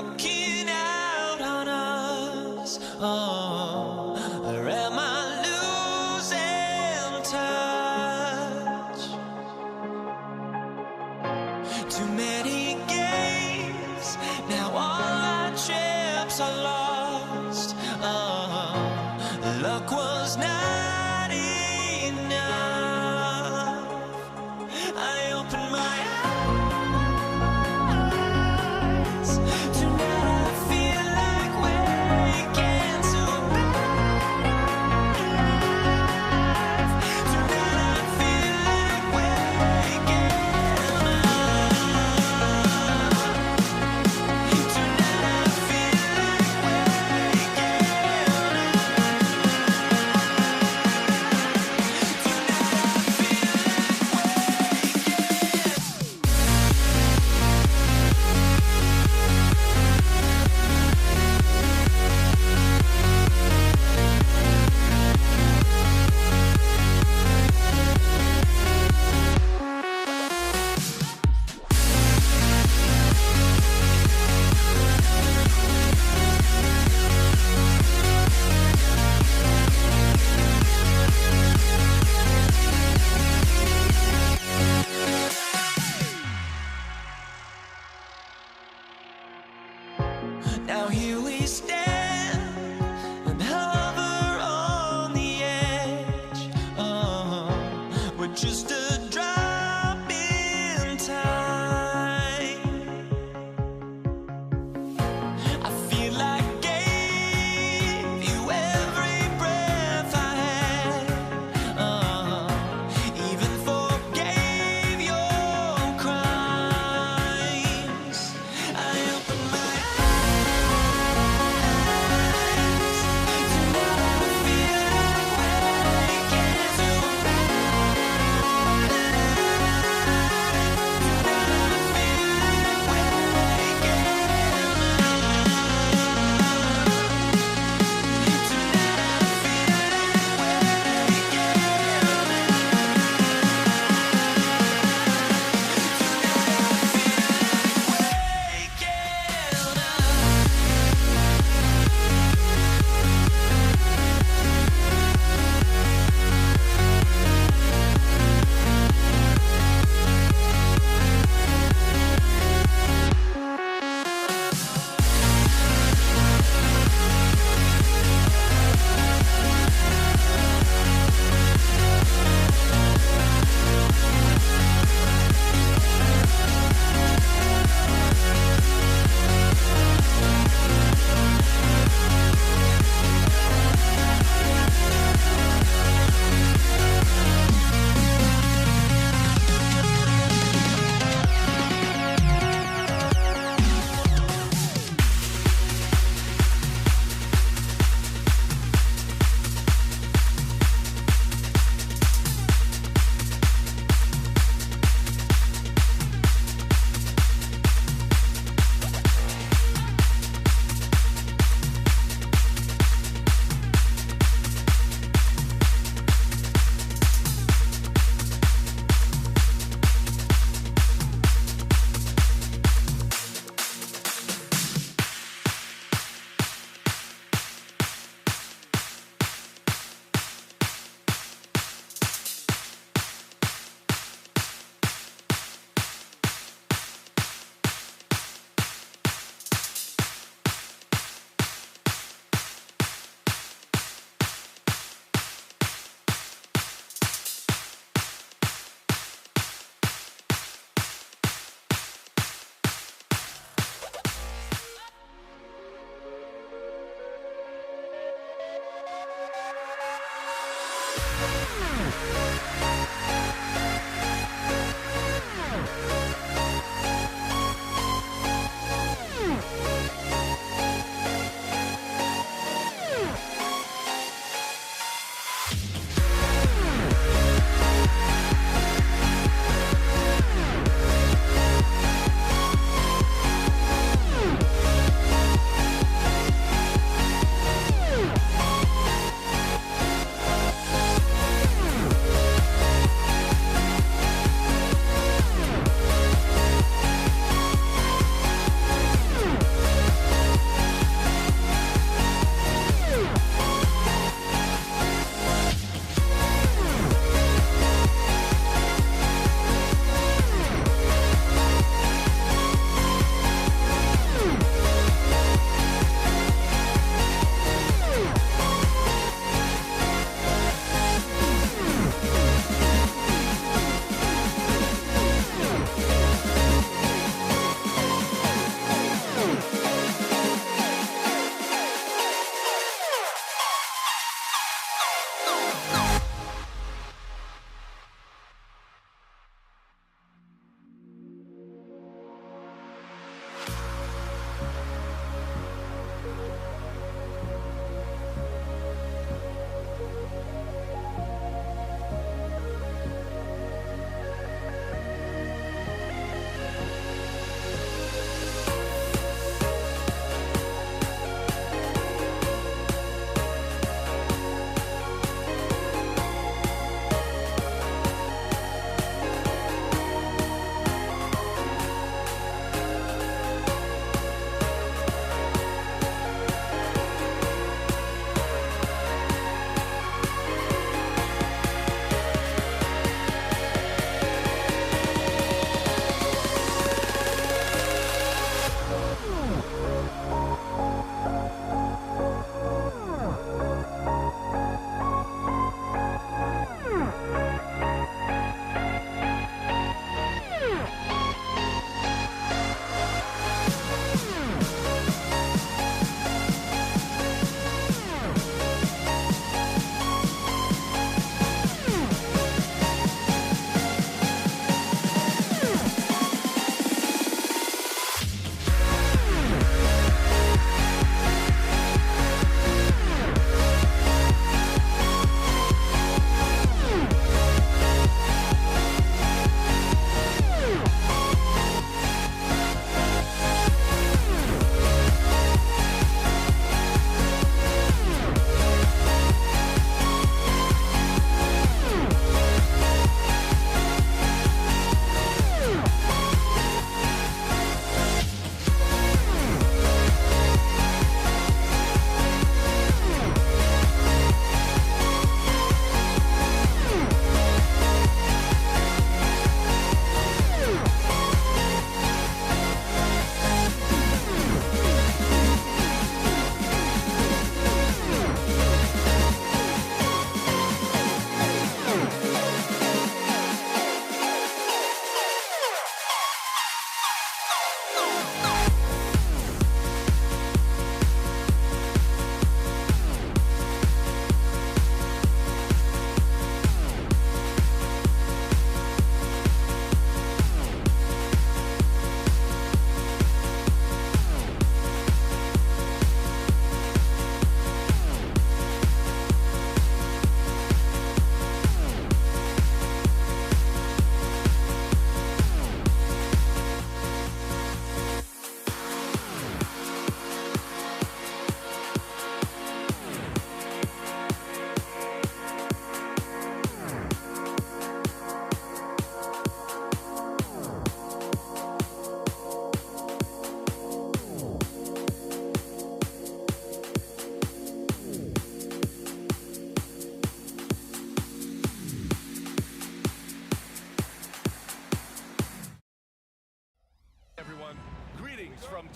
walking out on us. Oh, or am I losing touch? Too many games, now all our chips are lost. Oh, luck was not enough. I opened my eyes. Tonight I feel like waking to life. Tonight I feel like waking up. Tonight I feel like waking Now here we stand and hover on the edge. Oh, we're just a drop in time. I feel like I gave you every breath I had. Even forgave your crimes. I opened my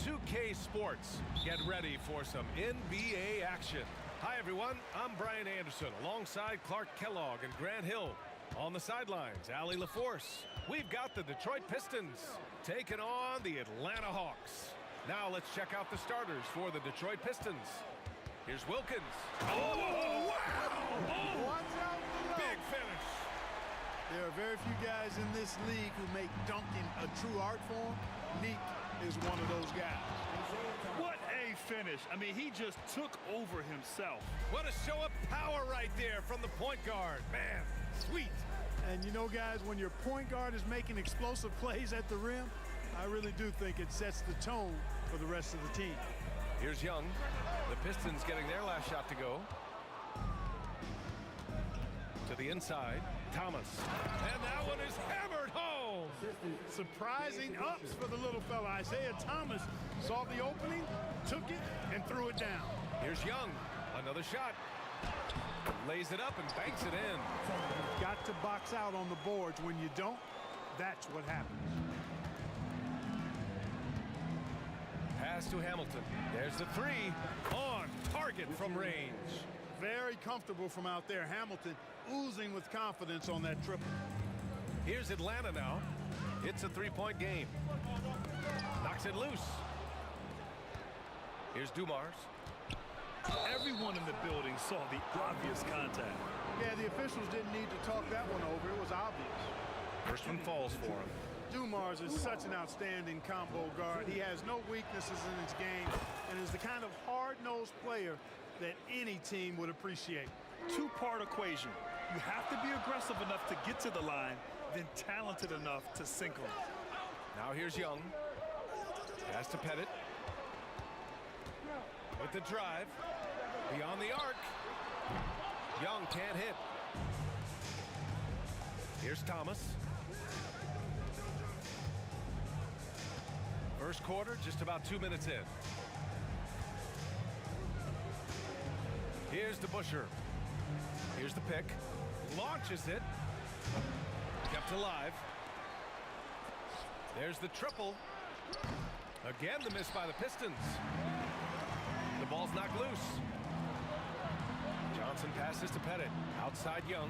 2K Sports. Get ready for some NBA action. Hi, everyone. I'm Brian Anderson alongside Clark Kellogg and Grant Hill. On the sidelines, Allie LaForce. We've got the Detroit Pistons taking on the Atlanta Hawks. Now let's check out the starters for the Detroit Pistons. Here's Wilkins. Oh, wow! Oh, watch out below. Big finish. There are very few guys in this league who make dunking a true art form. Neek is one of those guys. What a finish. I mean, he just took over himself. What a show of power right there from the point guard. Man, sweet. And you know, guys, when your point guard is making explosive plays at the rim, I really do think it sets the tone for the rest of the team. Here's Young. The Pistons getting their last shot to go. To the inside, Thomas. And that one is hammered home. Surprising ups for the little fella. Isaiah Thomas saw the opening, took it, and threw it down. Here's Young. Another shot. Lays it up and banks it in. Got to box out on the boards. When you don't, that's what happens. Pass to Hamilton. There's the three. On target from range. Very comfortable from out there. Hamilton oozing with confidence on that triple. Here's Atlanta now. It's a three-point game. Knocks it loose. Here's Dumars. Everyone in the building saw the obvious contact. Yeah, the officials didn't need to talk that one over. It was obvious. First one falls for him. Dumars is such an outstanding combo guard. He has no weaknesses in his game and is the kind of hard-nosed player that any team would appreciate. Two-part equation. You have to be aggressive enough to get to the line, then talented enough to sink them. Now here's Young. Pass to Pettit. With the drive. Beyond the arc. Young can't hit. Here's Thomas. First quarter, just about 2 minutes in. Here's DeBusschere. Here's the pick. Launches it. Kept alive. There's the triple. Again, the miss by the Pistons. The ball's knocked loose. Johnson passes to Pettit. Outside Young.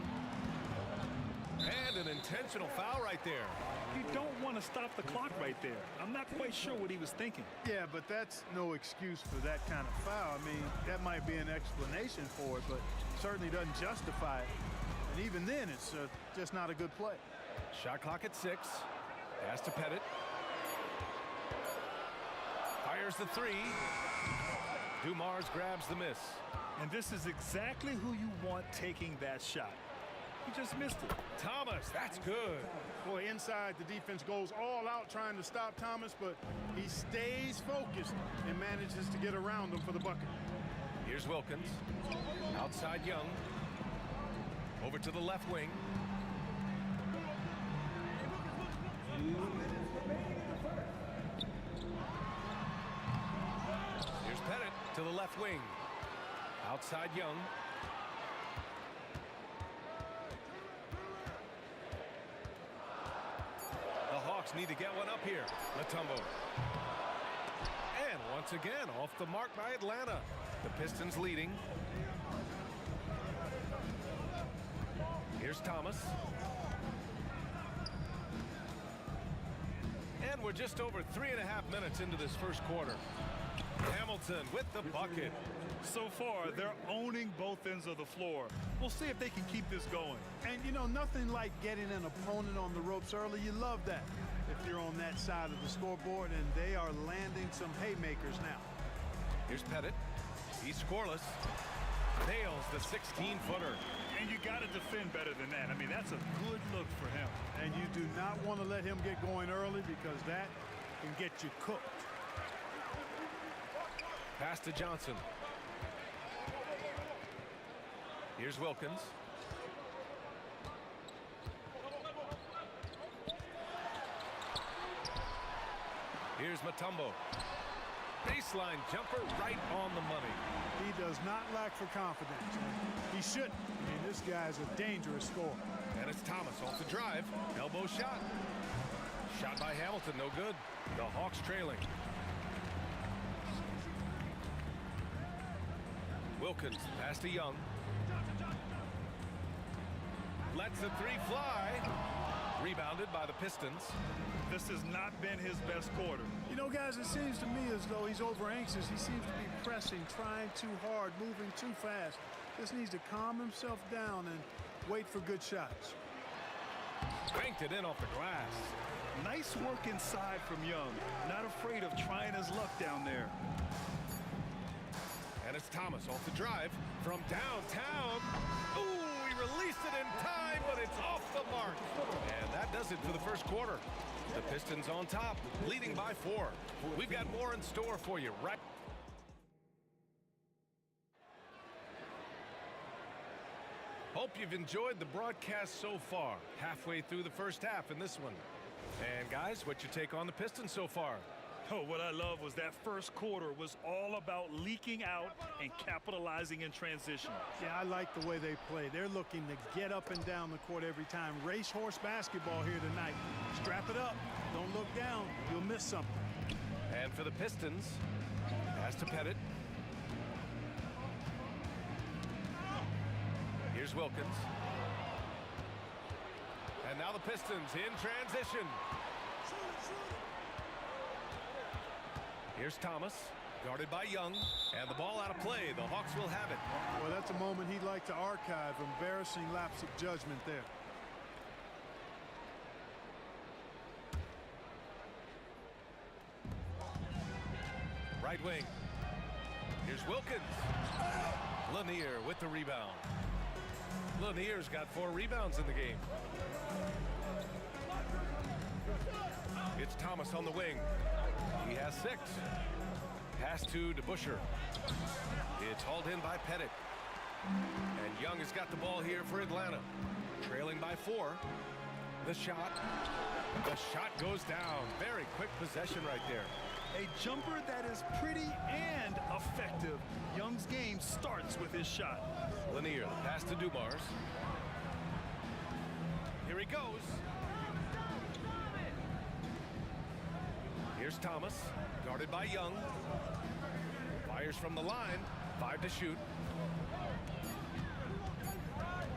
And an intentional foul right there. You don't want to stop the clock right there. I'm not quite sure what he was thinking. Yeah, but that's no excuse for that kind of foul. I mean, that might be an explanation for it, but certainly doesn't justify it. And even then, it's just not a good play. Shot clock at 6. Pass to Pettit. Fires the three. Dumars grabs the miss. And this is exactly who you want taking that shot. He just missed it. Thomas, that's good. Boy, inside, the defense goes all out trying to stop Thomas, but he stays focused and manages to get around him for the bucket. Here's Wilkins. Outside Young. Over to the left wing. Here's Pettit to the left wing. Outside Young. The Hawks need to get one up here. Mutombo. And once again, off the mark by Atlanta. The Pistons leading. Here's Thomas. And we're just over 3.5 minutes into this first quarter. Hamilton with the bucket. So far, they're owning both ends of the floor. We'll see if they can keep this going. And, you know, nothing like getting an opponent on the ropes early. You love that if you're on that side of the scoreboard, and they are landing some haymakers now. Here's Pettit. He's scoreless. Nails the 16-footer. And you got to defend better than that. I mean, that's a good look for him. And you do not want to let him get going early because that can get you cooked. Pass to Johnson. Here's Wilkins. Here's Mutombo. Baseline jumper right on the money. He does not lack for confidence. He shouldn't. I mean, this guy's a dangerous scorer. And it's Thomas off the drive. Elbow shot. Shot by Hamilton, no good. The Hawks trailing. Wilkins, pass to Young. Lets the three fly. Rebounded by the Pistons. This has not been his best quarter. You know, guys, it seems to me as though he's over anxious. He seems to be pressing, trying too hard, moving too fast. Just needs to calm himself down and wait for good shots. Banked it in off the glass. Nice work inside from Young. Not afraid of trying his luck down there. And it's Thomas off the drive from downtown. Ooh, he released it in time, but it's off the mark. And that does it for the first quarter. The Pistons on top, leading by 4. We've got more in store for you right. Hope you've enjoyed the broadcast so far. Halfway through the first half in this one. And guys, what's your take on the Pistons so far? Oh, what I love was that first quarter was all about leaking out and capitalizing in transition. Yeah, I like the way they play. They're looking to get up and down the court every time. Racehorse basketball here tonight. Strap it up. Don't look down. You'll miss something. And for the Pistons, pass to Pettit. Here's Wilkins. And now the Pistons in transition. Here's Thomas, guarded by Young, and the ball out of play. The Hawks will have it. Well, that's a moment he'd like to archive. Embarrassing lapse of judgment there. Right wing. Here's Wilkins. Lanier with the rebound. Lanier's got 4 rebounds in the game. It's Thomas on the wing. He has 6. Pass to DeBusschere. It's hauled in by Pettit. And Young has got the ball here for Atlanta. Trailing by 4. The shot. The shot goes down. Very quick possession right there. A jumper that is pretty and effective. Young's game starts with his shot. Lanier, the pass to Dumars. Here he goes. Here's Thomas, guarded by Young. Fires from the line, 5 to shoot.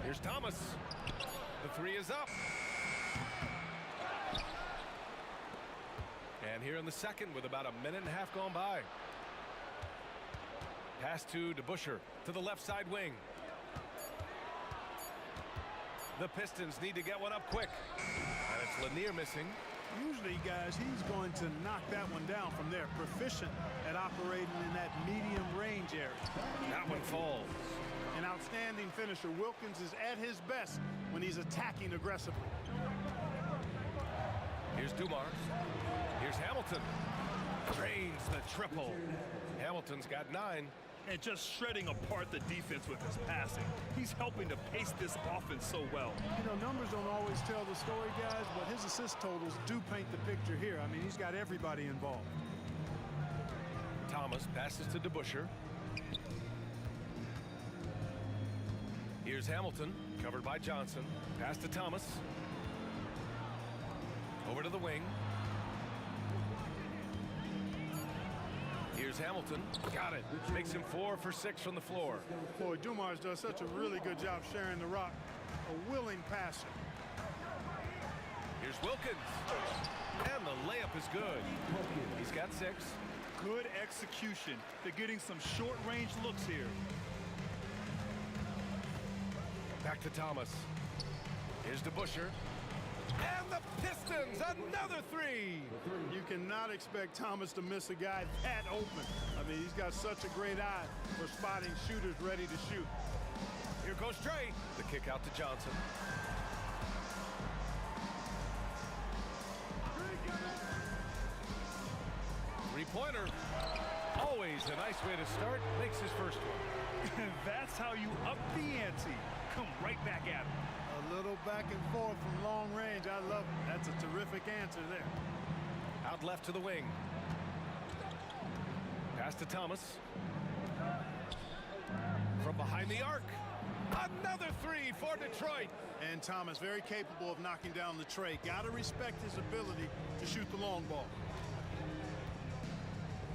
Here's Thomas. The 3 is up. And here in the second with about a minute and a half gone by. Pass to DeBusschere to the left side wing. The Pistons need to get one up quick. And it's Lanier missing. Usually, guys, he's going to knock that one down from there. Proficient at operating in that medium range area. That one falls. An outstanding finisher. Wilkins is at his best when he's attacking aggressively. Here's Dumars. Here's Hamilton. Drains the triple. Hamilton's got 9. And just shredding apart the defense with his passing. He's helping to pace this offense so well. You know, numbers don't always tell the story, guys, but his assist totals do paint the picture here. I mean, he's got everybody involved. Thomas passes to DeBusschere. Here's Hamilton, covered by Johnson. Pass to Thomas. Over to the wing. Here's Hamilton. Got it. Makes him 4 for 6 from the floor. Boy, Dumars does such a really good job sharing the rock. A willing passer. Here's Wilkins. And the layup is good. He's got 6. Good execution. They're getting some short-range looks here. Back to Thomas. Here's DeBusschere. And the Pistons, another 3. You cannot expect Thomas to miss a guy that open. I mean, he's got such a great eye for spotting shooters ready to shoot. Here goes Dre. The kick out to Johnson. Three-pointer. Always a nice way to start. Makes his first one. And that's how you up the ante. Come right back at him. A little back and forth from long range. I love it. That's a terrific answer there. Out left to the wing. Pass to Thomas. From behind the arc. Another 3 for Detroit. And Thomas, very capable of knocking down the tray. Got to respect his ability to shoot the long ball.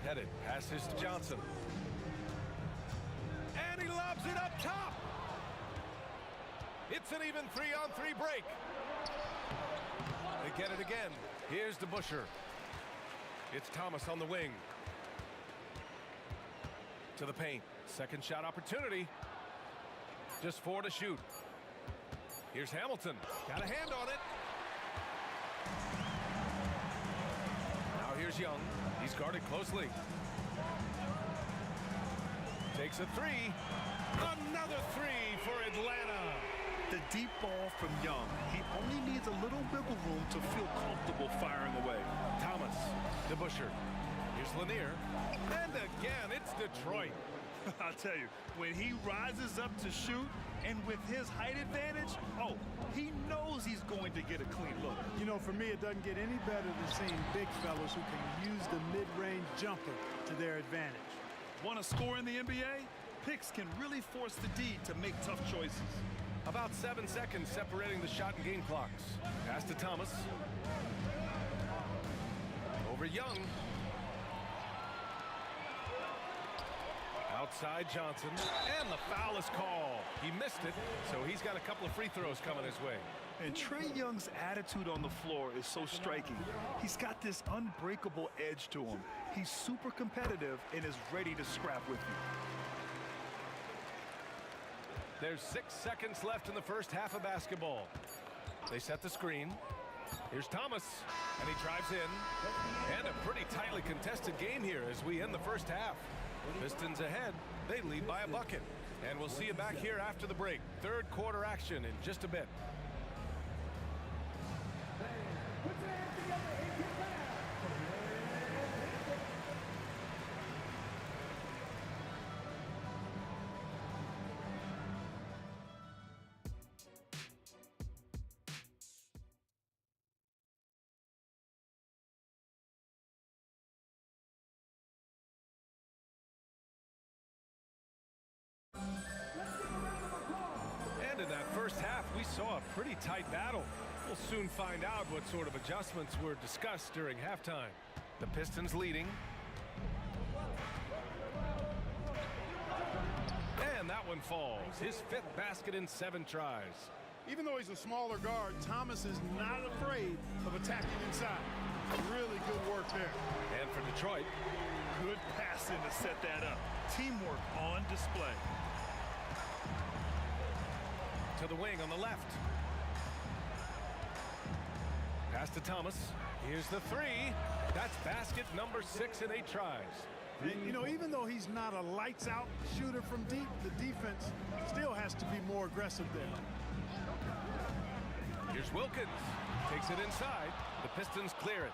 Headed. Passes to Johnson. And he lobs it up top. It's an even 3-on-3 break. They get it again. Here's DeBusschere. It's Thomas on the wing. To the paint. Second shot opportunity. Just 4 to shoot. Here's Hamilton. Got a hand on it. Now here's Young. He's guarded closely. Takes a 3. Another 3 for Atlanta. The deep ball from Young. He only needs a little wiggle room to feel comfortable firing away. Thomas, DeBusschere. Here's Lanier. And again, it's Detroit. I'll tell you, when he rises up to shoot, and with his height advantage, oh, he knows he's going to get a clean look. You know, for me, it doesn't get any better than seeing big fellas who can use the mid-range jumper to their advantage. Want to score in the NBA? Picks can really force the D to make tough choices. About 7 seconds separating the shot and game clocks. Pass to Thomas. Over Young. Outside Johnson. And the foul is called. He missed it, so he's got a couple of free throws coming his way. And Trae Young's attitude on the floor is so striking. He's got this unbreakable edge to him. He's super competitive and is ready to scrap with you. There's 6 seconds left in the first half of basketball. They set the screen. Here's Thomas, and he drives in. And a pretty tightly contested game here as we end the first half. Pistons ahead. They lead by a bucket. And we'll see you back here after the break. Third quarter action in just a bit. And in that first half, we saw a pretty tight battle. We'll soon find out what sort of adjustments were discussed during halftime. The Pistons leading. And that one falls. His 5th basket in 7 tries. Even though he's a smaller guard, Thomas is not afraid of attacking inside. Really good work there. And for Detroit, Good passing to set that up. Teamwork on display. to the wing on the left. Pass to Thomas. Here's the 3. That's basket number 6 in 8 tries. And, you know, even though he's not a lights-out shooter from deep, the defense still has to be more aggressive there. Here's Wilkins. Takes it inside. The Pistons clear it.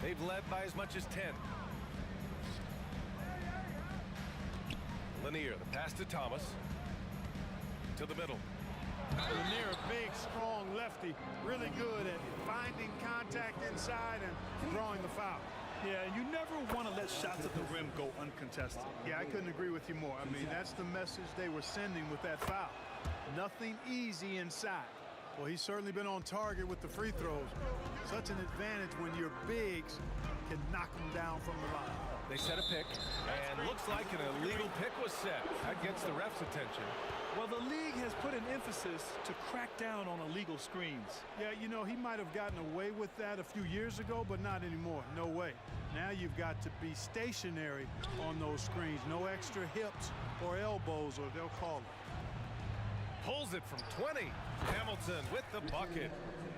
They've led by as much as 10. Lanier, the pass to Thomas. To the middle. Lanier, a big, strong lefty. Really good at finding contact inside and drawing the foul. Yeah, you never want to let shots at the rim go uncontested. Yeah, I couldn't agree with you more. I mean, that's the message they were sending with that foul. Nothing easy inside. Well, he's certainly been on target with the free throws. Such an advantage when your bigs can knock them down from the line. They set a pick, and looks like an illegal pick was set. That gets the ref's attention. Well, the league has put an emphasis to crack down on illegal screens. Yeah, you know, he might have gotten away with that a few years ago, but not anymore. No way. Now you've got to be stationary on those screens. No extra hips or elbows, or they'll call it. Pulls it from 20. Hamilton with the bucket.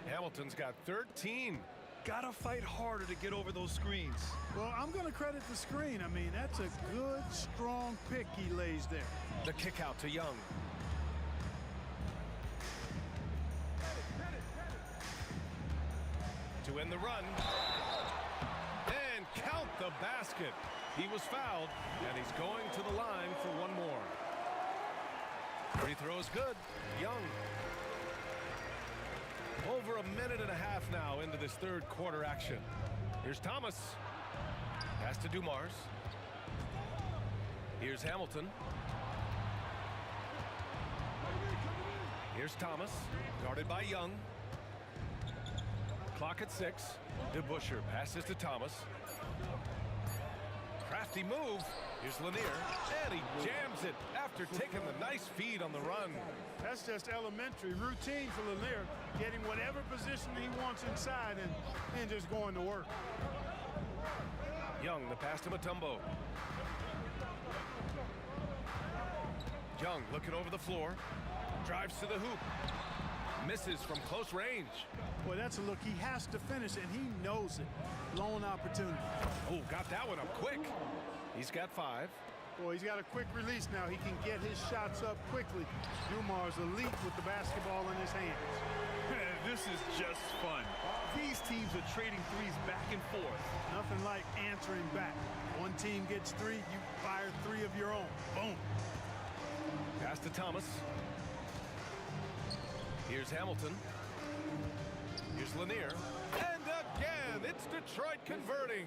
Hamilton's got 13. Gotta fight harder to get over those screens. Well, I'm going to credit the screen. I mean, that's a good, strong pick he lays there. The kick out to Young. To end the run. And count the basket. He was fouled, and he's going to the line for one more. Free throw is good. Young. Over a minute and a half now into this third quarter action. Here's Thomas. Pass to Dumars. Here's Hamilton. Here's Thomas, guarded by Young. Clock at 6. DeBusschere passes to Thomas. Crafty move. Here's Lanier, and he jams it after after taking the nice feed on the run. That's just elementary routine for Lanier, getting whatever position he wants inside and just going to work. Young, the pass to Mutombo. Young looking over the floor, drives to the hoop, misses from close range. Boy, that's a look he has to finish, and he knows it. Lone opportunity. Oh, got that one up quick. He's got 5. Boy, he's got a quick release now. He can get his shots up quickly. Dumar's elite with the basketball in his hands. This is just fun. These teams are trading threes back and forth. Nothing like answering back. One team gets 3, you fire 3 of your own. Boom. Pass to Thomas. Here's Hamilton. Here's Lanier. And again, it's Detroit converting.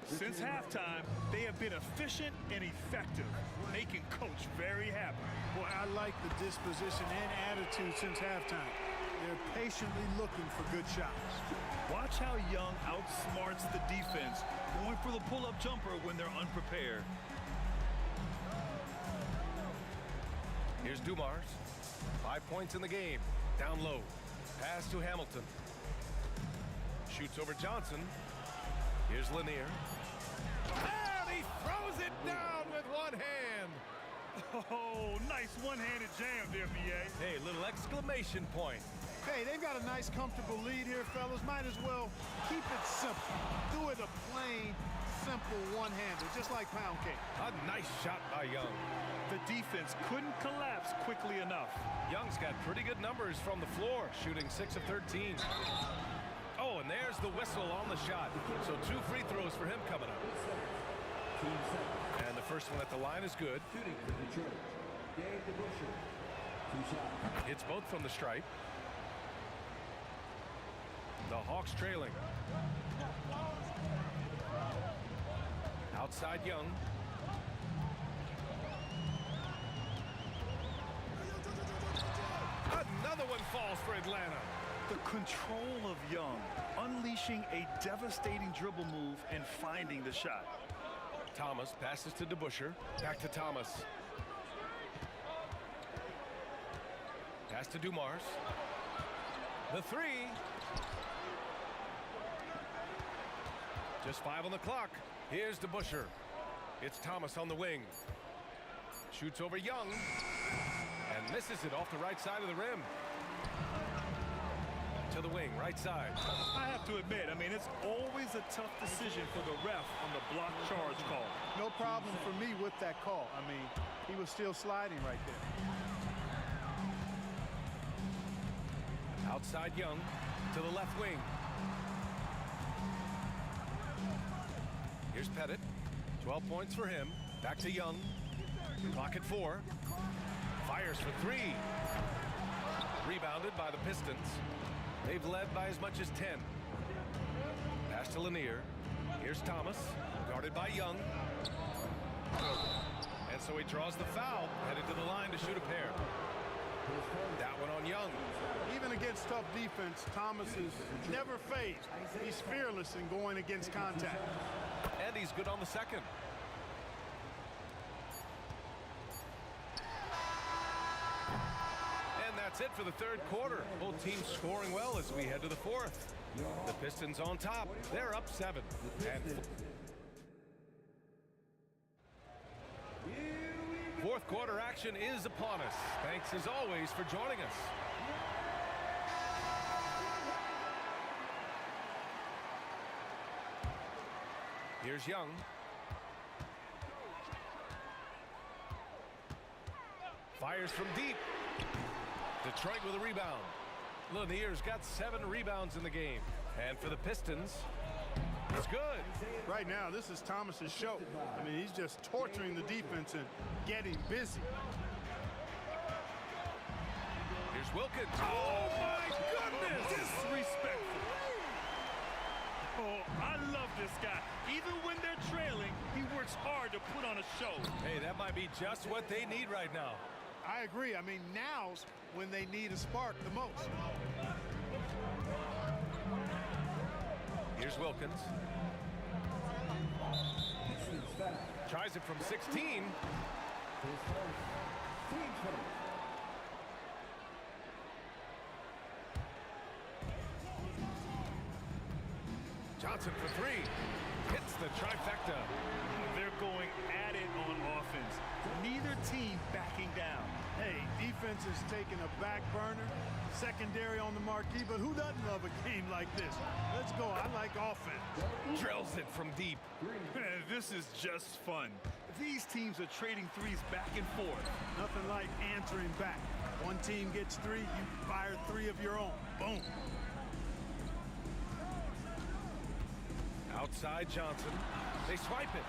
Since halftime, they have been efficient and effective, making Coach very happy. Boy, I like the disposition and attitude since halftime. They're patiently looking for good shots. Watch how Young outsmarts the defense, going for the pull-up jumper when they're unprepared. Here's Dumars. 5 points in the game. Down low. Pass to Hamilton. Shoots over Johnson. Here's Lanier. And he throws it down with one hand. Oh, nice one-handed jam there, B.A. Hey, little exclamation point. Hey, they've got a nice, comfortable lead here, fellas. Might as well keep it simple. Do it a plain, simple one-hander, just like pound cake. A nice shot by Young. The defense couldn't collapse quickly enough. Young's got pretty good numbers from the floor, shooting 6 of 13. Oh, and there's the whistle on the shot. So 2 free throws for him coming up. And the first one at the line is good. Hits both from the stripe. The Hawks trailing. Outside Young. Another one falls for Atlanta. The control of Young, unleashing a devastating dribble move and finding the shot. Thomas passes to DeBusschere. Back to Thomas. Pass to Dumars. The 3. Just 5 on the clock. Here's DeBusschere. It's Thomas on the wing. Shoots over Young. And misses it off the right side of the rim. To the wing, right side. I have to admit, it's always a tough decision for the ref on the block charge call. No problem for me with that call. He was still sliding right there. Outside Young to the left wing. Here's Pettit. 12 points for him. Back to Young. Clock at 4. Fires for 3. Rebounded by the Pistons. They've led by as much as 10. Pass to Lanier. Here's Thomas. Guarded by Young. And so he draws the foul. Headed to the line to shoot a pair. That one on Young. Even against tough defense, Thomas is never phased. He's fearless in going against contact. And he's good on the second. And that's it for the third quarter. Both teams scoring well as we head to the fourth. The Pistons on top. They're up 7. And fourth quarter action is upon us. Thanks as always for joining us. Here's Young. Fires from deep. Detroit with a rebound. Lanier's got 7 rebounds in the game. And for the Pistons, it's good. Right now, this is Thomas's show. He's just torturing the defense and getting busy. Here's Wilkins. Oh, my goodness! Disrespectful. Oh, I love this guy. Even when they're trailing, he works hard to put on a show. Hey, that might be just what they need right now. I agree. Now's when they need a spark the most. Here's Wilkins. Tries it from 16. Johnson for three. Hits the trifecta. They're going at it on offense. Neither team backing down. Hey, defense is taking a back burner, secondary on the marquee, but who doesn't love a game like this? Let's go. I like offense. Drills it from deep. This is just fun. These teams are trading threes back and forth. Nothing like answering back. One team gets three, you fire three of your own. Boom. Outside Johnson. They swipe it.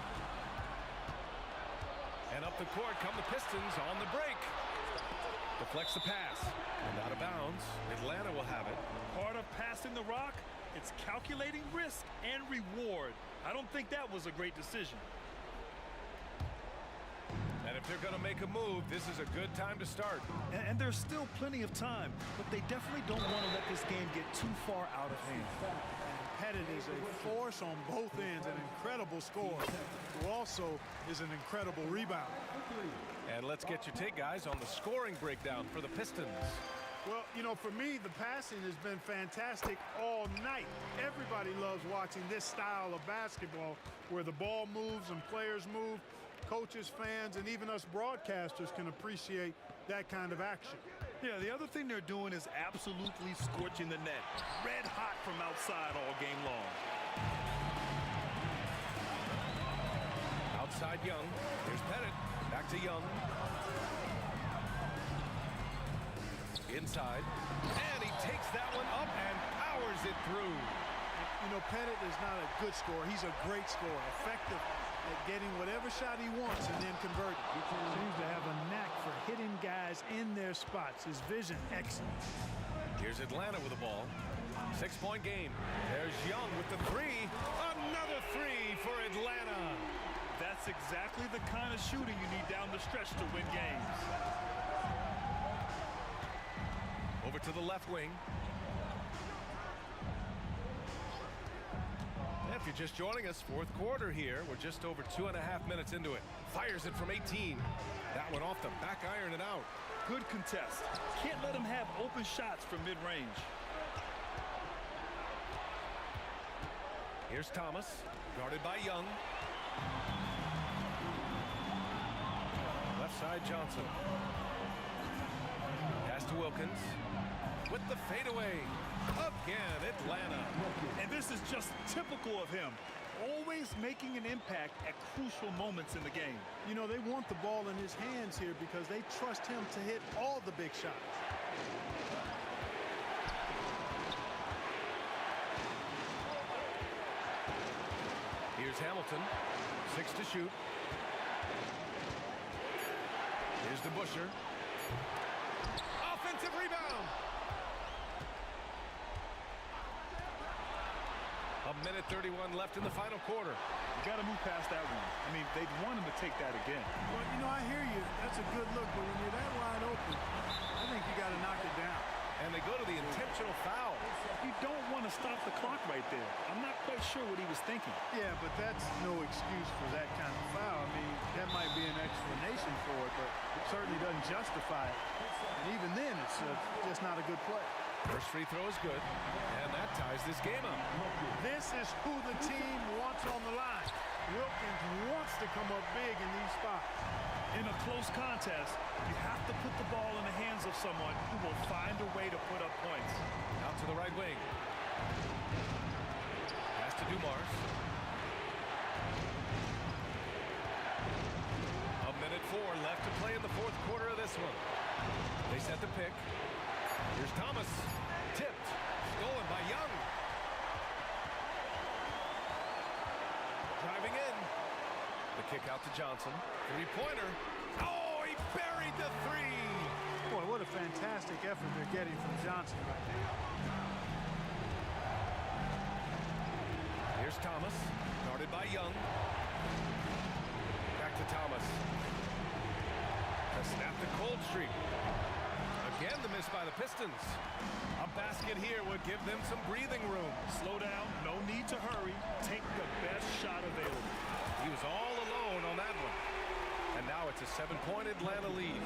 And up the court come the Pistons on the break. Deflects the pass. And out of bounds. Atlanta will have it. Part of passing the rock, it's calculating risk and reward. I don't think that was a great decision. And if they're going to make a move, this is a good time to start. And there's still plenty of time, but they definitely don't want to let this game get too far out of hand. Pettit is a force on both ends, an incredible scorer, who also is an incredible rebounder. And let's get your take, guys, on the scoring breakdown for the Pistons. Well, you know, for me, the passing has been fantastic all night. Everybody loves watching this style of basketball where the ball moves and players move. Coaches, fans, and even us broadcasters can appreciate that kind of action. Yeah, the other thing they're doing is absolutely scorching the net. Red hot from outside all game long. Outside Young. Here's Pettit. Back to Young. Inside. And he takes that one up and powers it through. You know, Pettit is not a good scorer. He's a great scorer, effective at getting whatever shot he wants and then converting. He seems to have a knack for hitting guys in their spots. His vision, excellent. Here's Atlanta with the ball. 6-point game. There's Young with the three. Another three for Atlanta. That's exactly the kind of shooting you need down the stretch to win games. Over to the left wing. If you're just joining us, fourth quarter here. We're just over 2.5 minutes into it. Fires it from 18. That one off the back iron and out. Good contest. Can't let him have open shots from mid-range. Here's Thomas, guarded by Young. Left side Johnson. Pass to Wilkins. With the fadeaway. Again, Atlanta. And this is just typical of him. Always making an impact at crucial moments in the game. You know, they want the ball in his hands here because they trust him to hit all the big shots. Here's Hamilton. 6 to shoot. Here's the Busher. Offensive rebound. A minute 31 left in the final quarter. You got to move past that one. I mean, they'd want him to take that again. Well, you know, I hear you. That's a good look, but when you're that wide open, I think you got to knock it down. And they go to the intentional foul. You don't want to stop the clock right there. I'm not quite sure what he was thinking. Yeah, but that's no excuse for that kind of foul. I mean, that might be an explanation for it, but it certainly doesn't justify it. And even then, it's just not a good play. First free throw is good, and that ties this game up. This is who the team wants on the line. Wilkins wants to come up big in these spots. In a close contest, you have to put the ball in the hands of someone who will find a way to put up points. Out to the right wing. Pass to Dumars. A minute 4 left to play in the fourth quarter of this one. They set the pick. Here's Thomas. Tipped. Stolen by Young. Driving in. The kick out to Johnson. Three-pointer. Oh, he buried the three. Boy, what a fantastic effort they're getting from Johnson right now. Here's Thomas. Guarded by Young. Back to Thomas. To snap the cold streak. Again, the miss by the Pistons. A basket here would give them some breathing room. Slow down, no need to hurry. Take the best shot available. He was all alone on that one. And now it's a 7-point Atlanta lead.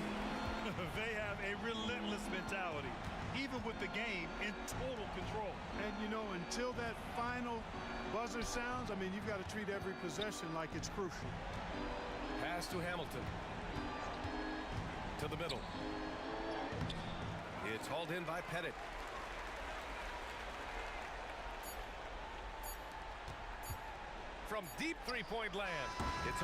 They have a relentless mentality, even with the game in total control. And, you know, until that final buzzer sounds, I mean, you've got to treat every possession like it's crucial. Pass to Hamilton. To the middle. It's hauled in by Pettit. From deep three-point land. It's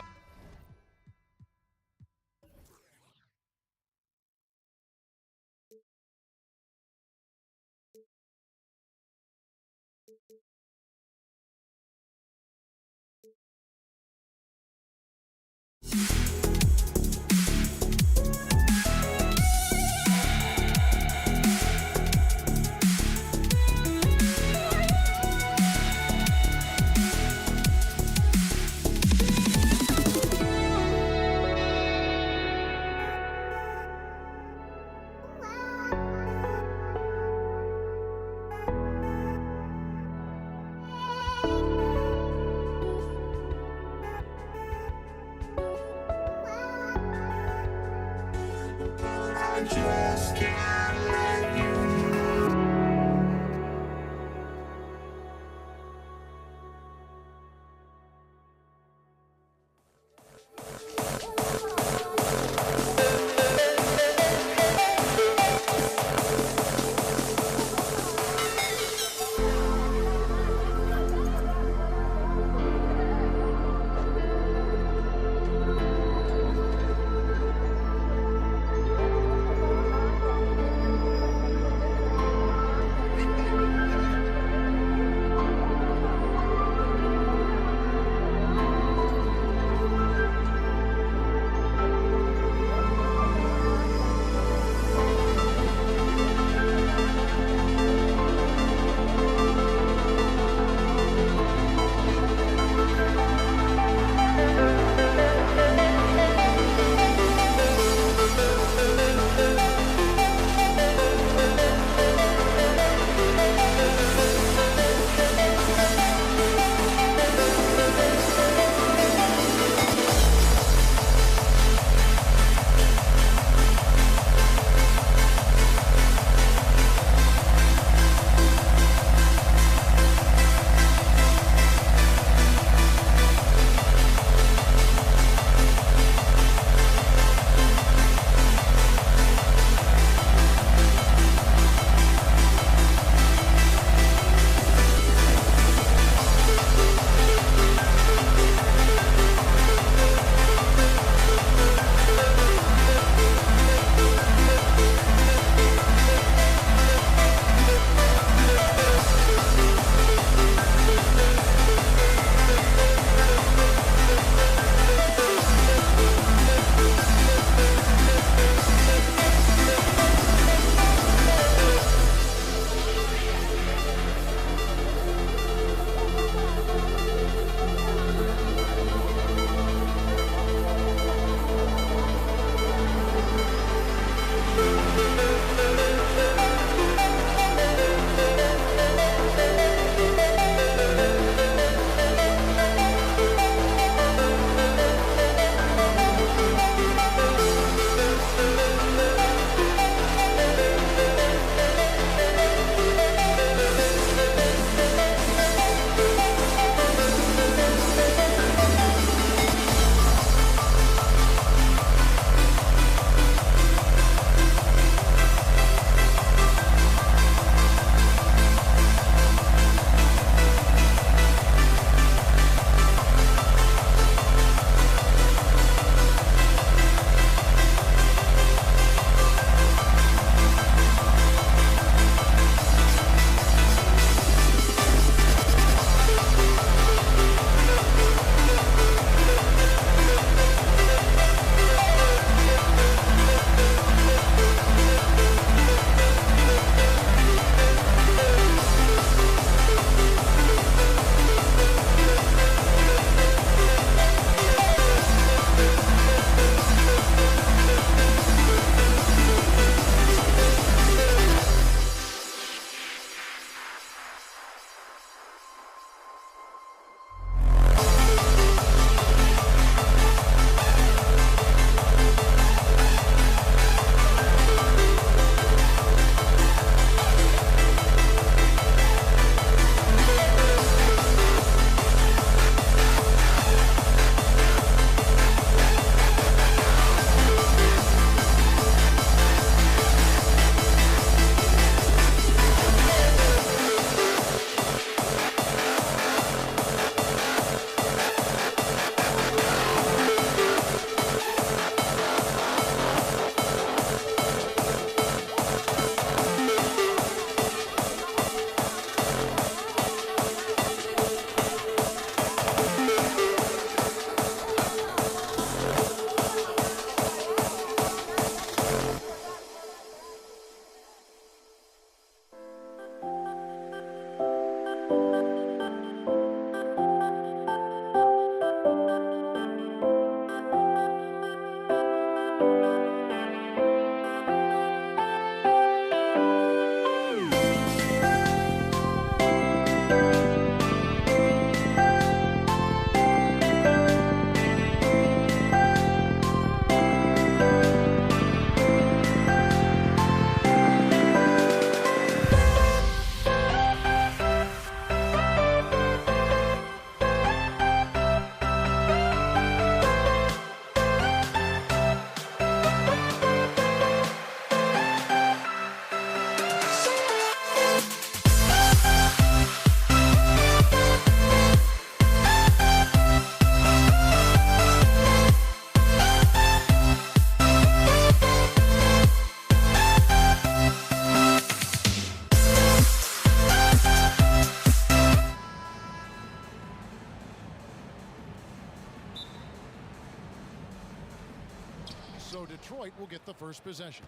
Detroit will get the first possession.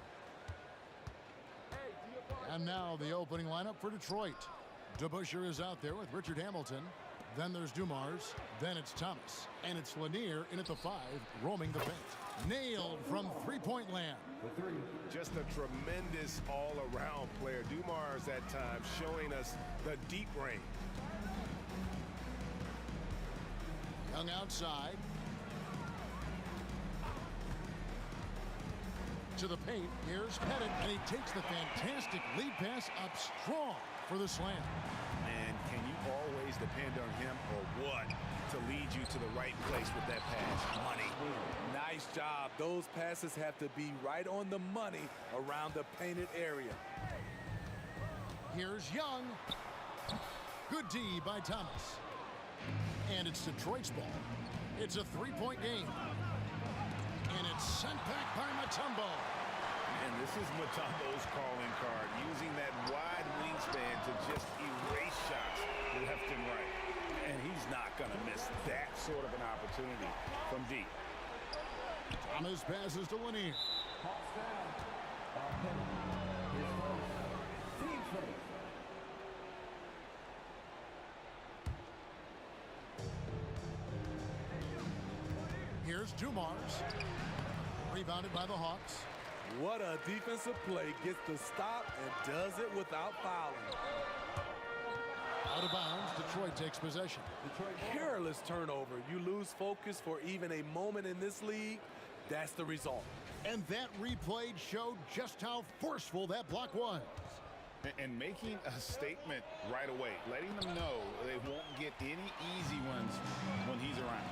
And now the opening lineup for Detroit. DeBusschere is out there with Richard Hamilton. Then there's Dumars. Then it's Thomas. And it's Lanier in at the 5, roaming the paint. Nailed from three-point land. Just a tremendous all-around player. Dumars at times showing us the deep range. Young outside. To the paint. Here's Pettit, and he takes the fantastic lead pass up strong for the slam. And can you always depend on him or what to lead you to the right place with that pass? Money. Nice job. Those passes have to be right on the money around the painted area. Here's Young. Good D by Thomas. And it's Detroit's ball. It's a three-point game. And it's sent back by Mutombo. And this is Mutombo's calling card, using that wide wingspan to just erase shots left and right. And he's not going to miss that sort of an opportunity from deep. Thomas passes to Lanier. Here's Dumars. Rebounded by the Hawks. What a defensive play. Gets the stop and does it without fouling. Out of bounds, Detroit takes possession. Careless turnover. You lose focus for even a moment in this league. That's the result. And that replay showed just how forceful that block was. And making a statement right away, letting them know they won't get any easy ones when he's around.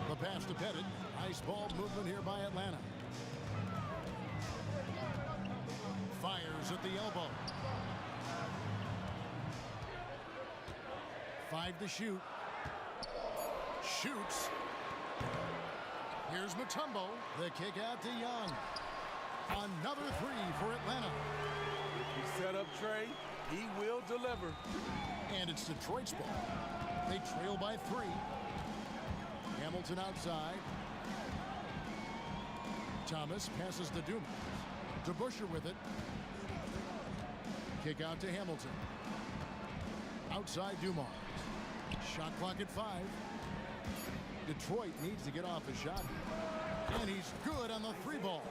The pass to Pettit. Nice ball movement here by Atlanta. Fires at the elbow. 5 to shoot. Shoots. Here's Mutombo. The kick out to Young. Another 3 for Atlanta. If you set up Trey, he will deliver. And it's Detroit's ball. They trail by 3. Hamilton outside. Thomas passes to Dumars. DeBusschere with it. Kick out to Hamilton. Outside Dumars. Shot clock at 5. Detroit needs to get off a shot. And he's good on the 3 ball.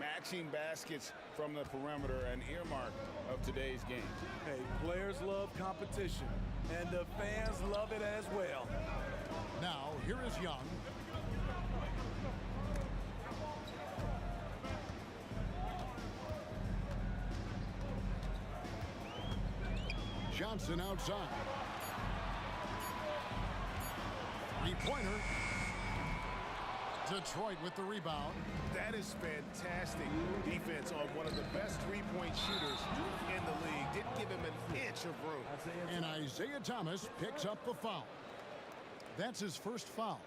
Matching baskets from the perimeter, an earmark of today's game. Hey, players love competition, and the fans love it as well. Now, here is Young. Johnson outside. Three-pointer. Detroit with the rebound. That is fantastic defense on one of the best three-point shooters in the league. Didn't give him an inch of room. And Isaiah Thomas picks up the foul. That's his first foul.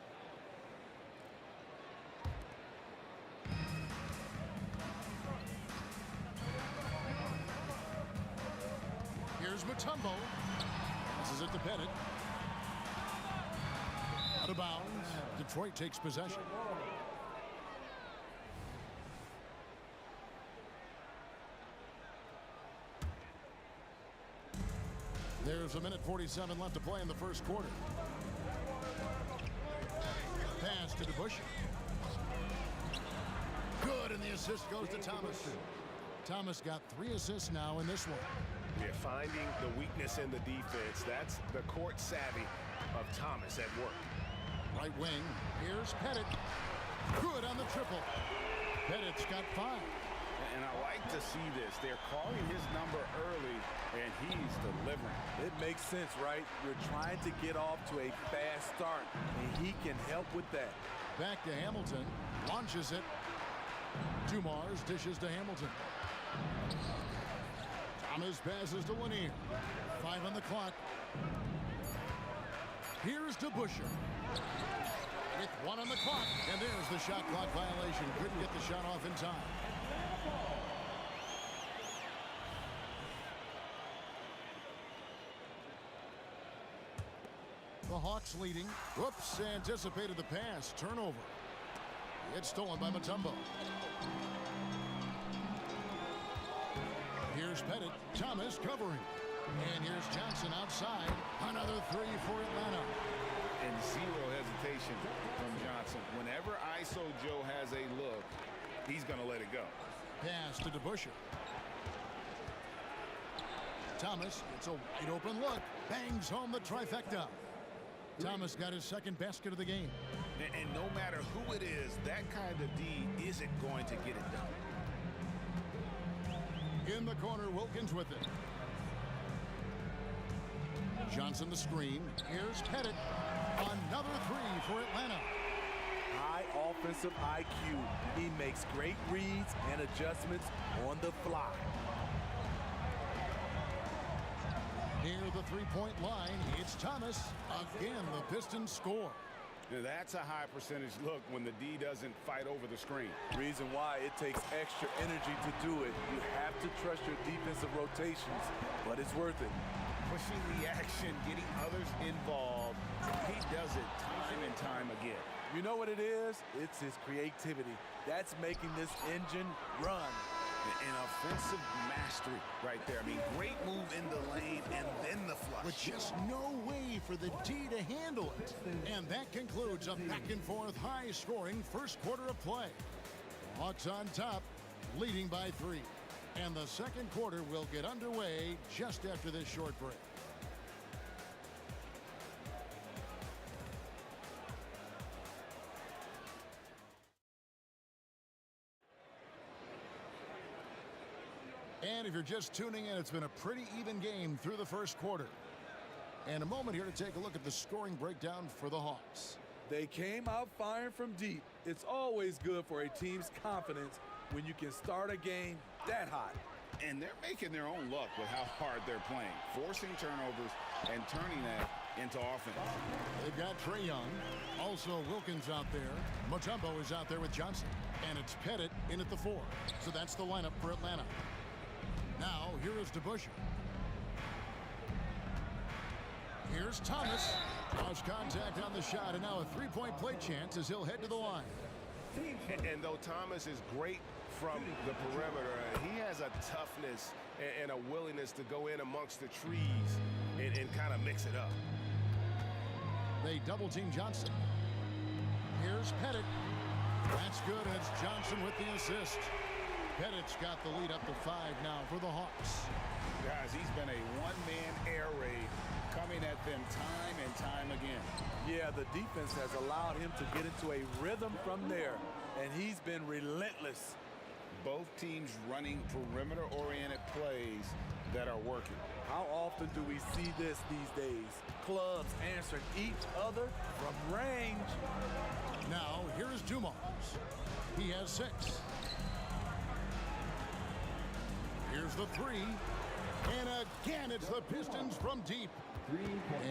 Here's Mutombo. This is it to Pettit. Out of bounds. Detroit takes possession. There's a minute 47 left to play in the first quarter. Pass to DeBusschere. Good, and the assist goes to Thomas. Thomas got 3 assists now in this one. Yeah, finding the weakness in the defense. That's the court savvy of Thomas at work. Right wing. Here's Pettit. Good on the triple. Pettit's got 5. And I like to see this. They're calling his number early, and he's delivering. It makes sense, right? You're trying to get off to a fast start, and he can help with that. Back to Hamilton. Launches it. Dumars dishes to Hamilton. Thomas passes to Lanier. 5 on the clock. Here's DeBusschere. With 1 on the clock. And there's the shot clock violation. Couldn't get the shot off in time. The Hawks leading. Whoops, anticipated the pass. Turnover. It's stolen by Mutombo. Here's Pettit. Thomas covering. And here's Johnson outside. Another three for Atlanta. And zero hesitation from Johnson. Whenever ISO Joe has a look, he's going to let it go. Pass to DeBusschere. Thomas gets a wide open look. Bangs home the trifecta. Thomas got his second basket of the game. And no matter who it is, that kind of D isn't going to get it done. In the corner, Wilkins with it. Johnson the screen. Here's Pettit. Another three for Atlanta. High offensive IQ. He makes great reads and adjustments on the fly. Near the three-point line, it's Thomas. Again, the Pistons score. Now, that's a high percentage look when the D doesn't fight over the screen. Reason why it takes extra energy to do it. You have to trust your defensive rotations, but it's worth it. Pushing the action, getting others involved. He does it time and time again. You know what it is? It's his creativity. That's making this engine run. An offensive mastery right there. I mean, great move in the lane and then the flush. With just no way for the D to handle it. And that concludes a back-and-forth, high-scoring first quarter of play. Hawks on top, leading by 3. And the second quarter will get underway just after this short break. And if you're just tuning in, it's been a pretty even game through the first quarter. And a moment here to take a look at the scoring breakdown for the Hawks. They came out firing from deep. It's always good for a team's confidence when you can start a game that hot. And they're making their own luck with how hard they're playing, forcing turnovers and turning that into offense. They've got Trae Young. Also Wilkins out there. Mutombo is out there with Johnson. And it's Pettit in at the 4. So that's the lineup for Atlanta. Now, here is DeBusschere. Here's Thomas. Draws contact on the shot, and now a three-point play chance as he'll head to the line. And though Thomas is great from the perimeter, he has a toughness and a willingness to go in amongst the trees and kind of mix it up. They double-team Johnson. Here's Pettit. That's good, and it's Johnson with the assist. Pettit's got the lead up to 5 now for the Hawks. Guys, he's been a one-man air raid coming at them time and time again. Yeah, the defense has allowed him to get into a rhythm from there, and he's been relentless. Both teams running perimeter-oriented plays that are working. How often do we see this these days? Clubs answering each other from range. Now, here is Dumars. He has 6. Here's the 3. And again, it's the Pistons from deep.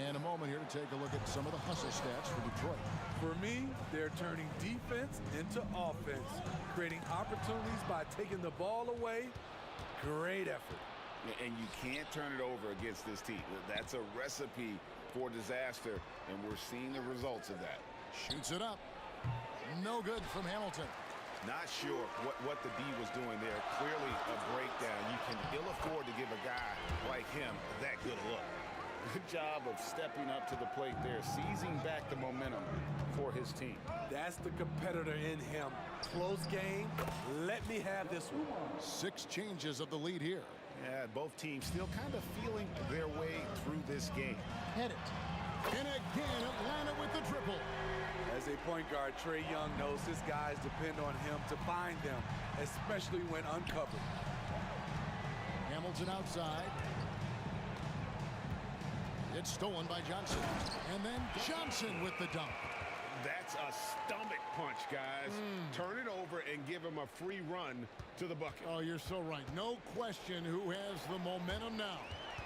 And a moment here to take a look at some of the hustle stats for Detroit. For me, they're turning defense into offense, creating opportunities by taking the ball away. Great effort. And you can't turn it over against this team. That's a recipe for disaster, and we're seeing the results of that. Shoots it up. No good from Hamilton. Not sure what the D was doing there. Clearly a breakdown. You can ill afford to give a guy like him that good a look. Good job of stepping up to the plate there, seizing back the momentum for his team. That's the competitor in him. Close game. Let me have this one. 6 changes of the lead here. Yeah, both teams still kind of feeling their way through this game. Pettit. And again, Atlanta with the triple. As a point guard, Trae Young knows his guys depend on him to find them, especially when uncovered. Hamilton outside. It's stolen by Johnson. And then Johnson with the dunk. That's a stomach punch, guys. Turn it over and give him a free run to the bucket. Oh, you're so right. No question who has the momentum now.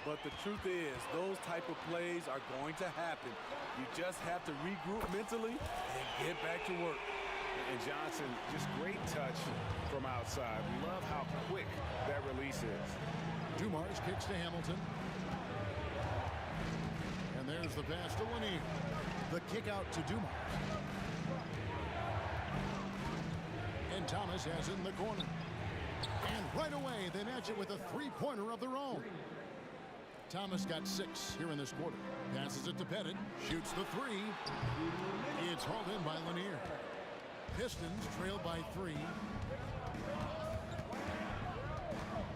But the truth is, those type of plays are going to happen. You just have to regroup mentally and get back to work. And Johnson, just great touch from outside. Love how quick that release is. Dumars kicks to Hamilton. And there's There's the pass to Lanier. The kick out to Dumas. And Thomas has it in the corner. And right away, they match it with a three-pointer of their own. Thomas got 6 here in this quarter. Passes it to Pettit. Shoots the 3. It's hauled in by Lanier. Pistons trail by 3.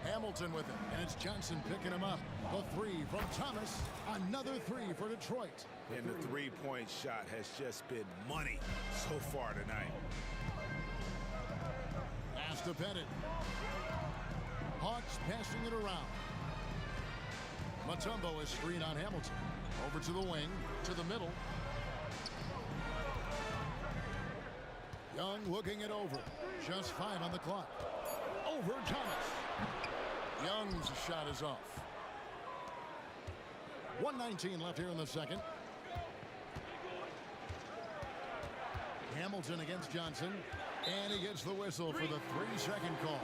Hamilton with it, and it's Johnson picking him up. The 3 from Thomas. Another 3 for Detroit. And the three-point shot has just been money so far tonight. Pass to Pettit. Hawks passing it around. Mutombo is screen on Hamilton. Over to the wing, to the middle. Young looking it over. Just 5 on the clock. Over Thomas. Young's shot is off. 1:19 left here in the second. Hamilton against Johnson. And he gets the whistle for the 3-second call.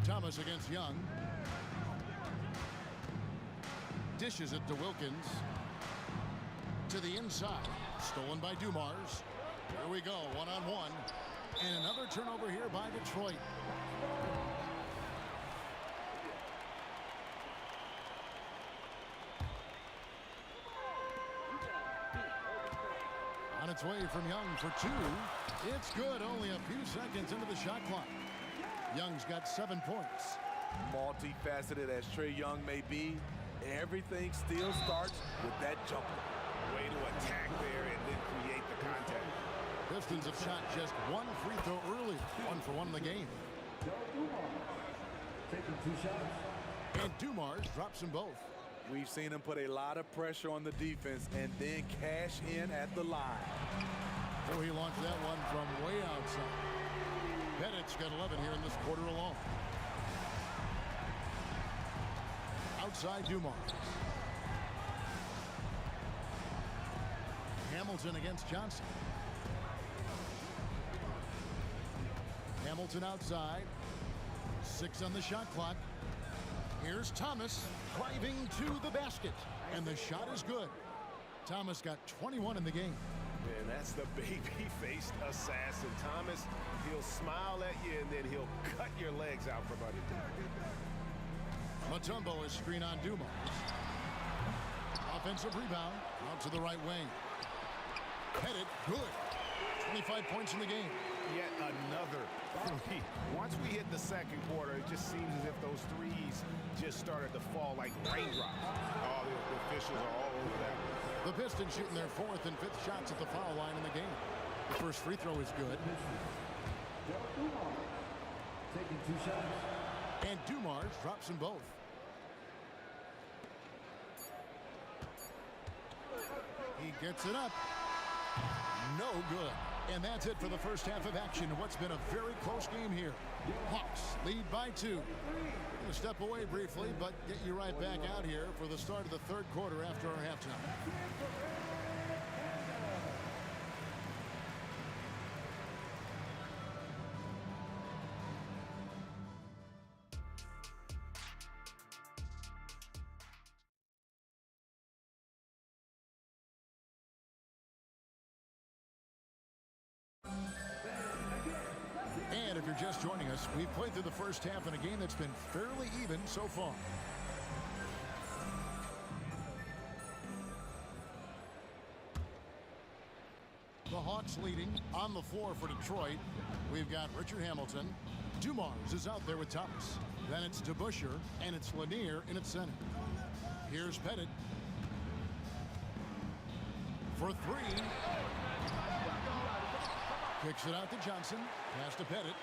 Thomas against Young. Dishes it to Wilkins. To the inside. Stolen by Dumars. Here we go, one-on-one. And another turnover here by Detroit. On its way from Young for 2. It's good, only a few seconds into the shot clock. Young's got 7 points. Multifaceted as Trae Young may be, everything still starts with that jumper. Way to attack there and then create the contact. Pistons have shot just 1 free throw early. 1 for 1 in the game. Taking 2 shots. And Dumars drops them both. We've seen him put a lot of pressure on the defense and then cash in at the line. So he launched that one from way outside. Pettit's got 11 here in this quarter alone. Outside Dumars. Hamilton against Johnson. Hamilton outside. 6 on the shot clock. Here's Thomas driving to the basket. And the shot is good. Thomas got 21 in the game. Man, that's the baby-faced assassin. Thomas, he'll smile at you and then he'll cut your legs out from under you. Mutombo is screen on Dumars. Offensive rebound out to the right wing. Pettit, good. 25 points in the game. Yet another 3. Once we hit the second quarter, it just seems as if those threes just started to fall like raindrops. Oh, the officials are all over that. The Pistons shooting their 4th and 5th shots at the foul line in the game. The first free throw is good. Taking 2 shots. And Dumars drops them both. He gets it up. No good. And that's it for the first half of action. What's been a very close game here. Hawks lead by 2. Going to step away briefly, but get you right back out here for the start of the third quarter after our halftime. And if you're just joining us, we've played through the first half in a game that's been fairly even so far. The Hawks leading on the floor for Detroit. We've got Richard Hamilton. Dumars is out there with Thomas. Then it's DeBusschere, and it's Lanier in its center. Here's Pettit. For 3. Kicks it out to Johnson. Pass to Pettit.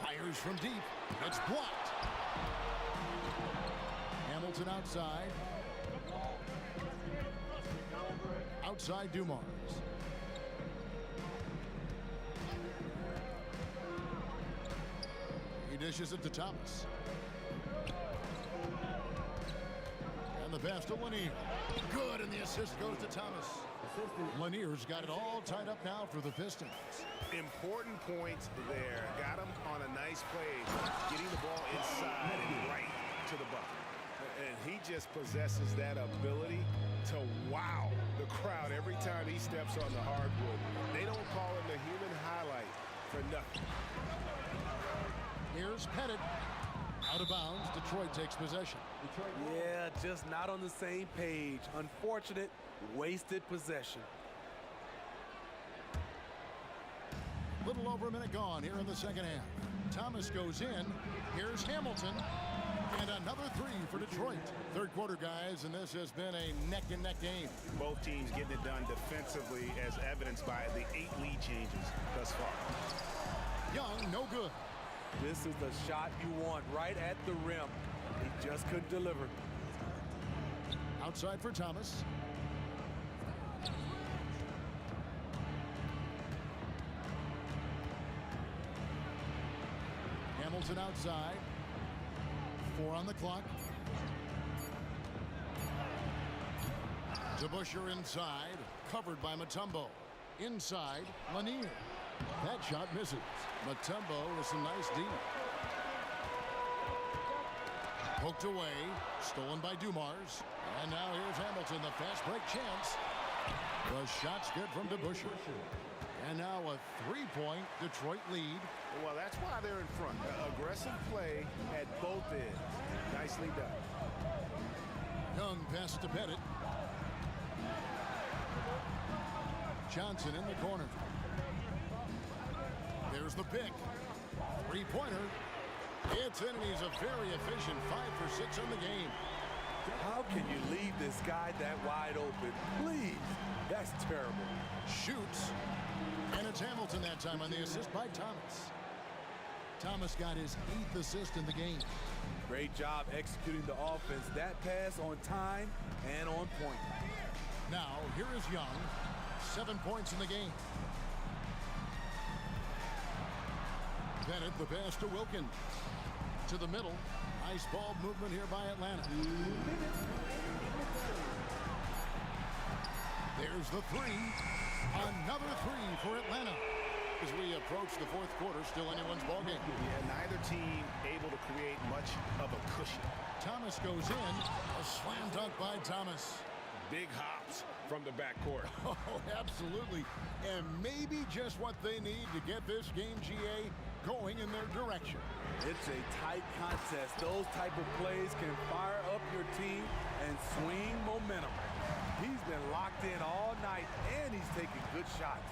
Fires from deep. It's blocked. Hamilton outside. Outside Dumars. He dishes it to Thomas. And the pass to Lanier. Good, and the assist goes to Thomas. Lanier's got it all tied up now for the Pistons. Important points there. Got him on a nice play, getting the ball inside and right to the bucket. And he just possesses that ability to wow the crowd every time he steps on the hardwood. They don't call him the human highlight for nothing. Here's Pettit. Out of bounds, Detroit takes possession. Yeah, just not on the same page. Unfortunate, wasted possession. Little over a minute gone here in the second half. Thomas goes in. Here's Hamilton. And another three for Detroit. Third quarter, guys, and this has been a neck-and-neck game. Both teams getting it done defensively, as evidenced by the 8 lead changes thus far. Young, no good. This is the shot you want right at the rim. He just couldn't deliver. Outside for Thomas. Hamilton outside. 4 on the clock. DeBusschere inside. Covered by Mutombo. Inside, Lanier. That shot misses. Mutombo with some nice D. Poked away. Stolen by Dumars. And now here's Hamilton, the fast break chance. The shot's good from DeBusschere. And now a 3-point Detroit lead. Well, that's why they're in front. Aggressive play at both ends. Nicely done. Young pass to Pettit. Johnson in the corner. There's the pick. 3-pointer. It's in, and he's a very efficient 5 for 6 on the game. How can you leave this guy that wide open? Please. That's terrible. Shoots. And it's Hamilton that time on the assist by Thomas. Thomas got his 8th assist in the game. Great job executing the offense. That pass on time and on point. Now, here is Young. 7 points in the game. Bennett, the pass to Wilkins. To the middle. Nice ball movement here by Atlanta. There's the 3. Another 3 for Atlanta. As we approach the fourth quarter, still anyone's ballgame. Yeah, neither team able to create much of a cushion. Thomas goes in. A slam dunk by Thomas. Big hops from the backcourt. Oh, absolutely. And maybe just what they need to get this game, GA, going in their direction. It's a tight contest. Those type of plays can fire up your team and swing momentum. He's been locked in all night, and he's taking good shots.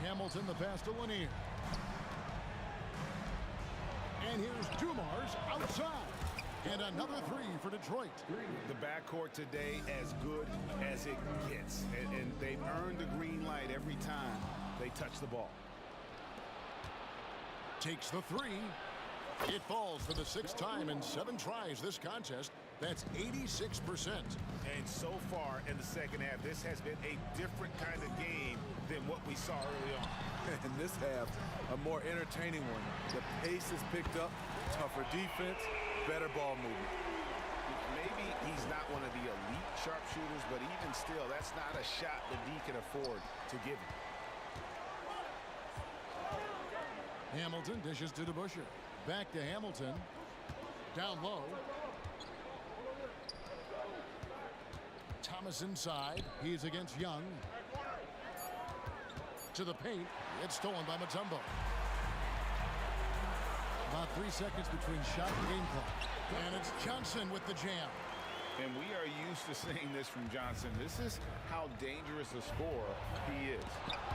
Hamilton, the pass to Lanier. And here's Dumars outside. And another 3 for Detroit. The backcourt today as good as it gets. And they've earned the green light every time they touch the ball. Takes the 3. It falls for the 6th time in 7 tries this contest. That's 86%. And so far in the second half, this has been a different kind of game than what we saw early on. And this half, a more entertaining one. The pace is picked up, tougher defense, better ball movement. Maybe he's not one of the elite sharpshooters, but even still, that's not a shot that D can afford to give him. Hamilton dishes to DeBusschere. Back to Hamilton. Down low. Thomas inside. He's against Young. To the paint. It's stolen by Mutombo. About 3 seconds between shot and game clock. And it's Johnson with the jam. And we are used to seeing this from Johnson. This is how dangerous a scorer he is.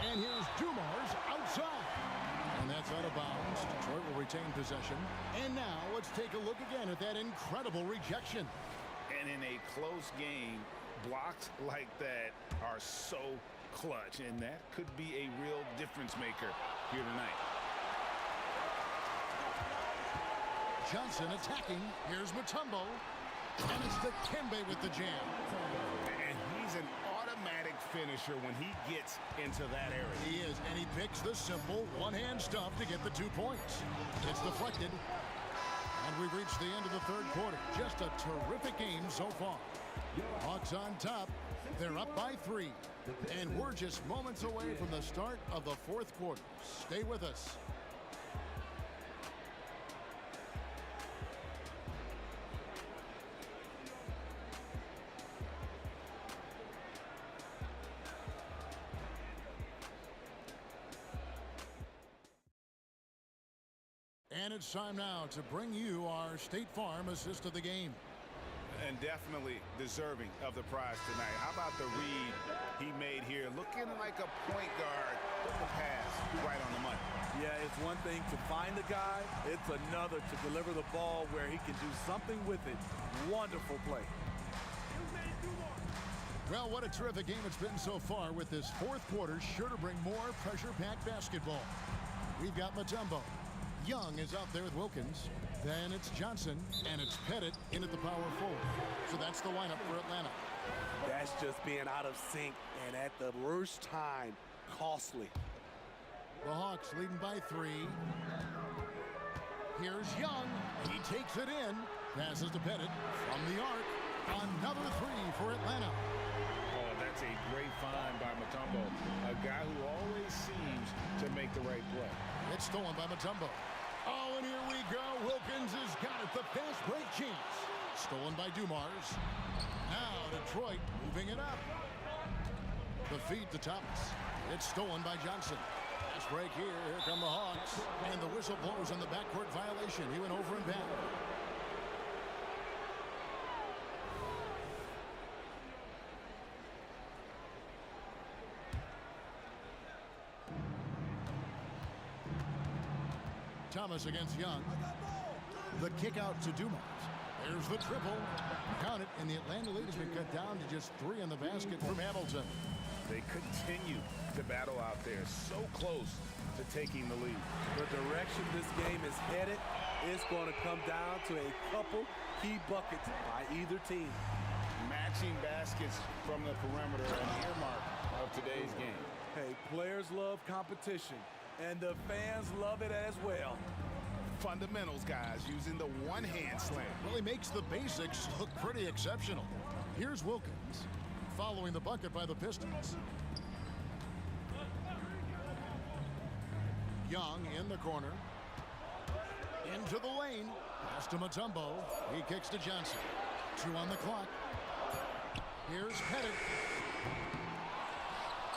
And here's Dumars outside. And that's out of bounds. Detroit will retain possession. And now let's take a look again at that incredible rejection. And in a close game, blocks like that are so clutch. And that could be a real difference maker here tonight. Johnson attacking. Here's Mutombo. And it's Dikembe with the jam. And he's an automatic finisher when he gets into that area. He is, and he picks the simple one-hand stuff to get the 2 points. It's deflected. And we've reached the end of the third quarter. Just a terrific game so far. Hawks on top. They're up by 3. And we're just moments away from the start of the fourth quarter. Stay with us. And it's time now to bring you our State Farm assist of the game. And definitely deserving of the prize tonight. How about the read he made here? Looking like a point guard. The pass right on the money. Yeah, it's one thing to find the guy. It's another to deliver the ball where he can do something with it. Wonderful play. Well, what a terrific game it's been so far, with this fourth quarter sure to bring more pressure-packed basketball. We've got Mutombo. Young is out there with Wilkins. Then it's Johnson, and it's Pettit in at the power forward. So that's the lineup for Atlanta. That's just being out of sync, and at the worst time, costly. The Hawks leading by 3. Here's Young. He takes it in. Passes to Pettit from the arc. Another 3 for Atlanta. Oh, that's a great find by Mutombo. A guy who always seems to make the right play. It's stolen by Mutombo. Oh, and here we go. Wilkins has got it. The fast break chance. Stolen by Dumars. Now Detroit moving it up. The feed to Thomas. It's stolen by Johnson. Fast break here. Here come the Hawks. And the whistle blows on the backcourt violation. He went over and back. Thomas against Young. The kick out to Dumars. There's the triple. Count it, and the Atlanta lead has been cut down to just 3 in the basket from Hamilton. They continue to battle out there, so close to taking the lead. The direction this game is headed, it's going to come down to a couple key buckets by either team. Matching baskets from the perimeter, an earmark of today's game. Hey, players love competition, and the fans love it as well. Fundamentals, guys, using the one-hand slam. Well, he makes the basics look pretty exceptional. Here's Wilkins, following the bucket by the Pistons. Young in the corner. Into the lane. Pass to Mutombo. He kicks to Johnson. 2 on the clock. Here's Pettit.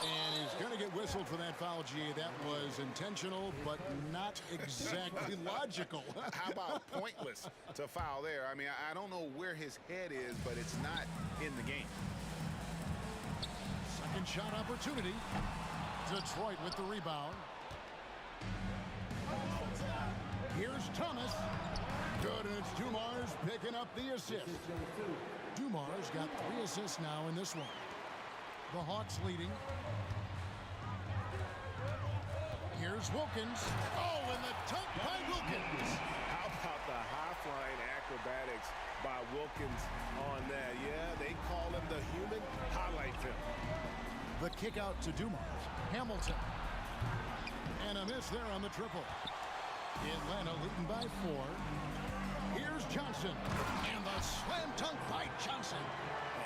And he's going to get whistled for that foul, G. That was intentional, but not exactly logical. How about pointless to foul there? I mean, I don't know where his head is, but it's not in the game. Second shot opportunity. Detroit with the rebound. Here's Thomas. Good, and it's Dumars picking up the assist. Dumars got 3 assists now in this one. The Hawks leading. Here's Wilkins. Oh, and the dunk by Wilkins. How about the high-flying acrobatics by Wilkins on that? Yeah, they call him the human highlight film. The kick out to Dumars. Hamilton. And a miss there on the triple. Atlanta leading by 4. Here's Johnson. And the slam dunk by Johnson.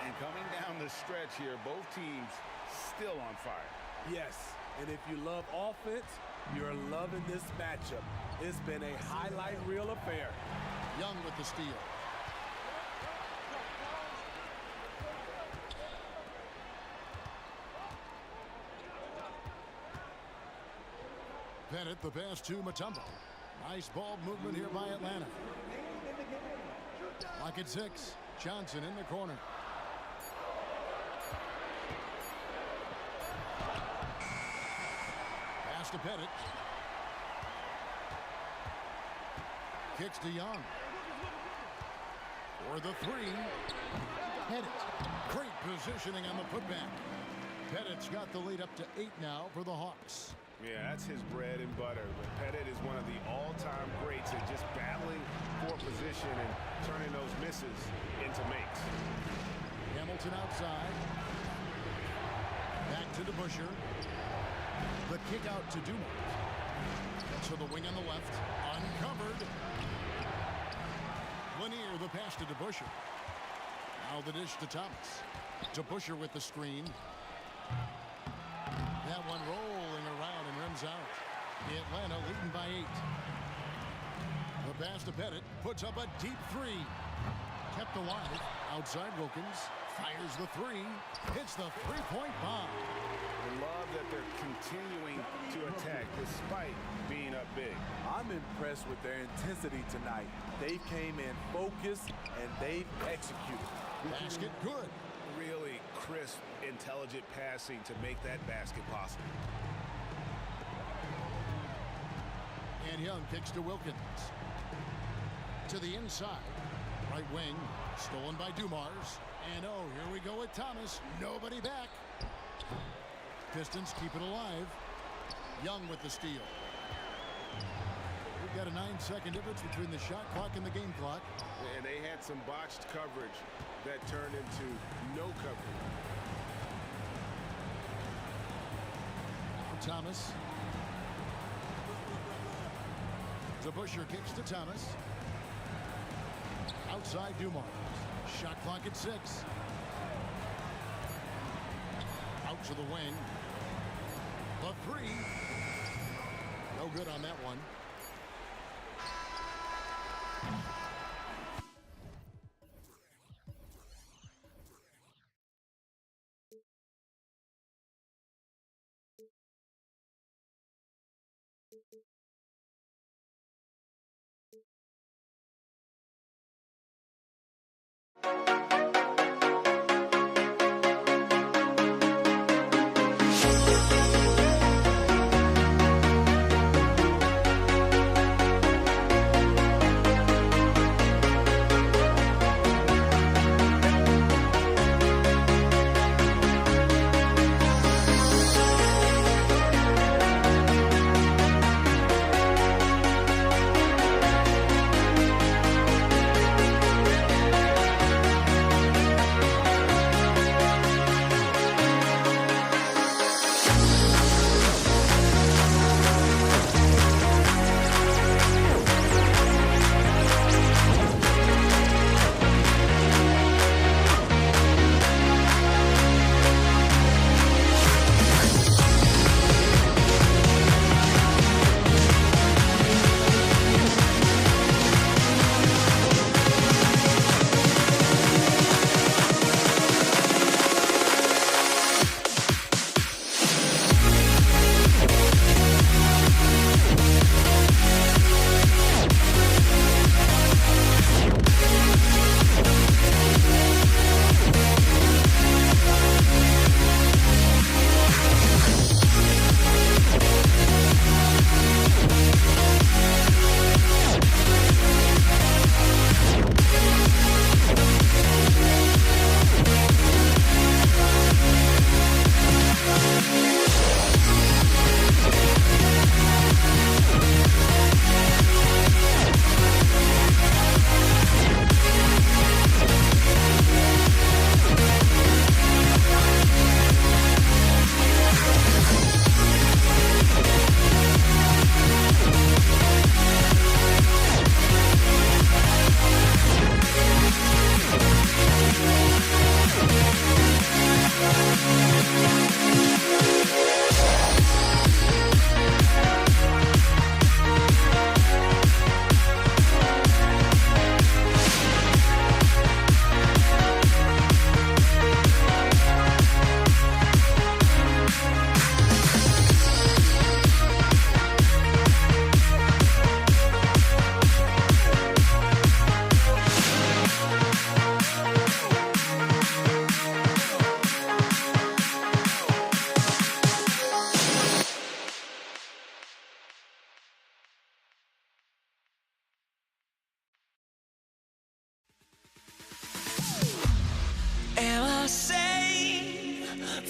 And coming down the stretch here, both teams still on fire. Yes, and if you love offense, you're loving this matchup. It's been a highlight reel affair. Young with the steal. Pettit, the pass to Mutombo. Nice ball movement here by Atlanta. Lock at 6. Johnson in the corner. Pass to Pettit. Kicks to Young. For the 3. Pettit. Great positioning on the putback. Pettit's got the lead up to 8 now for the Hawks. Yeah, that's his bread and butter. But Pettit is one of the all-time greats at just battling for position and turning those misses into makes. Hamilton outside. Back to DeBusschere. The kick out to Dumars. To the wing on the left. Uncovered. Lanier, the pass to DeBusschere. Now the dish to Thomas. To Busher with the screen. That one rolling around and rims out. Atlanta leading by 8. The pass to Bennett. Puts up a deep 3. Kept alive. Outside Wilkins. Fires the 3. Hits the three-point bomb. I love that they're continuing to attack despite being up big. I'm impressed with their intensity tonight. They came in focused and they've executed. Basket good. Really crisp, intelligent passing to make that basket possible. And Young kicks to Wilkins. To the inside. Right wing. Stolen by Dumars. And oh, here we go with Thomas. Nobody back. Pistons keep it alive. Young with the steal. We've got a 9-second difference between the shot clock and the game clock. And they had some botched coverage that turned into no coverage. Now Thomas. Busher kicks to Thomas. Outside Dumars. Shot clock at 6. Out to the wing. The 3. No good on that one.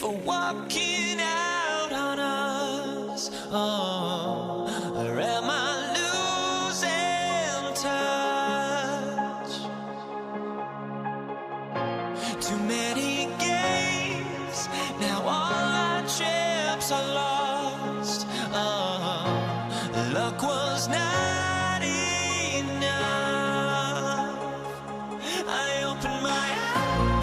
for walking out on us? Oh, or am I losing touch? Too many games, now all our chips are lost. Oh, luck was not enough. I opened my eyes.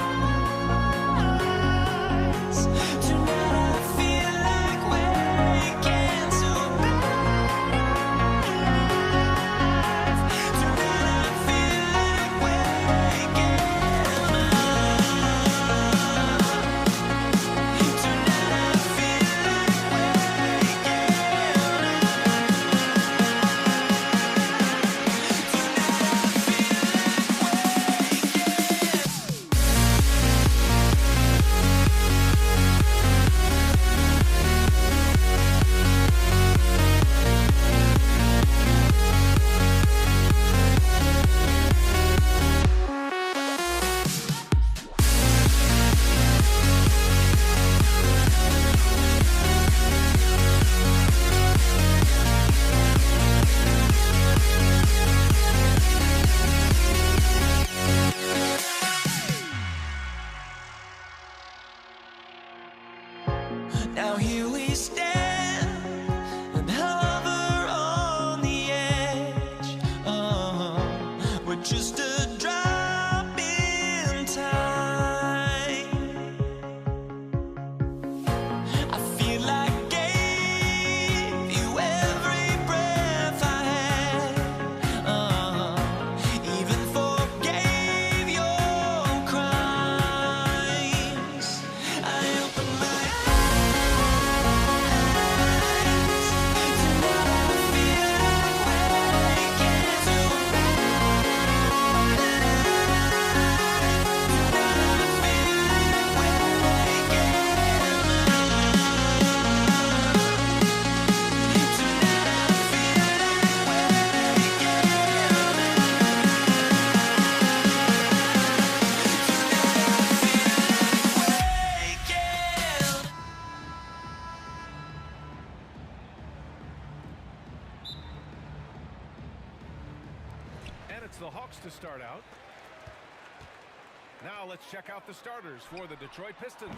Now let's check out the starters for the Detroit Pistons.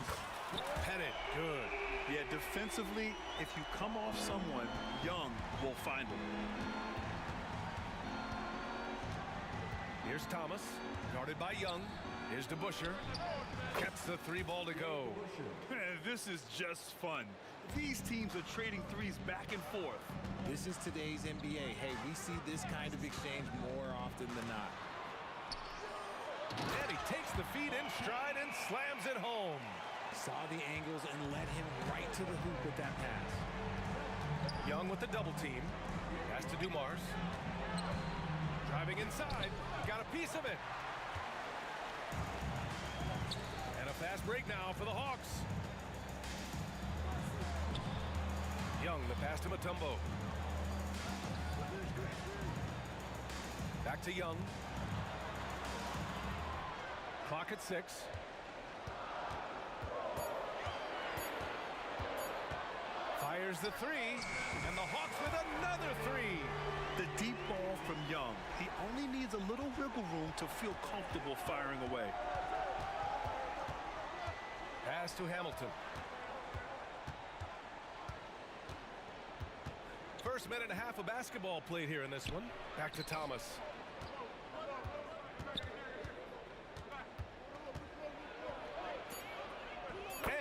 Pettit, good. Yeah, defensively, if you come off someone, Young will find him. Here's Thomas, guarded by Young. Here's DeBusschere. Gets the 3-ball to go. Man, this is just fun. These teams are trading threes back and forth. This is today's NBA. Hey, we see this kind of exchange more often than not. And he takes the feed in stride and slams it home. Saw the angles and led him right to the hoop with that pass. Young with the double team. Pass to Dumars. Driving inside. Got a piece of it. And a fast break now for the Hawks. Young, the pass to Mutombo. Back to Young. Clock at 6. Fires the 3, and the Hawks with another 3. The deep ball from Young. He only needs a little wiggle room to feel comfortable firing away. Pass to Hamilton. First minute and a half of basketball played here in this one. Back to Thomas.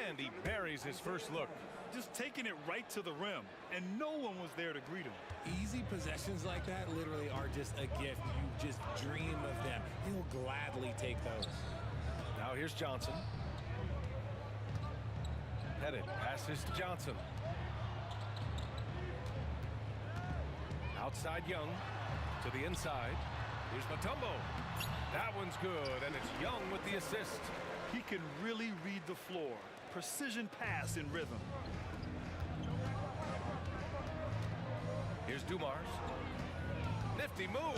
And he buries his first look. Just taking it right to the rim, and no one was there to greet him. Easy possessions like that literally are just a gift. You just dream of them. He'll gladly take those. Now here's Johnson. Pettit passes to Johnson. Outside Young to the inside. Here's Mutombo. That one's good, and it's Young with the assist. He can really read the floor. Precision pass in rhythm. Here's Dumars. Nifty move.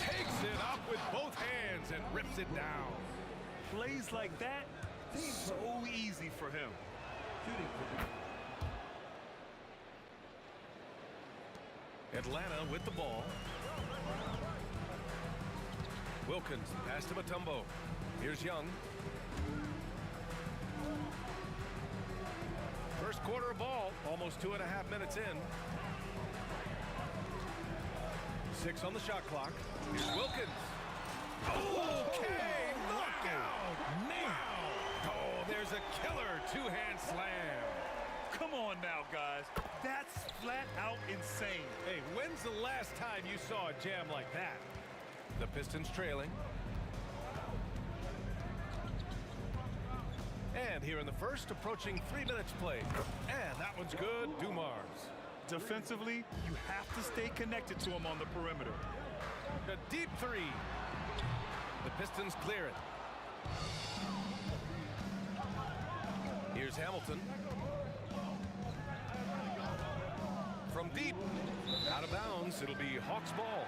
Takes it up with both hands and rips it down. Plays like that, so easy for him. Atlanta with the ball. Wilkins, pass to Mutombo. Here's Young. First quarter of ball, almost 2.5 minutes in. 6 on the shot clock. Here's Wilkins. Okay, knockout. Man. Oh, there's a killer two-hand slam. Come on now, guys. That's flat out insane. Hey, when's the last time you saw a jam like that? The Pistons trailing. And here in the first, approaching 3 minutes played. And that one's good, Dumars. Defensively, you have to stay connected to him on the perimeter. A deep 3. The Pistons clear it. Here's Hamilton. From deep, out of bounds, it'll be Hawks ball.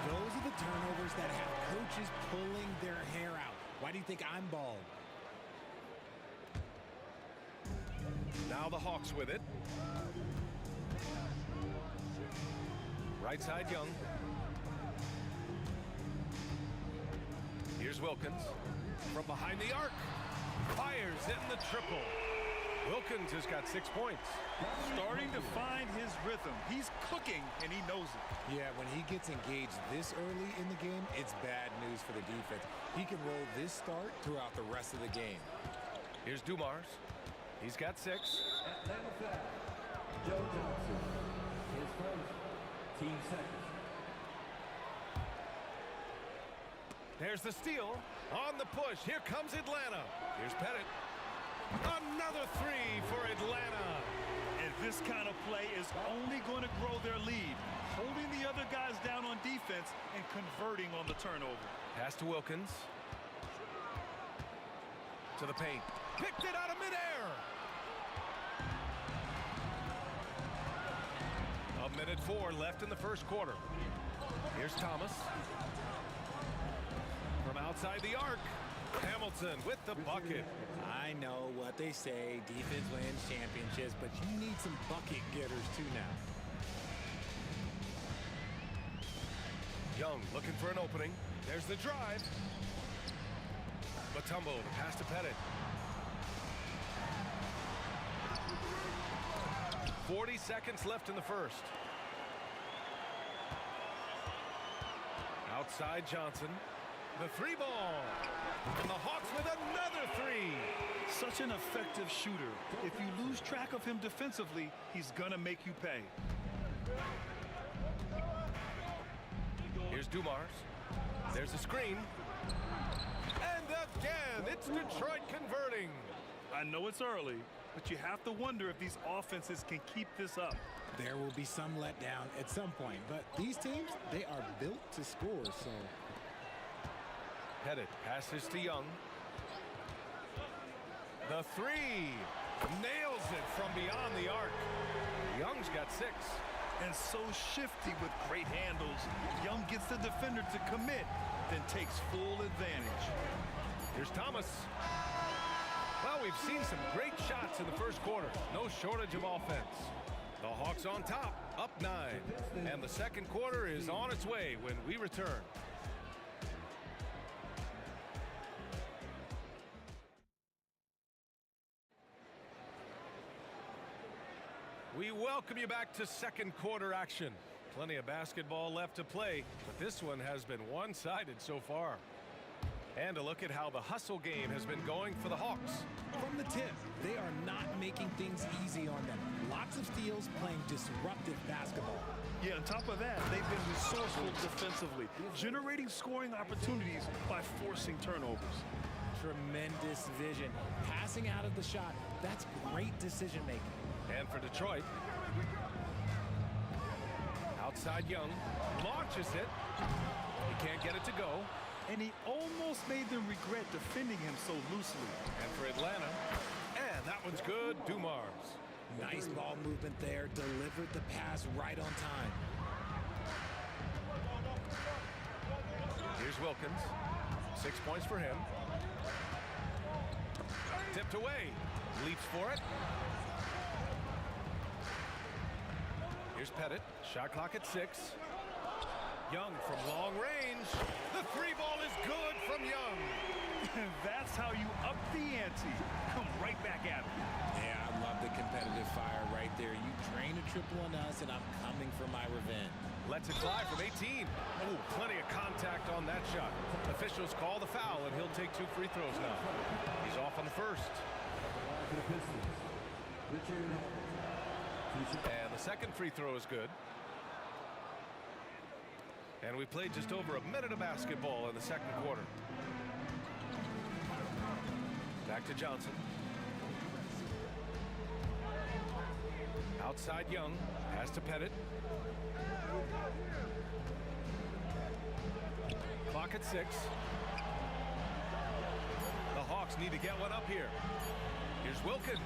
Those are the turnovers that have coaches pulling their hair out. Why do you think I'm bald? Now the Hawks with it. Right side Young. Here's Wilkins. From behind the arc. Fires in the triple. Wilkins has got 6 points. Starting to find his rhythm. He's cooking, and he knows it. Yeah, when he gets engaged this early in the game, it's bad news for the defense. He can roll this start throughout the rest of the game. Here's Dumars. He's got 6. Atlanta foul. Joe Johnson. His first. Team second. There's the steal. On the push. Here comes Atlanta. Here's Pettit. Another 3 for Atlanta. And this kind of play is only going to grow their lead. Holding the other guys down on defense and converting on the turnover. Pass to Wilkins. To the paint. Picked it out of midair. 1:04 left in the first quarter. Here's Thomas. From outside the arc. Hamilton with the bucket. I know what they say, defense wins championships, but you need some bucket getters too now. Young looking for an opening. There's the drive. Mutombo, the pass to Pettit. 40 seconds left in the first. Outside Johnson. The three ball. And the Hawks with another three. Such an effective shooter. If you lose track of him defensively, he's gonna make you pay. Here's Dumars. There's a screen. And again, it's Detroit converting. I know it's early, but you have to wonder if these offenses can keep this up. There will be some letdown at some point, but these teams, they are built to score, so. Pettit passes to Young. The three. Nails it from beyond the arc. Young's got 6. And so shifty with great handles. Young gets the defender to commit, then takes full advantage. Here's Thomas. Well, we've seen some great shots in the first quarter. No shortage of offense. The Hawks on top, up 9. And the second quarter is on its way when we return. We welcome you back to second quarter action. Plenty of basketball left to play, but this one has been one-sided so far. And a look at how the hustle game has been going for the Hawks. From the tip, they are not making things easy on them. Lots of steals, playing disruptive basketball. Yeah, on top of that, they've been resourceful defensively, generating scoring opportunities by forcing turnovers. Tremendous vision. Passing out of the shot, that's great decision making. And for Detroit, outside Young, launches it. He can't get it to go. And he almost made them regret defending him so loosely. And for Atlanta, and that one's good, Dumars. Nice ball movement there, delivered the pass right on time. Here's Wilkins, 6 points for him. Tipped away, leaps for it. Here's Pettit, shot clock at 6. Young from long range. The three ball is good from Young. That's how you up the ante. Come right back at it. Yeah, I love the competitive fire right there. You drain a triple on us, and I'm coming for my revenge. Lets it fly from 18. Oh, plenty of contact on that shot. Officials call the foul, and he'll take 2 free throws now. He's off on the first. And the second free throw is good. And we played just over a minute of basketball in the second quarter. Back to Johnson. Outside Young, pass to Pettit. Clock at 6. The Hawks need to get one up here. Here's Wilkins.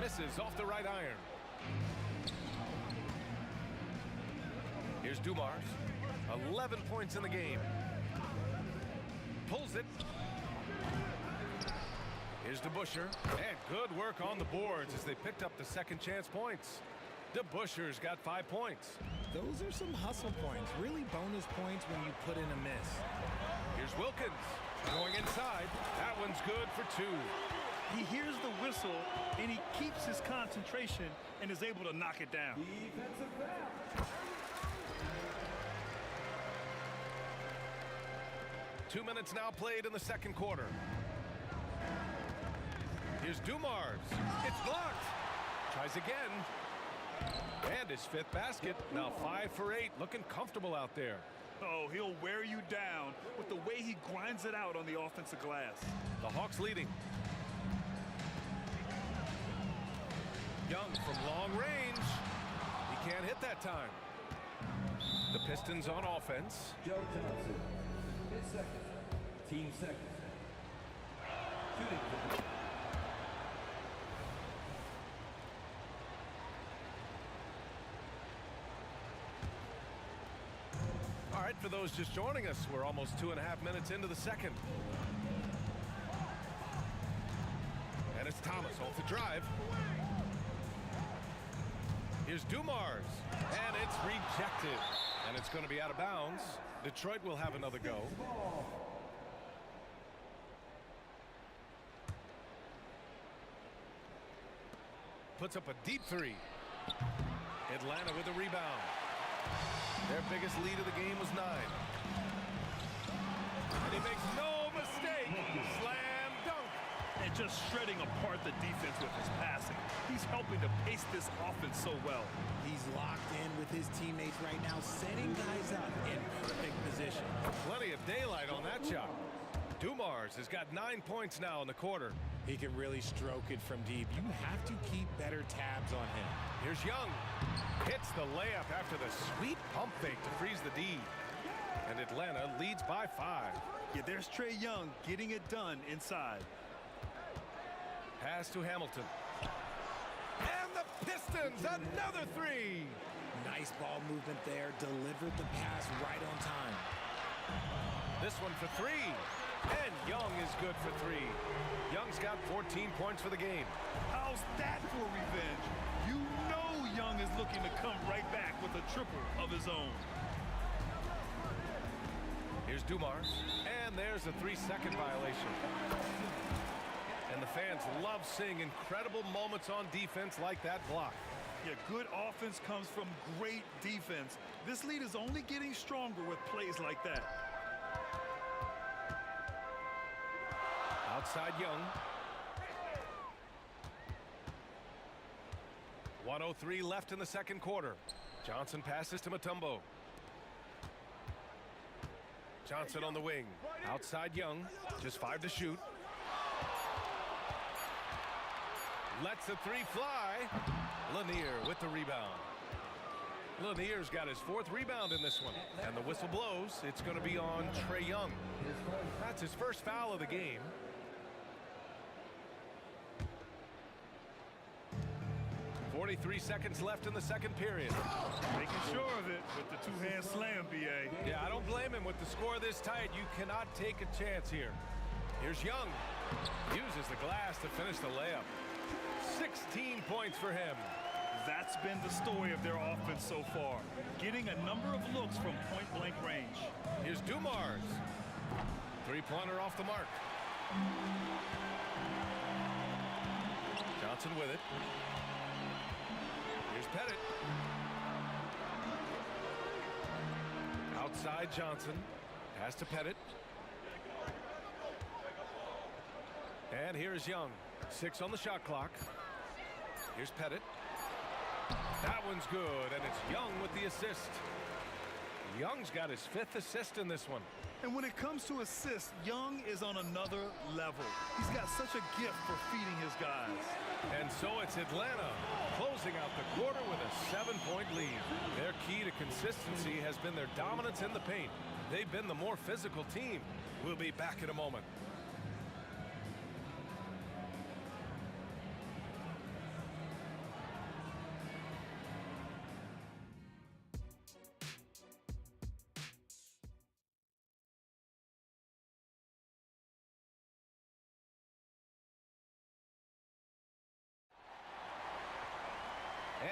Misses off the right iron. Here's Dumars. 11 points in the game. Pulls it. Here's DeBusschere. And good work on the boards as they picked up the second chance points. DeBusschere's got 5 points. Those are some hustle points. Really bonus points when you put in a miss. Here's Wilkins. Going inside. That one's good for 2. He hears the whistle, and he keeps his concentration and is able to knock it down. Defensive foul. 2 minutes now played in the second quarter. Here's Dumars. It's blocked. Tries again. And his 5th basket. Now 5 for 8. Looking comfortable out there. Oh, he'll wear you down with the way he grinds it out on the offensive glass. The Hawks leading. Young from long range. He can't hit that time. The Pistons on offense. Joe Johnson. His second. Team second. Shooting. All right, for those just joining us, we're almost 2.5 minutes into the second. And it's Thomas off the drive. Here's Dumars. And it's rejected. And it's going to be out of bounds. Detroit will have another go. puts up a deep three. Atlanta with a rebound. Their biggest lead of the game was 9. And he makes no mistake. Slam dunk. And just shredding apart the defense with his passing. He's helping to pace this offense so well. He's locked in with his teammates right now, setting guys up in perfect position. Plenty of daylight on that shot. Dumars has got 9 points now in the quarter. He can really stroke it from deep. You have to keep better tabs on him. Here's Young. Hits the layup after the sweet pump fake to freeze the D. And Atlanta leads by 5. Yeah, there's Trae Young getting it done inside. Pass to Hamilton. And the Pistons, another 3. Nice ball movement there. Delivered the pass right on time. This one for 3. And Young is good for 3. Young's got 14 points for the game. How's that for revenge? You know Young is looking to come right back with a triple of his own. Here's Dumars. And there's a 3-second violation. And the fans love seeing incredible moments on defense like that block. Yeah, good offense comes from great defense. This lead is only getting stronger with plays like that. Outside Young. 1:03 left in the second quarter. Johnson passes to Mutombo. Johnson on the wing. Outside Young. Just 5 to shoot. Lets the 3 fly. Lanier with the rebound. Lanier's got his 4th rebound in this one. And the whistle blows. It's going to be on Trae Young. That's his first foul of the game. 43 seconds left in the second period. Making sure of it with the 2-hand slam, B.A. Yeah, I don't blame him with the score this tight. You cannot take a chance here. Here's Young. Uses the glass to finish the layup. 16 points for him. That's been the story of their offense so far. Getting a number of looks from point-blank range. Here's Dumars. 3-pointer off the mark. Johnson with it. Here's Pettit. Outside Johnson. Pass to Pettit. And here's Young. 6 on the shot clock. Here's Pettit. That one's good, and it's Young with the assist. Young's got his 5th assist in this one. And when it comes to assists, Young is on another level. He's got such a gift for feeding his guys. And so it's Atlanta closing out the quarter with a 7-point lead. Their key to consistency has been their dominance in the paint. They've been the more physical team. We'll be back in a moment.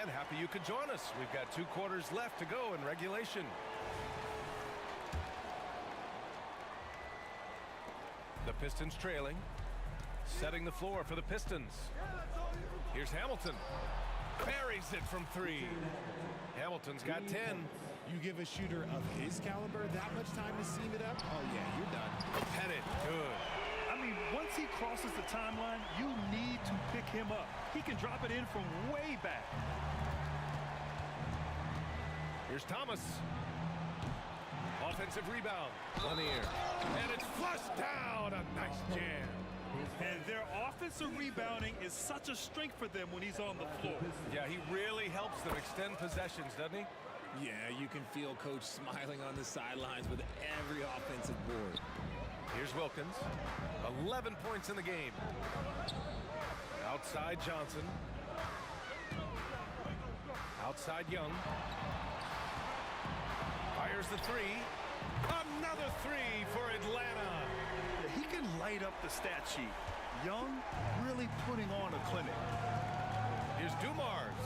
And happy you could join us. We've got 2 quarters left to go in regulation. The Pistons trailing. Setting the floor for the Pistons. Here's Hamilton. Buries it from 3. Hamilton's got 10. You give a shooter of his caliber that much time to seam it up? Oh, yeah, you're done. Pettit, good. I mean, once he crosses the timeline, you need to pick him up. He can drop it in from way back. Here's Thomas. Offensive rebound. Lanier. And it's flushed down. A nice jam. And their offensive rebounding is such a strength for them when he's on the floor. Yeah, he really helps them extend possessions, doesn't he? Yeah, you can feel Coach smiling on the sidelines with every offensive board. Here's Wilkins. 11 points in the game. Outside Johnson. Outside Young. Fires the 3. Another 3 for Atlanta. He can light up the stat sheet. Young really putting on a clinic. Here's Dumars.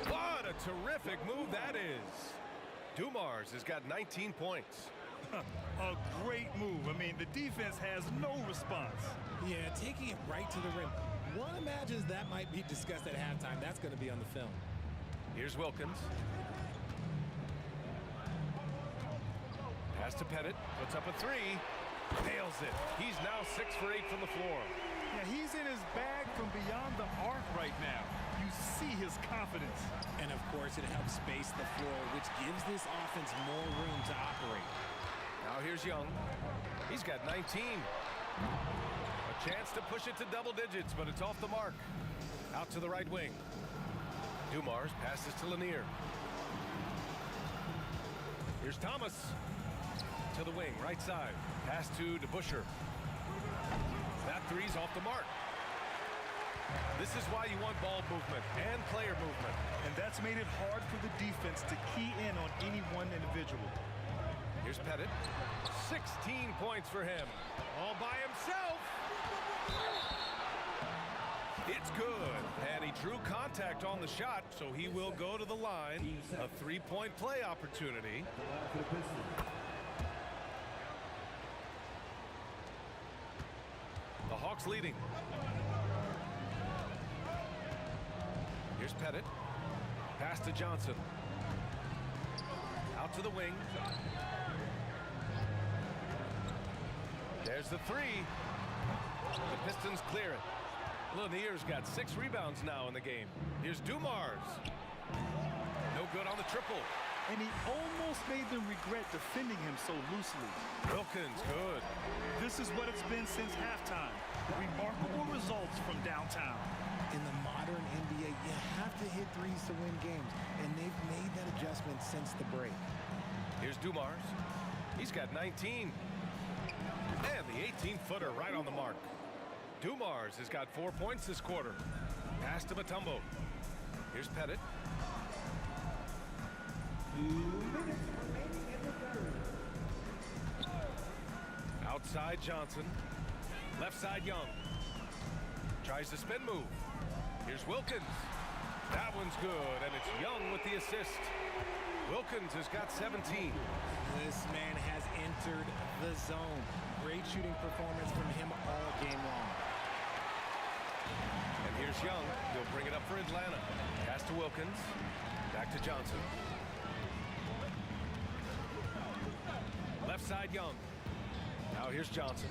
What a terrific move that is. Dumars has got 19 points. A great move. I mean, the defense has no response. Yeah, taking it right to the rim. One imagines that might be discussed at halftime. That's going to be on the film. Here's Wilkins. Pass to Pettit. Puts up a three. Nails it. He's now 6 for 8 from the floor. Yeah, he's in his bag from beyond the arc right now. You see his confidence. And, of course, it helps space the floor, which gives this offense more room to operate. Now here's Young. He's got 19. A chance to push it to double digits, but it's off the mark. Out to the right wing. Dumars passes to Lanier. Here's Thomas. To the wing, right side. Pass to DeBusschere. That three's off the mark. This is why you want ball movement and player movement. And that's made it hard for the defense to key in on any one individual. Here's Pettit. 16 points for him. All by himself. It's good. And he drew contact on the shot, so he will go to the line. A three-point play opportunity. The Hawks leading. Here's Pettit. Pass to Johnson. Out to the wing. There's the three. The Pistons clear it. Lanier's got 6 rebounds now in the game. Here's Dumars. No good on the triple. And he almost made them regret defending him so loosely. Wilkins, good. This is what it's been since halftime. Remarkable results from downtown. In the modern NBA, you have to hit threes to win games, and they've made that adjustment since the break. Here's Dumars. He's got 19. And the 18-footer right on the mark. Dumars has got 4 points this quarter. Pass to Mutombo. Here's Pettit. 2 minutes remaining in the third. Outside Johnson. Left side Young. Tries the spin move. Here's Wilkins. That one's good, and it's Young with the assist. Wilkins has got 17. This man has entered the zone. Great shooting performance from him all game long. And here's Young. He'll bring it up for Atlanta. Pass to Wilkins. Back to Johnson. Left side Young. Now here's Johnson.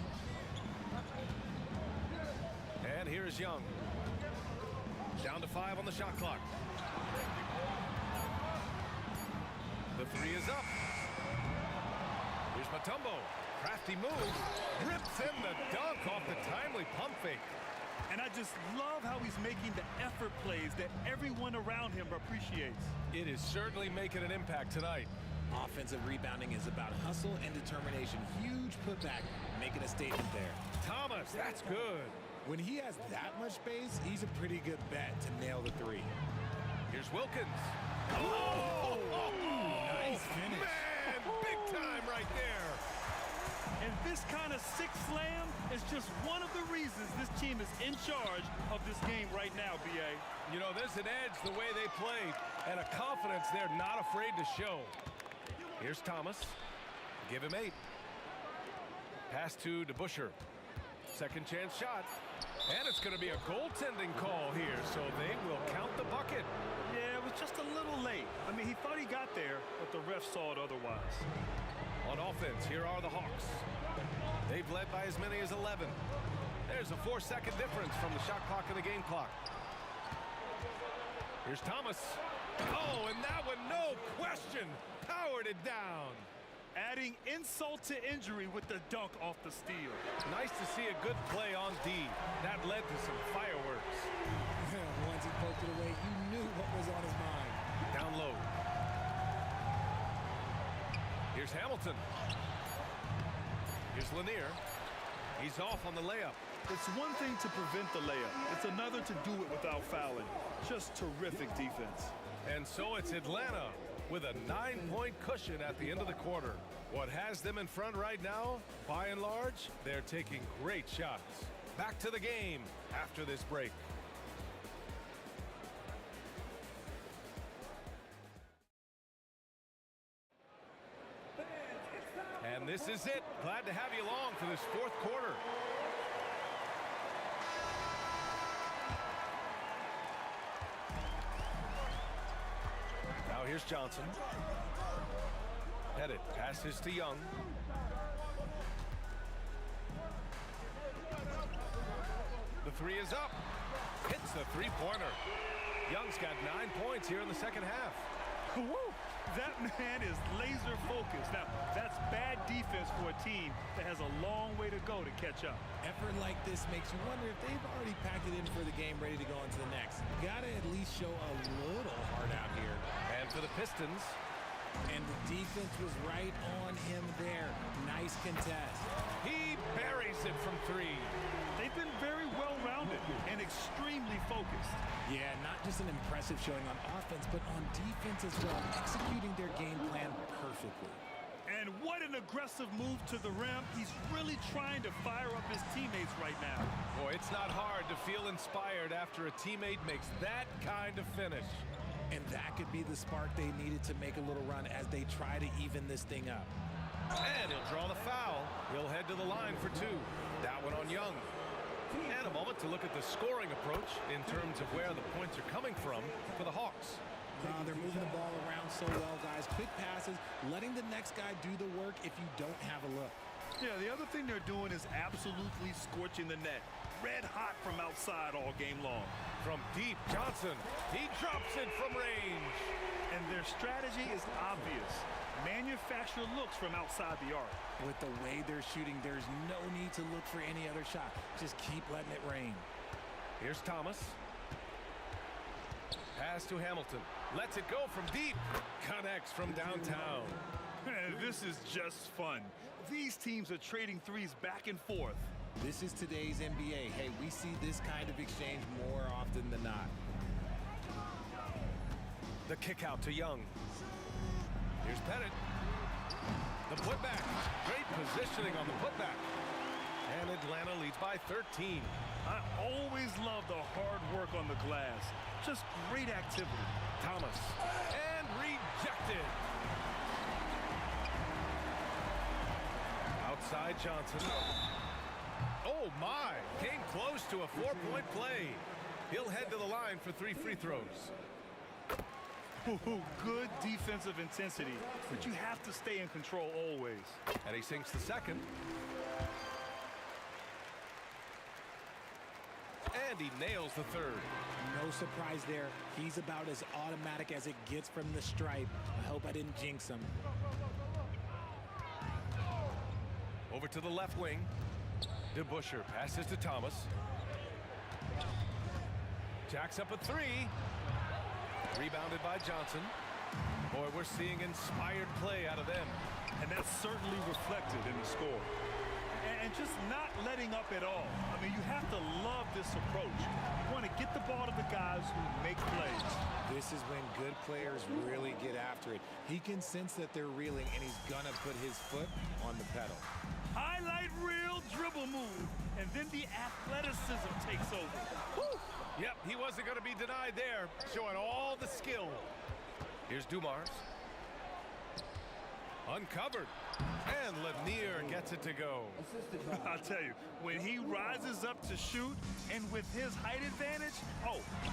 And here's Young. Down to 5 on the shot clock. The three is up. Here's Mutombo. Crafty move. Rips in the dunk off the timely pump fake. And I just love how he's making the effort plays that everyone around him appreciates. It is certainly making an impact tonight. Offensive rebounding is about hustle and determination. Huge putback, making a statement there. Thomas, that's good. When he has that much space, he's a pretty good bet to nail the three. Here's Wilkins. Oh! Nice finish. Man, big time right there. And this kind of sick slam is just one of the reasons this team is in charge of this game right now, B.A. You know, there's an edge the way they played and a confidence they're not afraid to show. Here's Thomas. Give him 8. Pass to DeBusschere. Second chance shot. And it's going to be a goaltending call here, so they will count the bucket. Yeah, it was just a little late. I mean, he thought he got there, but the ref saw it otherwise. On offense, here are the Hawks. They've led by as many as 11. There's a 4-second difference from the shot clock and the game clock. Here's Thomas. Oh, and that one, no question, powered it down. Adding insult to injury with the dunk off the steal. Nice to see a good play on D. That led to some fireworks. Once he poked it away, you knew what was on his mind. Down low. Here's Hamilton. Here's Lanier. He's off on the layup. It's one thing to prevent the layup. It's another to do it without fouling. Just terrific defense. And so it's Atlanta with a 9-point cushion at the end of the quarter. What has them in front right now, by and large, they're taking great shots. Back to the game after this break. And this is it. Glad to have you along for this fourth quarter. Now here's Johnson. Pettit passes to Young. The three is up. Hits the three-pointer. Young's got 9 points here in the second half. Woo! That man is laser focused. Now, that's bad defense for a team that has a long way to go to catch up. Effort like this makes you wonder if they've already packed it in for the game, ready to go into the next. Gotta at least show a little heart out here. And for the Pistons. And the defense was right on him there. Nice contest. He buries it from three. They've been very well-rounded and extremely focused. Yeah, not just an impressive showing on offense, but on defense as well, executing their game plan perfectly. And what an aggressive move to the rim. He's really trying to fire up his teammates right now. Boy, it's not hard to feel inspired after a teammate makes that kind of finish. And that could be the spark they needed to make a little run as they try to even this thing up. And he'll draw the foul. He'll head to the line for two. That one on Young. And a moment to look at the scoring approach in terms of where the points are coming from for the Hawks. They're moving the ball around so well, guys. Quick passes, letting the next guy do the work if you don't have a look. Yeah, the other thing they're doing is absolutely scorching the net. Red hot from outside all game long. From deep, Johnson. He drops it from range. And their strategy is obvious. Manufacture looks from outside the arc. With the way they're shooting, there's no need to look for any other shot. Just keep letting it rain. Here's Thomas. Pass to Hamilton. Lets it go from deep. Connects from downtown. This is just fun. These teams are trading threes back and forth. This is today's NBA. Hey, we see this kind of exchange more often than not. The kick out to Young. Here's Pettit. The putback. Great positioning on the putback. And Atlanta leads by 13. I always love the hard work on the glass. Just great activity. Thomas. And rejected. Outside Johnson. Oh, my. Came close to a 4-point play. He'll head to the line for 3 free throws. Good defensive intensity, but you have to stay in control always. And he sinks the second. And he nails the third. No surprise there. He's about as automatic as it gets from the stripe. I hope I didn't jinx him. Over to the left wing. DeBusschere passes to Thomas. Jacks up a three. Rebounded by Johnson. Boy, we're seeing inspired play out of them. And that's certainly reflected in the score. And just not letting up at all. I mean, you have to love this approach. You want to get the ball to the guys who make plays. This is when good players really get after it. He can sense that they're reeling, and he's going to put his foot on the pedal. Highlight reel dribble move, and then the athleticism takes over. Woo! Yep, he wasn't going to be denied there, showing all the skill. Here's Dumars. Uncovered. And Lanier gets it to go. I'll tell you, when he rises up to shoot, and with his height advantage,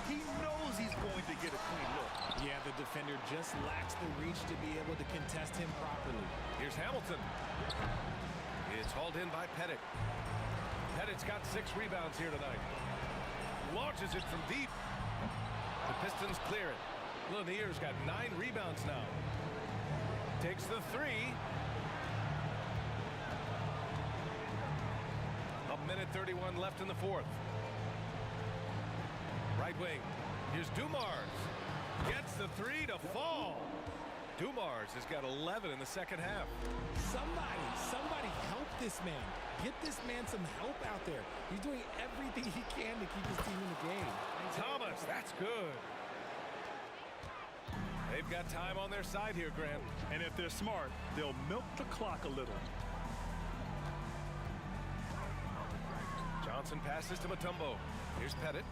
he knows he's going to get a clean look. Yeah, the defender just lacks the reach to be able to contest him properly. Here's Hamilton. It's hauled in by Pettit. Pettit's got 6 rebounds here tonight. Launches it from deep. The Pistons clear it. Lanier's got 9 rebounds now. Takes the 3. A minute 31 left in the fourth. Right wing. Here's Dumars. Gets the 3 to fall. Dumars has got 11 in the second half. Somebody help this man. Get this man some help out there. He's doing everything he can to keep his team in the game. Thomas, that's good. They've got time on their side here, Grant. And if they're smart, they'll milk the clock a little. Johnson passes to Mutombo. Here's Pettit.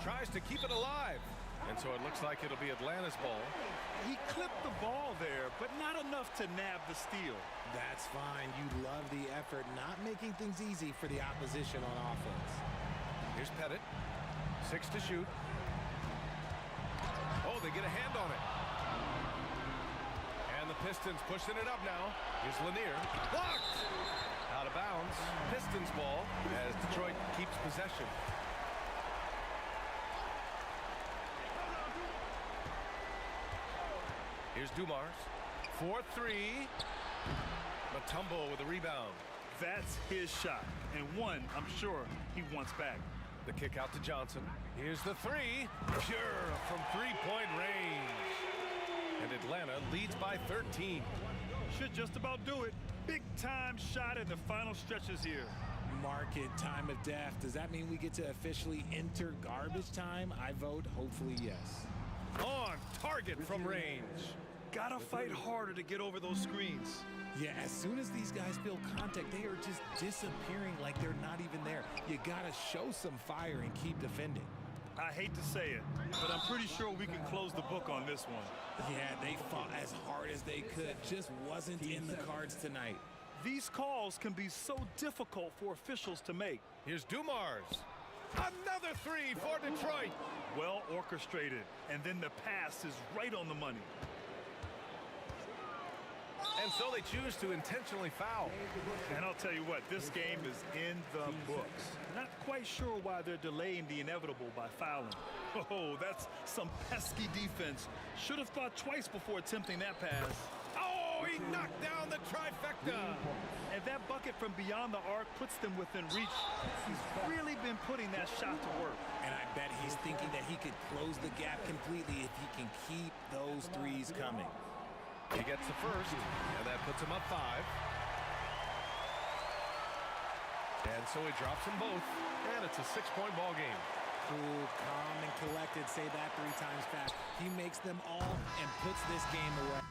Tries to keep it alive. And so it looks like it'll be Atlanta's ball. He clipped the ball there, but not enough to nab the steal. That's fine. You love the effort, not making things easy for the opposition on offense. Here's Pettit. 6 to shoot. Oh, they get a hand on it. Pistons pushing it up now. Here's Lanier. Blocked! Out of bounds. Pistons ball as Detroit keeps possession. Here's Dumars. 4-3. Mutombo with a rebound. That's his shot, and one I'm sure he wants back. The kick out to Johnson. Here's the three. Pure from three-point range. And Atlanta leads by 13. Should just about do it. Big-time shot in the final stretches here. Market time of death. Does that mean we get to officially enter garbage time? I vote hopefully yes. On target from range. Gotta fight harder to get over those screens. Yeah, as soon as these guys feel contact, they are just disappearing like they're not even there. You gotta show some fire and keep defending. I hate to say it, but I'm pretty sure we can close the book on this one. Yeah, they fought as hard as they could. Just wasn't in the cards tonight. These calls can be so difficult for officials to make. Here's Dumars. Another three for Detroit. Well orchestrated, and then the pass is right on the money. And so they choose to intentionally foul. And I'll tell you what, this game is in the books. Not quite sure why they're delaying the inevitable by fouling. Oh, that's some pesky defense. Should have thought twice before attempting that pass. Oh, he knocked down the trifecta. And that bucket from beyond the arc puts them within reach. He's really been putting that shot to work. And I bet he's thinking that he could close the gap completely if he can keep those threes coming. He gets the first, and that puts him up 5. And so he drops them both, and it's a 6-point ball game. Cool, calm, and collected. Say that 3 times fast. He makes them all and puts this game away.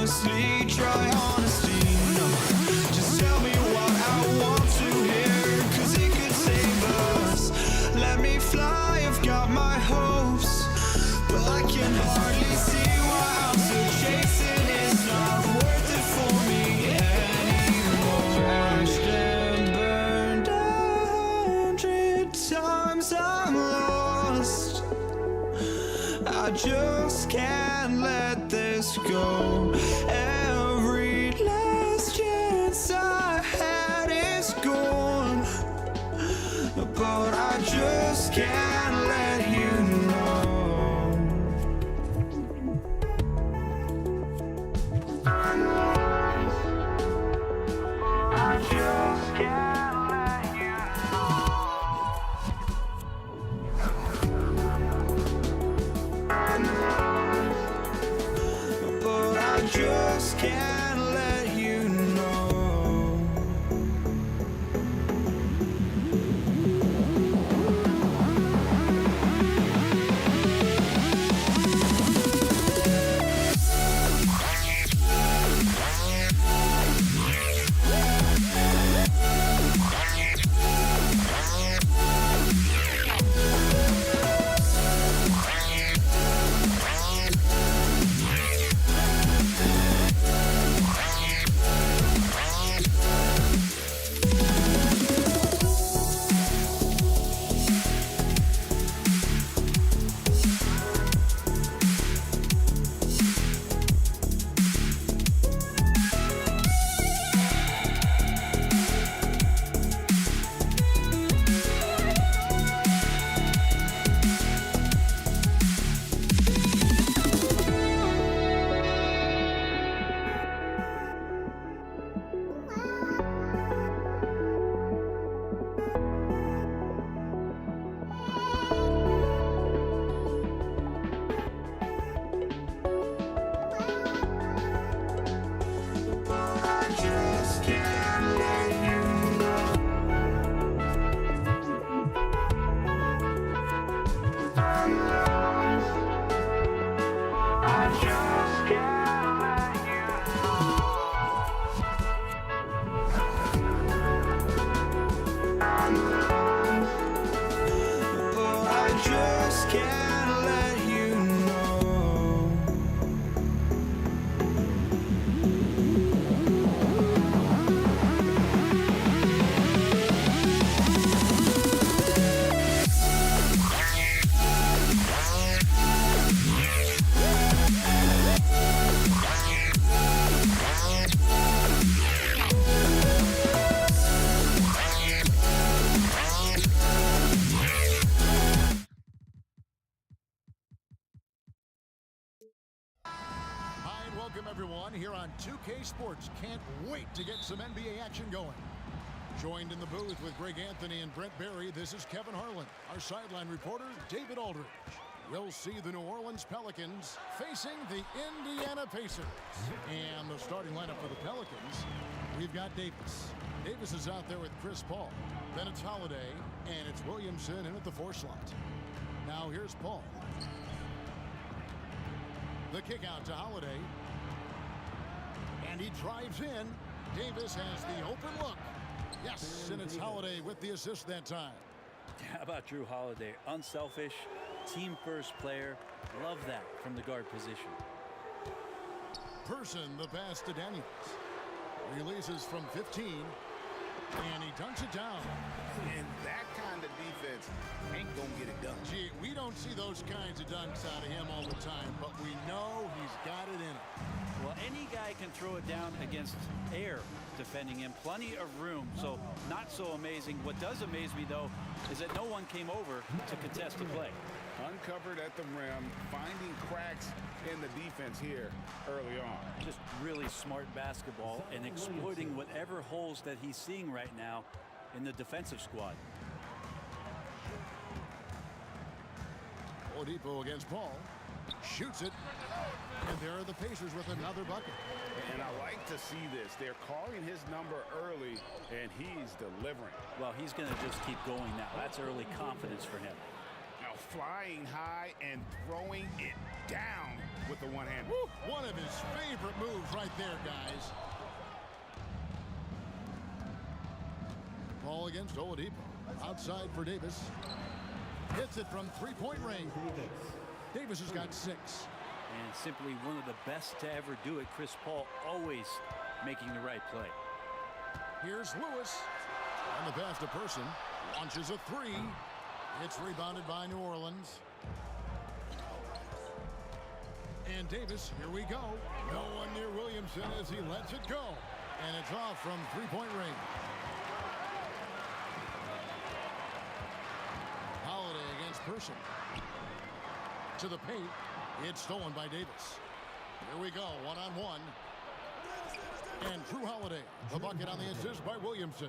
honestly, try honesty, no. Just tell me what I want to hear, 'cause it could save us. Let me fly, I've got my hopes, but I can hardly see why I'm still chasing. It's not worth it for me anymore. Crashed and burned 100 times, I'm lost. I just can't let this go. Every last chance I had is gone, but I just can't let you know. I just can't let you know. But I just can't let you know. can't let you know. Hi, and welcome everyone here on 2K Sports. Can't wait to get some NBA action going. Joined in the booth with Greg Anthony and Brent Barry, this is Kevin Harlan. Our sideline reporter, David Aldridge. We'll see the New Orleans Pelicans facing the Indiana Pacers. And the starting lineup for the Pelicans, we've got Davis. Davis is out there with Chris Paul. Then it's Holiday, and it's Williamson in at the 4 slot. Now here's Paul. The kick out to Holiday. And he drives in. Davis has the open look. Yes, and it's Holiday with the assist that time. How about Drew Holiday? Unselfish, team-first player. Love that from the guard position. Person, the pass to Daniels. Releases from 15. And he dunks it down. And that kind of defense ain't going to get it done. Gee, we don't see those kinds of dunks out of him all the time, but we know he's got it in him. Well, any guy can throw it down against air defending him. Plenty of room, so not so amazing. What does amaze me, though, is that no one came over to contest the play. Uncovered at the rim, finding cracks in the defense here early on. Just really smart basketball and exploiting whatever holes that he's seeing right now in the defensive squad. Oladipo against Paul. Shoots it. And there are the Pacers with another bucket. And I like to see this. They're calling his number early, and he's delivering. Well, he's going to just keep going now. That's early confidence for him. Now flying high and throwing it down with the one hand. One of his favorite moves right there, guys. Paul against Oladipo. Outside for Davis. Hits it from three-point range. Davis has got 6. And simply one of the best to ever do it. Chris Paul always making the right play. Here's Lewis. And the pass to Person. Launches a 3. It's rebounded by New Orleans. And Davis, here we go. No one near Williamson as he lets it go. And it's off from three-point range. Holiday against Person. To the paint. It's stolen by Davis. Here we go, one-on-one. And Drew Holiday, the bucket on the assist by Williamson.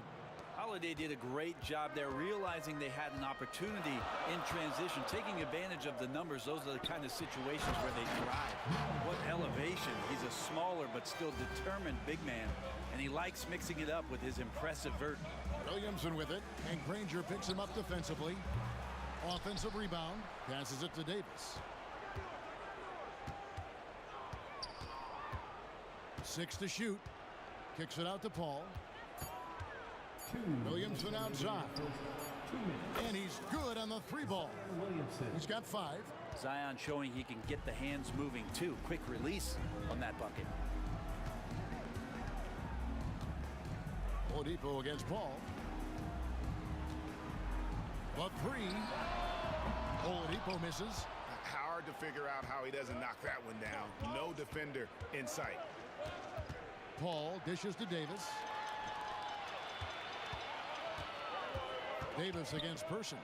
Holiday did a great job there, realizing they had an opportunity in transition, taking advantage of the numbers. Those are the kind of situations where they thrive. What elevation. He's a smaller but still determined big man, and he likes mixing it up with his impressive vert. Williamson with it, and Granger picks him up defensively. Offensive rebound, passes it to Davis. 6 to shoot. Kicks it out to Paul. Williamson outside. And he's good on the 3 ball. He's got 5. Zion showing he can get the hands moving too. Quick release on that bucket. Oladipo against Paul. The 3. Oladipo misses. Hard to figure out how he doesn't knock that one down. No defender in sight. Paul dishes to Davis. Davis against Person.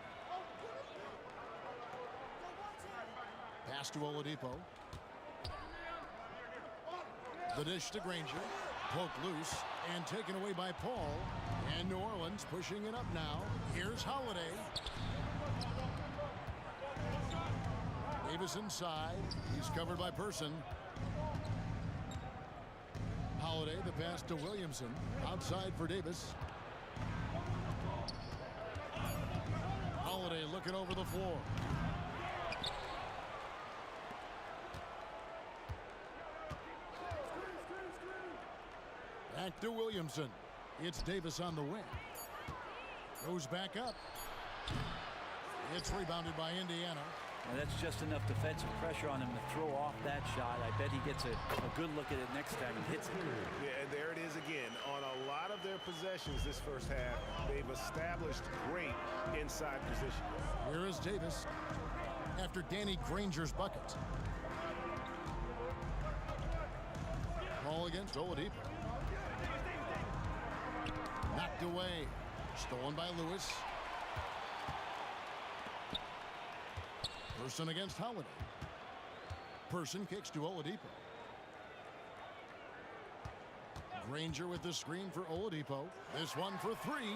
Pass to Oladipo. The dish to Granger. Poked loose and taken away by Paul. And New Orleans pushing it up now. Here's Holiday. Davis inside. He's covered by Person. Holiday, the pass to Williamson. Outside for Davis. Holiday looking over the floor. Back to Williamson. It's Davis on the wing. Goes back up. It's rebounded by Indiana. And that's just enough defensive pressure on him to throw off that shot. I bet he gets a good look at it next time and hits it. Yeah, and there it is again. On a lot of their possessions this first half, they've established great inside position. Here is Davis after Danny Granger's bucket. Ball against Oladipo. Knocked away. Stolen by Lewis. Person against Holiday. Person kicks to Oladipo. Granger with the screen for Oladipo. This one for three.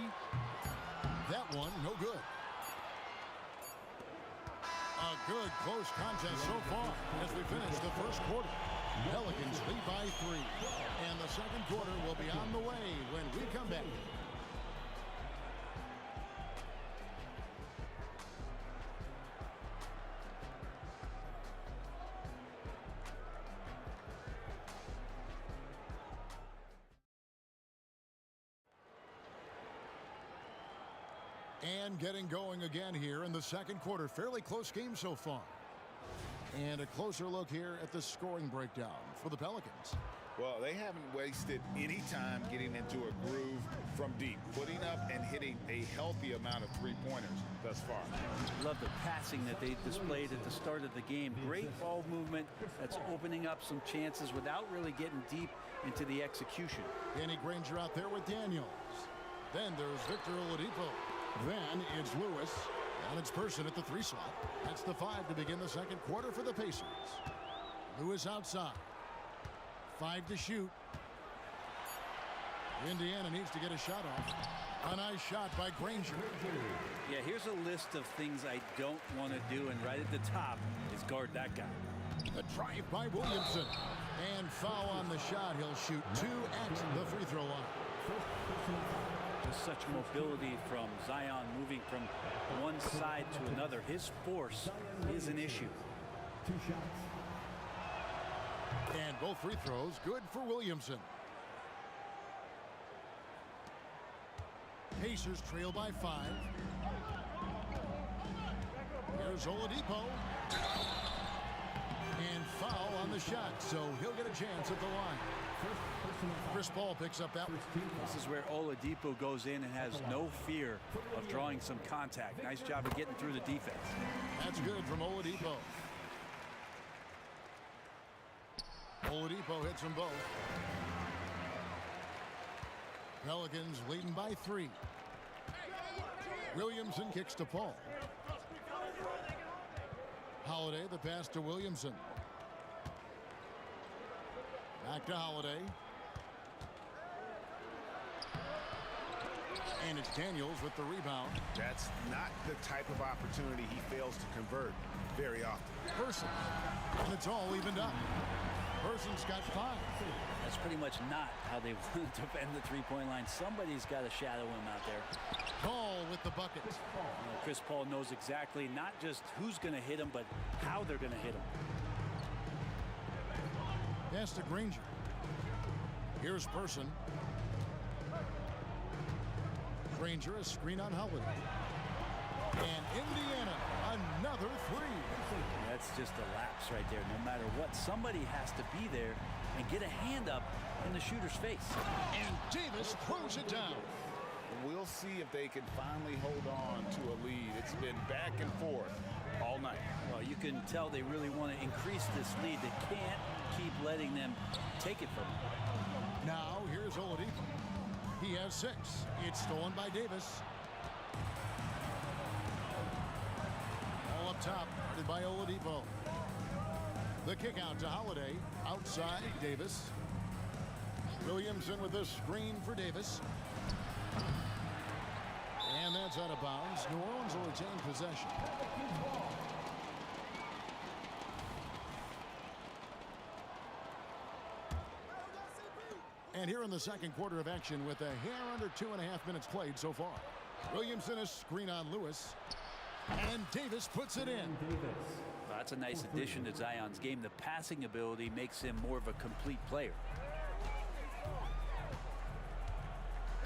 That one no good. A good close contest so far as we finish the first quarter. Pelicans lead by 3. And the second quarter will be on the way when we come back. And getting going again here in the second quarter. Fairly close game so far. And a closer look here at the scoring breakdown for the Pelicans. Well, they haven't wasted any time getting into a groove from deep, putting up and hitting a healthy amount of three-pointers thus far. Love the passing that they displayed at the start of the game. Great ball movement that's opening up some chances without really getting deep into the execution. Danny Granger out there with Daniels. Then there's Victor Oladipo. Then it's Lewis. And it's Person at the 3 slot. That's the 5 to begin the second quarter for the Pacers. Lewis outside. 5 to shoot. Indiana needs to get a shot off. A nice shot by Granger. Yeah, here's a list of things I don't want to do, and right at the top is guard that guy. The drive by Williamson. And foul on the shot. He'll shoot 2 at the free throw line. There's such mobility from Zion moving from one side to another. His force is an issue. 2 shots. And both free throws good for Williamson. Pacers trail by 5. Here's Oladipo. And foul on the shot, so he'll get a chance at the line. Chris Paul picks up that one. This is where Oladipo goes in and has no fear of drawing some contact. Nice job of getting through the defense. That's good from Oladipo. Oladipo hits them both. Pelicans leading by 3. Williamson kicks to Paul. Holiday, the pass to Williamson. Back to Holiday. And it's Daniels with the rebound. That's not the type of opportunity he fails to convert very often. Person. And it's all evened up. Person's got 5. That's pretty much not how they want to defend the three-point line. Somebody's got to shadow him out there. Paul with the bucket. Chris Paul knows exactly not just who's going to hit him, but how they're going to hit him. Pass to Granger. Here's Person. Granger, a screen on Holiday. And Indiana, another 3. That's just a lapse right there. No matter what, somebody has to be there and get a hand up in the shooter's face. And Davis throws it down. We'll see if they can finally hold on to a lead. It's been back and forth all night. Well, you can tell they really want to increase this lead. They can't keep letting them take it from them. Now here's Oladipo. He has 6. It's stolen by Davis. All up top, guarded by Oladipo. The kick out to Holiday. Outside, Davis. Williamson with a screen for Davis. And that's out of bounds. New Orleans will retain possession. And here in the second quarter of action with a hair under 2.5 minutes played so far. Williamson a screen on Lewis. And Davis puts it in. Well, that's a nice addition to Zion's game. The passing ability makes him more of a complete player.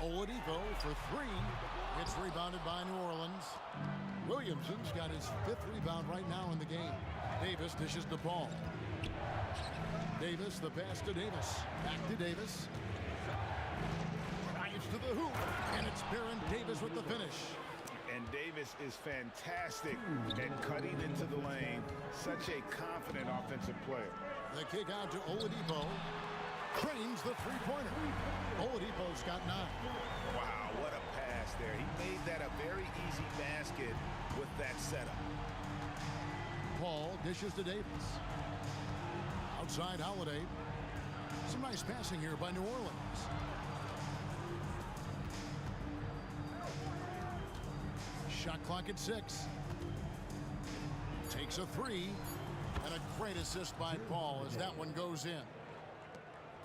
Oladipo for 3. It's rebounded by New Orleans. Williamson's got his 5th rebound right now in the game. Davis dishes the ball. Davis, the pass to Davis. Back to Davis. Drives to the hoop. And it's Baron Davis with the finish. And Davis is fantastic at cutting into the lane. Such a confident offensive player. The kick out to Oladipo. Cranes the three-pointer. Oladipo's got 9. Wow, what a pass there. He made that a very easy basket with that setup. Paul dishes to Davis. Outside Holiday. Some nice passing here by New Orleans. Shot clock at 6. Takes a 3. And a great assist by Paul as that one goes in.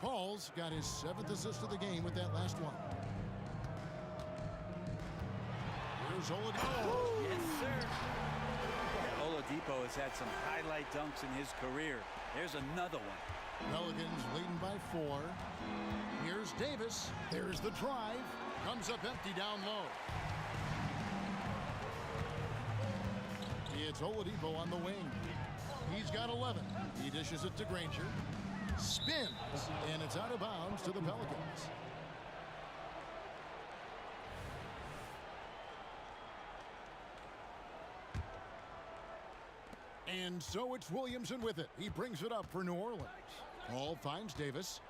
Paul's got his 7th assist of the game with that last one. Here's Oladipo. Yes, sir. Oladipo has had some highlight dunks in his career. There's another one. Pelicans leading by 4. Here's Davis. There's the drive. Comes up empty down low. It's Oladipo on the wing. He's got 11. He dishes it to Granger. Spins. And it's out of bounds to the Pelicans. And so it's Williamson with it. He brings it up for New Orleans. Paul finds Davis.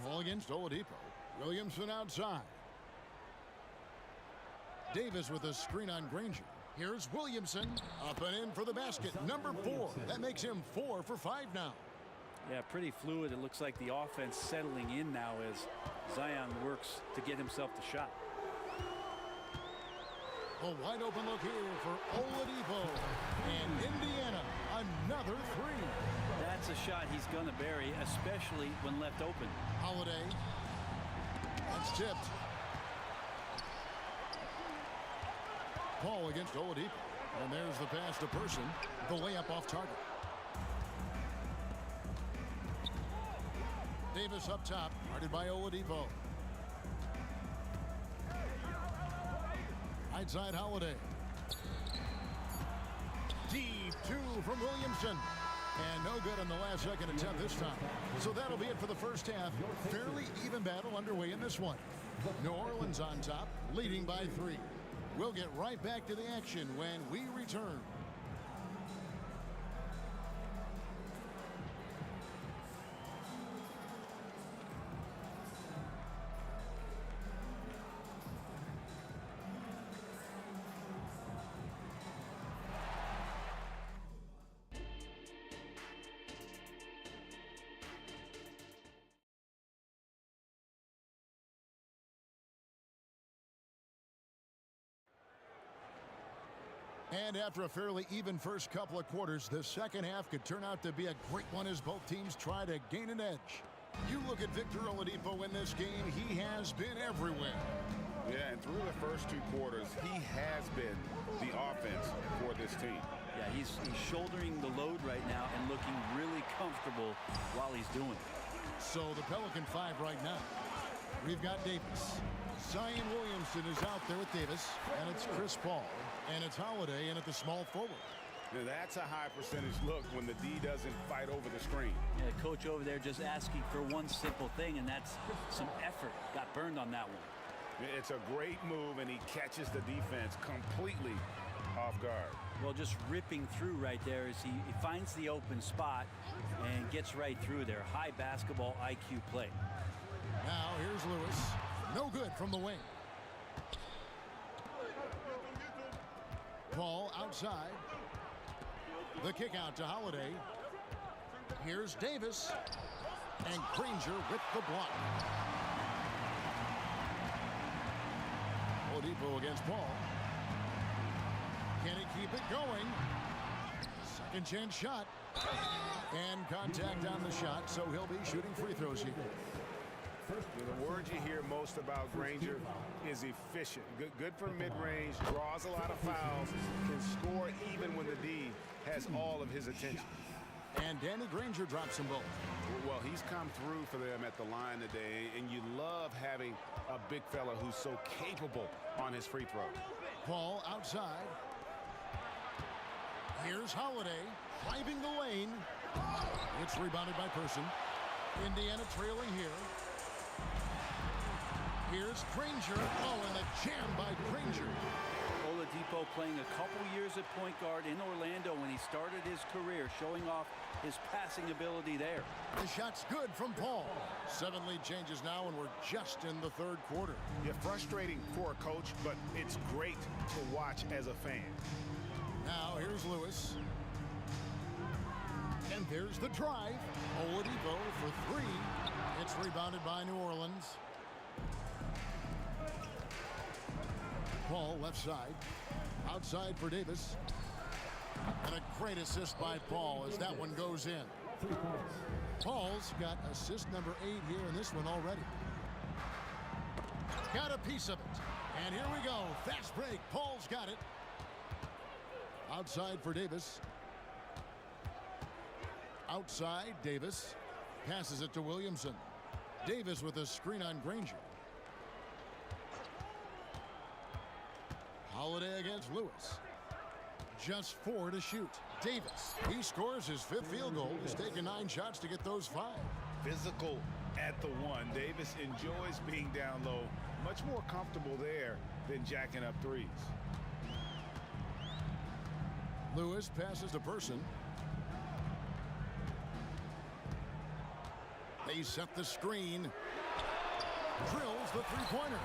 Ball against Oladipo. Williamson outside. Davis with a screen on Granger. Here's Williamson. Up and in for the basket. Number 4. That makes him 4 for 5 now. Yeah, pretty fluid. It looks like the offense settling in now as Zion works to get himself the shot. A wide open look here for Oladipo. And Indiana, another 3. That's a shot he's going to bury, especially when left open. Holiday. That's tipped. Paul against Oladipo. And there's the pass to Person. The layup off target. Davis up top. Guarded by Oladipo. Right side Holiday. Deep 2 from Williamson. And no good on the last second attempt this time. So that'll be it for the first half. Fairly even battle underway in this one. New Orleans on top, leading by 3. We'll get right back to the action when we return. And after a fairly even first couple of quarters, the second half could turn out to be a great one as both teams try to gain an edge. You look at Victor Oladipo in this game, he has been everywhere. Yeah, and through the first 2 quarters, he has been the offense for this team. Yeah, he's shouldering the load right now and looking really comfortable while he's doing it. So the Pelican 5 right now. We've got Davis. Zion Williamson is out there with Davis, and it's Chris Paul. And it's Holiday in at the small forward. Now that's a high percentage look when the D doesn't fight over the screen. Yeah, coach over there just asking for one simple thing, and that's some effort. Got burned on that one. It's a great move, and he catches the defense completely off guard. Well, just ripping through right there as he finds the open spot and gets right through there. High basketball IQ play. Now here's Lewis. No good from the wing. Paul outside. The kick out to Holiday. Here's Davis. And Granger with the block. Oladipo against Paul. Can he keep it going? Second chance shot. And contact on the shot, so he'll be shooting free throws here. The word you hear most about Granger is efficient. Good for mid-range, draws a lot of fouls, can score even when the D has all of his attention. And Danny Granger drops them both. Well, he's come through for them at the line today, and you love having a big fella who's so capable on his free throw. Paul outside. Here's Holiday driving the lane. It's rebounded by Person. Indiana trailing here. Here's Granger. Oh, and a jam by Granger. Oladipo playing a couple years at point guard in Orlando when he started his career, showing off his passing ability there. The shot's good from Paul. 7 lead changes now, and we're just in the third quarter. Yeah, frustrating for a coach, but it's great to watch as a fan. Now here's Lewis. And there's the drive. Oladipo for 3. It's rebounded by New Orleans. Paul left side. Outside for Davis. And a great assist by Paul as that one goes in. Paul's got assist number 8 here in this one already. Got a piece of it. And here we go. Fast break. Paul's got it. Outside for Davis. Outside, Davis. Passes it to Williamson. Davis with a screen on Granger. Holiday against Lewis. Just 4 to shoot. Davis. He scores his 5th field goal. He's taken 9 shots to get those 5. Physical at the 1. Davis enjoys being down low. Much more comfortable there than jacking up threes. Lewis passes to Person. They set the screen. Drills the three-pointer.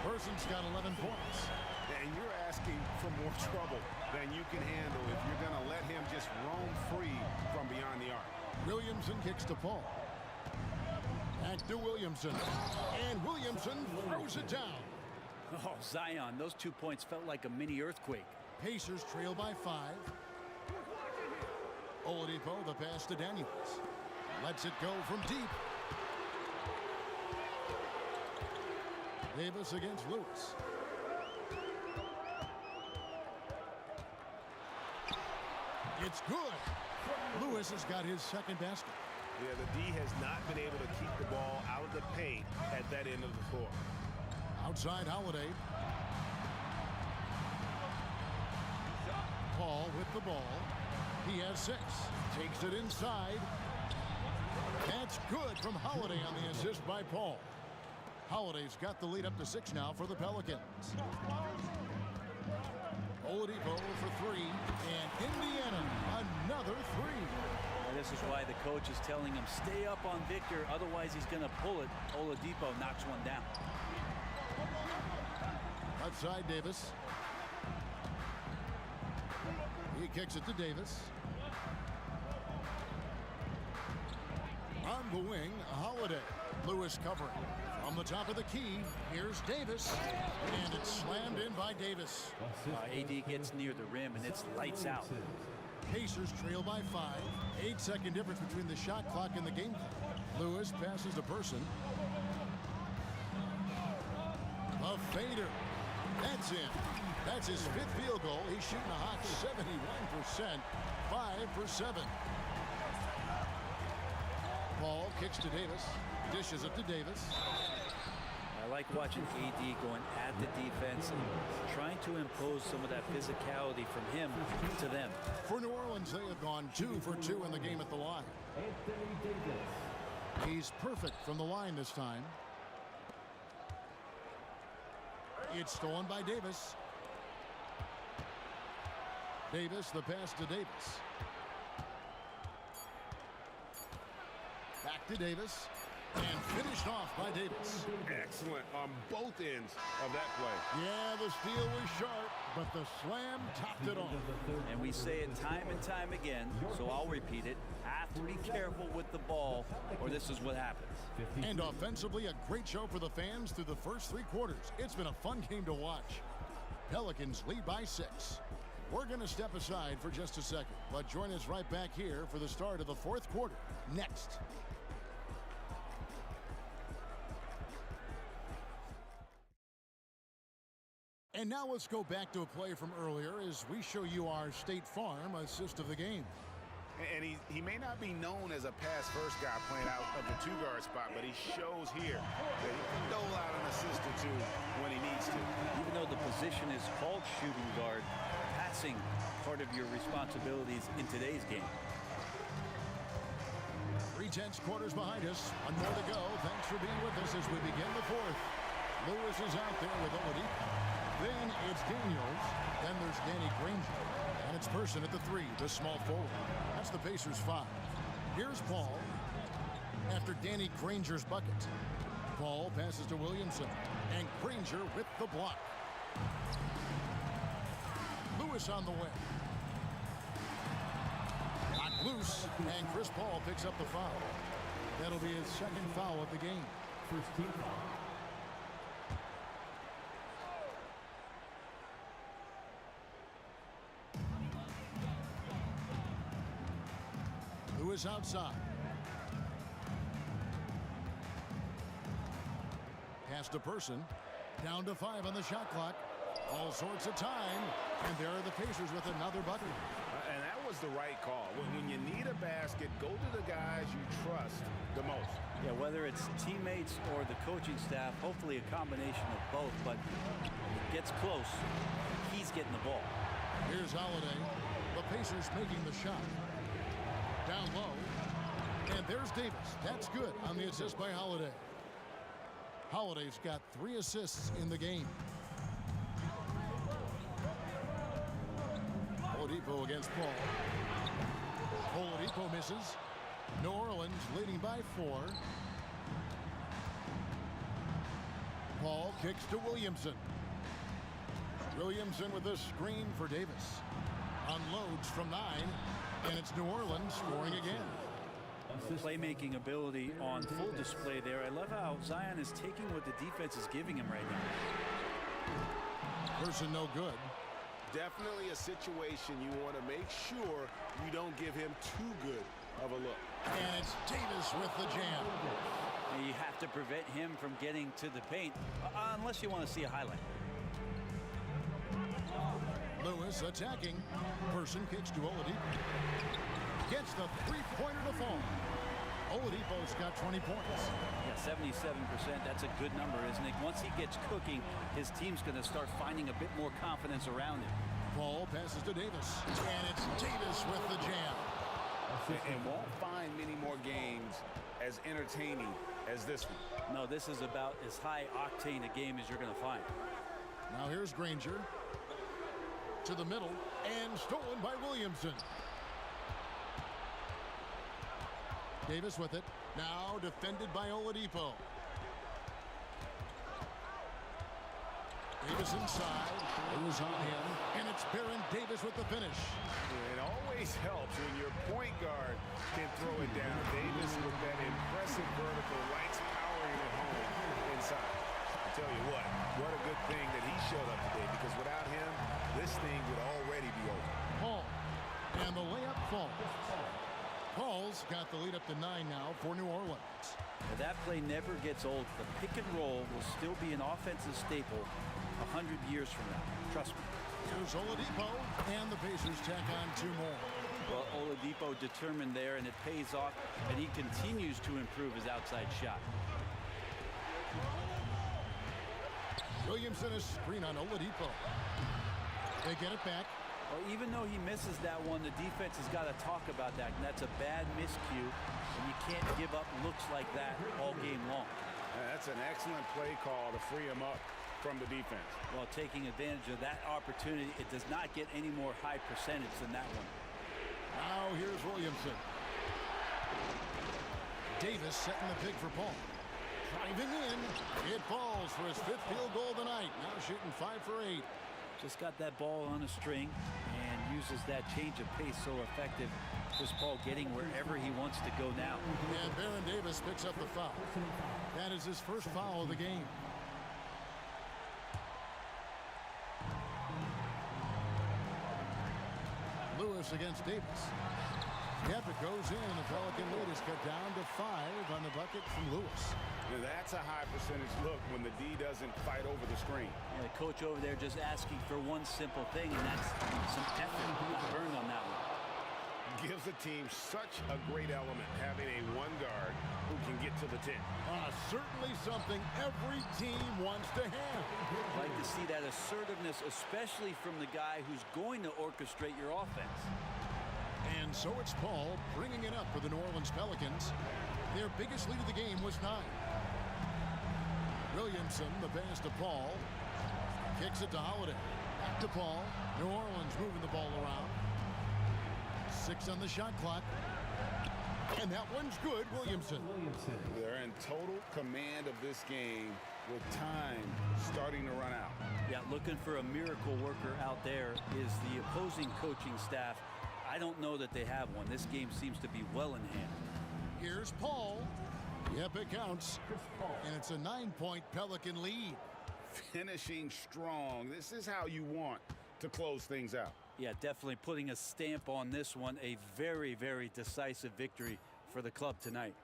Person's got 11 points. And you're asking for more trouble than you can handle if you're going to let him just roam free from beyond the arc. Williamson kicks to Paul. Back to Williamson. And Williamson throws it down. Oh, Zion, those 2 points felt like a mini earthquake. Pacers trail by 5. Oladipo, the pass to Daniels. Lets it go from deep. Davis against Lewis. It's good. Lewis has got his 2nd basket. Yeah, the D has not been able to keep the ball out of the paint at that end of the floor. Outside Holiday. Paul with the ball. He has 6. Takes it inside. That's good from Holiday on the assist by Paul. Holiday's got the lead up to 6 now for the Pelicans. Oladipo for 3. And Indiana, another 3. And this is why the coach is telling him, stay up on Victor, otherwise he's going to pull it. Oladipo knocks one down. Outside Davis. He kicks it to Davis. On the wing, Holiday. Lewis covering. From the top of the key, here's Davis. And it's slammed in by Davis. AD gets near the rim, and it's lights out. Pacers trail by 5. 8-second difference between the shot clock and the game clock. Lewis passes to Person. A fader. That's in. That's his 5th field goal. He's shooting a hot 71%. 5 for 7. Paul kicks to Davis. Dishes it to Davis. I like watching AD going at the defense and trying to impose some of that physicality from him to them. For New Orleans, they have gone 2 for 2 in the game at the line. Anthony Davis. He's perfect from the line this time. It's stolen by Davis. Davis, the pass to Davis. Back to Davis. And finished off by Davis. Excellent on both ends of that play. Yeah, the steal was sharp, but the slam topped it off. And we say it time and time again, so I'll repeat it. Have to be careful with the ball, or this is what happens. And offensively, a great show for the fans through the first 3 quarters. It's been a fun game to watch. Pelicans lead by 6. We're going to step aside for just a second, but join us right back here for the start of the 4th quarter. Next. And now let's go back to a play from earlier as we show you our State Farm assist of the game. And he may not be known as a pass-first guy playing out of the two-guard spot, but he shows here that he can dole out an assist or two when he needs to. Even though the position is called shooting guard, passing part of your responsibilities in today's game. 3/10 quarters behind us. One more to go. Thanks for being with us as we begin the fourth. Lewis is out there with Oladipo. Then it's Daniels. Then there's Danny Granger. And it's Person at the 3, the small forward. That's the Pacers 5. Here's Paul after Danny Granger's bucket. Paul passes to Williamson. And Granger with the block. Lewis on the way. Got loose. And Chris Paul picks up the foul. That'll be his second foul of the game. First team foul. Lewis outside. Pass to Person. Down to 5 on the shot clock. All sorts of time. And there are the Pacers with another bucket. And that was the right call. When you need a basket, go to the guys you trust the most. Yeah, whether it's teammates or the coaching staff, hopefully a combination of both, but it gets close. He's getting the ball. Here's Holiday. The Pacers making the shot. Down low. And there's Davis. That's good on the assist by Holiday. Holiday's got 3 assists in the game. Oladipo against Paul. Oladipo misses. New Orleans leading by 4. Paul kicks to Williamson. Williamson with a screen for Davis. Unloads from 9. And it's New Orleans scoring again. Playmaking ability on full display there. I love how Zion is taking what the defense is giving him right now. Person no good. Definitely a situation you want to make sure you don't give him too good of a look. And it's Davis with the jam. And you have to prevent him from getting to the paint, unless you want to see a highlight. Lewis attacking. Person kicks to Oladipo. Gets the three-pointer to fall. Oladipo's got 20 points. Yeah, 77%. That's a good number, isn't it? Once he gets cooking, his team's going to start finding a bit more confidence around him. Paul passes to Davis. And it's Davis with the jam. And won't find many more games as entertaining as this one. No, this is about as high octane a game as you're going to find. Now here's Granger. To the middle. And stolen by Williamson. Davis with it. Now defended by Oladipo. Davis inside. It was on him. And it's Baron Davis with the finish. It always helps when your point guard can throw it down. Davis with that impressive vertical, lights powering it home inside. I tell you what a good thing that he showed up today, because without him, this thing would already be over. Paul. And the layup falls. Paul's got the lead up to 9 now for New Orleans. Now, that play never gets old. The pick and roll will still be an offensive staple 100 years from now. Trust me. Here's Oladipo, and the Pacers tack on 2 more. Well, Oladipo determined there, and it pays off, and he continues to improve his outside shot. Williamson is screen on Oladipo. They get it back. Well, even though he misses that one, the defense has got to talk about that, and that's a bad miscue, and you can't give up looks like that all game long. That's an excellent play call to free him up from the defense. Well, taking advantage of that opportunity, it does not get any more high percentage than that one. Now here's Williamson. Davis setting the pick for Paul. Driving in. It falls for his 5th field goal tonight. Now shooting 5 for 8. Just got that ball on a string and uses that change of pace so effective. Chris Paul getting wherever he wants to go now. And Baron Davis picks up the foul. That is his first foul of the game. Lewis against Davis. Yep, it goes in, and the Pelican lead is cut down to 5 on the bucket from Lewis. Now, that's a high percentage look when the D doesn't fight over the screen. And the coach over there just asking for one simple thing, and that's some effort. Got burned on that one. gives a team such a great element having a one guard who can get to the 10. Certainly something every team wants to have. I'd like to see that assertiveness, especially from the guy who's going to orchestrate your offense. And so it's Paul bringing it up for the New Orleans Pelicans. Their biggest lead of the game was 9. Williamson, the pass to Paul. Kicks it to Holiday. Back to Paul. New Orleans moving the ball around. 6 on the shot clock. And that one's good, Williamson. They're in total command of this game with time starting to run out. Yeah, looking for a miracle worker out there is the opposing coaching staff. I don't know that they have one. This game seems to be well in hand. Here's Paul. Yep, it counts. And it's a 9-point Pelican lead. Finishing strong. This is how you want to close things out. Yeah, definitely putting a stamp on this one. A very, very decisive victory for the club tonight.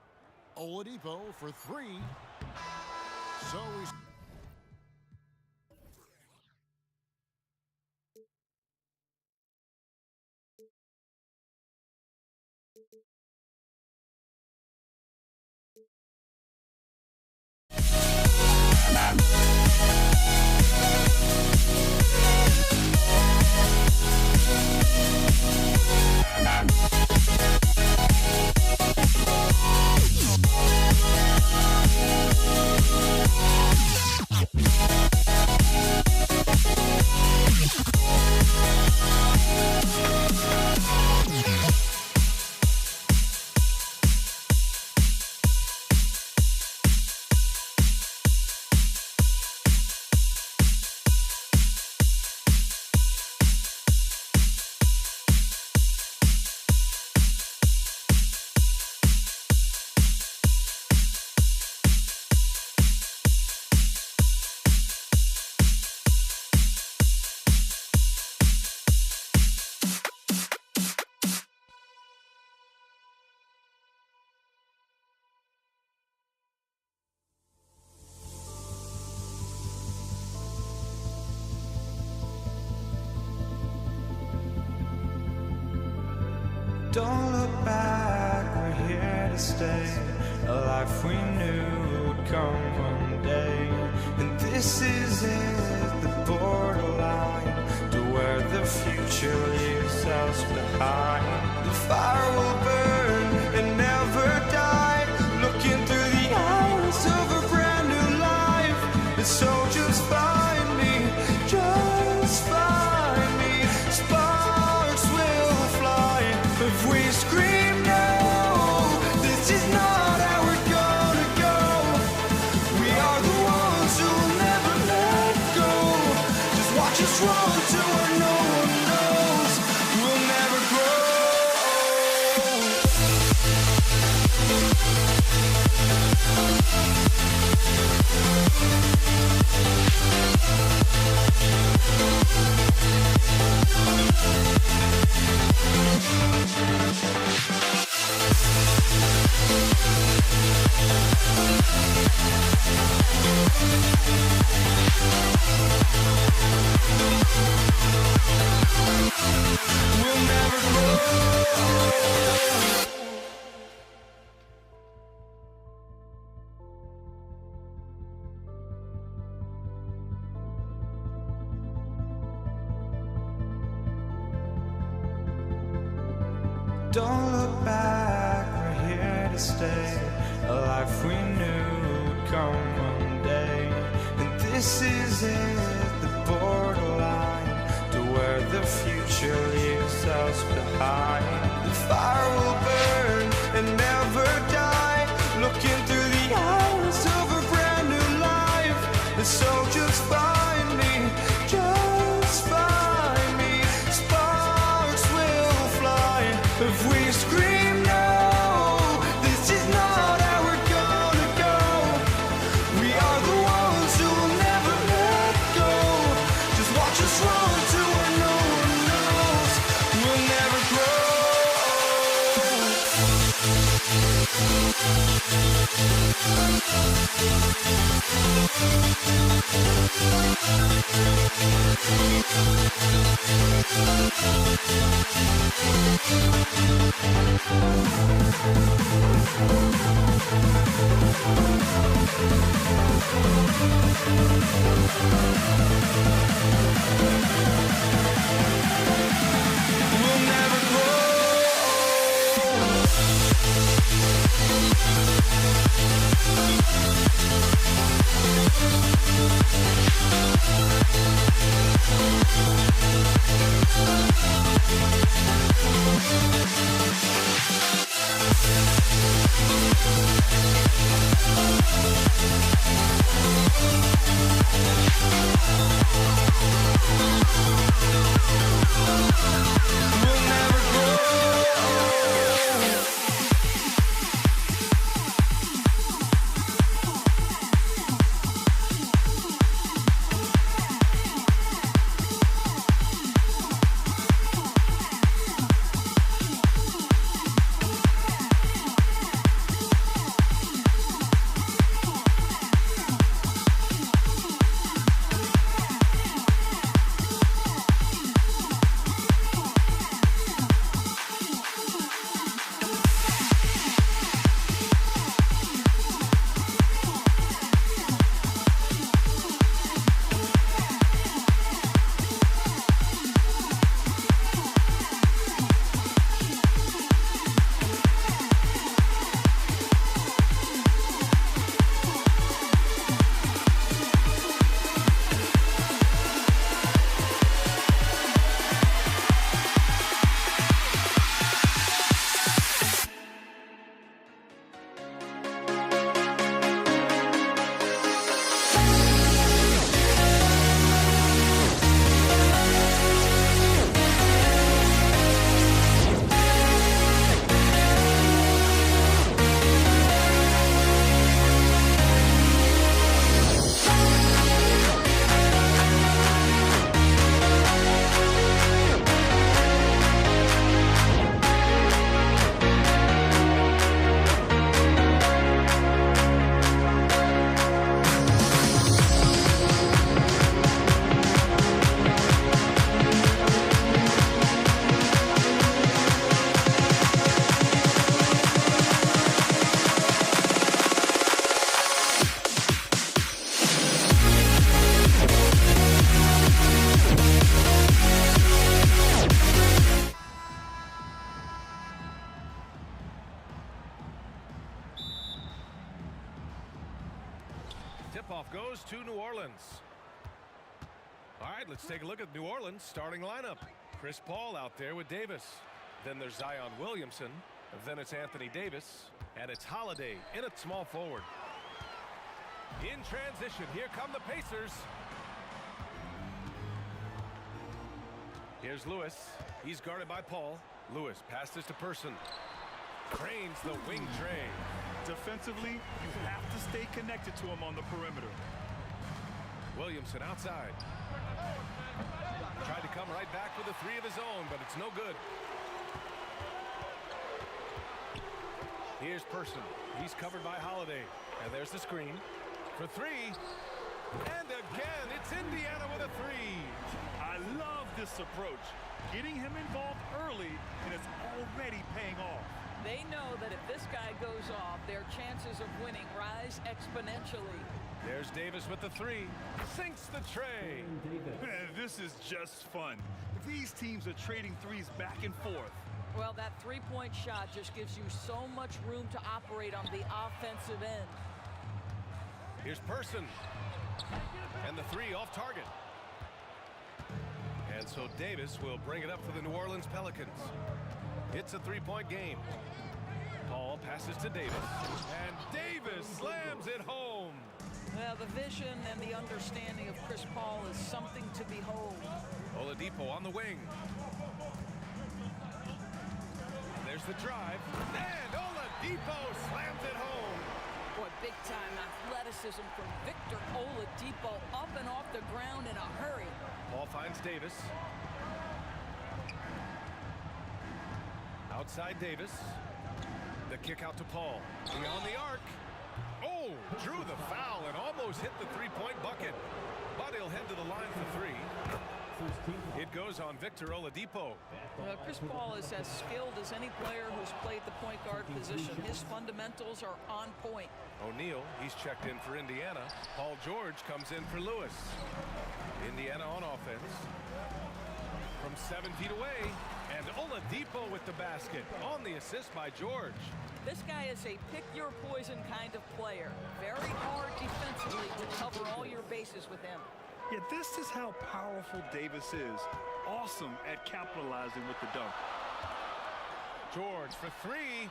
Oladipo for 3. So he's... Don't look back, we're here to stay. A life we knew would come one day. And this is it, the borderline to where the future leaves us behind. The fire will burn and never die, looking through the eyes of a brand new life. And so just find me, just find me. Sparks will fly if we scream no. This is not how we're gonna go. We are the ones who will never let go. Just watch us run to where no one knows. We'll never grow. We'll never grow. Don't look back, we're here to stay. A life we knew would come one day. And this is it, the borderline to where the future leaves us behind. The fire will burn and never die, looking through the eyes of a brand new life. And so just find me, just find me. Sparks will fly if we scream no. This is not how we're gonna go. We are the ones who will never let go. Just watch us run to where no one knows. We'll never grow. We'll never grow. We'll never grow. Tip-off goes to New Orleans. All right, let's take a look at New Orleans starting lineup. Chris Paul out there with Davis. Then there's Zion Williamson. Then it's Anthony Davis. And it's Holiday in at small forward. In transition, here come the Pacers. Here's Lewis. He's guarded by Paul. Lewis passes to Person. Cranes the wing tray. Defensively, you have to stay connected to him on the perimeter. Williamson outside. Tried to come right back with a three of his own, but it's no good. Here's Person. He's covered by Holiday. And there's the screen for three. And again, it's Indiana with a three. I love this approach. Getting him involved early, and it's already paying off. They know that if this guy goes off, their chances of winning rise exponentially. There's Davis with the three. Sinks the tray. This is just fun. These teams are trading threes back and forth. Well, that three-point shot just gives you so much room to operate on the offensive end. Here's Person. And the three off target. And so Davis will bring it up for the New Orleans Pelicans. It's a three-point game. Paul passes to Davis. And Davis slams it home. Well, the vision and the understanding of Chris Paul is something to behold. Oladipo on the wing. There's the drive. And Oladipo slams it home. Boy, big-time athleticism from Victor Oladipo, up and off the ground in a hurry. Paul finds Davis. Outside Davis. The kick out to Paul. Beyond the arc. Oh, drew the foul and almost throws hit the three-point bucket, but he'll head to the line for three. It goes on Victor Oladipo. Chris Paul is as skilled as any player who's played the point guard position. His fundamentals are on point. O'Neal, he's checked in for Indiana. Paul George comes in for Lewis. Indiana on offense. From 7 feet away, and Oladipo with the basket on the assist by George. This guy is a pick-your-poison kind of player. Very hard defensively to cover all your bases with him. Yeah, this is how powerful Davis is. Awesome at capitalizing with the dunk. George for three.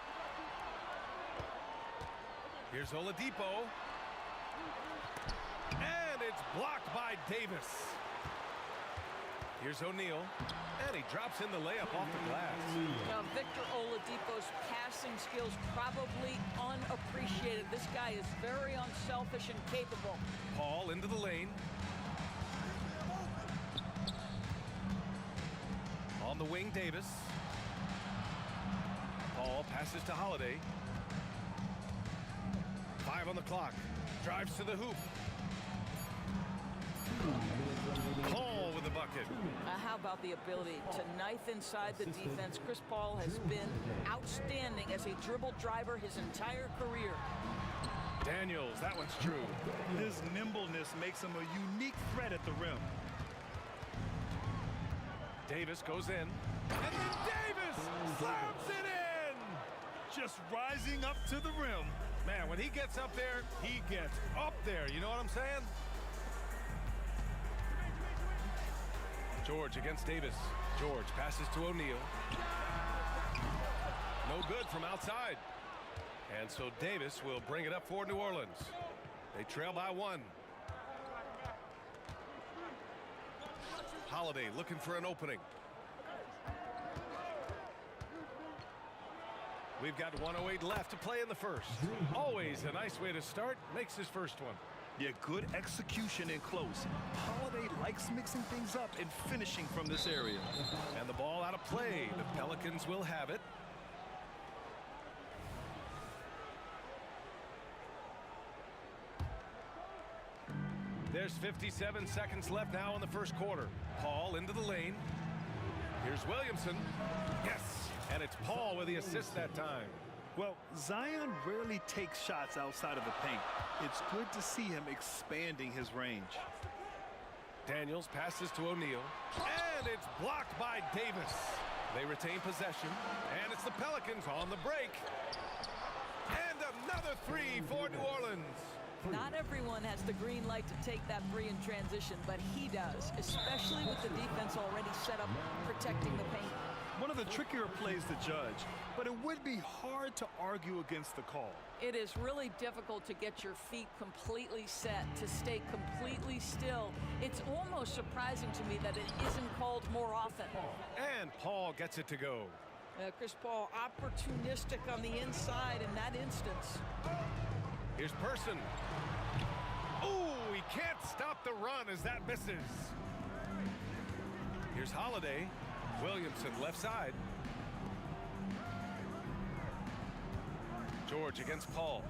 Here's Oladipo. And it's blocked by Davis. Here's O'Neal. And he drops in the layup off the glass. Now, Victor Oladipo's passing skills probably unappreciated. This guy is very unselfish and capable. Paul into the lane. On the wing, Davis. Paul passes to Holiday. 5 on the clock. Drives to the hoop. Paul with the bucket. How about the ability to knife inside the defense? Chris Paul has been outstanding as a dribble driver his entire career. Daniels, that one's true. His nimbleness makes him a unique threat at the rim. Davis goes in. And then Davis slams it in! Just rising up to the rim. Man, when he gets up there, he gets up there. You know what I'm saying? George against Davis. George passes to O'Neal. No good from outside. And so Davis will bring it up for New Orleans. They trail by 1. Holiday looking for an opening. We've got 1:08 left to play in the first. Always a nice way to start. Makes his first one. Yeah, good execution in close. Holiday likes mixing things up and finishing from this area. And the ball out of play. The Pelicans will have it. There's 57 seconds left now in the first quarter. Paul into the lane. Here's Williamson. Yes. And it's Paul with the assist that time. Well, Zion rarely takes shots outside of the paint. It's good to see him expanding his range. Daniels passes to O'Neal. And it's blocked by Davis. They retain possession. And it's the Pelicans on the break. And another three for New Orleans. Not everyone has the green light to take that three in transition, but he does, especially with the defense already set up protecting the paint. One of the trickier plays to judge, but it would be hard to argue against the call. It is really difficult to get your feet completely set, to stay completely still. It's almost surprising to me that it isn't called more often. And Paul gets it to go. Chris Paul opportunistic on the inside in that instance. Here's Person. Oh, he can't stop the run as that misses. Here's Holiday. Williamson left side. George against Paul.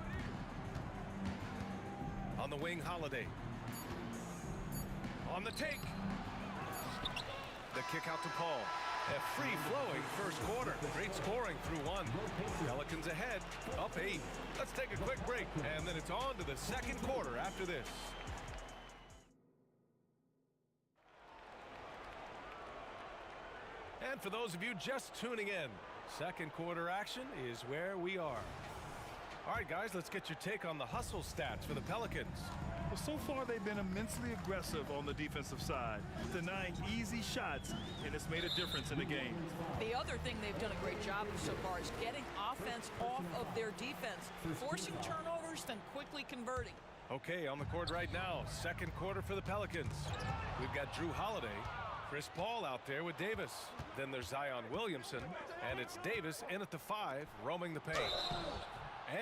On the wing, Holiday. On the take. The kick out to Paul. A free-flowing first quarter. Great scoring through 1. Pelicans ahead, up 8. Let's take a quick break, and then it's on to the second quarter after this. And for those of you just tuning in, second quarter action is where we are. All right, guys, let's get your take on the hustle stats for the Pelicans. Well, so far they've been immensely aggressive on the defensive side, denying easy shots, and it's made a difference in the game. The other thing they've done a great job of so far is getting offense off of their defense, forcing turnovers, then quickly converting. Okay, on the court right now, second quarter for the Pelicans. We've got Drew Holiday, Chris Paul out there with Davis. Then there's Zion Williamson, and it's Davis in at the 5, roaming the paint.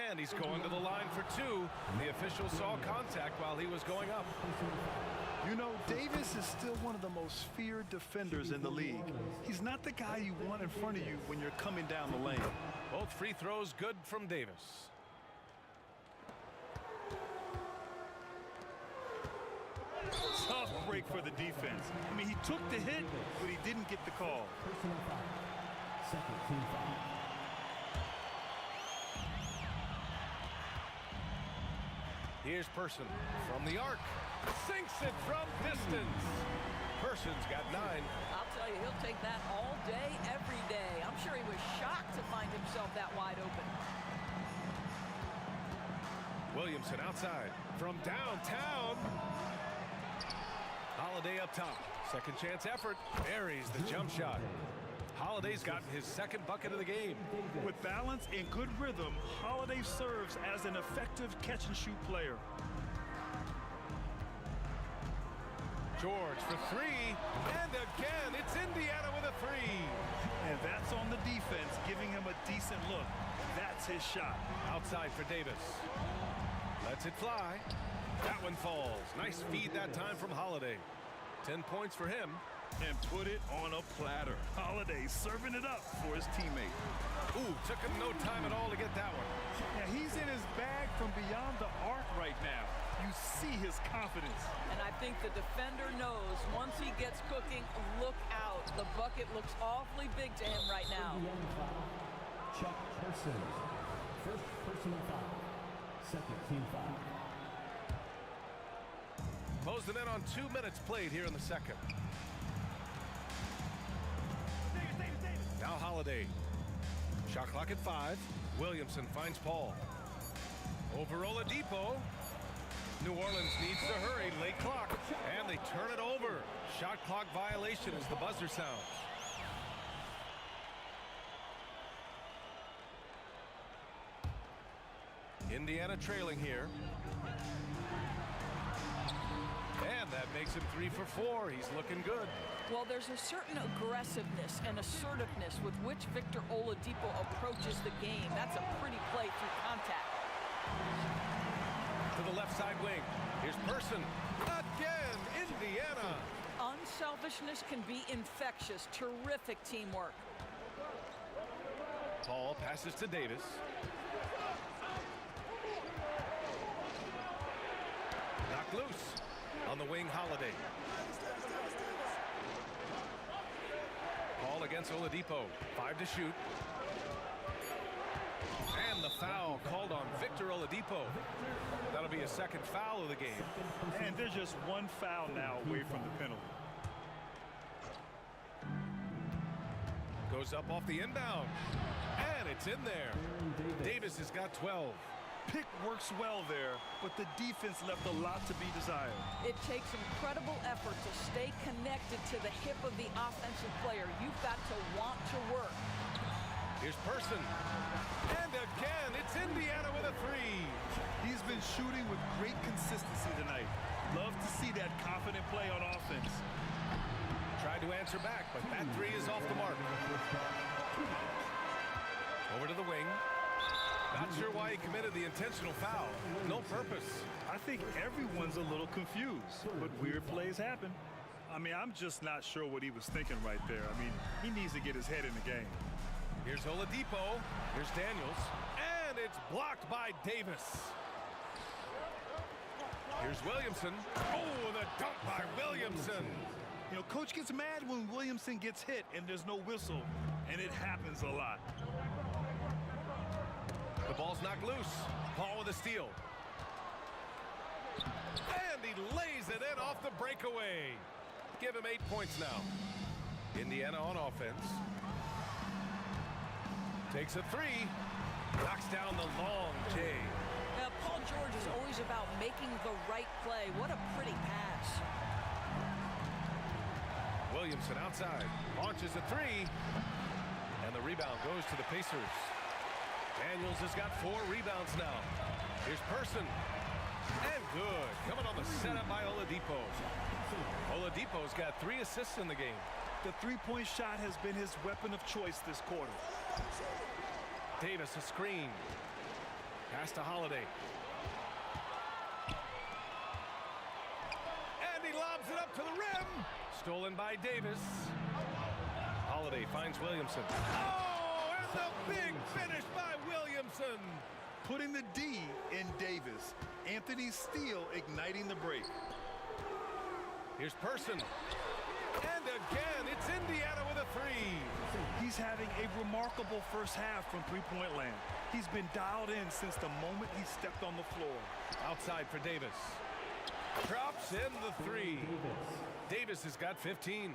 And he's going to the line for 2. The official saw contact while he was going up. You know, Davis is still one of the most feared defenders in the league. He's not the guy you want in front of you when you're coming down the lane. Both free throws good from Davis. break for the defense. I mean, he took the hit, but he didn't get the call. Personal foul. Second team foul. Here's Person from the arc. Sinks it from distance. Person's got 9. I'll tell you, he'll take that all day, every day. I'm sure he was shocked to find himself that wide open. Williamson outside from downtown. Holiday up top. Second chance effort. Buries the jump shot. Holiday's gotten his second bucket of the game. With balance and good rhythm, Holiday serves as an effective catch-and-shoot player. George for 3, and again, it's Indiana with a 3. And that's on the defense, giving him a decent look. That's his shot. Outside for Davis. Lets it fly. That one falls. Nice feed that time from Holiday. 10 points for him. And put it on a platter. Holiday serving it up for his teammate. Ooh, took him no time at all to get that one. Yeah, he's in his bag from beyond the arc right now. You see his confidence. And I think the defender knows once he gets cooking, look out. The bucket looks awfully big to him right now. Indiana foul. Chuck Person. First personal foul. Second team foul. Closing in on 2 minutes played here in the second. Now Holiday. Shot clock at 5. Williamson finds Paul. Over Oladipo. New Orleans needs to hurry. Late clock. And they turn it over. Shot clock violation as the buzzer sounds. Indiana trailing here. And that makes him 3 for 4. He's looking good. Well, there's a certain aggressiveness and assertiveness with which Victor Oladipo approaches the game. That's a pretty play through contact. To the left side wing. Here's Person. Again, Indiana. Unselfishness can be infectious. Terrific teamwork. Paul passes to Davis. Knocked loose. On the wing, Holiday. Paul against Oladipo. 5 to shoot. And the foul called on Victor Oladipo. That'll be a second foul of the game. And there's just one foul now away from the penalty. Goes up off the inbound. And it's in there. Davis has got 12. Pick works well there, but the defense left a lot to be desired. It takes incredible effort to stay connected to the hip of the offensive player. You've got to want to work. Here's Person. And again, it's Indiana with a 3. He's been shooting with great consistency tonight. Love to see that confident play on offense. Tried to answer back, but that 3 is off the mark. Over to the wing. Not sure why he committed the intentional foul. No purpose. I think everyone's a little confused, but weird plays happen. I mean, I'm just not sure what he was thinking right there. I mean, he needs to get his head in the game. Here's Oladipo. Here's Daniels. And it's blocked by Davis. Here's Williamson. Oh, the dunk by Williamson. You know, coach gets mad when Williamson gets hit and there's no whistle, and it happens a lot. The ball's knocked loose. Paul with a steal. And he lays it in off the breakaway. Give him 8 points now. Indiana on offense. Takes a 3. Knocks down the long J. Paul George is always about making the right play. What a pretty pass. Williamson outside. Launches a 3. And the rebound goes to the Pacers. Daniels has got 4 rebounds now. Here's Person. And good. Coming on the setup by Oladipo. Oladipo's got 3 assists in the game. The three-point shot has been his weapon of choice this quarter. Davis a screen. Pass to Holiday. And he lobs it up to the rim. Stolen by Davis. Holiday finds Williamson. Oh, and the big finish by Williamson. Putting the D in Davis. Anthony Steele igniting the break. Here's Person. And again, it's Indiana with a three. He's having a remarkable first half from three-point land. He's been dialed in since the moment he stepped on the floor. Outside for Davis. Drops in the three. Davis has got 15.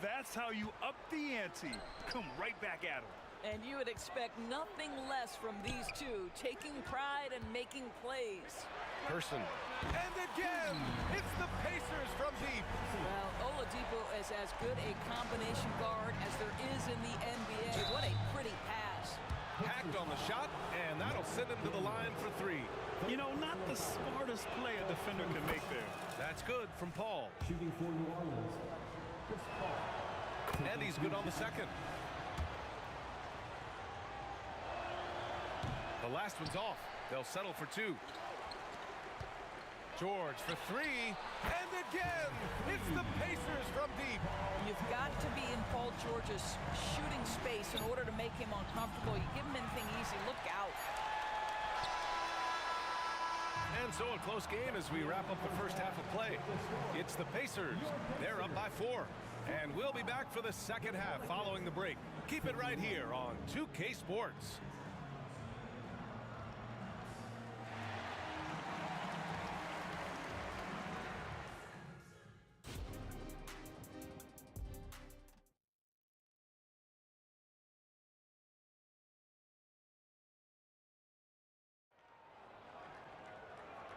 That's how you up the ante. Come right back at him. And you would expect nothing less from these two, taking pride and making plays. Person. And again, it's the Pacers from deep. Well, Oladipo is as good a combination guard as there is in the NBA. What a pretty pass. Hacked on the shot, and that'll send him to the line for three. You know, not the smartest play a defender can make there. That's good from Paul. Shooting for New Orleans, Chris Paul. And he's good on the second. The last one's off. They'll settle for two. George for three. And again, it's the Pacers from deep. You've got to be in Paul George's shooting space in order to make him uncomfortable. You give him anything easy, look out. And so a close game as we wrap up the first half of play. It's the Pacers. They're up by 4. And we'll be back for the second half following the break. Keep it right here on 2K Sports.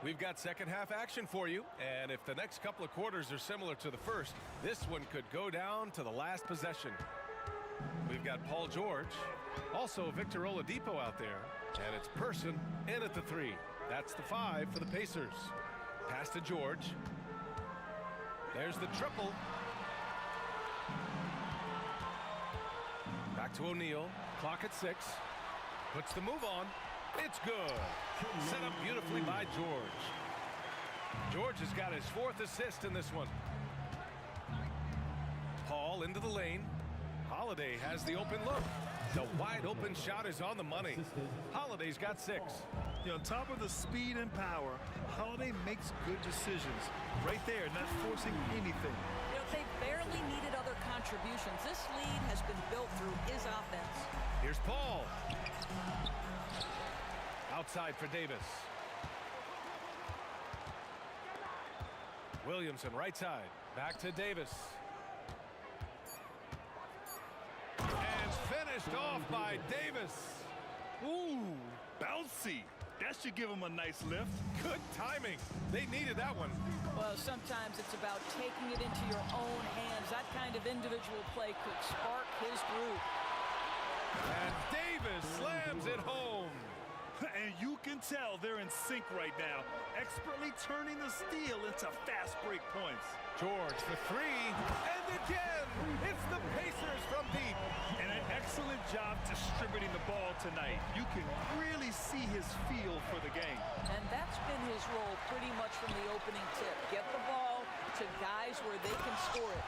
We've got second half action for you, and if the next couple of quarters are similar to the first, this one could go down to the last possession. We've got Paul George, also Victor Oladipo out there, and it's Person in at the 3. That's the 5 for the Pacers. Pass to George. There's the triple. Back to O'Neal. Clock at 6. Puts the move on. It's good. Set up beautifully by George. George has got his 4th assist in this one. Paul into the lane. Holiday has the open look. The wide open shot is on the money. Holiday's got 6. You know, on top of the speed and power, Holiday makes good decisions. Right there, not forcing anything. You know, they barely needed other contributions. This lead has been built through his offense. Here's Paul. Outside for Davis. Williamson right side. Back to Davis. And finished off by Davis. Ooh, bouncy. That should give him a nice lift. Good timing. They needed that one. Well, sometimes it's about taking it into your own hands. That kind of individual play could spark his group. And Davis slams it home. And you can tell they're in sync right now, expertly turning the steal into fast break points. George for 3, and again, it's the Pacers from deep. And an excellent job distributing the ball tonight. You can really see his feel for the game. And that's been his role pretty much from the opening tip. Get the ball to guys where they can score it.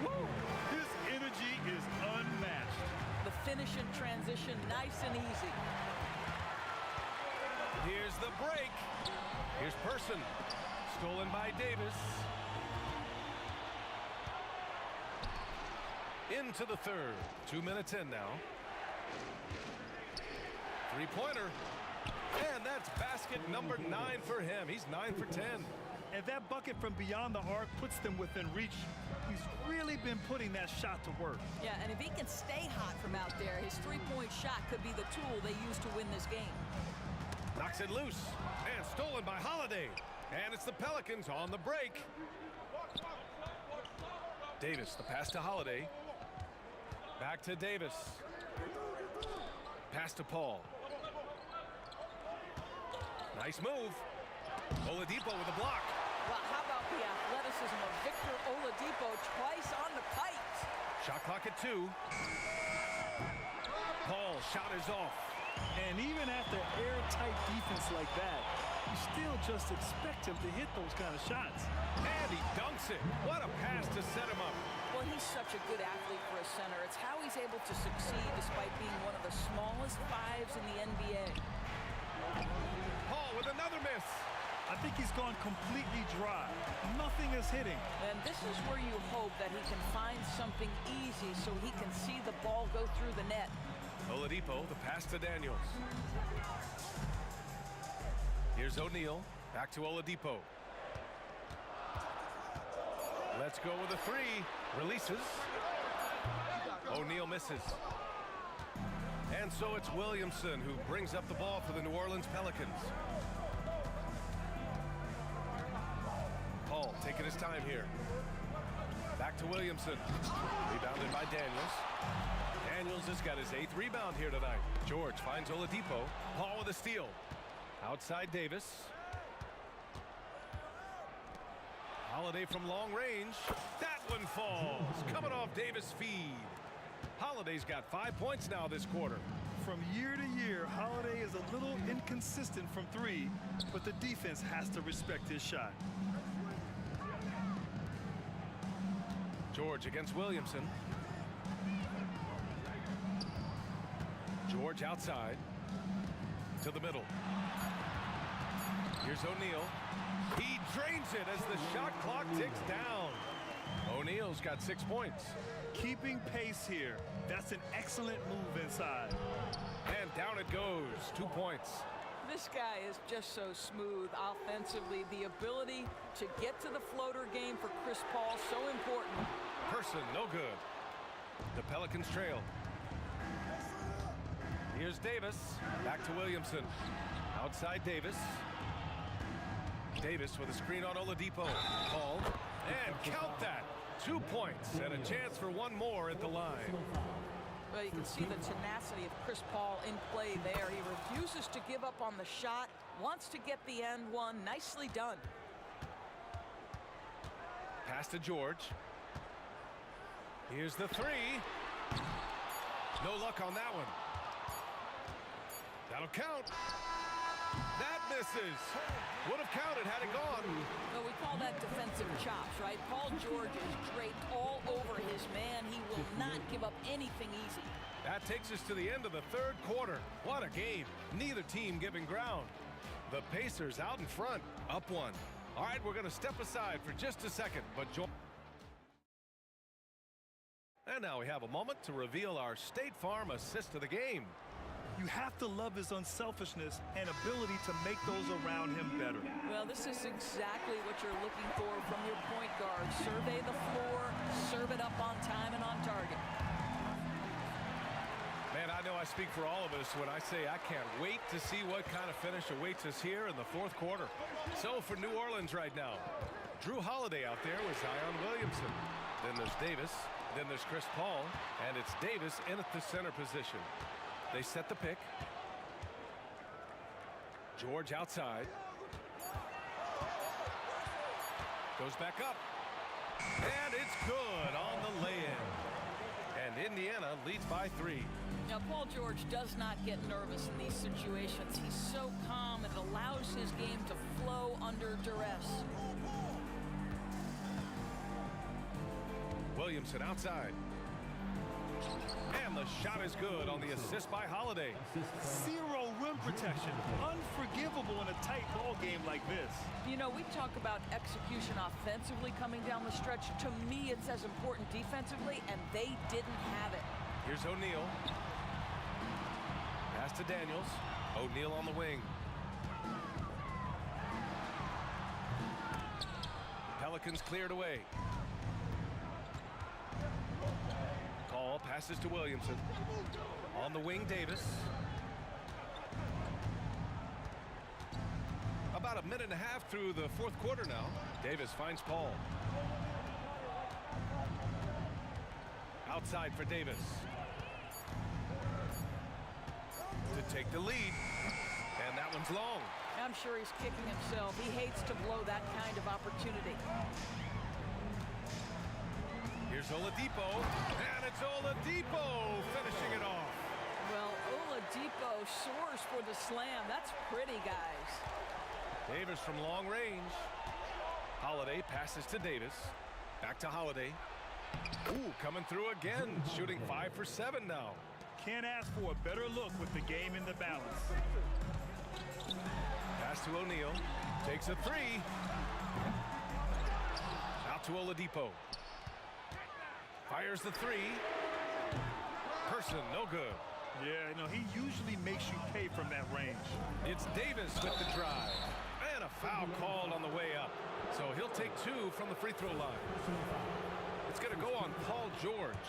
Woo! His energy is unmatched. The finish in transition, nice and easy. Here's the break. Here's Person. Stolen by Davis. Into the third. 2 minutes in now. Three-pointer. And that's basket number 9 for him. He's 9 for 10. And that bucket from beyond the arc puts them within reach. He's really been putting that shot to work. Yeah, and if he can stay hot from out there, his three-point shot could be the tool they use to win this game. Knocks it loose. And stolen by Holiday. And it's the Pelicans on the break. Davis, the pass to Holiday. Back to Davis. Pass to Paul. Nice move. Oladipo with a block. Well, how about the athleticism of Victor Oladipo twice on the kite? Shot clock at 2. Paul shot is off. And even after airtight defense like that, you still just expect him to hit those kind of shots. And he dunks it. What a pass to set him up. Well, he's such a good athlete for a center. It's how he's able to succeed despite being one of the smallest 5s in the NBA. Paul with another miss. I think he's gone completely dry. Nothing is hitting. And this is where you hope that he can find something easy so he can see the ball go through the net. Oladipo, the pass to Daniels. Here's O'Neal. Back to Oladipo. Let's go with a three. Releases. O'Neal misses. And so it's Williamson who brings up the ball for the New Orleans Pelicans. Paul taking his time here. Back to Williamson. Rebounded by Daniels. Daniels has got his 8th rebound here tonight. George finds Oladipo. Paul with a steal. Outside Davis. Holiday from long range. That one falls. Coming off Davis' feed. Holiday's got 5 points now this quarter. From year to year, Holiday is a little inconsistent from three, but the defense has to respect his shot. George against Williamson. George outside to the middle. Here's O'Neal. He drains it as the shot clock ticks down. O'Neal's got 6 points. Keeping pace here. That's an excellent move inside. And down it goes. 2 points. This guy is just so smooth offensively. The ability to get to the floater game for Chris Paul, so important. Person, no good. The Pelicans trail. Here's Davis. Back to Williamson. Outside Davis. Davis with a screen on Oladipo. Called. And count that. 2 points and a chance for one more at the line. Well, you can see the tenacity of Chris Paul in play there. He refuses to give up on the shot, wants to get the end one. Nicely done. Pass to George. Here's the three. No luck on that one. That'll count. That misses. Would have counted had it gone. Well, we call that defensive chops, right? Paul George is draped all over his man. He will not give up anything easy. That takes us to the end of the third quarter. What a game. Neither team giving ground. The Pacers out in front, up one. All right, we're going to step aside for just a second, but and now we have a moment to reveal our State Farm assist of the game. You have to love his unselfishness and ability to make those around him better. Well, this is exactly what you're looking for from your point guard. Survey the floor, serve it up on time and on target. Man, I know I speak for all of us when I say I can't wait to see what kind of finish awaits us here in the fourth quarter. So for New Orleans right now, Drew Holiday out there with Zion Williamson. Then there's Davis. Then there's Chris Paul. And it's Davis in at the center position. They set the pick. George outside. Goes back up. And it's good on the lay-in. And Indiana leads by 3. Now, Paul George does not get nervous in these situations. He's so calm. It allows his game to flow under duress. Williamson outside. And the shot is good on the assist by Holiday. Zero rim protection. Unforgivable in a tight ball game like this. You know, we talk about execution offensively coming down the stretch. To me, it's as important defensively, and they didn't have it. Here's O'Neal. Pass to Daniels. O'Neal on the wing. Pelicans cleared away. Paul passes to Williamson. On the wing, Davis. About a minute and a half through the fourth quarter now. Davis finds Paul. Outside for Davis. To take the lead. And that one's long. I'm sure he's kicking himself. He hates to blow that kind of opportunity. Here's Oladipo, and it's Oladipo finishing it off. Well, Oladipo soars for the slam. That's pretty, guys. Davis from long range. Holiday passes to Davis. Back to Holiday. Ooh, coming through again, shooting 5 for 7 now. Can't ask for a better look with the game in the balance. Pass to O'Neal. Takes a three. Out to Oladipo. Fires the three. Person, no good. Yeah, he usually makes you pay from that range. It's Davis with the drive. And a foul called on the way up. So he'll take 2 from the free throw line. It's going to go on Paul George.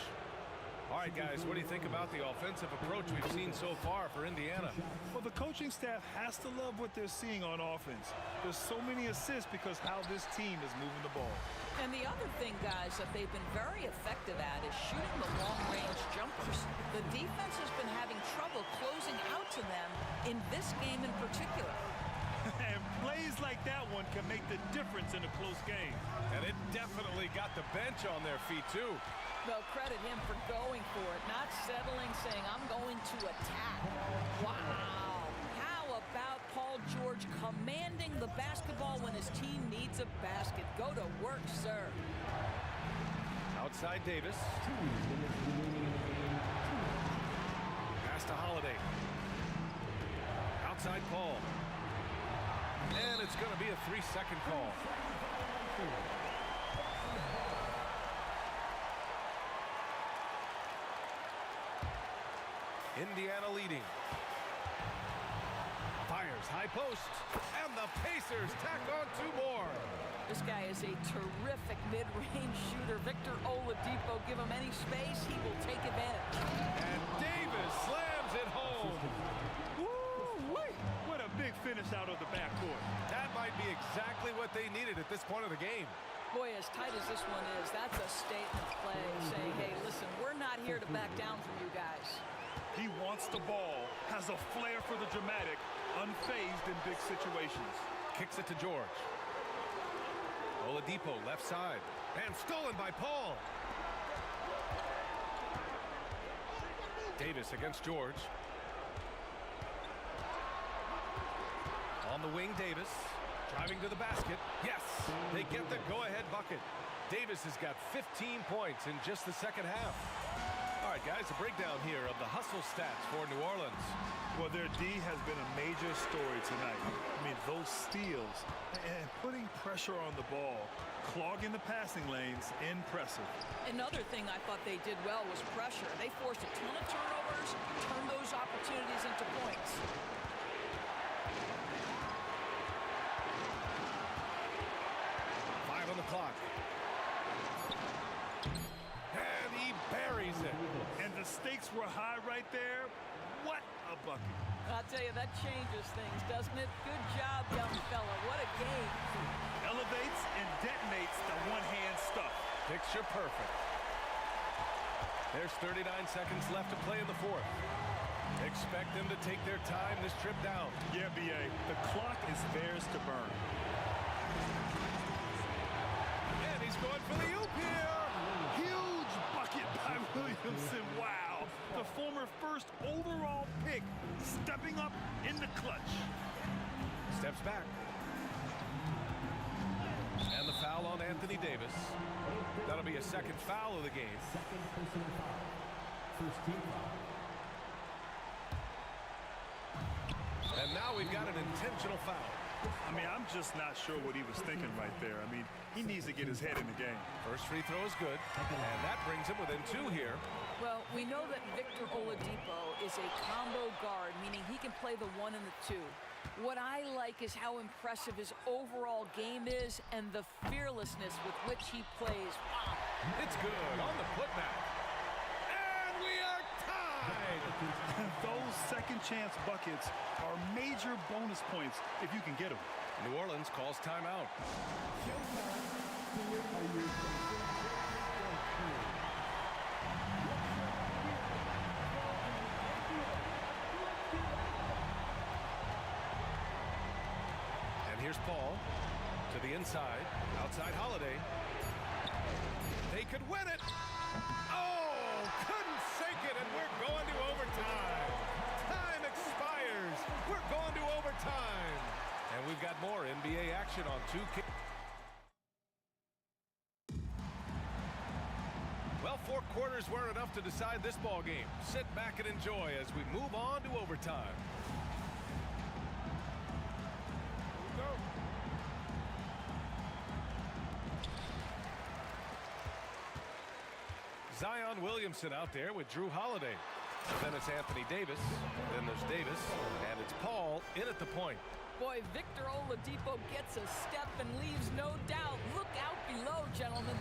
All right, guys, what do you think about the offensive approach we've seen so far for Indiana? Well, the coaching staff has to love what they're seeing on offense. There's so many assists because how this team is moving the ball. And the other thing, guys, that they've been very effective at is shooting the long-range jumpers. The defense has been having trouble closing out to them in this game in particular. And plays like that one can make the difference in a close game. And it definitely got the bench on their feet, too. They'll credit him for going for it, not settling, saying, I'm going to attack. Wow. How about Paul George commanding the basketball when his team needs a basket? Go to work, sir. Outside Davis. Pass to Holiday. Outside Paul. And it's going to be a 3-second call. Indiana leading. Fires high post. And the Pacers tack on 2 more. This guy is a terrific mid-range shooter. Victor Oladipo, give him any space, he will take advantage. And Davis slams it home. Woo-wee! What a big finish out of the backcourt. That might be exactly what they needed at this point of the game. Boy, as tight as this one is, that's a statement play saying, hey, listen, we're not here to back down from you guys. He wants the ball, has a flair for the dramatic, unfazed in big situations. Kicks it to George. Oladipo left side. And stolen by Paul. Davis against George. On the wing, Davis. Driving to the basket. Yes! They get the go-ahead bucket. Davis has got 15 points in just the second half. All right, guys, a breakdown here of the hustle stats for New Orleans. Well, their D has been a major story tonight. I mean, those steals and putting pressure on the ball, clogging the passing lanes, impressive. Another thing I thought they did well was pressure. They forced a ton of turnovers, turned those opportunities into points. On the clock. And he buries it. And the stakes were high right there. What a bucket. I'll tell you, that changes things, doesn't it? Good job, young fella. What a game. Elevates and detonates the one-hand stuff. Picture perfect. There's 39 seconds left to play in the fourth. Expect them to take their time this trip down. Yeah, B.A. The clock is theirs to burn. Going for the oop here. Huge bucket by Williamson. Wow. The former first overall pick stepping up in the clutch. Steps back. And the foul on Anthony Davis. That'll be a second foul of the game. First team foul. And now we've got an intentional foul. I mean, I'm just not sure what he was thinking right there. I mean, he needs to get his head in the game. First free throw is good, and that brings him within 2 here. Well, we know that Victor Oladipo is a combo guard, meaning he can play the 1 and the 2. What I like is how impressive his overall game is and the fearlessness with which he plays. Wow. It's good on the putback. And we are tied. Those second chance buckets are major bonus points if you can get them. New Orleans calls timeout. And here's Paul to the inside. Outside Holiday. They could win it. Oh, couldn't sink it, and we're going to overtime. Time expires. We're going to overtime. And we've got more NBA action on 2K. Well, 4 quarters weren't enough to decide this ball game. Sit back and enjoy as we move on to overtime. Zion Williamson out there with Drew Holiday. Then it's Anthony Davis. Then there's Davis. And it's Paul in at the point. Boy, Victor Oladipo gets a step and leaves no doubt. Look out below, gentlemen.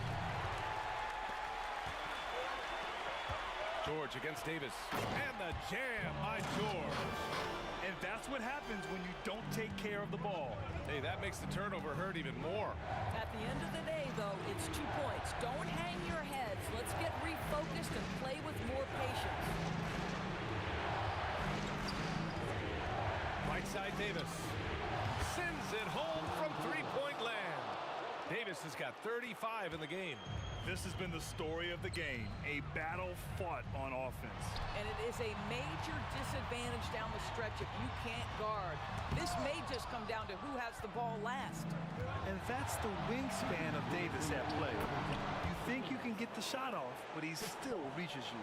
George against Davis. And the jam by George. And that's what happens when you don't take care of the ball. Hey, that makes the turnover hurt even more. At the end of the day, though, it's 2 points. Don't hang your heads. Let's get refocused and play with more patience. Right side Davis. Sends it home from three-point land. Davis has got 35 in the game. This has been the story of the game, a battle fought on offense. And it is a major disadvantage down the stretch if you can't guard. This may just come down to who has the ball last. And that's the wingspan of Davis at play. You think you can get the shot off, but he still reaches you.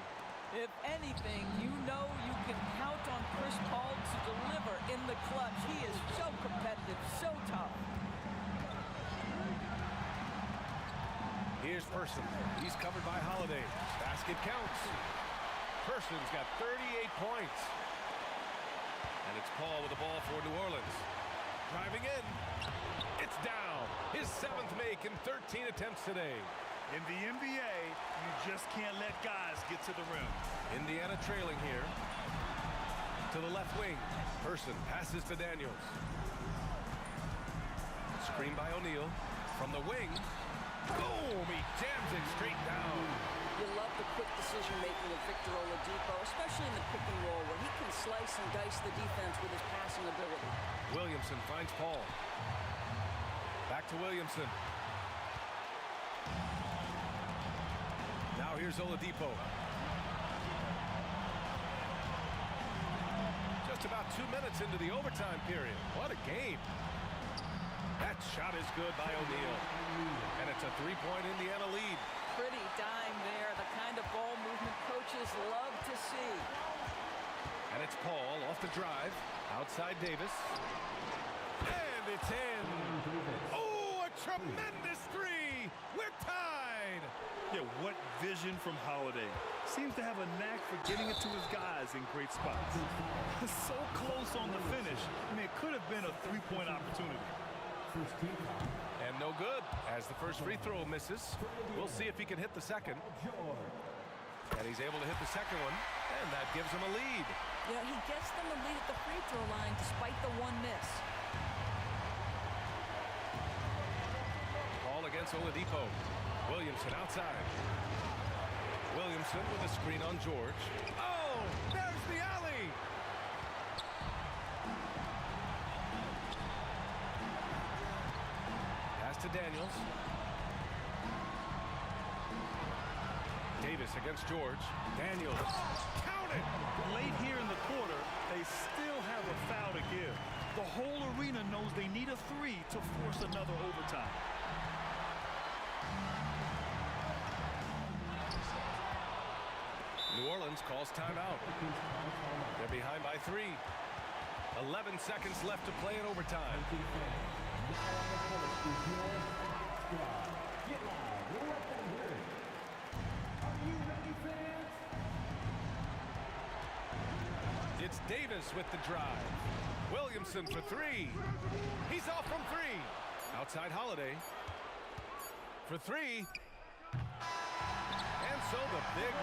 If anything, you know you can count on Chris Paul to deliver in the clutch. He is so competitive, so tough. Here's Person. He's covered by Holiday. Basket counts. Person's got 38 points. And it's Paul with the ball for New Orleans. Driving in. It's down. His 7th make in 13 attempts today. In the NBA, you just can't let guys get to the rim. Indiana trailing here. To the left wing. Person passes to Daniels. Screen by O'Neal. From the wing. Boom! He jams it straight down. You love the quick decision-making of Victor Oladipo, especially in the pick and roll, where he can slice and dice the defense with his passing ability. Williamson finds Paul. Back to Williamson. Now here's Oladipo. Just about 2 minutes into the overtime period. What a game. That shot is good by O'Neal. And it's a 3-point Indiana lead. Pretty dime there, the kind of ball movement coaches love to see. And it's Paul off the drive. Outside Davis. And it's in. Oh, a tremendous three. We're tied. Yeah, what vision from Holiday. Seems to have a knack for getting it to his guys in great spots. So close on the finish. I mean, it could have been a 3-point opportunity. And no good, as the first free throw misses. We'll see if he can hit the second. And he's able to hit the second one, and that gives him a lead. Yeah, he gets them a lead at the free throw line despite the 1 miss. Paul against Oladipo. Williamson outside. Williamson with a screen on George. Oh, there's the alley. To Daniels. Davis against George. Daniels. Count it! Late here in the quarter, they still have a foul to give. The whole arena knows they need a 3 to force another overtime. New Orleans calls timeout. They're behind by 3. 11 seconds left to play in overtime. It's Davis with the drive. Williamson for 3. He's off from 3. Outside Holiday. For 3. And so the big...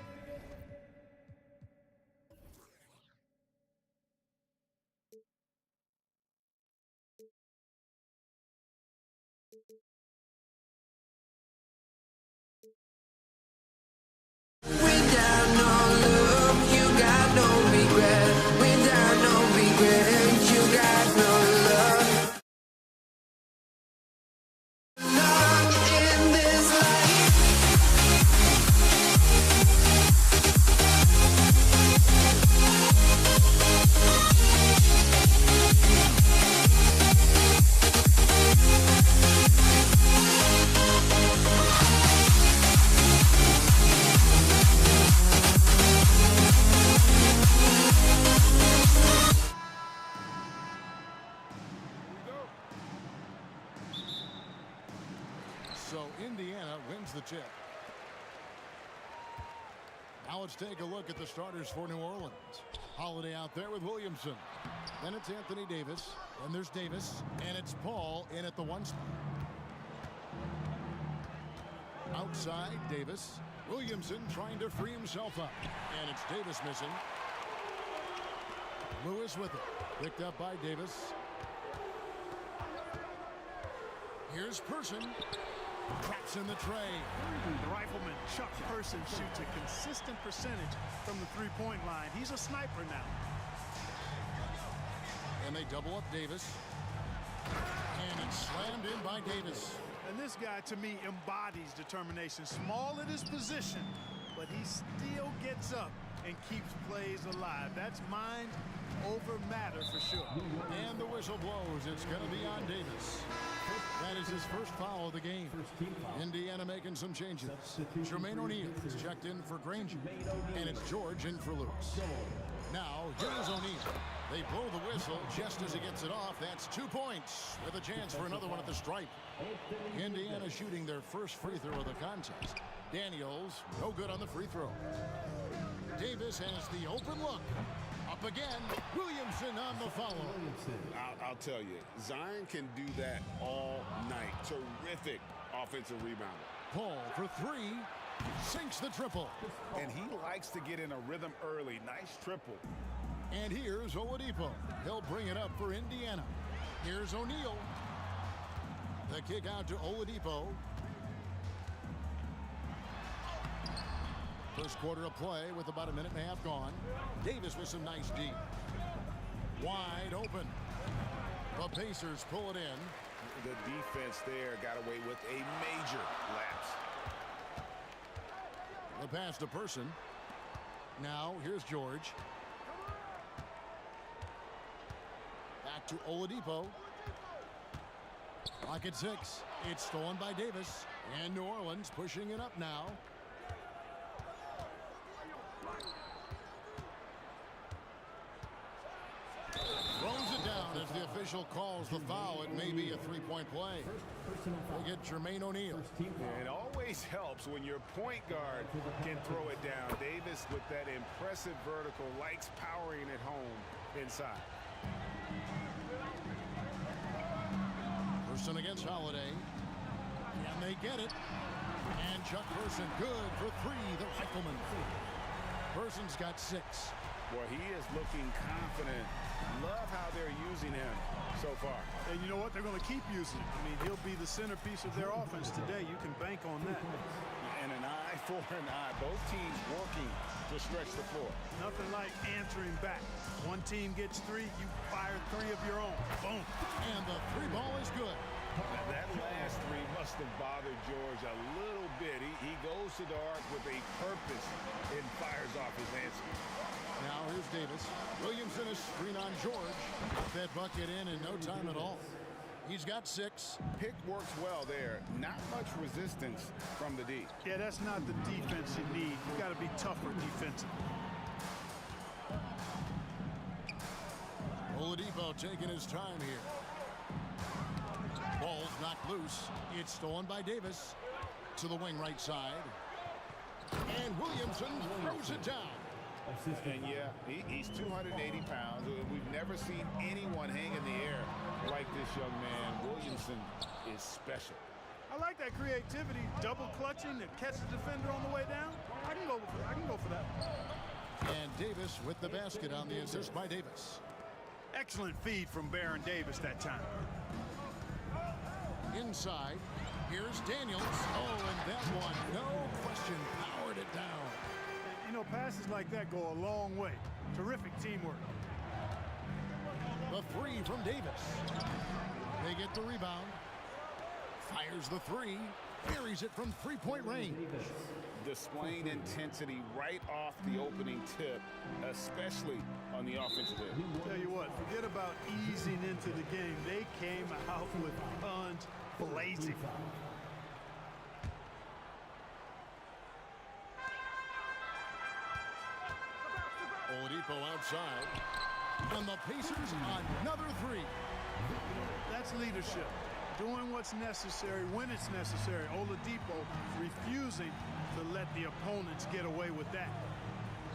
So Indiana wins the tip. Now let's take a look at the starters for New Orleans. Holiday out there with Williamson. Then it's Anthony Davis. Then there's Davis. And it's Paul in at the 1 spot. Outside, Davis. Williamson trying to free himself up. And it's Davis missing. Lewis with it. Picked up by Davis. Here's Person. Traps in the tray. The rifleman, Chuck Person, shoots a consistent percentage from the three-point line. He's a sniper now. And they double up Davis. And it's slammed in by Davis. And this guy, to me, embodies determination. Small at his position, but he still gets up and keeps plays alive. That's mind over matter for sure. And the whistle blows. It's going to be on Davis. That is his first foul of the game. Indiana making some changes. Jermaine O'Neal is checked in for Granger. And it's George in for Lewis. Now, here's O'Neal. They blow the whistle just as he gets it off. That's 2 points with a chance for another one at the stripe. Indiana shooting their first free throw of the contest. Daniels, no good on the free throw. Davis has the open look. Up again, Williamson on the follow. I'll tell you, Zion can do that all night. Terrific offensive rebounder. Paul for 3, sinks the triple. And he likes to get in a rhythm early. Nice triple. And here's Oladipo. He'll bring it up for Indiana. Here's O'Neal. The kick out to Oladipo. First quarter of play with about a minute and a half gone. Davis with some nice D. Wide open. The Pacers pull it in. The defense there got away with a major lapse. The pass to Person. Now here's George. Back to Oladipo. Clock at 6. It's stolen by Davis. And New Orleans pushing it up now. Throws it down as the official calls the foul. It may be a three-point play. We'll get Jermaine O'Neal. It always helps when your point guard can throw it down. Davis, with that impressive vertical, likes powering it home inside. Person against Holiday. And they get it. And Chuck Person good for 3, the rifleman. Person's got 6. Boy, he is looking confident. Love how they're using him so far. And you know what? They're going to keep using him. I mean, he'll be the centerpiece of their offense today. You can bank on that. And an eye for an eye. Both teams working to stretch the floor. Nothing like answering back. One team gets 3, you fire 3 of your own. Boom. And the 3 ball is good. That last 3 must have bothered George a little bit. He goes to the arc with a purpose and fires off his answer. Now here's Davis. Williamson is screen on George. Got that bucket in no time at all. He's got 6. Pick works well there. Not much resistance from the D. Yeah, that's not the defense you need. You've got to be tougher defensively. Oladipo taking his time here. Ball's knocked loose. It's stolen by Davis. To the wing right side. And Williamson throws it down. And yeah, he's 280 pounds. We've never seen anyone hang in the air like this young man. Williamson is special. I like that creativity. Double clutching to catch the defender on the way down. I can go for that. And Davis with the basket on the assist by Davis. Excellent feed from Baron Davis that time. Inside, here's Daniels. Oh, and that one, no question, powered it down. You know, passes like that go a long way. Terrific teamwork. The 3 from Davis. They get the rebound. Fires the 3. Buries it from 3-point range. Displaying intensity right off the opening tip, especially on the offensive end. Tell you what, forget about easing into the game. They came out with guns blazing. Oladipo outside. And the Pacers another 3. That's leadership. doing what's necessary when it's necessary. Oladipo refusing to let the opponents get away with that.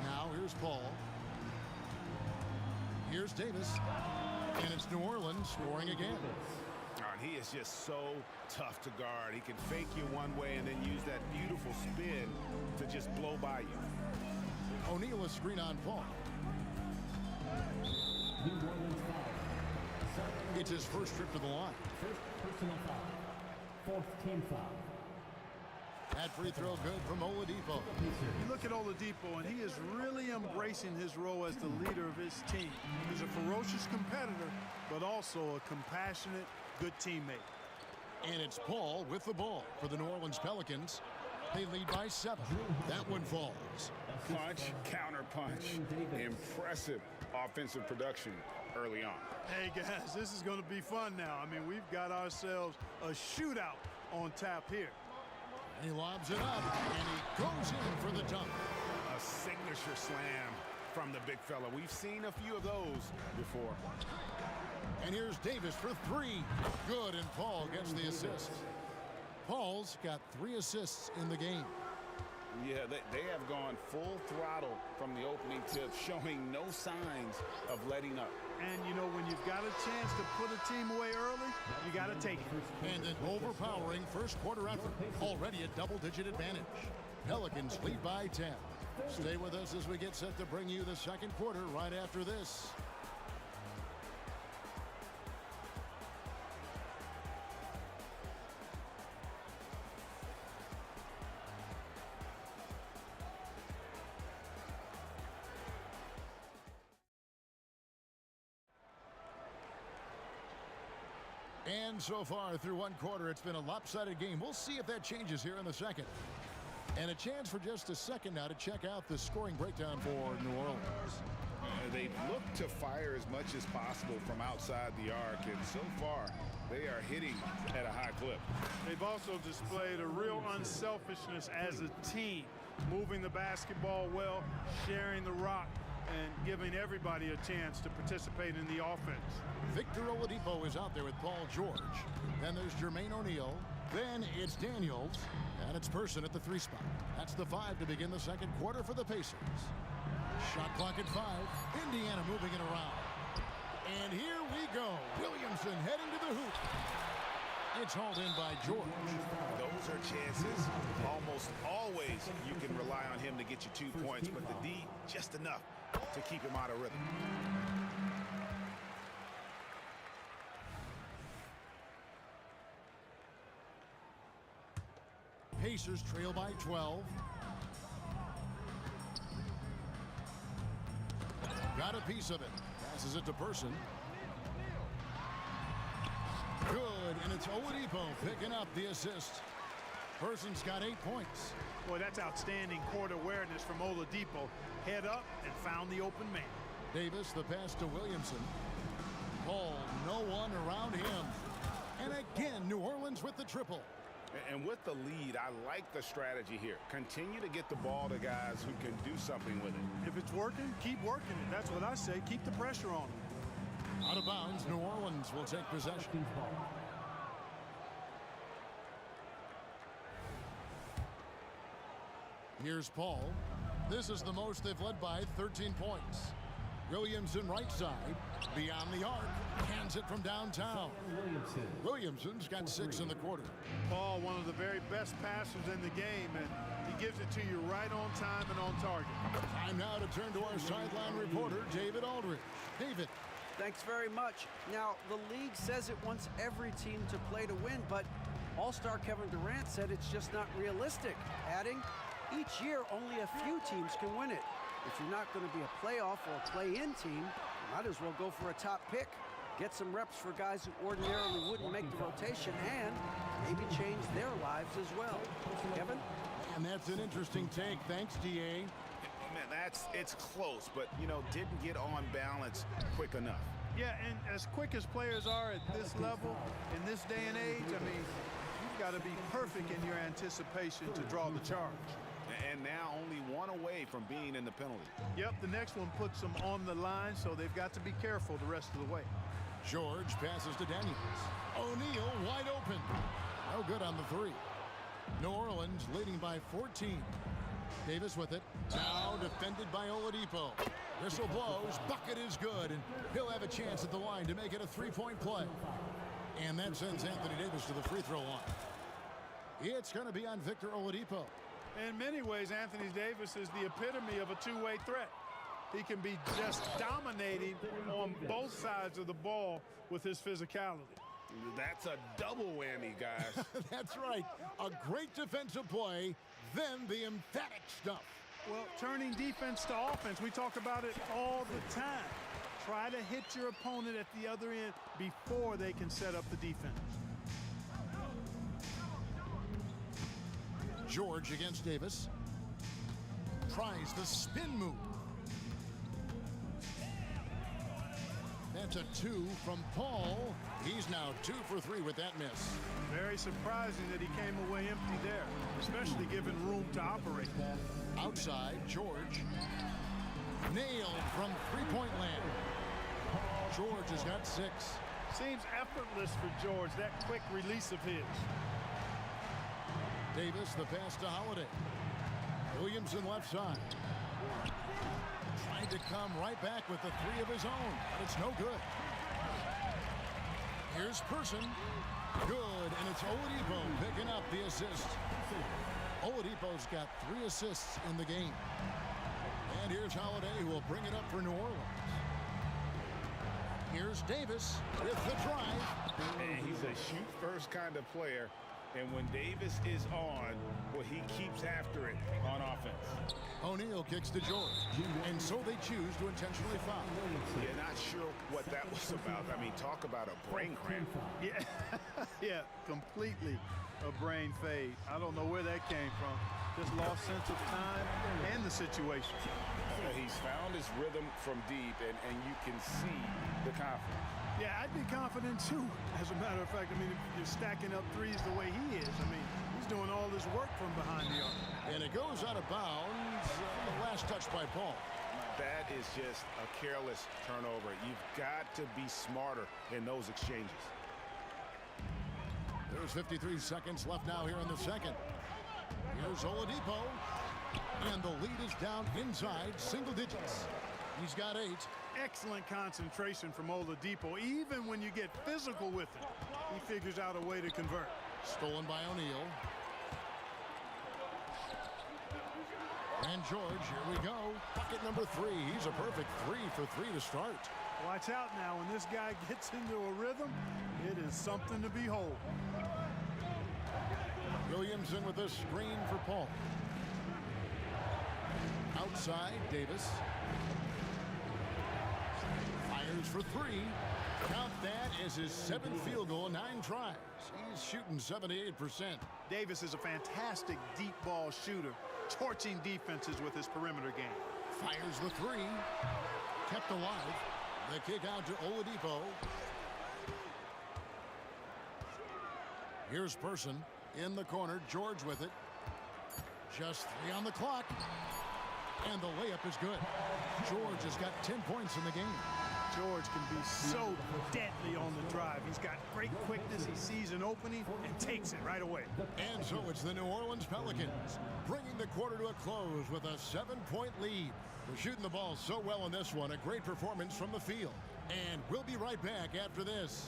Now here's Paul. Here's Davis. And it's New Orleans scoring again. And he is just so tough to guard. He can fake you one way and then use that beautiful spin to just blow by you. O'Neal a screen on Paul. New Orleans foul. It's his first trip to the line. First personal foul. Fourth team foul. That free throw good from Oladipo. You look at Oladipo, and he is really embracing his role as the leader of his team. He's a ferocious competitor, but also a compassionate, good teammate. And it's Paul with the ball for the New Orleans Pelicans. They lead by 7. That one falls. Punch, counter punch. Impressive offensive production early on. Hey, guys, this is going to be fun now. I mean, we've got ourselves a shootout on tap here. He lobs it up, and he goes in for the dunk. A signature slam from the big fella. We've seen a few of those before. And here's Davis for 3. Good, and Paul gets the assist. Paul's got 3 assists in the game. Yeah, they have gone full throttle from the opening tip, showing no signs of letting up. And, you know, when you've got a chance to put a team away early, you got to take it. And an overpowering first quarter effort. Already a double-digit advantage. Pelicans lead by 10. Stay with us as we get set to bring you the second quarter right after this. And so far through one quarter, it's been a lopsided game. We'll see if that changes here in the second. And a chance for just a second now to check out the scoring breakdown for New Orleans. They look to fire as much as possible from outside the arc, and so far they are hitting at a high clip. They've also displayed a real unselfishness as a team, moving the basketball well, sharing the rock, and giving everybody a chance to participate in the offense. Victor Oladipo is out there with Paul George. Then there's Jermaine O'Neal. Then it's Daniels. And it's Person at the 3 spot. That's the 5 to begin the second quarter for the Pacers. Shot clock at 5. Indiana moving it around. And here we go. Williamson heading to the hoop. It's hauled in by George. Those are chances. Almost always you can rely on him to get you 2 points, but the D just enough to keep him out of rhythm. Pacers trail by 12. Got a piece of it. Passes it to Person. Good, and it's Oladipo picking up the assist. Person's got 8 points. Boy, that's outstanding court awareness from Oladipo. Head up and found the open man. Davis, the pass to Williamson. Paul, no one around him. And again, New Orleans with the triple. And with the lead, I like the strategy here. Continue to get the ball to guys who can do something with it. If it's working, keep working it. That's what I say. Keep the pressure on them. Out of bounds, New Orleans will take possession. Here's Paul. This is the most they've led by 13 points. Williamson right side, beyond the arc, hands it from downtown. Williamson's got 6 in the quarter. Paul, one of the very best passers in the game, and he gives it to you right on time and on target. Time now to turn to our sideline reporter, David Aldridge. David. Thanks very much. Now, the league says it wants every team to play to win, but All-Star Kevin Durant said it's just not realistic, adding, each year only a few teams can win it. If you're not going to be a playoff or a play-in team, you might as well go for a top pick. Get some reps for guys who ordinarily wouldn't make the rotation and maybe change their lives as well. Kevin? And that's an interesting take. Thanks, DA. Man, it's close, but, you know, didn't get on balance quick enough. Yeah, and as quick as players are at this level, in this day and age, I mean, you've got to be perfect in your anticipation to draw the charge. And now only one away from being in the penalty. Yep, the next one puts them on the line, so they've got to be careful the rest of the way. George passes to Daniels. O'Neal wide open. No good on the three. New Orleans leading by 14. Davis with it. Now defended by Oladipo. Whistle blows. Bucket is good. And he'll have a chance at the line to make it a three-point play. And that sends Anthony Davis to the free throw line. It's going to be on Victor Oladipo. In many ways, Anthony Davis is the epitome of a two-way threat. He can be just dominating on both sides of the ball with his physicality. That's a double whammy, guys. That's right. A great defensive play, then the emphatic stuff. Well, turning defense to offense, we talk about it all the time. Try to hit your opponent at the other end before they can set up the defense. George against Davis. Tries the spin move. That's a two from Paul. He's now 2 for 3 with that miss. Very surprising that he came away empty there, especially given room to operate. Outside, George. Nailed from three-point land. George has got 6. Seems effortless for George, that quick release of his. Davis, the pass to Holiday. Williamson left side. Trying to come right back with the 3 of his own, but it's no good. Here's Person. Good, and it's Oladipo picking up the assist. Oladipo's got 3 assists in the game. And here's Holiday, who will bring it up for New Orleans. Here's Davis with the drive. And he's a shoot-first kind of player. And when Davis is on, well, he keeps after it on offense. O'Neal kicks to George, and so they choose to intentionally foul. Yeah, not sure what that was about. I mean, talk about a brain cramp. Yeah, yeah, completely a brain fade. I don't know where that came from. Just lost sense of time and the situation. Yeah, he's found his rhythm from deep, and you can see the confidence. Yeah, I'd be confident too. As a matter of fact, I mean, if you're stacking up threes the way he is, I mean, he's doing all this work from behind the arc. And it goes out of bounds. Last touch by Paul. That is just a careless turnover. You've got to be smarter in those exchanges. There's 53 seconds left now here in the second. Here's Oladipo. And the lead is down inside single digits. He's got 8. Excellent concentration from Oladipo. Even when you get physical with him, he figures out a way to convert. Stolen by O'Neal. And George, here we go. Bucket number 3. He's a perfect 3 for 3 to start. Watch out now. When this guy gets into a rhythm, it is something to behold. Williamson with a screen for Paul. Outside, Davis. Fires for 3. Count that as his 7th field goal in 9 tries. He's shooting 78%. Davis is a fantastic deep ball shooter, torching defenses with his perimeter game. Fires the 3. Kept alive. The kick out to Oladipo. Here's Person in the corner. George with it. Just 3 on the clock. And the layup is good. George has got 10 points in the game. George can be so deadly on the drive. He's got great quickness. He sees an opening and takes it right away. And so it's the New Orleans Pelicans bringing the quarter to a close with a 7-point lead. They're shooting the ball so well in this one. A great performance from the field. And we'll be right back after this.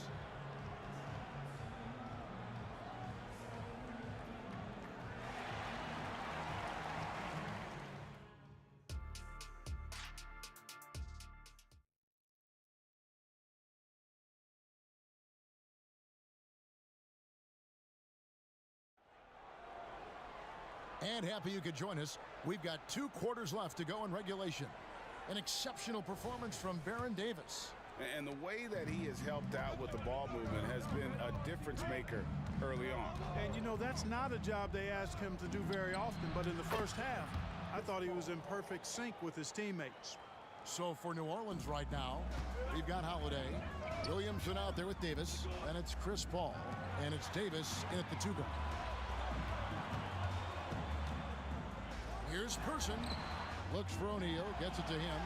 And happy you could join us. We've got 2 quarters left to go in regulation. An exceptional performance from Baron Davis. And the way that he has helped out with the ball movement has been a difference maker early on. And you know, that's not a job they ask him to do very often, but in the first half, I thought he was in perfect sync with his teammates. So for New Orleans right now, we've got Holiday, Williamson out there with Davis, and it's Chris Paul, and it's Davis in at the 2 guard. Here's Person. Looks for O'Neal. Gets it to him.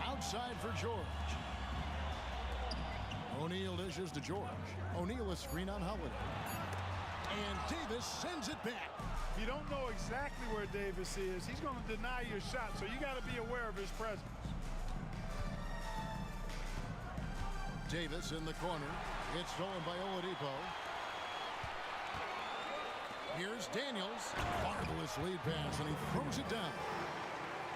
Outside for George. O'Neal dishes to George. O'Neal a screen on Holiday. And Davis sends it back. If you don't know exactly where Davis is, he's going to deny your shot, so you got to be aware of his presence. Davis in the corner. It's stolen by Oladipo. Here's Daniels. Marvelous lead pass, and he throws it down.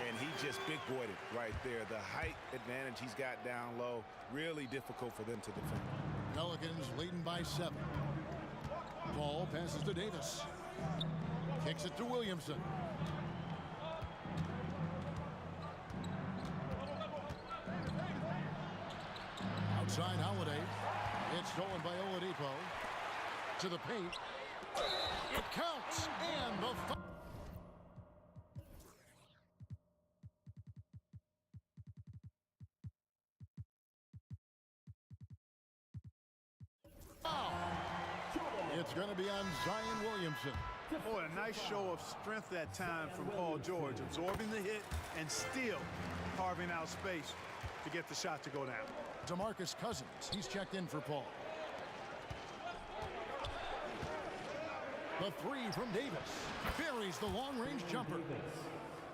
And he just big-boyed it right there. The height advantage he's got down low, really difficult for them to defend. Pelicans leading by 7. Ball passes to Davis. Kicks it to Williamson. Outside Holiday. It's stolen by Oladipo. To the paint. It counts. And the It's going to be on Zion Williamson. Boy, a nice show of strength that time from Paul George, absorbing the hit and still carving out space to get the shot to go down. DeMarcus Cousins, he's checked in for Paul. The three from Davis. Buries the long-range jumper.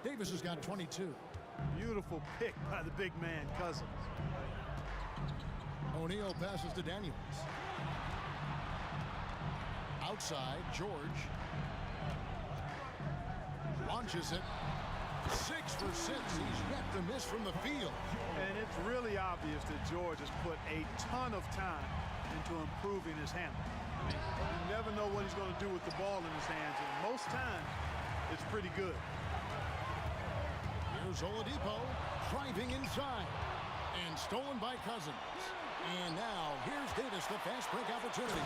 Davis has got 22. Beautiful pick by the big man, Cousins. O'Neal passes to Daniels. Outside, George. Launches it. 6 for 6. He's yet to miss from the field. And it's really obvious that George has put a ton of time into improving his handle. You never know what he's going to do with the ball in his hands, and most times it's pretty good. Here's Oladipo driving inside and stolen by Cousins. And now here's Davis, the fast break opportunity,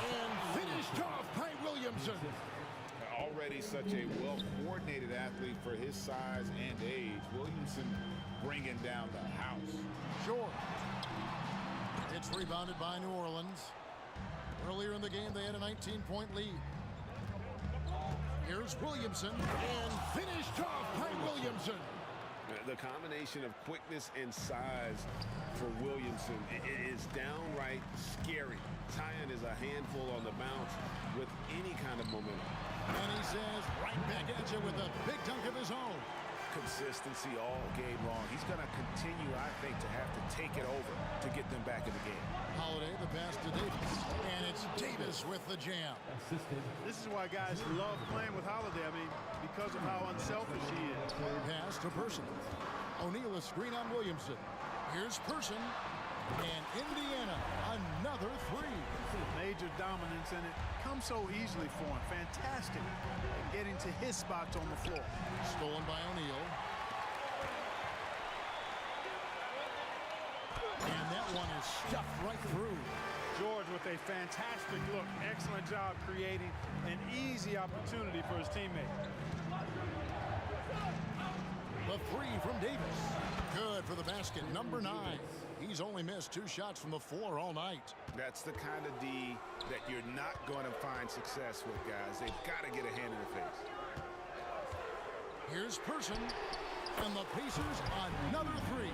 and finished off by Williamson. Already such a well-coordinated athlete for his size and age. Williamson bringing down the house. George. It's rebounded by New Orleans. Earlier in the game, they had a 19-point lead. Here's Williamson, and finished off by Williamson. The combination of quickness and size for Williamson is downright scary. Zion is a handful on the bounce with any kind of momentum. And he says, right back at you with a big dunk of his own. Consistency all game long. He's going to continue, I think, to have to take it over to get them back in the game. Holiday, the pass to Davis. And it's Davis with the jam. This is why guys love playing with Holiday. I mean, because of how unselfish he is. Pass to Person. O'Neal a screen on Williamson. Here's Person. And Indiana, another 3. Major dominance, and it comes so easily for him. Fantastic at getting to his spots on the floor. Stolen by O'Neal. And that one is stuffed right through. George with a fantastic look. Excellent job creating an easy opportunity for his teammate. The 3 from Davis. Good for the basket, number 9. He's only missed 2 shots from the floor all night. That's the kind of D that you're not going to find success with, guys. They've got to get a hand in the face. Here's Person, and the Pacers another 3.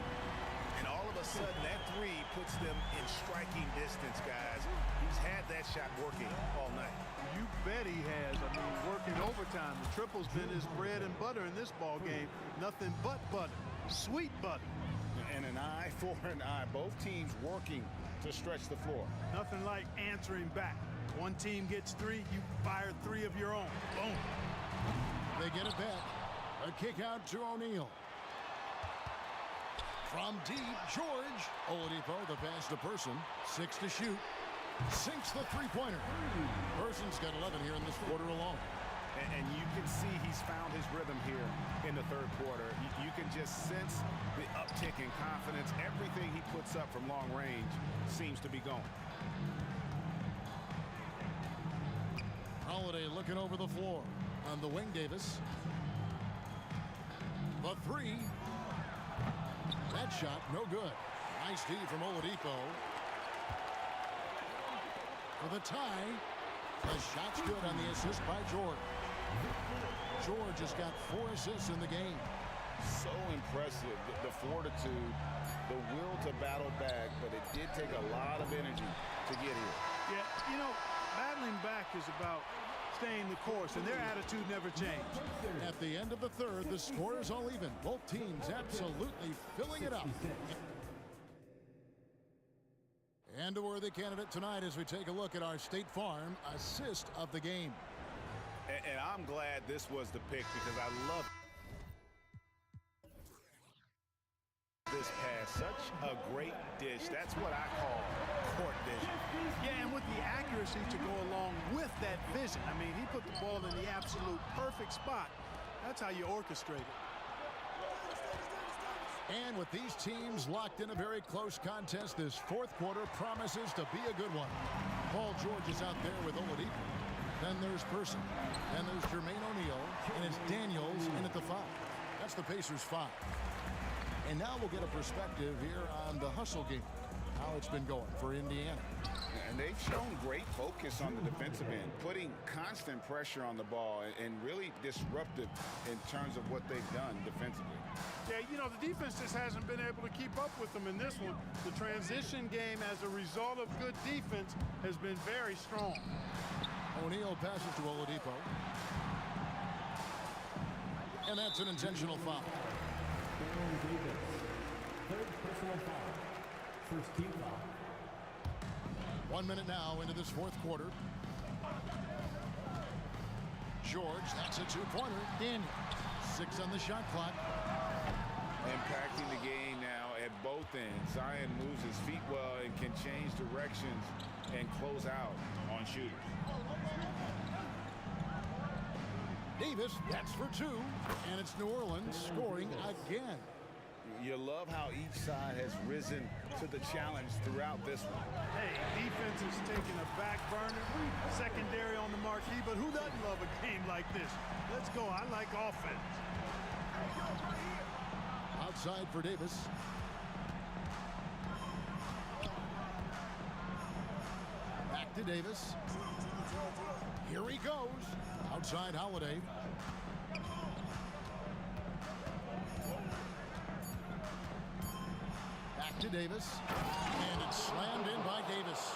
And all of a sudden, that 3 puts them in striking distance, guys. He's had that shot working all night. You bet he has. I mean, working overtime. The triple's been his bread and butter in this ball game. Nothing but butter. Sweet butter. And an eye for an eye. Both teams working to stretch the floor. Nothing like answering back. One team gets 3, you fire 3 of your own. Boom. They get it back. A kick out to O'Neal. From deep, George. Oladipo, the pass to Person. 6 to shoot. Sinks the three-pointer. Person's got 11 here in this quarter alone. And you can see he's found his rhythm here in the third quarter. You can just sense the uptick in confidence. Everything he puts up from long range seems to be going. Holiday looking over the floor. On the wing, Davis. The 3. That shot, no good. Nice D from Oladipo. For the tie. The shot's good on the assist by George. George has got 4 assists in the game. So impressive, the fortitude, the will to battle back, but it did take a lot of energy to get here. Yeah, you know, battling back is about staying the course, and their attitude never changed. At the end of the third, the score is all even. Both teams absolutely filling it up. And a worthy candidate tonight as we take a look at our State Farm assist of the game. And I'm glad this was the pick because I love this pass. Such a great dish. That's what I call court vision. Yeah, and with the accuracy to go along with that vision. I mean, he put the ball in the absolute perfect spot. That's how you orchestrate it. And with these teams locked in a very close contest, this fourth quarter promises to be a good one. Paul George is out there with Oladipo. Then there's Person. Then there's Jermaine O'Neal. And it's Daniels in at the 5. That's the Pacers' 5. And now we'll get a perspective here on the hustle game, how it's been going for Indiana. And they've shown great focus on the defensive end, putting constant pressure on the ball and really disruptive in terms of what they've done defensively. Yeah, you know, the defense just hasn't been able to keep up with them in this one. The transition game as a result of good defense has been very strong. O'Neal passes to Oladipo. And that's an intentional foul. Third personal foul. First team foul. 1 minute now into this fourth quarter. George, that's a two-pointer. Daniel, 6 on the shot clock. Impacting the game now at both ends. Zion moves his feet well and can change directions and close out on shooters. Davis, that's for 2. And it's New Orleans scoring again. You love how each side has risen to the challenge throughout this one. Hey, defense is taking a back burner, secondary on the marquee, but who doesn't love a game like this? Let's go. I like offense. Outside for Davis. Back to Davis. Here he goes. Outside Holiday. Back to Davis. And it's slammed in by Davis.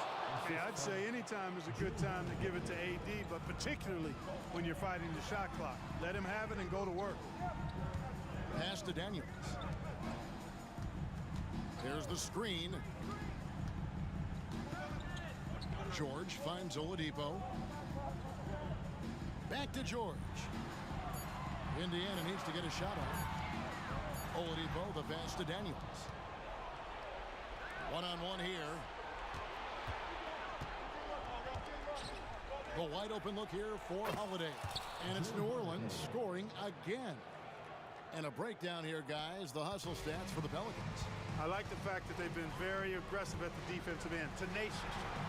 Yeah, I'd say any time is a good time to give it to AD, but particularly when you're fighting the shot clock. Let him have it and go to work. Pass to Daniels. There's the screen. George finds Oladipo. Back to George. Indiana needs to get a shot on. Oladipo, the pass to Daniels. One-on-one here. The wide open look here for Holiday. And it's New Orleans scoring again. And a breakdown here, guys. The hustle stats for the Pelicans. I like the fact that they've been very aggressive at the defensive end. Tenacious.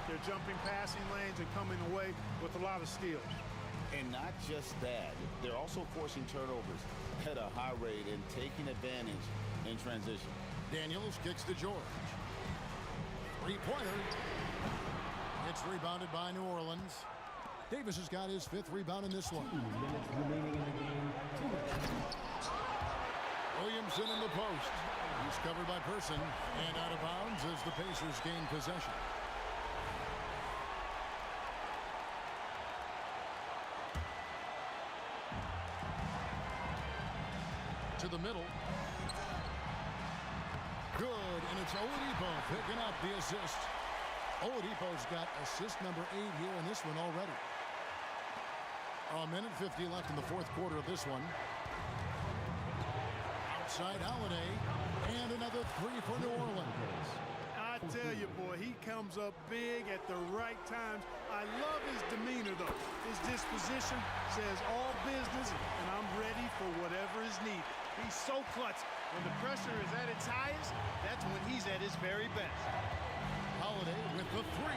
They're jumping passing lanes and coming away with a lot of steals. And not just that, they're also forcing turnovers at a high rate and taking advantage in transition. Daniels kicks to George. Three-pointer. It's rebounded by New Orleans. Davis has got his 5th rebound in this one. 2 minutes remaining in the game. Williamson in the post. He's covered by Person. And out of bounds as the Pacers gain possession. To the middle. Good, and it's Oladipo picking up the assist. Oladipo's got assist number 8 here in this one already. A minute 50 left in the fourth quarter of this one. Outside Holiday, and another 3 for New Orleans. I tell you, boy, he comes up big at the right times. I love his demeanor, though. His disposition says all business, and I'm ready for whatever is needed. He's so clutch. When the pressure is at its highest, that's when he's at his very best. Holiday with the 3.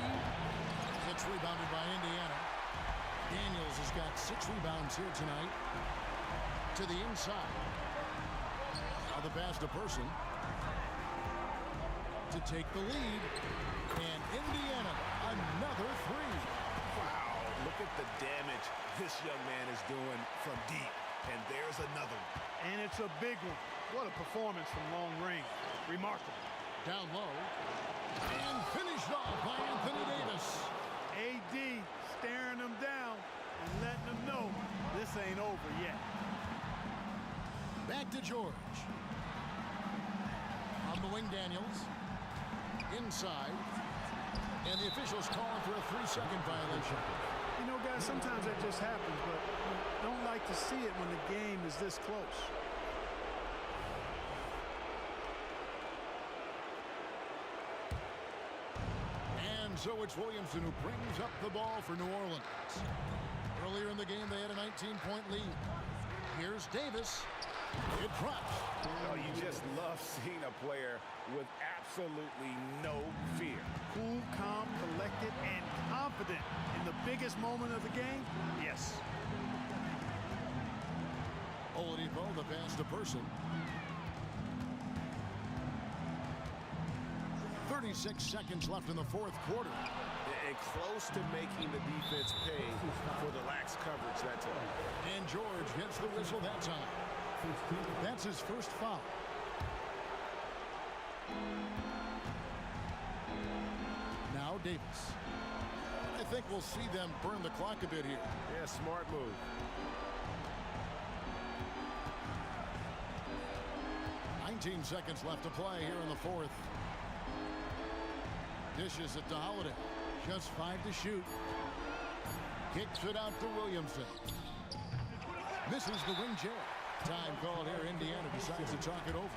It's rebounded by Indiana. Daniels has got 6 rebounds here tonight. To the inside. Now the pass to Person. To take the lead. And Indiana, another 3. Wow, look at the damage this young man is doing from deep. And there's another one. And it's a big one. What a performance from long range. Remarkable. Down low. And finished off by Anthony Davis. AD staring them down and letting them know this ain't over yet. Back to George. On the wing, Daniels. Inside. And the officials calling for a 3-second violation. You know, guys, sometimes that just happens, but you don't like to see it when the game is this close. And so it's Williamson who brings up the ball for New Orleans. Earlier in the game, they had a 19-point lead. Here's Davis. It drops. Oh, you just love seeing a player with absolutely no fear. Cool, calm, collected, and confident in the biggest moment of the game? Yes. Oladipo, the pass to Person. 36 seconds left in the fourth quarter. And close to making the defense pay for the lax coverage that time. And George gets the whistle that time. That's his first foul. Now Davis. I think we'll see them burn the clock a bit here. Yeah, smart move. Seconds left to play here in the fourth. Dishes it to Holiday. Just 5 to shoot. Kicks it out to Williamson. Misses the wing chair. Time called here. Indiana decides to talk it over.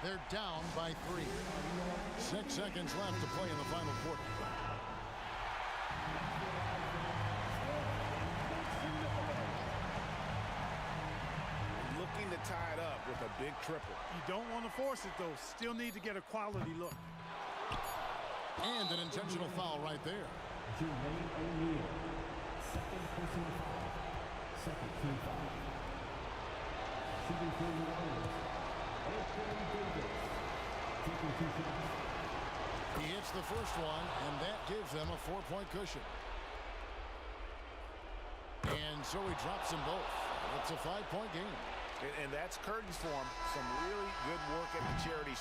They're down by 3. 6 seconds left to play in the final quarter. Looking to tie it up with a big triple. You don't want to force it, though. Still need to get a quality look. And an intentional foul right there. Jermaine O'Neal, second personal foul. Second team foul. Shooting for New Orleans, Anthony Davis. Taking 2 shots. He hits the first one, and that gives them a 4-point cushion. And so he drops them both. It's a 5-point game. And that's curtains for him. Some really good work at the charity.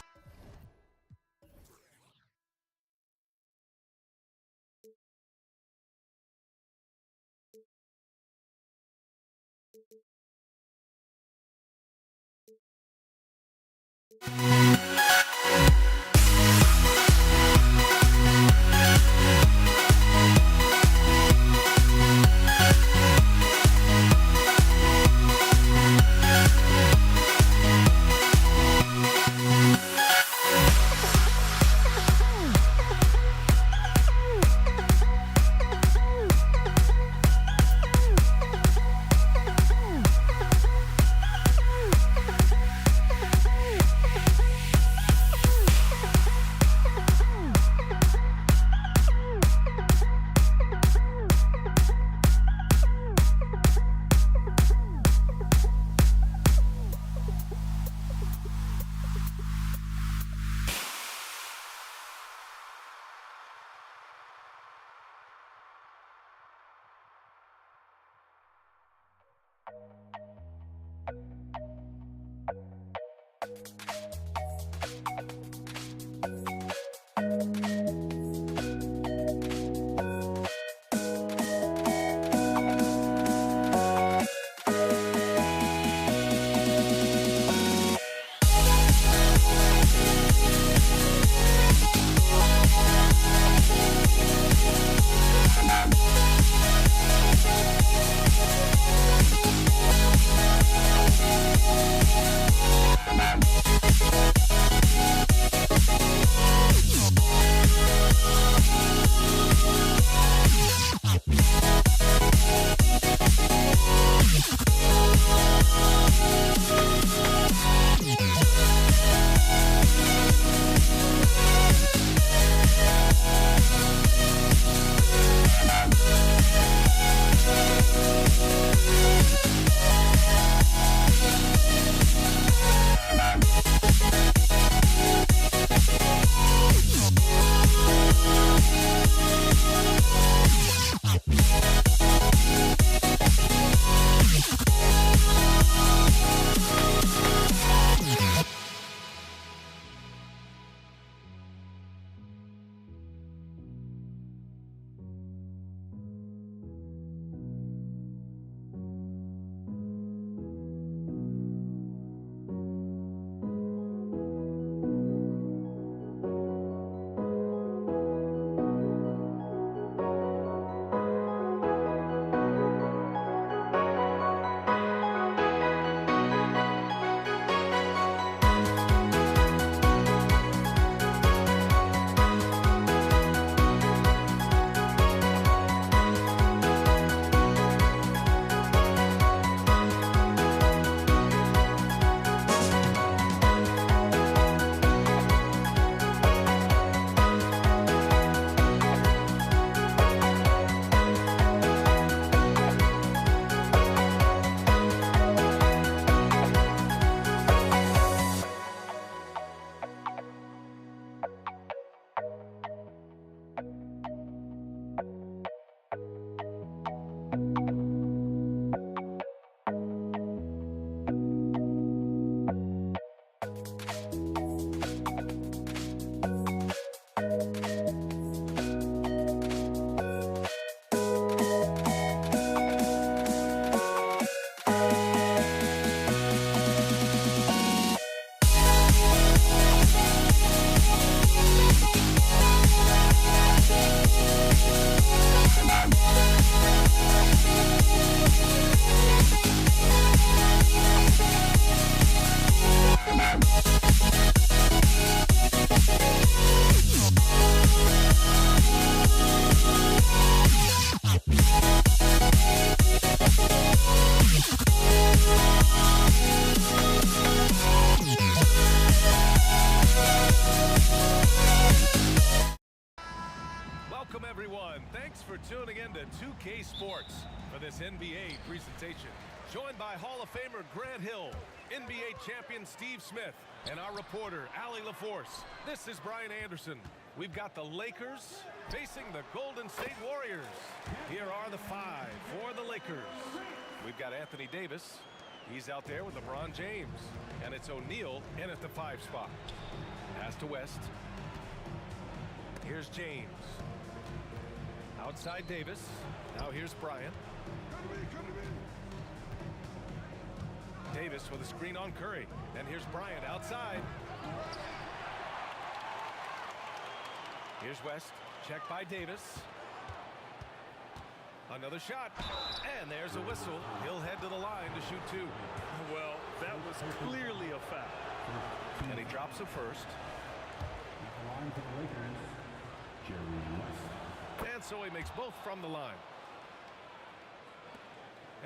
into 2K Sports for this NBA presentation. Joined by Hall of Famer Grant Hill, NBA champion Steve Smith, and our reporter, Allie LaForce. This is Brian Anderson. We've got the Lakers facing the Golden State Warriors. Here are the 5 for the Lakers. We've got Anthony Davis. He's out there with LeBron James. And it's O'Neal in at the 5 spot. Pass to West. Here's James. Outside Davis. Now here's Bryant. Davis with a screen on Curry. And here's Bryant outside. Here's West. Check by Davis. Another shot. And there's a whistle. He'll head to the line to shoot 2. Well, that was clearly a foul. And he drops a first. Line for the Lakers, Jerry West. And so he makes both from the line.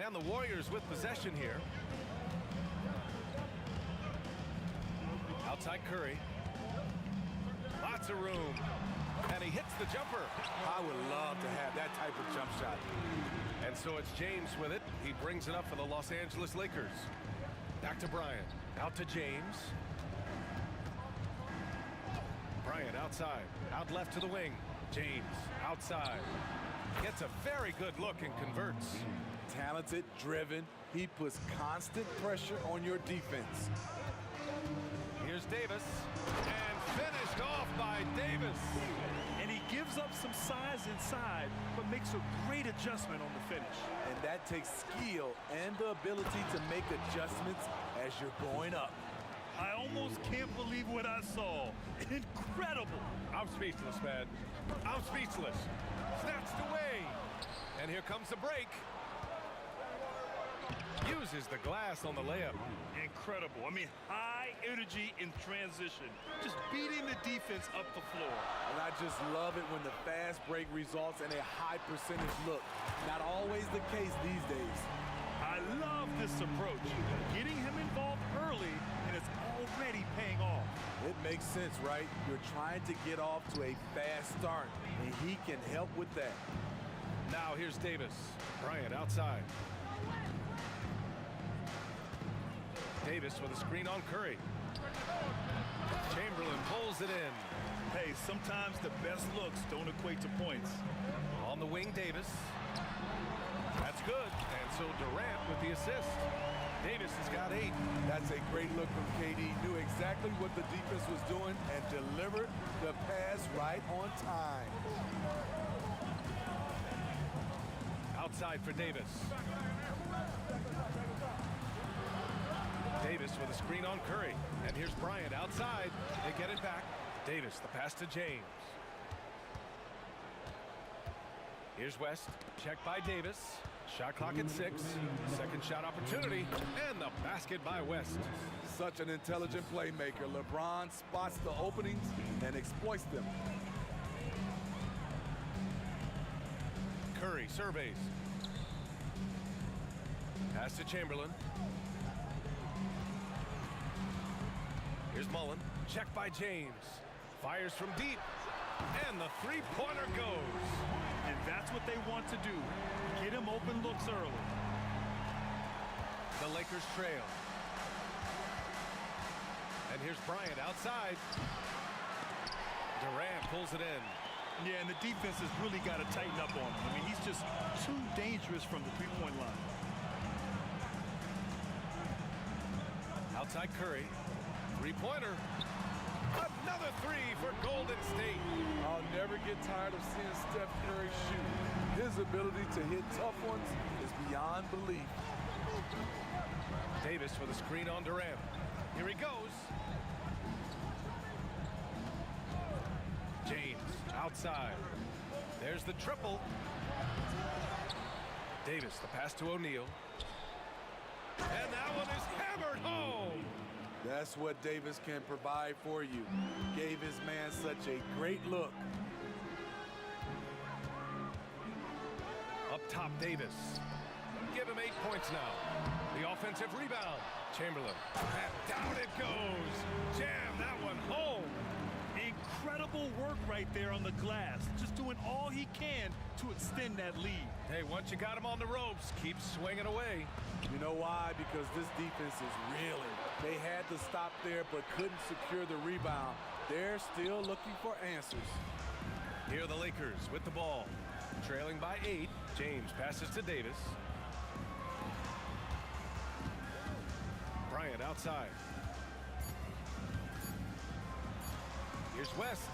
And the Warriors with possession here. Outside Curry. Lots of room. And he hits the jumper. I would love to have that type of jump shot. And so it's James with it. He brings it up for the Los Angeles Lakers. Back to Bryant. Out to James. Bryant outside. Out left to the wing. James outside. Gets a very good look and converts. Talented, driven. He puts constant pressure on your defense. Here's Davis. And finished off by Davis. And he gives up some size inside, but makes a great adjustment on the finish. And that takes skill and the ability to make adjustments as you're going up. I almost can't believe what I saw. Incredible. I'm speechless, man. I'm speechless. Snatched away. And here comes the break. Uses the glass on the layup. Incredible. I mean, high energy in transition. Just beating the defense up the floor. And I just love it when the fast break results in a high percentage look. Not always the case these days. I love this approach. Getting him involved early, and it's already paying off. It makes sense, right? You're trying to get off to a fast start, and he can help with that. Now here's Davis. Bryant outside. Davis with a screen on Curry. Chamberlain pulls it in. Hey, sometimes the best looks don't equate to points. On the wing, Davis. That's good. And so Durant with the assist. Davis has got 8. That's a great look from KD. Knew exactly what the defense was doing and delivered the pass right on time. Outside for Davis. Davis with a screen on Curry. And here's Bryant outside. They get it back. Davis, the pass to James. Here's West. Check by Davis. Shot clock at 6. Second shot opportunity. And the basket by West. Such an intelligent playmaker. LeBron spots the openings and exploits them. Curry surveys. Pass to Chamberlain. Here's Mullen. Check by James. Fires from deep. And the three-pointer goes. And that's what they want to do. Get him open looks early. The Lakers trail. And here's Bryant outside. Durant pulls it in. Yeah, and the defense has really got to tighten up on him. I mean, he's just too dangerous from the three-point line. Outside Curry. Three-pointer. Another 3 for Golden State. I'll never get tired of seeing Steph Curry shoot. His ability to hit tough ones is beyond belief. Davis with a screen on Durant. Here he goes. James outside. There's the triple. Davis, the pass to O'Neal. And that one is hammered home. That's what Davis can provide for you. Gave his man such a great look. Up top, Davis. Give him 8 points now. The offensive rebound. Chamberlain. And down it goes. Jam that one home. Incredible work right there on the glass. Just doing all he can to extend that lead. Hey, once you got him on the ropes, keep swinging away. You know why? Because this defense is reeling. They had to stop there but couldn't secure the rebound. They're still looking for answers. Here are the Lakers with the ball. Trailing by 8. James passes to Davis. Bryant outside. Here's West.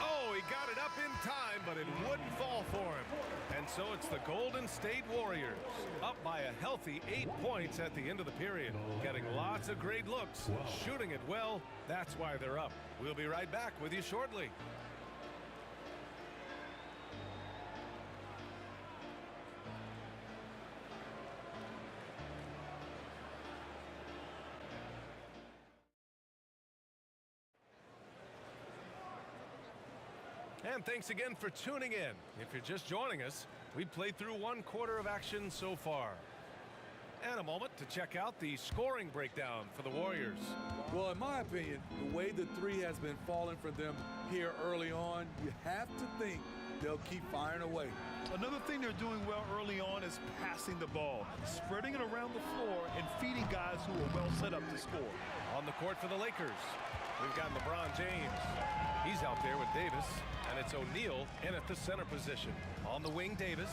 Oh, he got it up in time, but it wouldn't fall for him. And so it's the Golden State Warriors, up by a healthy 8 points at the end of the period. Getting lots of great looks, shooting it well. That's why they're up. We'll be right back with you shortly. And thanks again for tuning in. If you're just joining us, we played through 1 quarter of action so far. And a moment to check out the scoring breakdown for the Warriors. Well, in my opinion, the way the three has been falling for them here early on, you have to think they'll keep firing away. Another thing they're doing well early on is passing the ball, spreading it around the floor and feeding guys who are well set up to score. On the court for the Lakers, we've got LeBron James. He's out there with Davis, and it's O'Neal in at the center position. On the wing, Davis.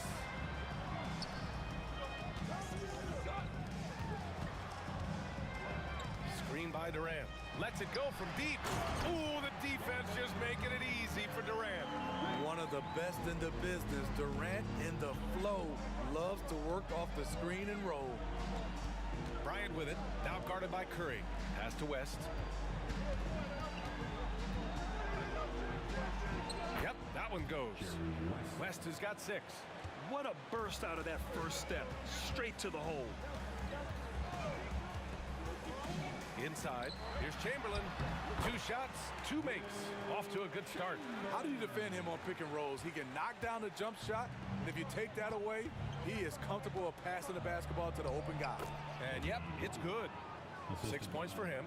Screen by Durant. Lets it go from deep. Ooh, the defense just making it easy for Durant. One of the best in the business, Durant in the flow, loves to work off the screen and roll. Bryant with it, now guarded by Curry. Pass to West. Yep, that one goes. West has got 6. What a burst out of that first step, straight to the hole. Inside, here's Chamberlain. 2 shots, 2 makes. Off to a good start. How do you defend him on pick and rolls? He can knock down the jump shot, and if you take that away, he is comfortable of passing the basketball to the open guy. And yep, it's good. 6 points for him.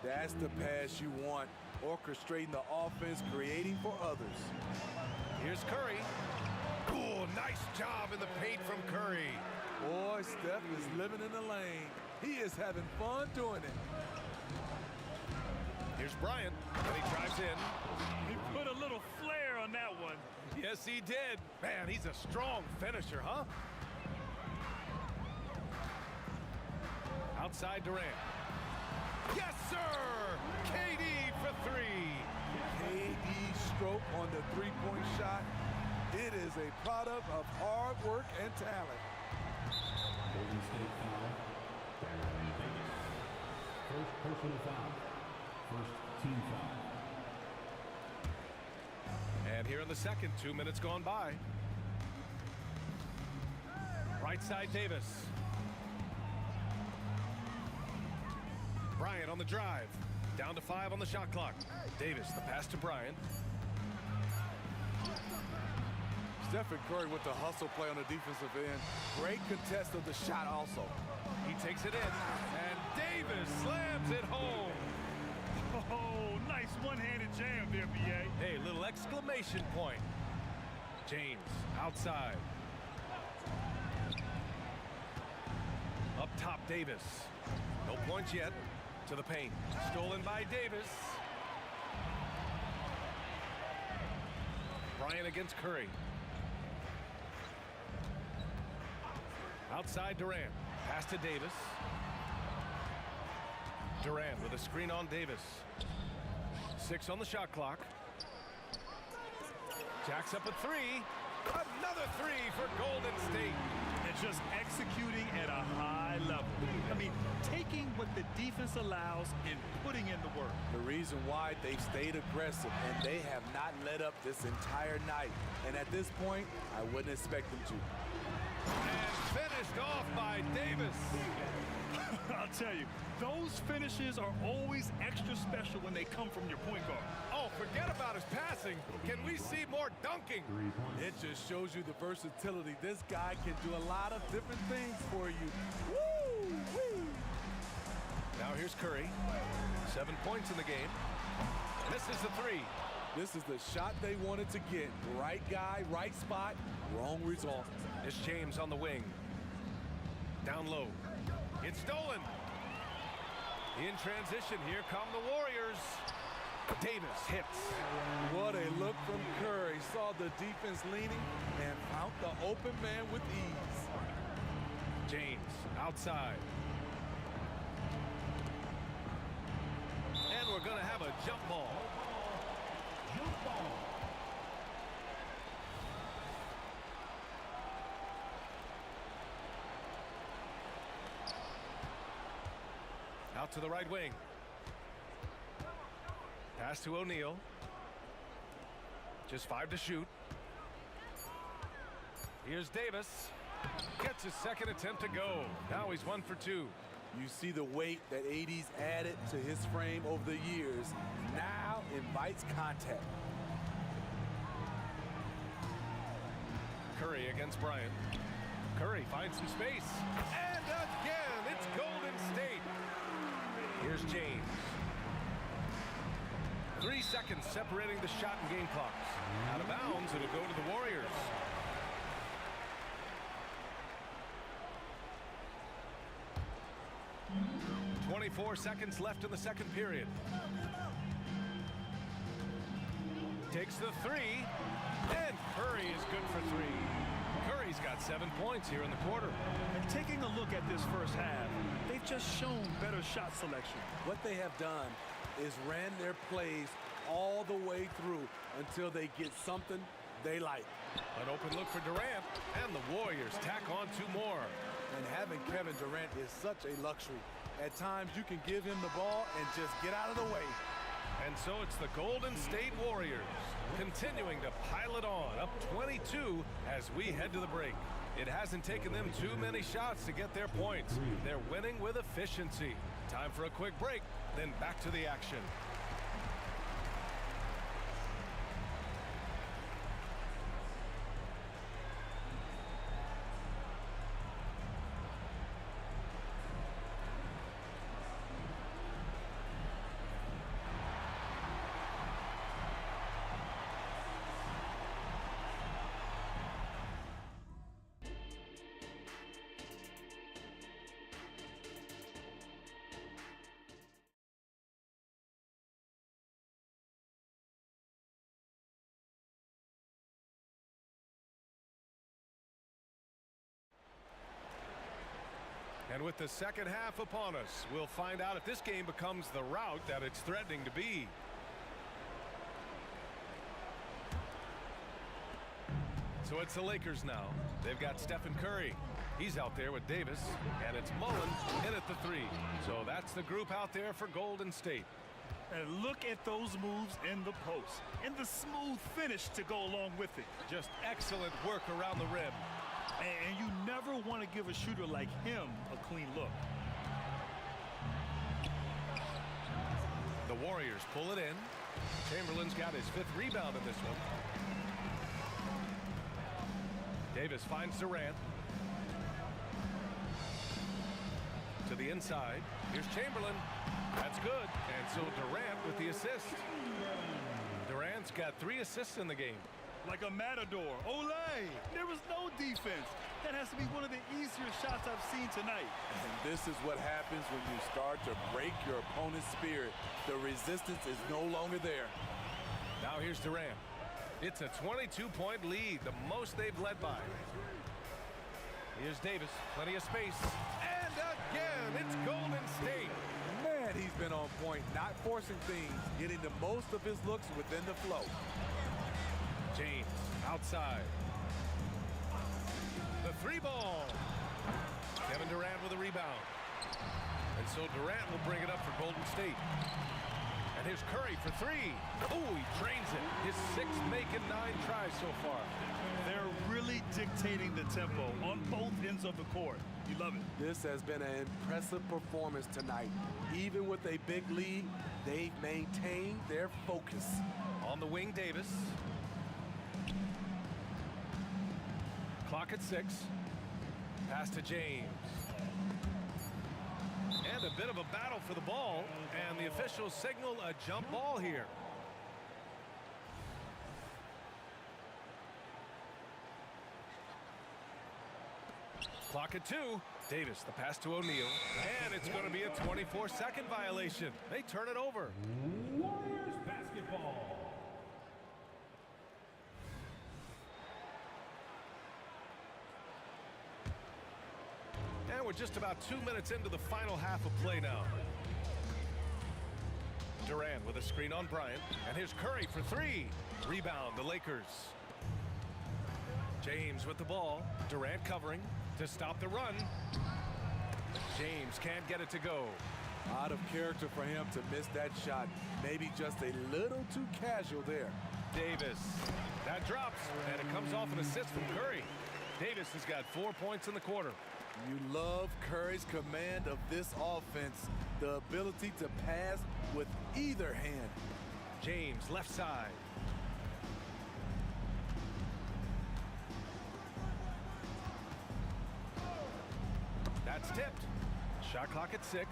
That's the pass you want. Orchestrating the offense, creating for others. Here's Curry. Ooh, nice job in the paint from Curry. Boy, Steph is living in the lane. He is having fun doing it. Here's Bryant, and he drives in. He put a little flair on that one. Yes, he did. Man, he's a strong finisher, huh? Outside Durant. Yes, sir! KD for 3. KD's stroke on the three-point shot. It is a product of hard work and talent. Golden State foul. Baron Davis. First personal foul. First team foul. And here in the second, 2 minutes gone by. Right side Davis. Bryant on the drive. Down to 5 on the shot clock. Davis, the pass to Bryant. Stephen Curry with the hustle play on the defensive end. Great contest of the shot also. He takes it in, and Davis slams it home. Oh, nice one-handed jam there, B.A. Hey, little exclamation point. James, outside. Up top, Davis. No points yet. To the paint. Stolen by Davis. Bryant against Curry. Outside Durant. Pass to Davis. Durant with a screen on Davis. 6 on the shot clock. Jacks up a 3. Another 3 for Golden State. And just executing at a high level. I mean, taking what the defense allows and putting in the work. The reason why they've stayed aggressive and they have not let up this entire night. And at this point, I wouldn't expect them to. And finished off by Davis. I'll tell you, those finishes are always extra special when they come from your point guard. Oh, forget about his passing. Can we see more dunking? It just shows you the versatility. This guy can do a lot of different things for you. Woo! Woo! Now here's Curry. 7 points in the game. Misses the three. This is the shot they wanted to get. Right guy, right spot, wrong result. It's James on the wing. Down low. It's stolen. In transition, here come the Warriors. Davis hits. What a look from Curry. Saw the defense leaning and found the open man with ease. James outside. And we're going to have a jump ball. Jump ball. Out to the right wing. Pass to O'Neal. Just 5 to shoot. Here's Davis. Gets his second attempt to go. Now he's 1 for 2. You see the weight that AD's added to his frame over the years. Now invites contact. Curry against Bryant. Curry finds some space. And again, it's Golden State. Here's James. 3 seconds separating the shot and game clocks. Out of bounds, it'll go to the Warriors. .24 seconds left in the second period. Takes the three, and Curry is good for 3. Curry's got 7 points here in the quarter. And taking a look at this first half, they've just shown better shot selection. What they have done is ran their plays all the way through until they get something they like. An open look for Durant, and the Warriors tack on 2 more. And having Kevin Durant is such a luxury. At times you can give him the ball and just get out of the way. And so it's the Golden State Warriors continuing to pile it on, up 22 as we head to the break. It hasn't taken them too many shots to get their points. They're winning with efficiency. Time for a quick break, then back to the action. And with the second half upon us, we'll find out if this game becomes the rout that it's threatening to be. So it's the Lakers now. They've got Stephen Curry. He's out there with Davis, and it's Mullen in at the 3. So that's the group out there for Golden State. And look at those moves in the post and the smooth finish to go along with it. Just excellent work around the rim. And you never want to give a shooter like him a clean look. The Warriors pull it in. Chamberlain's got his 5th rebound in this one. Davis finds Durant. To the inside. Here's Chamberlain. That's good. And so Durant with the assist. Durant's got 3 assists in the game. Like a matador. Olay! There was no defense. That has to be one of the easier shots I've seen tonight. And this is what happens when you start to break your opponent's spirit. The resistance is no longer there. Now here's Durant. It's a 22-point lead, the most they've led by. Here's Davis, plenty of space. And again, it's Golden State. Man, he's been on point, not forcing things, getting the most of his looks within the flow. James outside. The 3 ball. Kevin Durant with a rebound. And so Durant will bring it up for Golden State. And here's Curry for 3. Oh, he drains it. His 6th make in 9 tries so far. They're really dictating the tempo on both ends of the court. You love it. This has been an impressive performance tonight. Even with a big lead, they've maintained their focus. On the wing, Davis. Clock at 6. Pass to James. And a bit of a battle for the ball, and the officials signal a jump ball here. Clock at 2. Davis, the pass to O'Neal. And it's going to be a 24-second violation. They turn it over. Warriors basketball. And we're just about 2 minutes into the final half of play now. Durant with a screen on Bryant. And here's Curry for 3. Rebound, the Lakers. James with the ball. Durant covering to stop the run. James can't get it to go. Out of character for him to miss that shot. Maybe just a little too casual there. Davis. That drops, and it comes off an assist from Curry. Davis has got 4 points in the quarter. You love Curry's command of this offense. The ability to pass with either hand. James, left side. That's tipped. Shot clock at 6.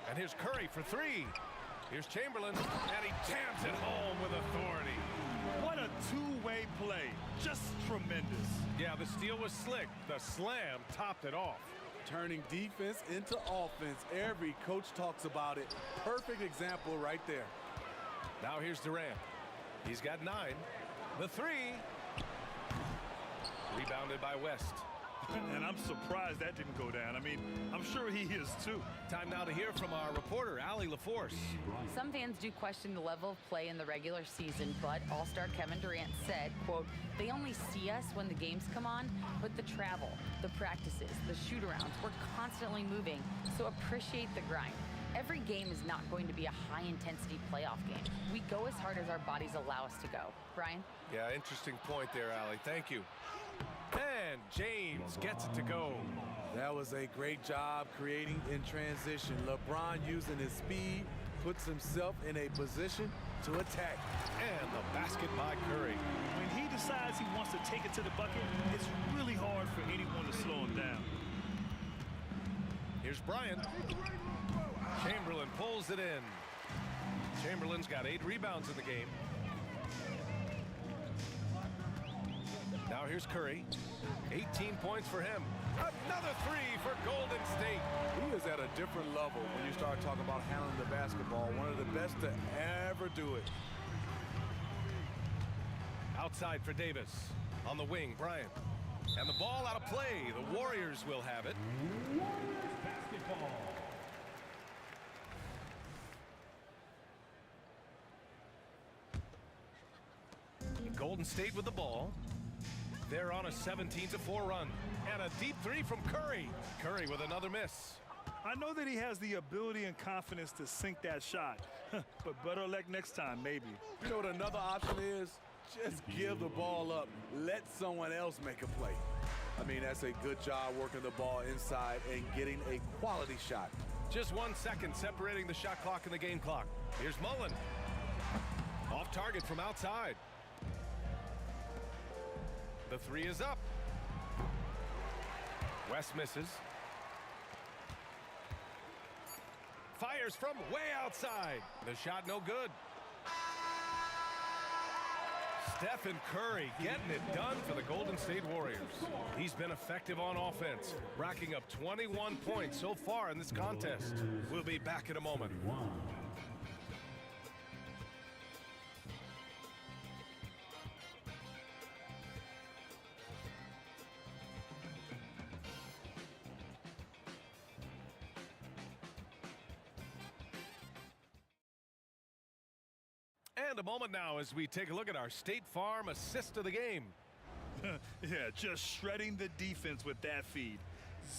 And here's Curry for 3. Here's Chamberlain, and he jams it home with authority. What a two-way play. Just tremendous. Yeah, the steal was slick. The slam topped it off. Turning defense into offense. Every coach talks about it. Perfect example right there. Now here's Durant. He's got 9. The 3. Rebounded by West. And I'm surprised that didn't go down. I mean, I'm sure he is too. Time now to hear from our reporter, Allie LaForce. Some fans do question the level of play in the regular season, but All-Star Kevin Durant said, quote, "They only see us when the games come on, but the travel, the practices, the shoot-arounds, we're constantly moving, so appreciate the grind. Every game is not going to be a high-intensity playoff game. We go as hard as our bodies allow us to go." Brian? Yeah, interesting point there, Allie. Thank you. And James gets it to go. That was a great job creating in transition. LeBron, using his speed, puts himself in a position to attack. And the basket by Curry. When he decides he wants to take it to the bucket, it's really hard for anyone to slow him down. Here's Bryant. Chamberlain pulls it in. Chamberlain's got 8 rebounds in the game. Now here's Curry. 18 points for him. Another 3 for Golden State. He is at a different level when you start talking about handling the basketball. One of the best to ever do it. Outside for Davis. On the wing, Bryant. And the ball out of play. The Warriors will have it. Warriors basketball. Golden State with the ball. They're on a 17-4 run. And a deep 3 from Curry. Curry with another miss. I know that he has the ability and confidence to sink that shot. But better luck next time, maybe. You know what another option is? Just give the ball up. Let someone else make a play. I mean, that's a good job working the ball inside and getting a quality shot. Just 1 second separating the shot clock and the game clock. Here's Mullen. Off target from outside. The 3 is up. West misses. Fires from way outside. The shot no good. Stephen Curry getting it done for the Golden State Warriors. He's been effective on offense, racking up 21 points so far in this contest. We'll be back in a moment. And a moment now as we take a look at our State Farm assist of the game. Yeah, just shredding the defense with that feed.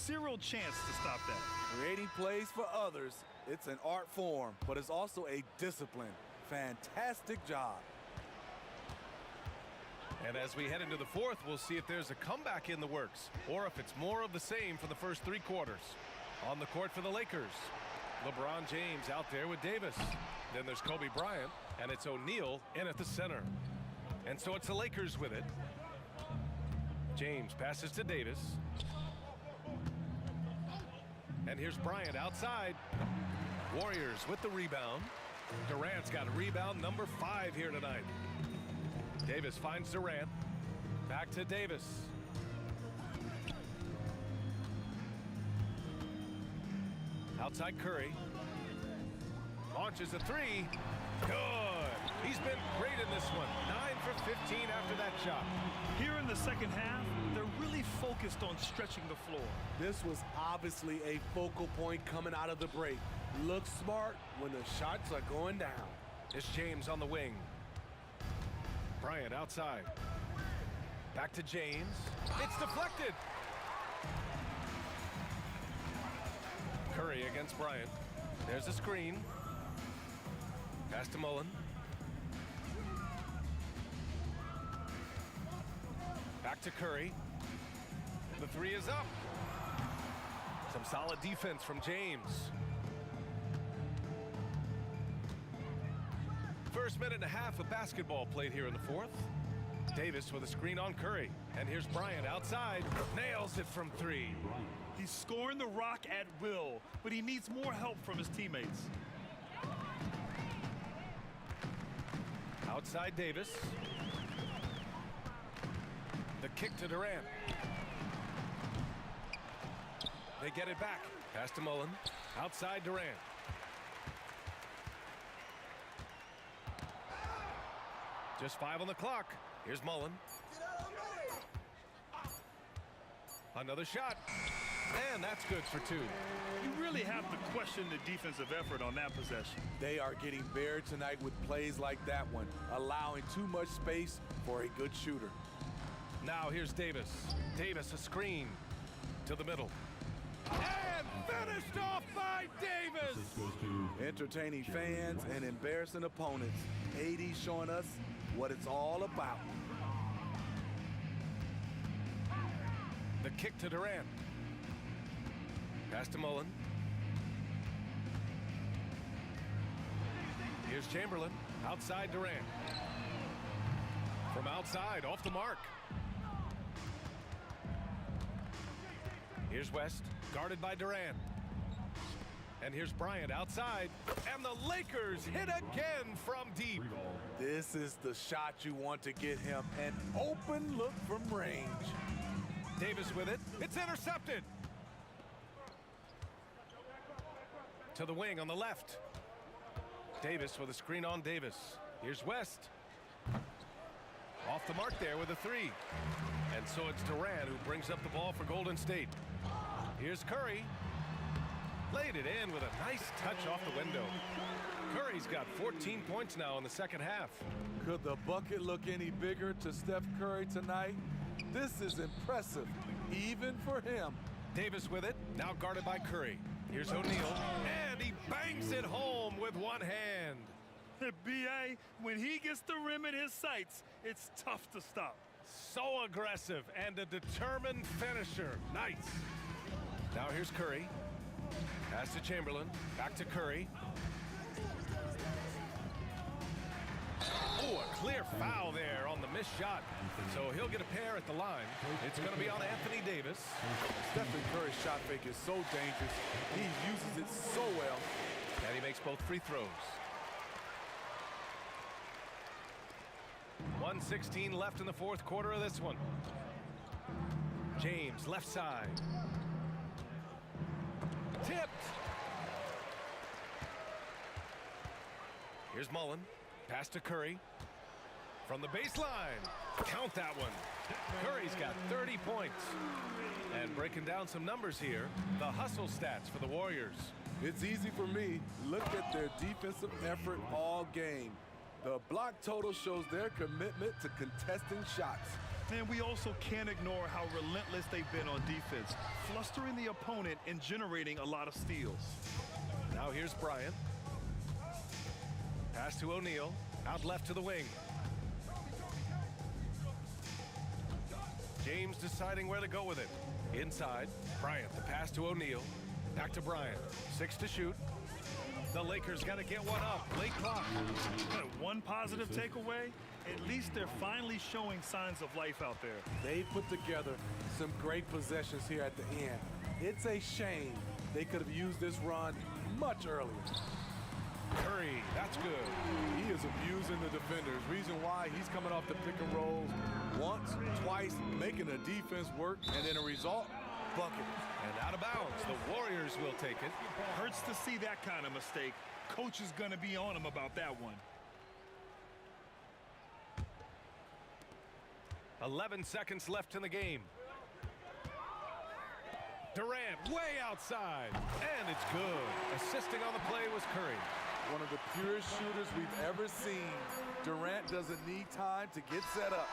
Zero chance to stop that. Creating plays for others, it's an art form, but it's also a discipline. Fantastic job. And as we head into the 4th, we'll see if there's a comeback in the works or if it's more of the same for the first 3 quarters. On the court for the Lakers, LeBron James out there with Davis. Then there's Kobe Bryant, and it's O'Neal in at the center. And so it's the Lakers with it. James passes to Davis. And here's Bryant outside. Warriors with the rebound. Durant's got rebound number 5 here tonight. Davis finds Durant. Back to Davis. Outside Curry. Launches a three. Good. He's been great in this one. 9 for 15 after that shot. Here in the second half, they're really focused on stretching the floor. This was obviously a focal point coming out of the break. Look smart when the shots are going down. It's James on the wing. Bryant outside. Back to James. It's deflected. Curry against Bryant. There's a screen. Pass to Mullen. Back to Curry. The three is up. Some solid defense from James. First minute and a half of basketball played here in the fourth. Davis with a screen on Curry. And here's Bryant outside. Nails it from three. He's scoring the rock at will, but he needs more help from his teammates. Outside Davis. The kick to Durant. They get it back. Pass to Mullen. Outside Durant. Just 5 on the clock. Here's Mullen. Another shot. And that's good for 2. You really have to question the defensive effort on that possession. They are getting buried tonight with plays like that one, allowing too much space for a good shooter. Now here's Davis. Davis a screen to the middle. And finished off by Davis! Entertaining fans and embarrassing opponents. AD showing us what it's all about. The kick to Durant. Pass to Mullen. Here's Chamberlain. Outside Durant. From outside, off the mark. Here's West, guarded by Durant. And here's Bryant outside. And the Lakers hit again from deep. This is the shot you want to get him. An open look from range. Davis with it. It's intercepted. To the wing on the left. Davis with a screen on Davis. Here's West. Off the mark there with a 3. And so it's Durant who brings up the ball for Golden State. Here's Curry. Laid it in with a nice touch off the window. Curry's got 14 points now in the second half. Could the bucket look any bigger to Steph Curry tonight? This is impressive, even for him. Davis with it, now guarded by Curry. Here's O'Neal, and he bangs it home with one hand. B.A., when he gets the rim in his sights, it's tough to stop. So aggressive and a determined finisher. Nice. Now here's Curry. Pass to Chamberlain. Back to Curry. Oh, a clear foul there on the missed shot. So he'll get a pair at the line. It's going to be on Anthony Davis. Stephen Curry's shot fake is so dangerous. He uses it so well. And he makes both free throws. 1:16 left in the fourth quarter of this one. James, left side. Tipped. Here's Mullen. Pass to Curry. From the baseline. Count that one. Curry's got 30 points. And breaking down some numbers here, the hustle stats for the Warriors. It's easy for me. Look at their defensive effort all game. The block total shows their commitment to contesting shots. And we also can't ignore how relentless they've been on defense, flustering the opponent and generating a lot of steals. Now here's Bryant. Pass to O'Neal. Out left to the wing. James deciding where to go with it. Inside. Bryant, the pass to O'Neal. Back to Bryant. 6 to shoot. The Lakers got to get one up. Late clock. One positive takeaway, at least they're finally showing signs of life out there. They put together some great possessions here at the end. It's a shame they could have used this run much earlier. Curry, that's good. He is abusing the defenders. Reason why he's coming off the pick and rolls once, twice, making the defense work, and then a result, bucket. And out of bounds, the Warriors will take it. Hurts to see that kind of mistake. Coach is going to be on him about that one. 11 seconds left in the game. Durant way outside, and it's good. Assisting on the play was Curry. One of the purest shooters we've ever seen. Durant doesn't need time to get set up.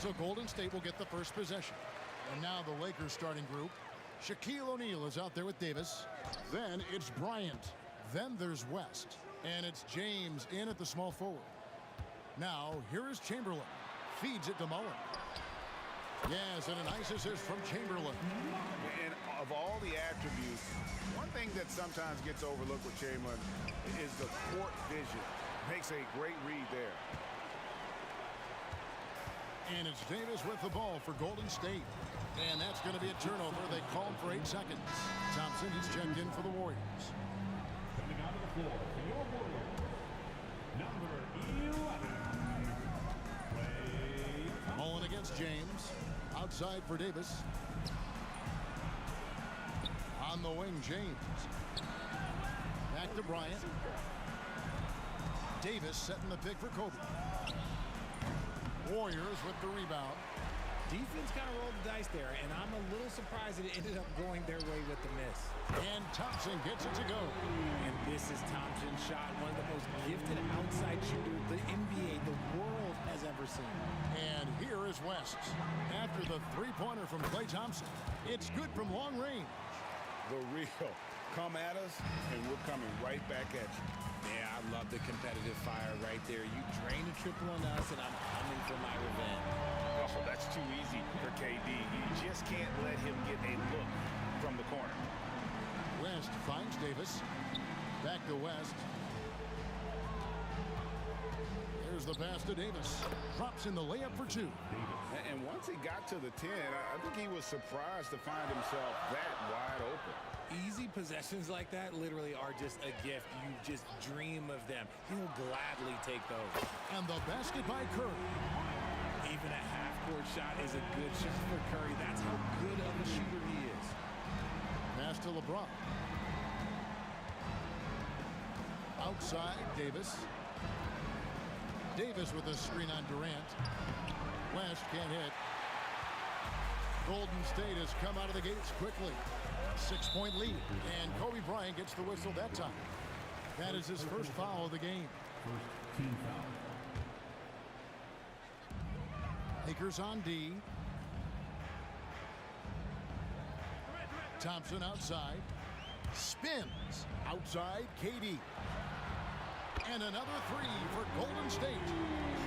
So Golden State will get the first possession. And now the Lakers starting group. Shaquille O'Neal is out there with Davis. Then it's Bryant. Then there's West. And it's James in at the small forward. Now here is Chamberlain. Feeds it to Mullen. Yes, and a nice assist from Chamberlain. And of all the attributes, one thing that sometimes gets overlooked with Chamberlain is the court vision. Makes a great read there. And it's Davis with the ball for Golden State. And that's going to be a turnover. They called for 8 seconds. Thompson is checked in for the Warriors. Coming out of the floor for your Warriors, number 11. Mullen against James. Outside for Davis. On the wing, James. Back to Bryant. Davis setting the pick for Kobe. Warriors with the rebound. Defense kind of rolled the dice there, and I'm a little surprised that it ended up going their way with the miss. And Thompson gets it to go. And this is Thompson's shot, one of the most gifted outside shooters the NBA, the world has ever seen. And here is West. After the three-pointer from Klay Thompson, it's good from long range. The real. Come at us, and we're coming right back at you. Yeah, I love the competitive fire right there. You drain a triple on us, and I'm coming for my revenge. Oh, that's too easy for KD. You just can't let him get a look from the corner. West finds Davis. Back to West. There's the pass to Davis. Drops in the layup for 2. And once he got to the 10, I think he was surprised to find himself that wide open. Easy possessions like that literally are just a gift. You just dream of them. He'll gladly take those. And the basket by Curry. Even a half-court shot is a good shot for Curry. That's how good of a shooter he is. Pass to LeBron. Outside, Davis. Davis with a screen on Durant. West can't hit. Golden State has come out of the gates quickly. 6-point lead. And Kobe Bryant gets the whistle that time. That is his first foul of the game. First team foul. Lakers on D. Thompson outside. Spins. Outside, KD. And another 3 for Golden State.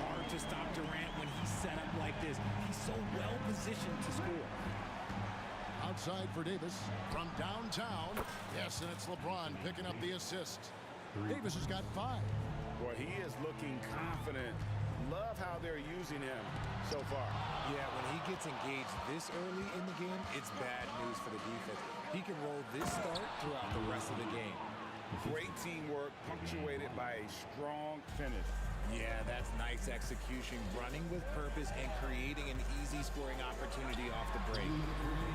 Hard to stop Durant when he's set up like this. He's so well positioned to score. Outside for Davis from downtown. Yes, and it's LeBron picking up the assist. Davis has got 5. Boy, he is looking confident. Love how they're using him so far. Yeah, when he gets engaged this early in the game, it's bad news for the defense. He can roll this start throughout the rest of the game. Great teamwork punctuated by a strong finish. Yeah, that's nice execution, running with purpose and creating an easy scoring opportunity off the break.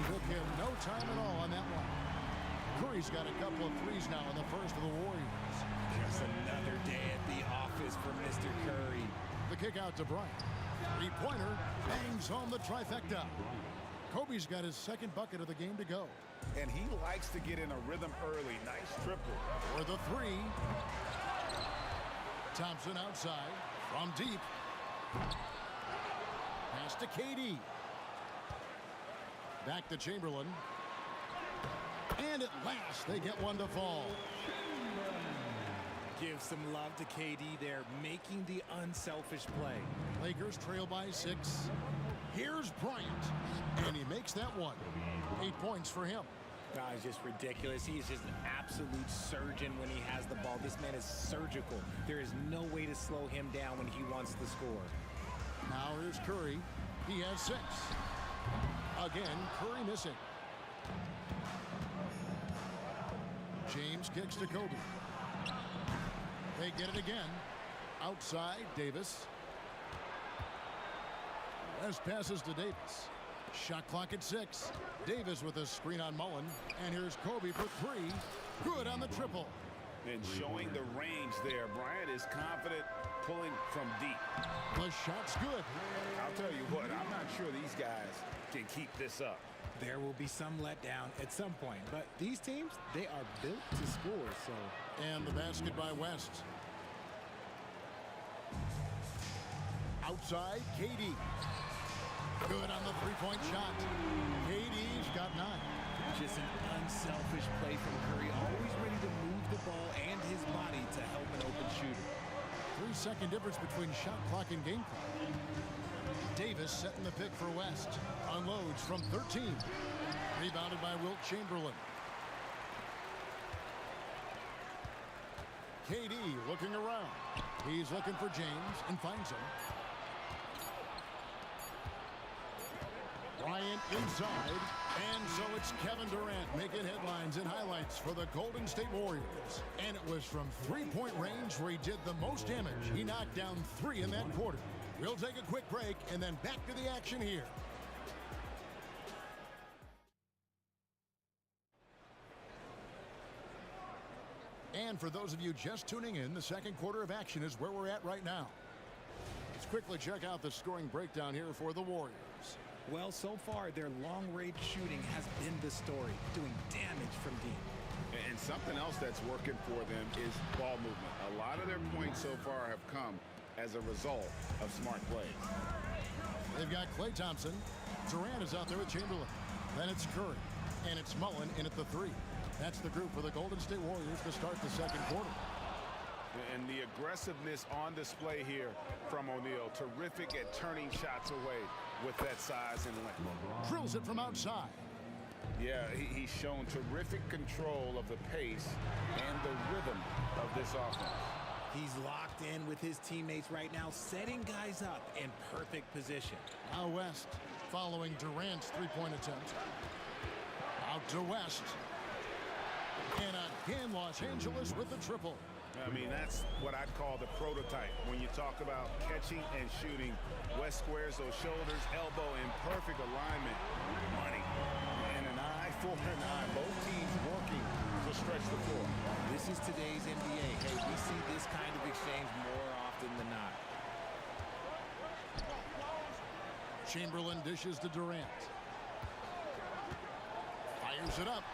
Took him no time at all on that one. Curry's got a couple of threes now in the first of the Warriors. Just another day at the office for Mr. Curry. The kick out to Bryant. 3-pointer bangs home the trifecta. Kobe's got his second bucket of the game to go. And he likes to get in a rhythm early. Nice triple. For the 3. Thompson outside from deep. Pass to KD. Back to Chamberlain. And at last, they get one to fall. Give some love to KD there, making the unselfish play. Lakers trail by 6. Here's Bryant, and he makes that one. 8 points for him. God, it's just ridiculous. He is just an absolute surgeon when he has the ball. This man is surgical. There is no way to slow him down when he wants to score. Now here's Curry. He has 6. Again, Curry missing. James kicks to Kobe. They get it again. Outside, Davis. West passes to Davis. Shot clock at 6. Davis with a screen on Mullen. And here's Kobe for 3. Good on the triple. And showing the range there. Bryant is confident pulling from deep. The shot's good. I'll tell you what, I'm not sure these guys can keep this up. There will be some letdown at some point, but these teams, they are built to score, so. And the basket by West. Outside, KD. Good on the three-point shot. KD's got 9. Just an unselfish play from Curry, always ready to move the ball and his body to help an open shooter. 3-second difference between shot clock and game clock. Davis setting the pick for West. Unloads from 13. Rebounded by Wilt Chamberlain. KD looking around. He's looking for James and finds him. Bryant inside. And so it's Kevin Durant making headlines and highlights for the Golden State Warriors. And it was from three-point range where he did the most damage. He knocked down 3 in that quarter. We'll take a quick break and then back to the action here. And for those of you just tuning in, the second quarter of action is where we're at right now. Let's quickly check out the scoring breakdown here for the Warriors. Well, so far, their long-range shooting has been the story, doing damage from deep. And something else that's working for them is ball movement. A lot of their points so far have come as a result of smart plays. They've got Klay Thompson. Durant is out there with Chamberlain. Then it's Curry. And it's Mullen in at the 3. That's the group for the Golden State Warriors to start the second quarter. And the aggressiveness on display here from O'Neal. Terrific at turning shots away with that size and length. Drills it from outside. Yeah, he's shown terrific control of the pace and the rhythm of this offense. He's locked in with his teammates right now, setting guys up in perfect position. Now West following Durant's three-point attempt. Out to West. And again, Los Angeles with the triple. I mean, that's what I'd call the prototype. When you talk about catching and shooting, West squares those shoulders, elbow in perfect alignment. Money. And an eye for an eye. Both teams working to stretch the floor. This is today's NBA. Hey, we see this kind of exchange more often than not. Chamberlain dishes to Durant. Fires it up.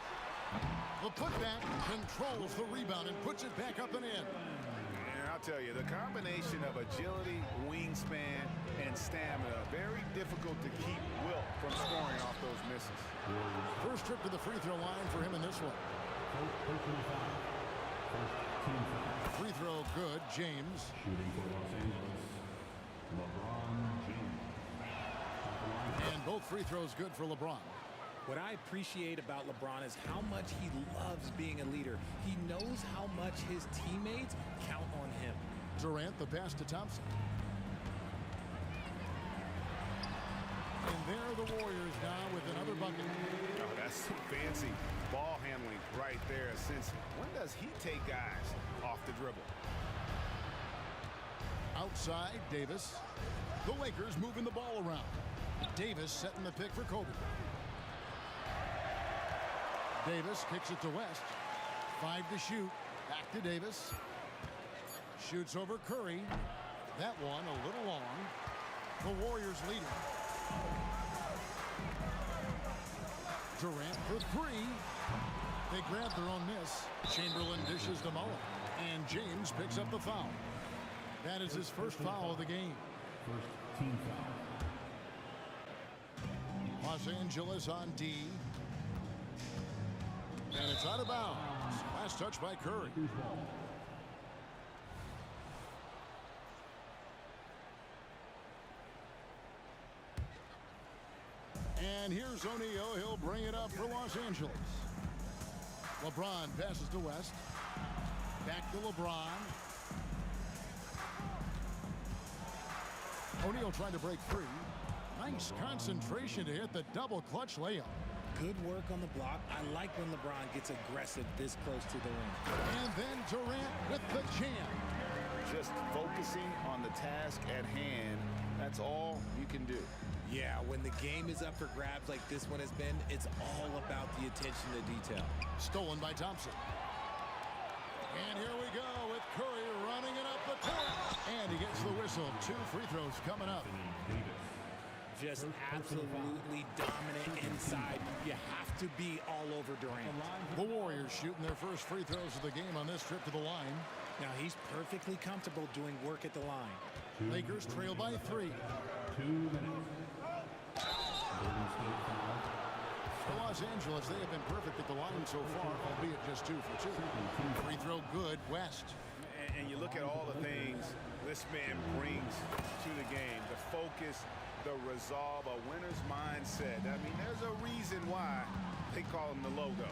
The putback controls the rebound and puts it back up and in. And I'll tell you, the combination of agility, wingspan, and stamina, very difficult to keep Wilt from scoring off those misses. First trip to the free throw line for him in this one. Free throw good, James. Shooting for Los Angeles, LeBron James. And both free throws good for LeBron. What I appreciate about LeBron is how much he loves being a leader. He knows how much his teammates count on him. Durant, the pass to Thompson. And there are the Warriors now with another bucket. Oh, that's some fancy ball handling right there. Since when does he take guys off the dribble? Outside, Davis. The Lakers moving the ball around. Davis setting the pick for Kobe. Davis kicks it to West. 5 to shoot. Back to Davis. Shoots over Curry. That one a little long. The Warriors leading. Durant for 3. They grab their own miss. Chamberlain dishes to Mullen. And James picks up the foul. That is his first foul of the game. First team foul. Los Angeles on D. And it's out of bounds. Last touch by Curry. And here's O'Neal. He'll bring it up for Los Angeles. LeBron passes to West. Back to LeBron. O'Neal trying to break free. Nice concentration to hit the double clutch layup. Good work on the block. I like when LeBron gets aggressive this close to the rim. And then Durant with the jam. Just focusing on the task at hand. That's all you can do. Yeah, when the game is up for grabs like this one has been, it's all about the attention to detail. Stolen by Thompson. And here we go with Curry running it up the court. And he gets the whistle. 2 free throws coming up. Just absolutely dominant inside. You have to be all over Durant. The Warriors shooting their first free throws of the game on this trip to the line. Now he's perfectly comfortable doing work at the line. Lakers trail by 3. 2 minutes. For Los Angeles, they have been perfect at the line so far, albeit just 2 for 2. Free throw good, West. And you look at all the things this man brings to the game. The focus, the resolve, a winner's mindset. I mean, there's a reason why they call him the logo.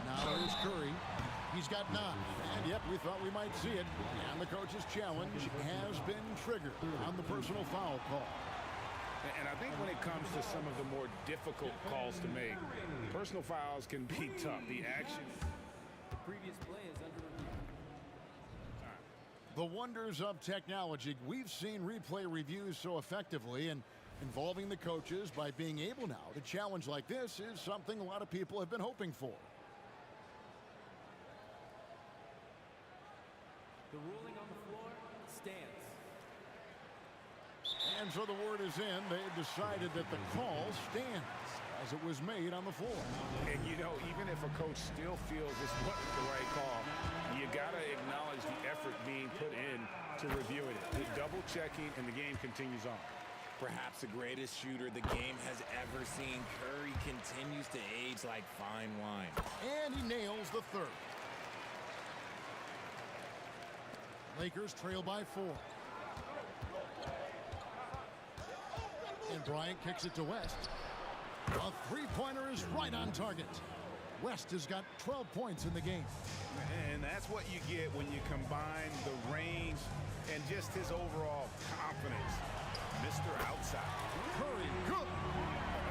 Now here's Curry. He's got 9. And yep, we thought we might see it. And the coach's challenge has been triggered on the personal foul call. And I think when it comes to some of the more difficult calls to make, personal fouls can be tough. The action. The previous play is under review. The wonders of technology. We've seen replay reviews so effectively, and involving the coaches by being able now to challenge like this is something a lot of people have been hoping for. The ruling on the floor stands. And so the word is in. They have decided that the call stands as it was made on the floor. And, you know, even if a coach still feels this wasn't the right call, you got to acknowledge the effort being put in to reviewing it. The double checking, and the game continues on. Perhaps the greatest shooter the game has ever seen. Curry continues to age like fine wine. And he nails the 3rd. Lakers trail by 4. And Bryant kicks it to West. A 3-pointer is right on target. West has got 12 points in the game. And that's what you get when you combine the range and just his overall confidence. Mr. Outside. Curry, good.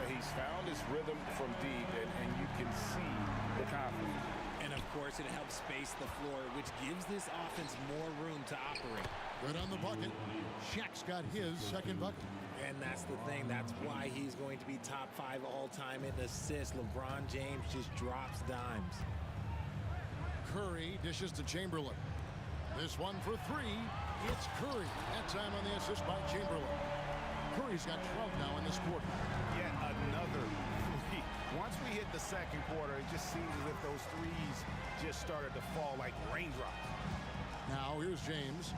He's found his rhythm from deep, and you can see the confidence. And of course, it helps space the floor, which gives this offense more room to operate. Good on the bucket. Shaq's got his 2nd bucket. And that's the thing. That's why he's going to be top 5 all-time in assists. LeBron James just drops dimes. Curry dishes to Chamberlain. This one for 3. It's Curry. That time on the assist by Chamberlain. Curry's got 12 now in this quarter. Yet another 3. Once we hit the 2nd quarter, it just seems as if those threes just started to fall like raindrops. Now here's James.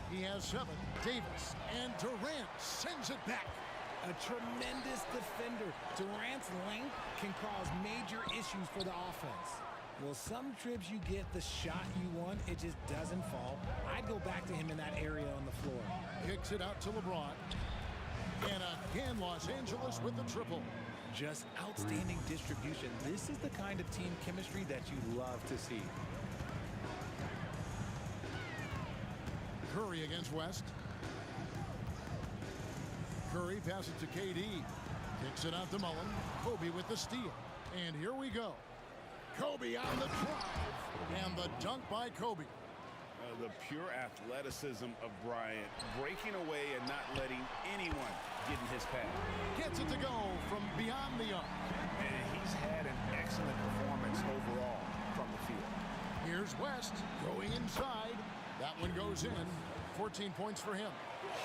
He has 7. Davis and Durant sends it back. A tremendous defender. Durant's length can cause major issues for the offense. Well, some trips you get the shot you want, it just doesn't fall. I'd go back to him in that area on the floor. Kicks it out to LeBron. And again, Los Angeles with the triple. Just outstanding distribution. This is the kind of team chemistry that you love to see. Curry against West. Curry passes to KD. Kicks it out to Mullen. Kobe with the steal. And here we go. Kobe on the drive. And the dunk by Kobe. The pure athleticism of Bryant, breaking away and not letting anyone get in his path. Gets it to go from beyond the arc. And he's had an excellent performance overall from the field. Here's West going inside. That one goes in. 14 points for him.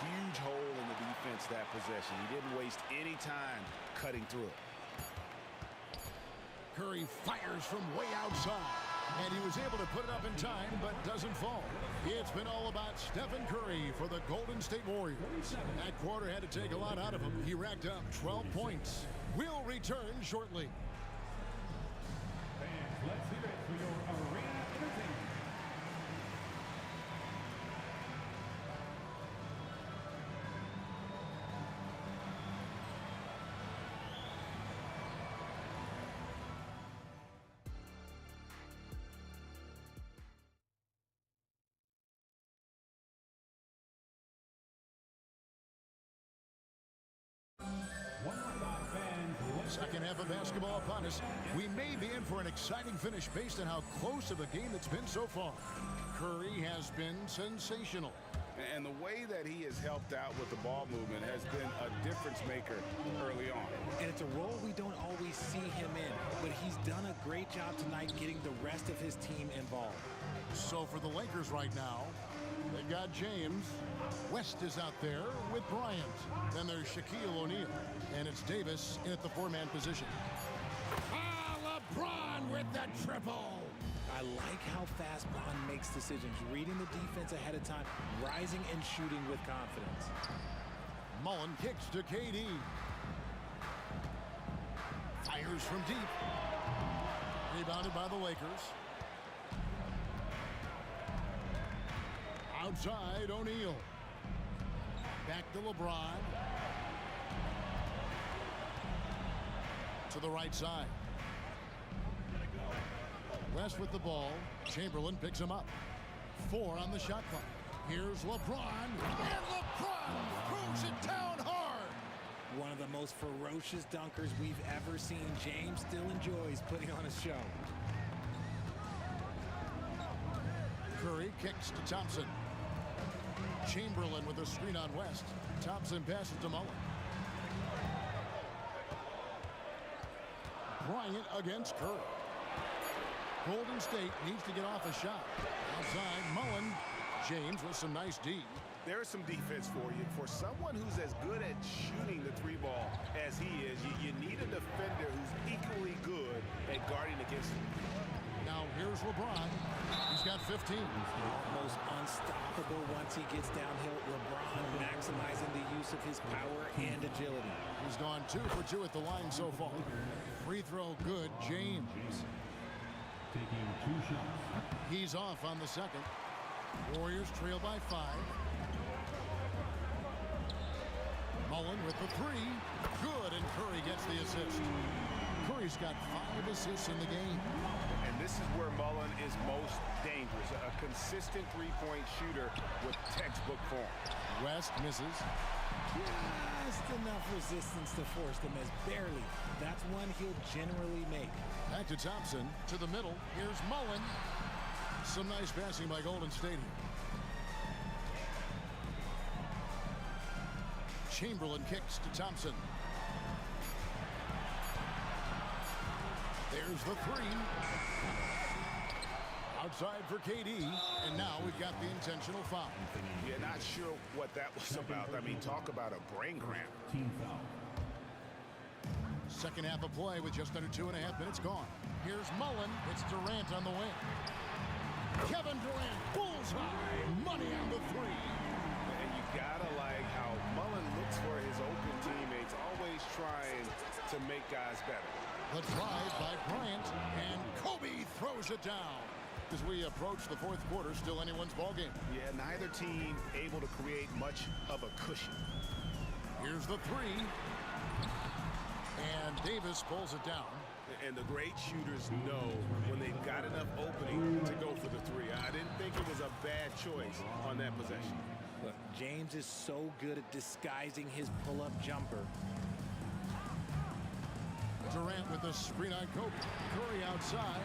Huge hole in the defense that possession. He didn't waste any time cutting through it. Curry fires from way outside. And he was able to put it up in time, but doesn't fall. It's been all about Stephen Curry for the Golden State Warriors. That quarter had to take a lot out of him. He racked up 12 points. We'll return shortly. Let's hear it for your arena entertainment. Second half of basketball upon us. We may be in for an exciting finish based on how close of a game it's been so far. Curry has been sensational. And the way that he has helped out with the ball movement has been a difference maker early on. And it's a role we don't always see him in, but he's done a great job tonight getting the rest of his team involved. So for the Lakers right now, they've got James. West is out there with Bryant. Then there's Shaquille O'Neal. And it's Davis in at the four-man position. LeBron with the triple. I like how fast Bron makes decisions, reading the defense ahead of time, rising and shooting with confidence. Mullen kicks to KD. Fires from deep. Rebounded by the Lakers. Outside, O'Neal. Back to LeBron. To the right side. West with the ball. Chamberlain picks him up. 4 on the shot clock. Here's LeBron. And LeBron throws it down hard. One of the most ferocious dunkers we've ever seen. James still enjoys putting on a show. Curry kicks to Thompson. Chamberlain with a screen on West. Thompson passes to Mullen. Bryant against Curry. Golden State needs to get off a shot. Outside, Mullen. James with some nice D. There's some defense for you. For someone who's as good at shooting the three ball as he is, you need a defender who's equally good at guarding against him. Now here's LeBron. He's got 15. Almost unstoppable once he gets downhill. LeBron maximizing the use of his power and agility. He's gone 2 for 2 at the line so far. Free throw good, James. Taking 2 shots. He's off on the second. Warriors trail by 5. Mullen with the 3. Good, and Curry gets the assist. Curry's got 5 assists in the game. And this is where Mullen is most dangerous. A consistent three-point shooter with textbook form. West misses. Just enough resistance to force the miss. Barely. That's one he'll generally make. Back to Thompson. To the middle. Here's Mullen. Some nice passing by Golden State here. Chamberlain kicks to Thompson. There's the 3. Outside for KD. And now we've got the intentional foul. Yeah, not sure what that was about. I mean, talk about a brain cramp. Team foul. Second half of play with just under 2.5 minutes gone. Here's Mullen. It's Durant on the wing. Kevin Durant, bullseye. Money on the 3. And you gotta like how Mullen looks for his open teammates, always trying to make guys better. The drive by Bryant, and Kobe throws it down. As we approach the fourth quarter, still anyone's ballgame. Yeah, neither team able to create much of a cushion. Here's the 3. And Davis pulls it down. And the great shooters know when they've got enough opening to go for the 3. I didn't think it was a bad choice on that possession. Look, James is so good at disguising his pull-up jumper. Durant with the screen on Kobe. Curry outside.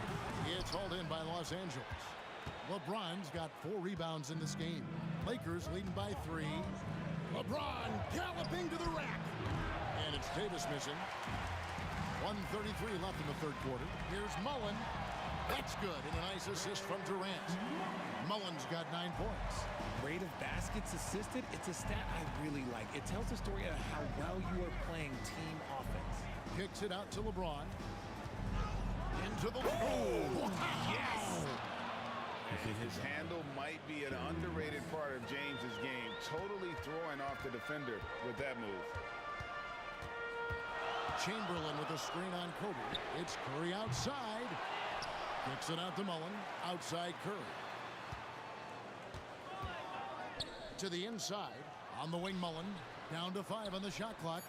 It's hauled in by Los Angeles. LeBron's got 4 rebounds in this game. Lakers leading by 3. LeBron galloping to the rack. And it's Davis missing. 1:33 left in the third quarter. Here's Mullen. That's good. And a nice assist from Durant. Mullen's got 9 points. Rate of baskets assisted, it's a stat I really like. It tells the story of how well you are playing team offense. Kicks it out to LeBron. Into the... Oh, yes! And his handle might be an underrated part of James's game. Totally throwing off the defender with that move. Chamberlain with a screen on Kobe. It's Curry outside. Kicks it out to Mullen. Outside Curry. To the inside. On the wing, Mullen. Down to 5 on the shot clock.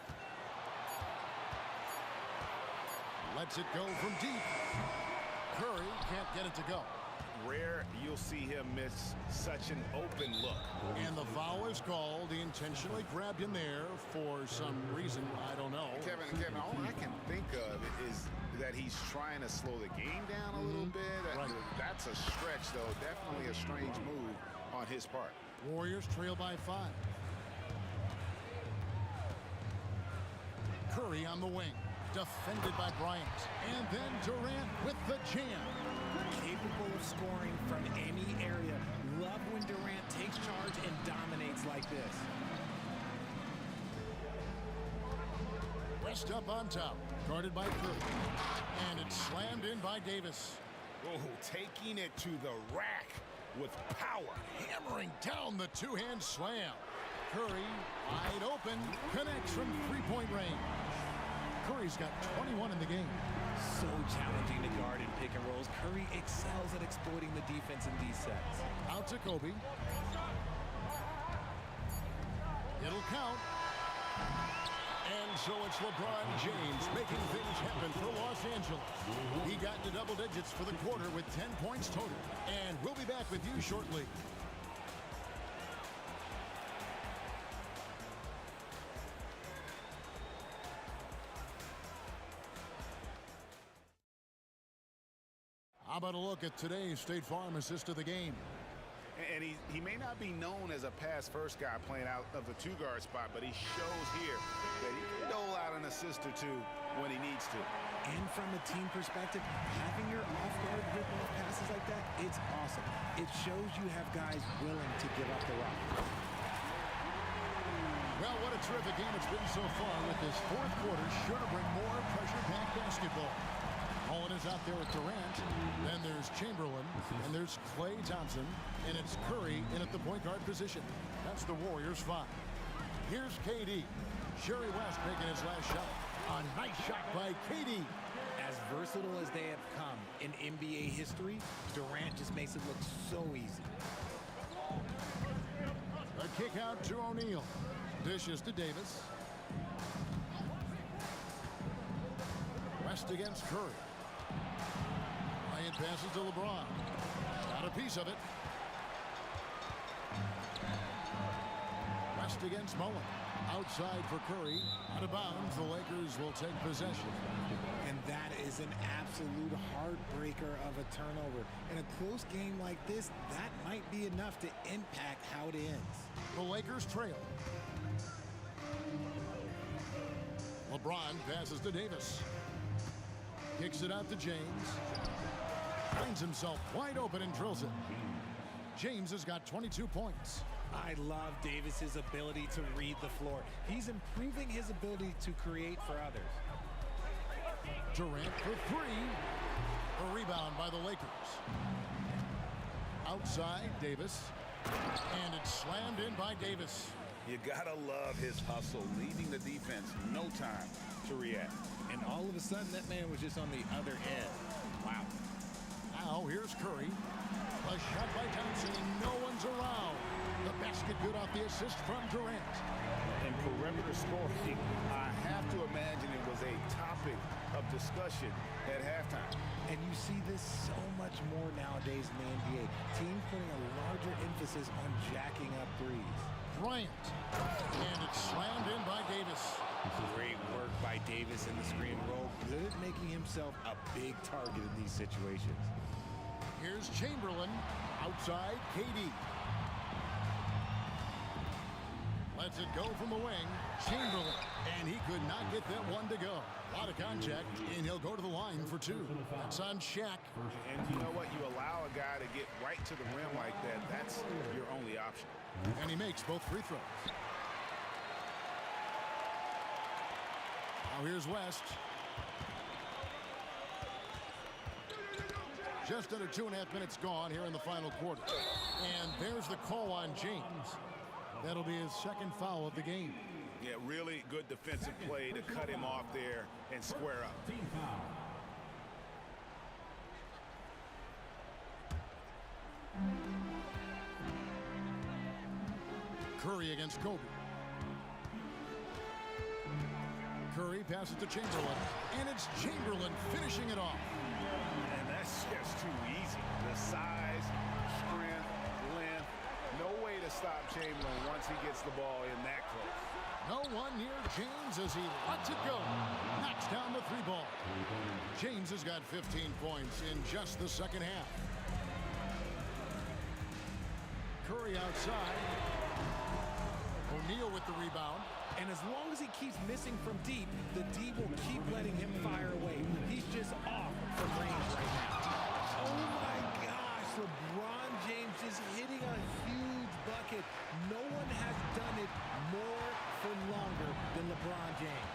Lets it go from deep. Curry can't get it to go. Rare you'll see him miss such an open look. And the foul is called. He intentionally grabbed him there for some reason. I don't know. Kevin, all I can think of is that he's trying to slow the game down a little bit. Right. That's a stretch, though. Definitely a strange move on his part. Warriors trail by 5. Curry on the wing. Defended by Bryant. And then Durant with the jam. Capable of scoring from any area. Love when Durant takes charge and dominates like this. West up on top. Guarded by Curry. And it's slammed in by Davis. Oh, taking it to the rack with power. Hammering down the two-hand slam. Curry, wide open, connects from three-point range. Curry's got 21 in the game. So challenging to guard in pick and rolls. Curry excels at exploiting the defense in these sets. Out to Kobe. It'll count. And so it's LeBron James making things happen for Los Angeles. He got to double digits for the quarter with 10 points total. And we'll be back with you shortly. How about a look at today's State Farm assist of the game? And he may not be known as a pass-first guy playing out of the two-guard spot, but he shows here that he can dole out an assist or two when he needs to. And from a team perspective, having your off-guard rip-off passes like that, it's awesome. It shows you have guys willing to give up the rock. Well, what a terrific game it's been so far, with this fourth quarter sure to bring more pressure-packed basketball. Mullen is out there with Durant. Then there's Chamberlain. And there's Klay Thompson. And it's Curry in at the point guard position. That's the Warriors' 5. Here's KD. Sherry West making his last shot. A nice shot by KD. As versatile as they have come in NBA history, Durant just makes it look so easy. A kick out to O'Neal. Dishes to Davis. West against Curry. Bryant passes to LeBron. Got a piece of it. West against Mullen. Outside for Curry. Out of bounds. The Lakers will take possession. And that is an absolute heartbreaker of a turnover. In a close game like this, that might be enough to impact how it ends. The Lakers trail. LeBron passes to Davis. Kicks it out to James. Finds himself wide open and drills it. James has got 22 points. I love Davis's ability to read the floor. He's improving his ability to create for others. Durant for 3. A rebound by the Lakers. Outside, Davis. And it's slammed in by Davis. You gotta love his hustle, leaving the defense no time to react. And all of a sudden, that man was just on the other end. Wow. Now here's Curry. A shot by Thompson, and no one's around. The basket good off the assist from Durant. And perimeter scoring, I have to imagine it was a topic of discussion at halftime. And you see this so much more nowadays in the NBA. Teams putting a larger emphasis on jacking up threes. Bryant. And it's slammed in by Davis. Great work by Davis in the screen roll. Good at making himself a big target in these situations. Here's Chamberlain. Outside, KD. Lets it go from the wing. Chamberlain. And he could not get that one to go. A lot of contact, and he'll go to the line for 2. That's on Shaq. And you know what? You allow a guy to get right to the rim like that. That's your only option. And he makes both free throws. Now here's West. Just under 2.5 minutes gone here in the final quarter. And there's the call on James. That'll be his second foul of the game. Yeah, really good defensive play to cut him off there and square up. Curry against Kobe. Curry passes to Chamberlain, and it's Chamberlain finishing it off. And that's just too easy. The size, strength, length, no way to stop Chamberlain once he gets the ball in that close. No one near James as he lets it go. Knocks down the three ball. James has got 15 points in just the second half. Curry outside. O'Neal with the rebound. And as long as he keeps missing from deep, the D will keep letting him fire away. He's just off from range right now. Oh my gosh, LeBron James is hitting a huge bucket. No one has done it more for longer than LeBron James.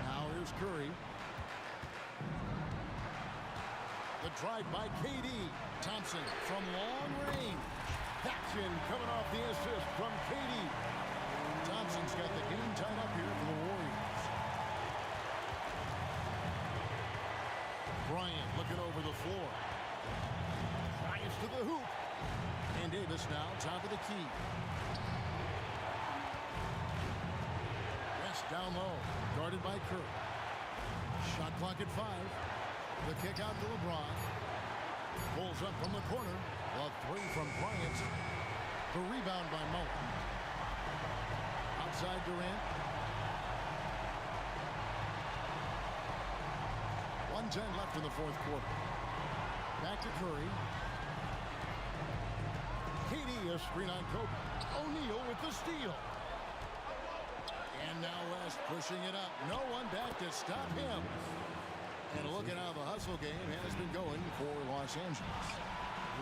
Now here's Curry. The drive by KD. Thompson from long range. That's in, coming off the assist from KD. Thompson's got the game tied up here for the Warriors. Bryant looking over the floor. Drives to the hoop. And Davis now top of the key. West down low. Guarded by Curry. Shot clock at 5. The kick out to LeBron. Pulls up from the corner. The three from Bryant. The rebound by Mullen. Outside Durant. 1:10 left in the fourth quarter. Back to Curry. KD a screen on Kobe. O'Neal with the steal. And now West pushing it up. No one back to stop him. And look at how the hustle game has been going for Los Angeles.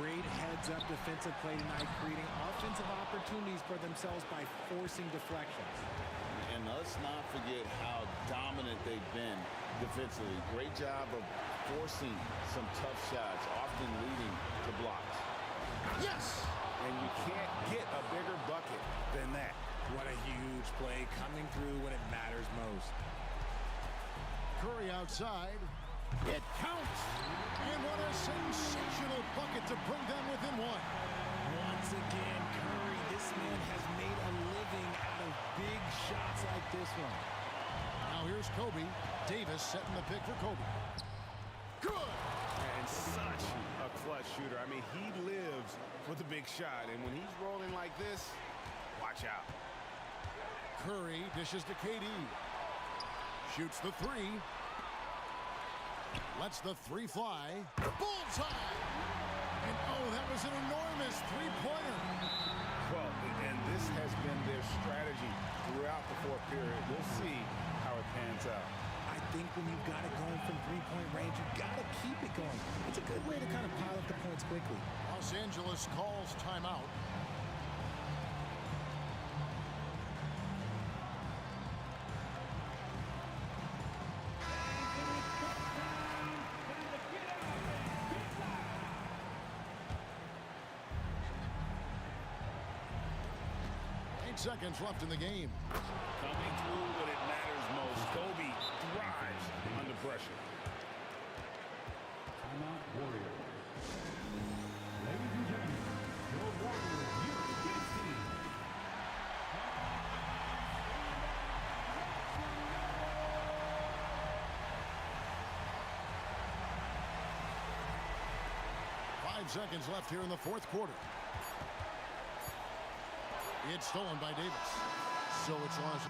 Great heads-up defensive play tonight, creating offensive opportunities for themselves by forcing deflections. And let's not forget how dominant they've been defensively. Great job of forcing some tough shots, often leading to blocks. Yes! And you can't get a bigger bucket than that. What a huge play coming through when it matters most. Curry outside. It counts. And what a sensational bucket to bring them within one. Once again, Curry, this man has made a living out of big shots like this one. Now here's Kobe. Davis setting the pick for Kobe. Good. And such a clutch shooter. I mean, he lives with a big shot. And when he's rolling like this, watch out. Curry dishes to KD. Shoots the three. Lets the three fly. Bullseye! And oh, that was an enormous three-pointer. Well, and this has been their strategy throughout the fourth period. We'll see how it pans out. I think when you've got it going from three-point range, you've got to keep it going. It's a good way to kind of pile up the points quickly. Los Angeles calls timeout. Seconds left in the game. Coming through when it matters most. Kobe thrives under pressure. Timeout Warriors. Ladies and gentlemen, your Warriors Youth Kids team. Five seconds left here in the fourth quarter. It's stolen by Davis. So it's lost.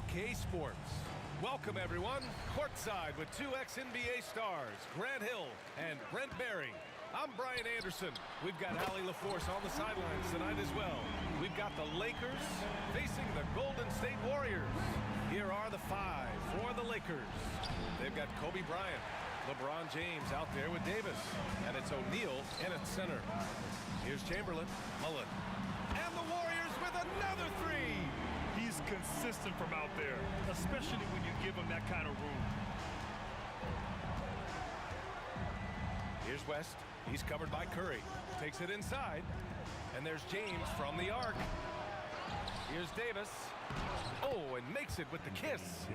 2K Sports. Welcome, everyone. Courtside with two ex-NBA stars, Grant Hill and Brent Barry. I'm Brian Anderson. We've got Allie LaForce on the sidelines tonight as well. We've got the Lakers facing the Golden State Warriors. Here are the five for the Lakers. They've got Kobe Bryant, LeBron James out there with Davis, and it's O'Neal in at center. Here's Chamberlain, Mullen, and the Warriors with another three. He's consistent from out there, especially when you give him that kind of room. Here's West. He's covered by Curry. Takes it inside. And there's James from the arc. Here's Davis. Oh, and makes it with the kiss.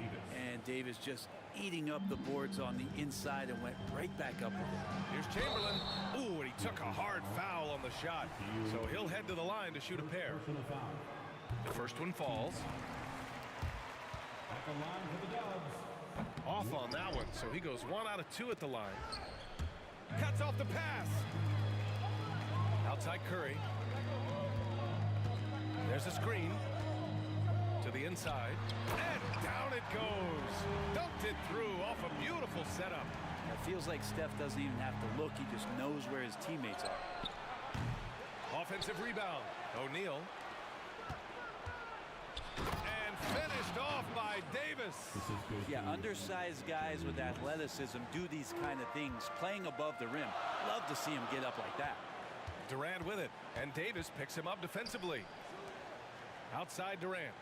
And Davis just eating up the boards on the inside and went right back up with it. Here's Chamberlain. Ooh, and he took a hard foul on the shot. So he'll head to the line to shoot a pair. The first one falls. Off on that one, so he goes 1 out of 2 at the line. Cuts off the pass. Outside Curry. There's a screen. To the inside. And down it goes. Dunked it through off a beautiful setup. It feels like Steph doesn't even have to look. He just knows where his teammates are. Offensive rebound. O'Neal. And finished off by Davis. Yeah, undersized guys with athleticism do these kind of things, playing above the rim. Love to see him get up like that. Durant with it, and Davis picks him up defensively. Outside Durant.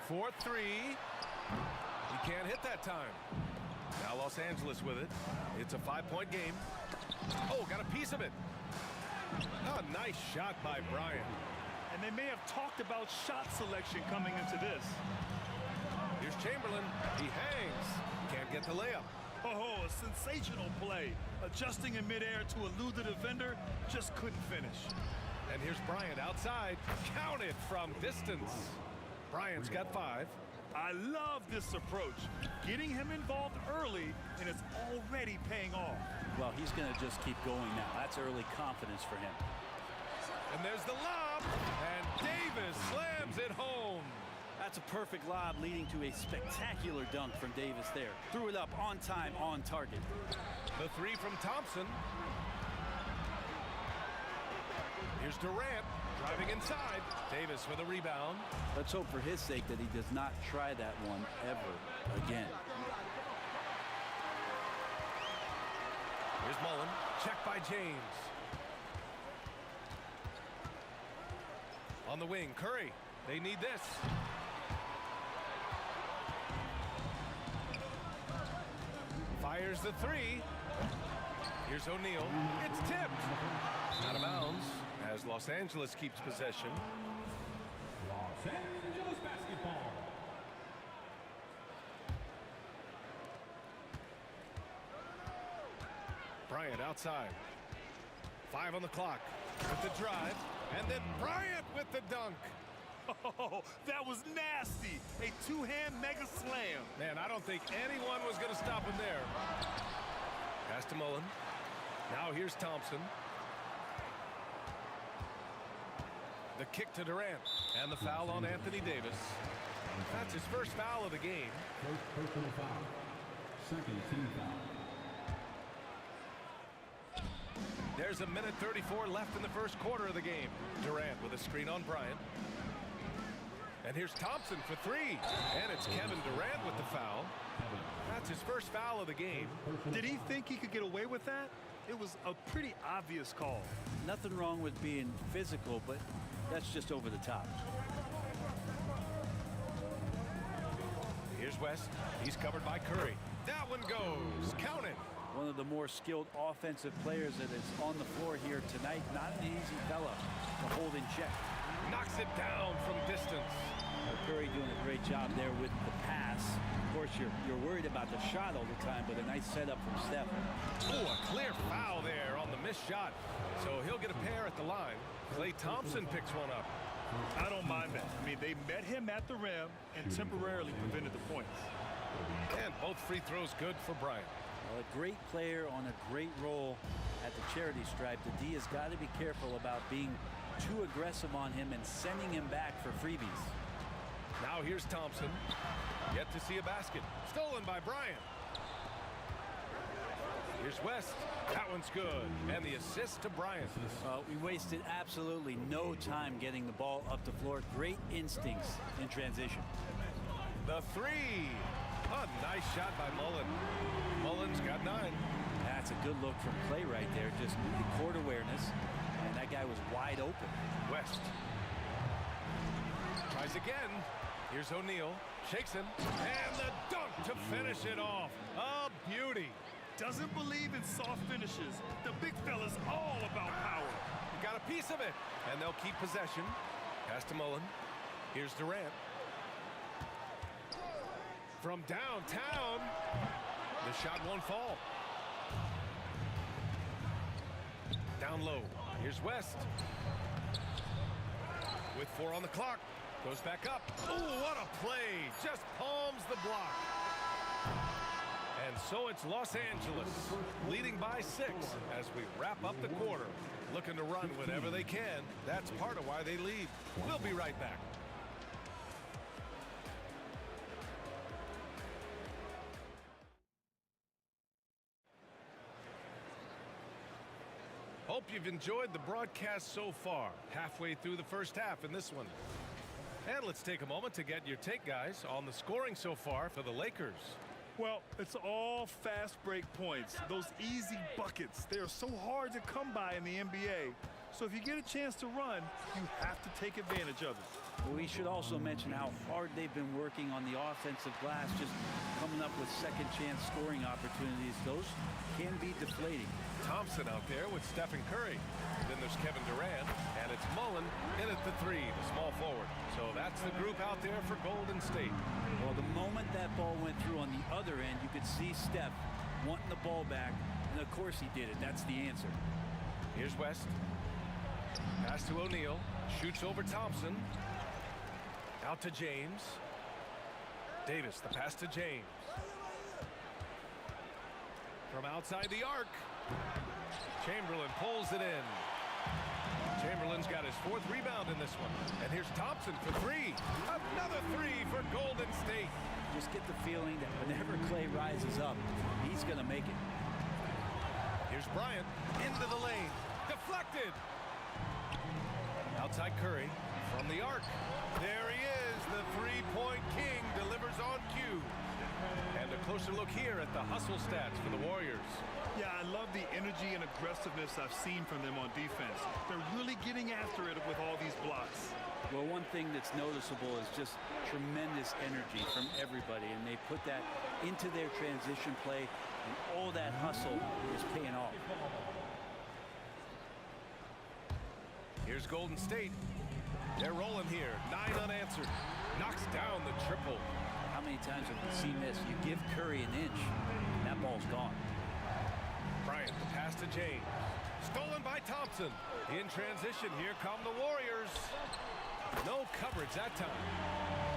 For three. He can't hit that time. Now Los Angeles with it. It's a 5-point game. Oh, got a piece of it. Oh, nice shot by Bryant. And they may have talked about shot selection coming into this. Here's Chamberlain. He hangs. Can't get the layup. Oh, a sensational play. Adjusting in midair to elude the defender, just couldn't finish. And here's Bryant outside. Counted from distance. Bryant's got 5. I love this approach. Getting him involved early, and it's already paying off. Well, he's going to just keep going now. That's early confidence for him. And there's the lob, and Davis slams it home. That's a perfect lob leading to a spectacular dunk from Davis there. Threw it up on time, on target. The three from Thompson. Here's Durant driving inside. Davis with a rebound. Let's hope for his sake that he does not try that one ever again. Here's Mullen. Check by James. On the wing, Curry. They need this. Fires the three. Here's O'Neal. It's tipped. Out of bounds as Los Angeles keeps possession. Los Angeles basketball. Bryant outside. 5 on the clock. With the drive. And then Bryant with the dunk. Oh, that was nasty. A two-hand mega slam. Man, I don't think anyone was going to stop him there. Pass to Mullen. Now here's Thompson. The kick to Durant. And the foul on Anthony Davis. That's his first foul of the game. First personal foul. Second team foul. There's a minute 34 left in the first quarter of the game. Durant with a screen on Bryant. And here's Thompson for 3. And it's Kevin Durant with the foul. That's his first foul of the game. Did he think he could get away with that? It was a pretty obvious call. Nothing wrong with being physical, but that's just over the top. Here's West. He's covered by Curry. That one goes. Count it. One of the more skilled offensive players that is on the floor here tonight. Not an easy fella to hold in check. Knocks it down from distance. Curry doing a great job there with the pass. Of course, you're worried about the shot all the time, but a nice setup from Steph. Oh, a clear foul there on the missed shot. So he'll get a pair at the line. Klay Thompson picks one up. I don't mind that. I mean, they met him at the rim and temporarily prevented the points. And both free throws good for Bryant. Well, a great player on a great role, at the charity stripe, the D has got to be careful about being too aggressive on him and sending him back for freebies. Now here's Thompson. Yet to see a basket. Stolen by Bryant. Here's West. That one's good. And the assist to Bryant. We wasted absolutely no time getting the ball up the floor. Great instincts in transition. The three. A nice shot by Mullen. Mullen's got 9. That's a good look from Clay right there. Just court awareness. And that guy was wide open. West. Tries again. Here's O'Neal. Shakes him. And the dunk to finish it off. A beauty. Doesn't believe in soft finishes. The big fella's all about power. He got a piece of it. And they'll keep possession. Pass to Mullen. Here's Durant. From downtown. The shot won't fall. Down low. Here's West. With 4 on the clock. Goes back up. Oh, what a play. Just palms the block. And so it's Los Angeles leading by 6 as we wrap up the quarter. Looking to run whenever they can. That's part of why they lead. We'll be right back. Hope you've enjoyed the broadcast so far. Halfway through the first half in this one. And let's take a moment to get your take, guys, on the scoring so far for the Lakers. Well, it's all fast break points. Those easy buckets. They are so hard to come by in the NBA. So if you get a chance to run, you have to take advantage of it. We should also mention how hard they've been working on the offensive glass, just coming up with second chance scoring opportunities. Those can be deflating. Thompson out there with Stephen Curry. Then there's Kevin Durant, and it's Mullen in at the 3, the small forward. So that's the group out there for Golden State. Well, the moment that ball went through on the other end, you could see Steph wanting the ball back, and of course he did it. That's the answer. Here's West. Pass to O'Neal. Shoots over Thompson. Out to James. Davis, the pass to James. From outside the arc. Chamberlain pulls it in. Chamberlain's got his 4th rebound in this one. And here's Thompson for 3. Another 3 for Golden State. Just get the feeling that whenever Clay rises up, he's going to make it. Here's Bryant into the lane. Deflected. Outside Curry from the arc. There he is. The 3-point king delivers on cue. And a closer look here at the hustle stats for the Warriors. Yeah, I love the energy and aggressiveness I've seen from them on defense. They're really getting after it with all these blocks. Well, one thing that's noticeable is just tremendous energy from everybody, and they put that into their transition play, and all that hustle is paying off. Here's Golden State. They're rolling here. 9 unanswered. Knocks down the triple. How many times have we seen this? You give Curry an inch, and that ball's gone. Bryant, the pass to James. Stolen by Thompson. In transition, here come the Warriors. No coverage that time.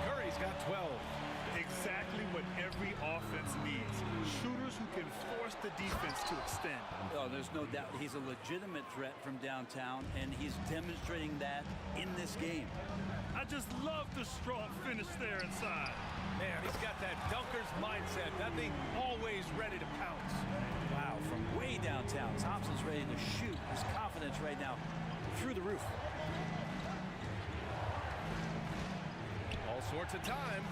Curry's got 12. Exactly what every offense needs. Shooters who can force the defense to extend. Oh, there's no doubt he's a legitimate threat from downtown, and he's demonstrating that in this game. I just love the strong finish there inside. Man, he's got that dunker's mindset, doesn't he? Always ready to pounce. Wow, from way downtown, Thompson's ready to shoot. His confidence right now through the roof. All sorts of time.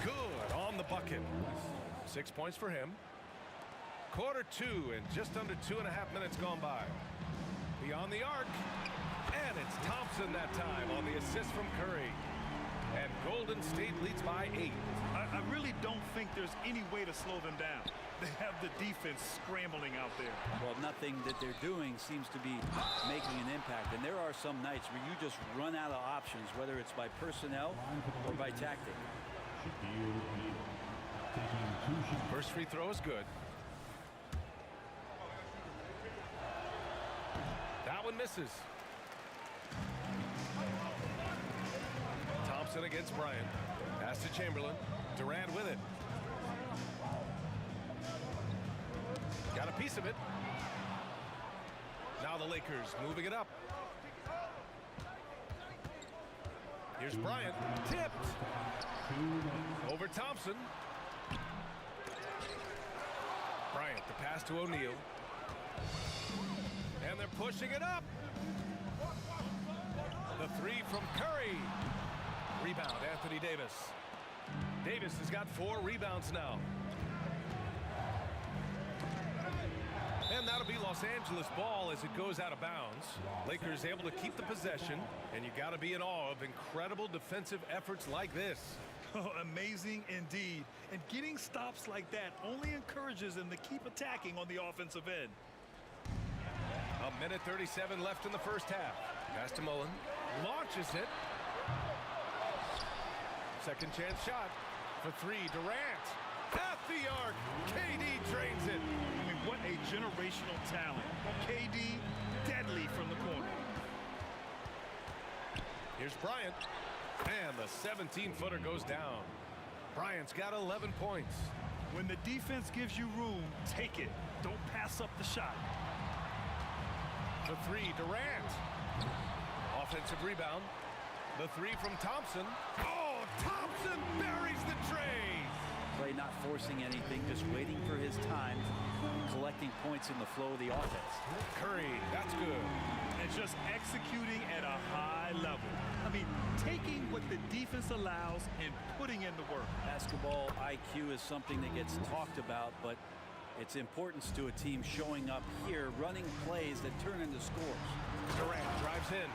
Good on the bucket. 6 points for him. Quarter 2 and just under 2.5 minutes gone by. Beyond the arc. And it's Thompson that time on the assist from Curry. And Golden State leads by 8. I really don't think there's any way to slow them down. They have the defense scrambling out there. Well, nothing that they're doing seems to be making an impact. And there are some nights where you just run out of options, whether it's by personnel or by tactic. First free throw is good. That one misses. Thompson against Bryant. Pass to Chamberlain. Durant with it. Got a piece of it. Now the Lakers moving it up. Here's Bryant. Tipped. Over Thompson. Bryant, the pass to O'Neal. And they're pushing it up. The three from Curry. Rebound, Anthony Davis. Davis has got 4 rebounds now. And that'll be Los Angeles ball as it goes out of bounds. Lakers able to keep the possession, and you got to be in awe of incredible defensive efforts like this. Oh, amazing indeed. And getting stops like that only encourages them to keep attacking on the offensive end. 1:37 left in the first half. Pass to Mullen. Launches it. Second chance shot for 3. Durant. At the arc. KD drains it. I mean, what a generational talent. KD, deadly from the corner. Here's Bryant. And the 17-footer goes down. Bryant's got 11 points. When the defense gives you room, take it. Don't pass up the shot. The 3, Durant. Offensive rebound. The 3 from Thompson. Oh, Thompson buries the tray. Clay not forcing anything, just waiting for his time, collecting points in the flow of the offense. Curry, that's good. And just executing at a high level. I mean, taking what the defense allows and putting in the work. Basketball IQ is something that gets talked about, but its importance to a team showing up here, running plays that turn into scores. Durant drives in.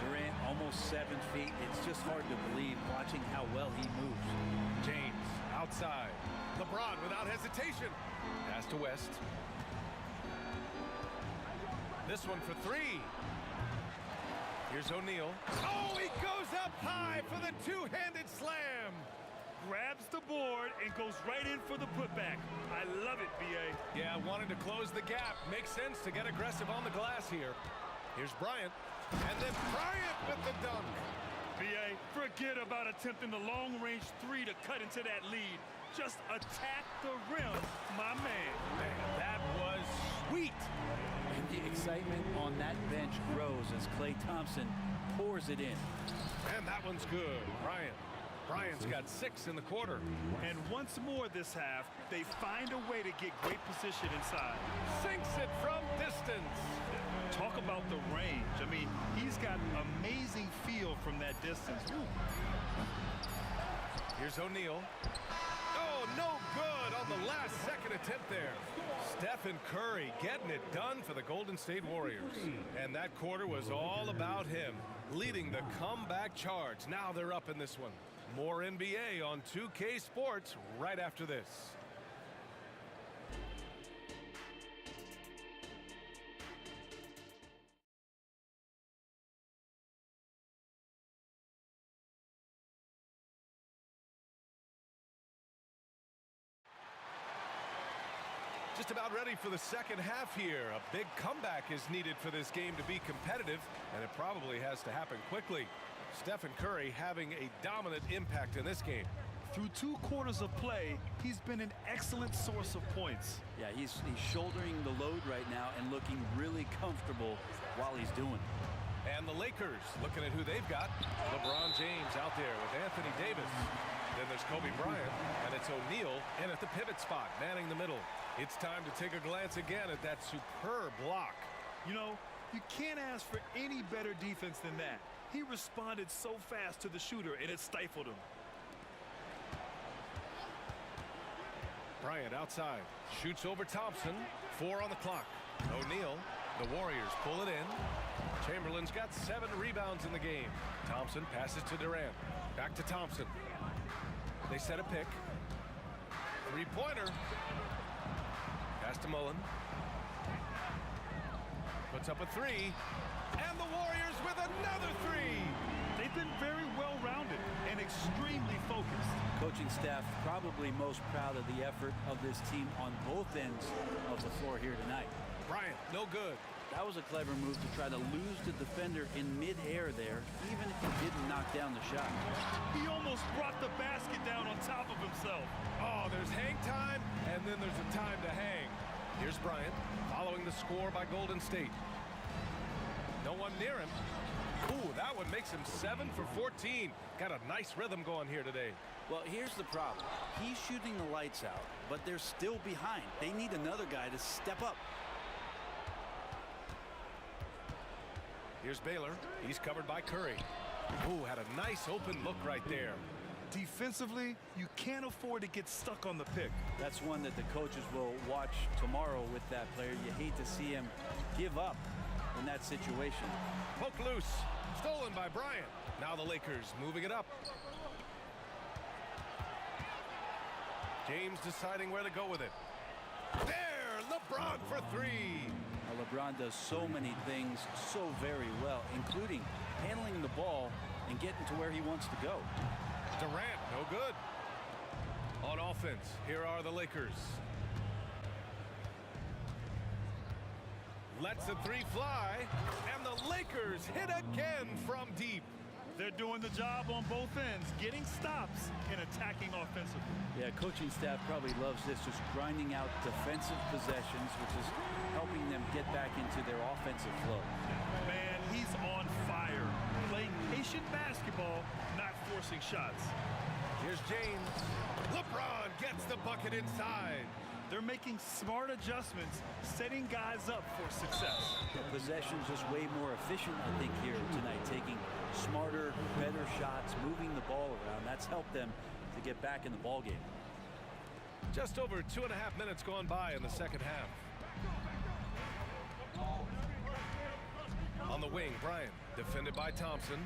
Durant almost 7 feet. It's just hard to believe watching how well he moves. James outside. LeBron without hesitation. Pass to West. This one for 3. Here's O'Neal. Oh, he goes up high for the two-handed slam. Grabs the board and goes right in for the putback. I love it, B.A. Yeah, wanted to close the gap. Makes sense to get aggressive on the glass here. Here's Bryant. And then Bryant with the dunk. B.A., forget about attempting the long-range 3 to cut into that lead. Just attack the rim, my man. Man, that was sweet. And the excitement on that bench grows as Klay Thompson pours it in. And that one's good. Bryant's got 6 in the quarter. And once more this half, they find a way to get great position inside. Sinks it from distance. Talk about the range. I mean, he's got amazing feel from that distance. Ooh. Here's O'Neal. Oh, no good on the last second attempt there. Stephen Curry getting it done for the Golden State Warriors. And that quarter was all about him, leading the comeback charge. Now they're up in this one. More NBA on 2K Sports right after this. Just about ready for the second half here. A big comeback is needed for this game to be competitive, and it probably has to happen quickly. Stephen Curry having a dominant impact in this game. Through 2 quarters of play, he's been an excellent source of points. Yeah, he's shouldering the load right now and looking really comfortable while he's doing it. And the Lakers looking at who they've got. LeBron James out there with Anthony Davis. Then there's Kobe Bryant, and it's O'Neal in at the pivot spot, manning the middle. It's time to take a glance again at that superb block. You know, you can't ask for any better defense than that. He responded so fast to the shooter, and it stifled him. Bryant outside. Shoots over Thompson. 4 on the clock. O'Neal. The Warriors pull it in. Chamberlain's got 7 rebounds in the game. Thompson passes to Durant. Back to Thompson. They set a pick. 3-pointer. Pass to Mullen. Puts up a 3. And the Warriors with another 3. They've been very well-rounded and extremely focused. Coaching staff probably most proud of the effort of this team on both ends of the floor here tonight. Bryant, no good. That was a clever move to try to lose the defender in mid-air there, even if he didn't knock down the shot. He almost brought the basket down on top of himself. Oh, there's hang time, and then there's a time to hang. Here's Bryant, following the score by Golden State. one near him. Ooh, that one makes him 7 for 14. Got a nice rhythm going here today. Well, here's the problem. He's shooting the lights out, but they're still behind. They need another guy to step up. Here's Baylor. He's covered by Curry. Ooh, had a nice open look right there. Defensively, you can't afford to get stuck on the pick. That's one that the coaches will watch tomorrow with that player. You hate to see him give up in that situation. Poke loose. Stolen by Bryant. Now the Lakers moving it up. James deciding where to go with it. There, LeBron for three. Now, LeBron does so many things so very well, including handling the ball and getting to where he wants to go. Durant, no good. On offense, here are the Lakers. Lets the three fly, and the Lakers hit again from deep. They're doing the job on both ends, getting stops and attacking offensively. Yeah, coaching staff probably loves this, just grinding out defensive possessions, which is helping them get back into their offensive flow. Man, he's on fire. Playing patient basketball, not forcing shots. Here's James. LeBron gets the bucket inside. They're making smart adjustments, setting guys up for success. The possession's just way more efficient, I think, here tonight, taking smarter, better shots, moving the ball around. That's helped them to get back in the ball game. Just over 2.5 minutes gone by in the second half. On the wing, Bryant, defended by Thompson.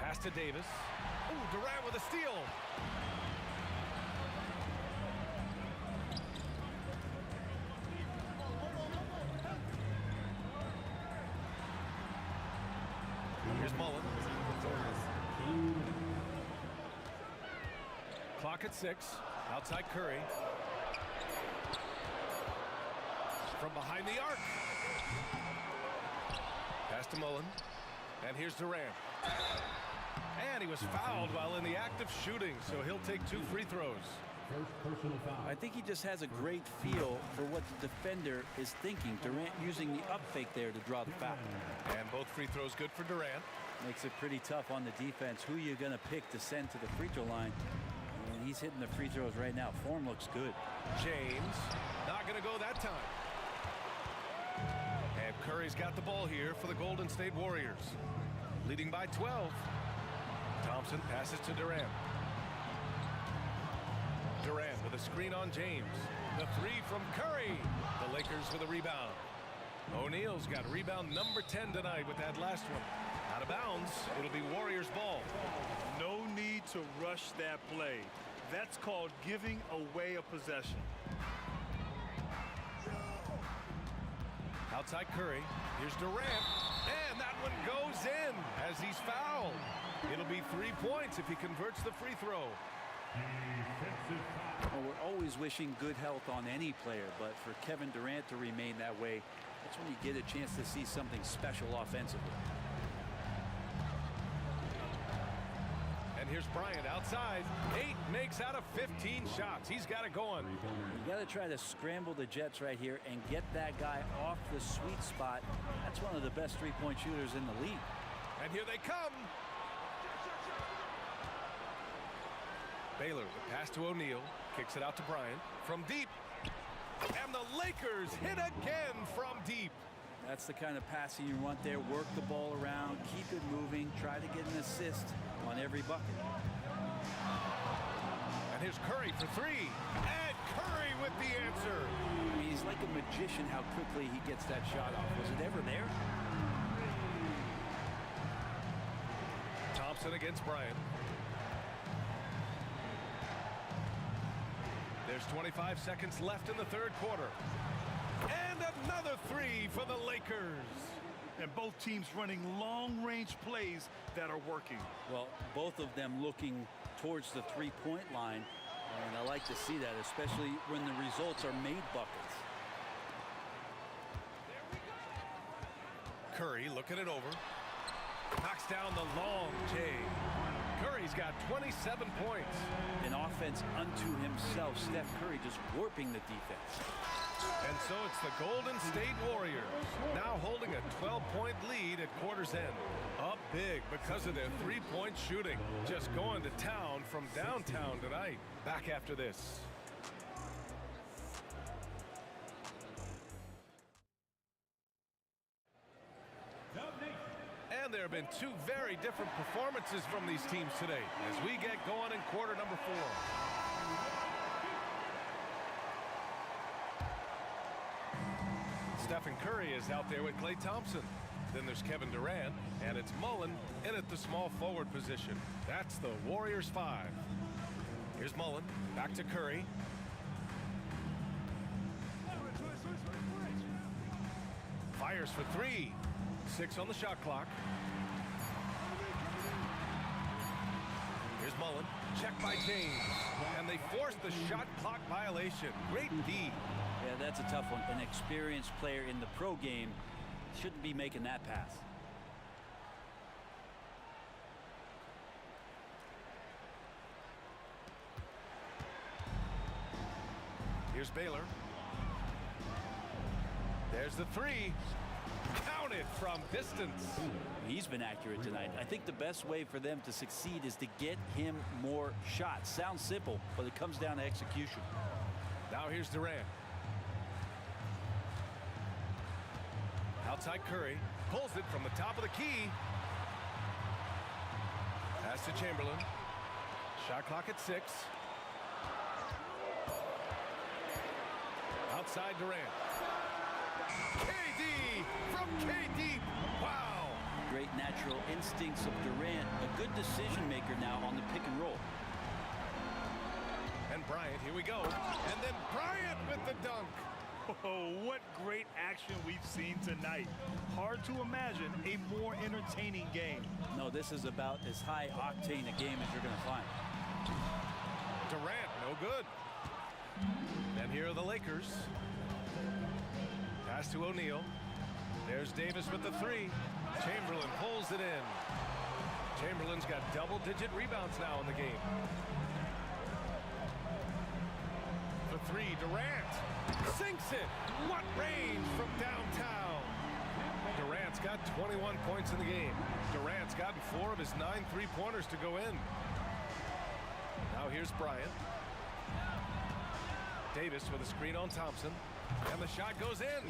Pass to Davis. Ooh, Durant with a steal. Here's Mullen. Clock at 6. Outside Curry. From behind the arc. Pass to Mullen. And here's Durant. And he was fouled while in the act of shooting, so he'll take 2 free throws. I think he just has a great feel for what the defender is thinking. Durant using the up fake there to draw the foul. And both free throws good for Durant. Makes it pretty tough on the defense. Who you're going to pick to send to the free throw line. And he's hitting the free throws right now. Form looks good. James, not going to go that time. And Curry's got the ball here for the Golden State Warriors. Leading by 12. Thompson passes to Durant. Durant with a screen on James. The three from Curry. The Lakers with a rebound. O'Neal's got rebound number 10 tonight with that last one. Out of bounds. It'll be Warriors ball. No need to rush that play. That's called giving away a possession. Outside Curry. Here's Durant. And that one goes in as he's fouled. It'll be 3 points if he converts the free throw. Well, we're always wishing good health on any player, but for Kevin Durant to remain that way, that's when you get a chance to see something special offensively. And here's Bryant outside. 8 makes out of 15 shots. He's got it going. You got to try to scramble the Jets right here and get that guy off the sweet spot. That's one of the best three-point shooters in the league. And here they come. Baylor, the pass to O'Neal, kicks it out to Bryant from deep. And the Lakers hit again from deep. That's the kind of passing you want there. Work the ball around, keep it moving, try to get an assist on every bucket. And here's Curry for 3. And Curry with the answer. I mean, he's like a magician how quickly he gets that shot off. Was it ever there? Thompson against Bryant. There's 25 seconds left in the third quarter. And another 3 for the Lakers. And both teams running long-range plays that are working. Well, both of them looking towards the three-point line. And I like to see that, especially when the results are made buckets. Curry looking it over. Knocks down the long J. Curry's got 27 points. An offense unto himself. Steph Curry just warping the defense. And so it's the Golden State Warriors now holding a 12-point lead at quarter's end. Up big because of their three-point shooting. Just going to town from downtown tonight. Back after this. And there have been two very different performances from these teams today as we get going in quarter number 4. Stephen Curry is out there with Klay Thompson. Then there's Kevin Durant, and it's Mullen in at the small forward position. That's the Warriors 5. Here's Mullen, back to Curry. Fires for 3. 6 on the shot clock. Here's Mullen, checked by James, and they forced the shot clock violation. Great D. Yeah, that's a tough one. An experienced player in the pro game shouldn't be making that pass. Here's Baylor. There's the 3. Count it from distance. He's been accurate tonight. I think the best way for them to succeed is to get him more shots. Sounds simple, but it comes down to execution. Now here's Durant. Outside Curry. Pulls it from the top of the key. Pass to Chamberlain. Shot clock at 6. Outside Durant. KD from KD. Wow. Great natural instincts of Durant. A good decision maker now on the pick and roll. And Bryant, here we go. And then Bryant with the dunk. Oh, what great action we've seen tonight. Hard to imagine a more entertaining game. No, this is about as high octane a game as you're going to find. Durant, no good. And here are the Lakers. Pass to O'Neal. There's Davis with the 3. Chamberlain pulls it in. Chamberlain's got double-digit rebounds now in the game. For 3, Durant sinks it. What range from downtown. Durant's got 21 points in the game. Durant's gotten 4 of his 9 3-pointers to go in. Now here's Bryant. Davis with a screen on Thompson. And the shot goes in.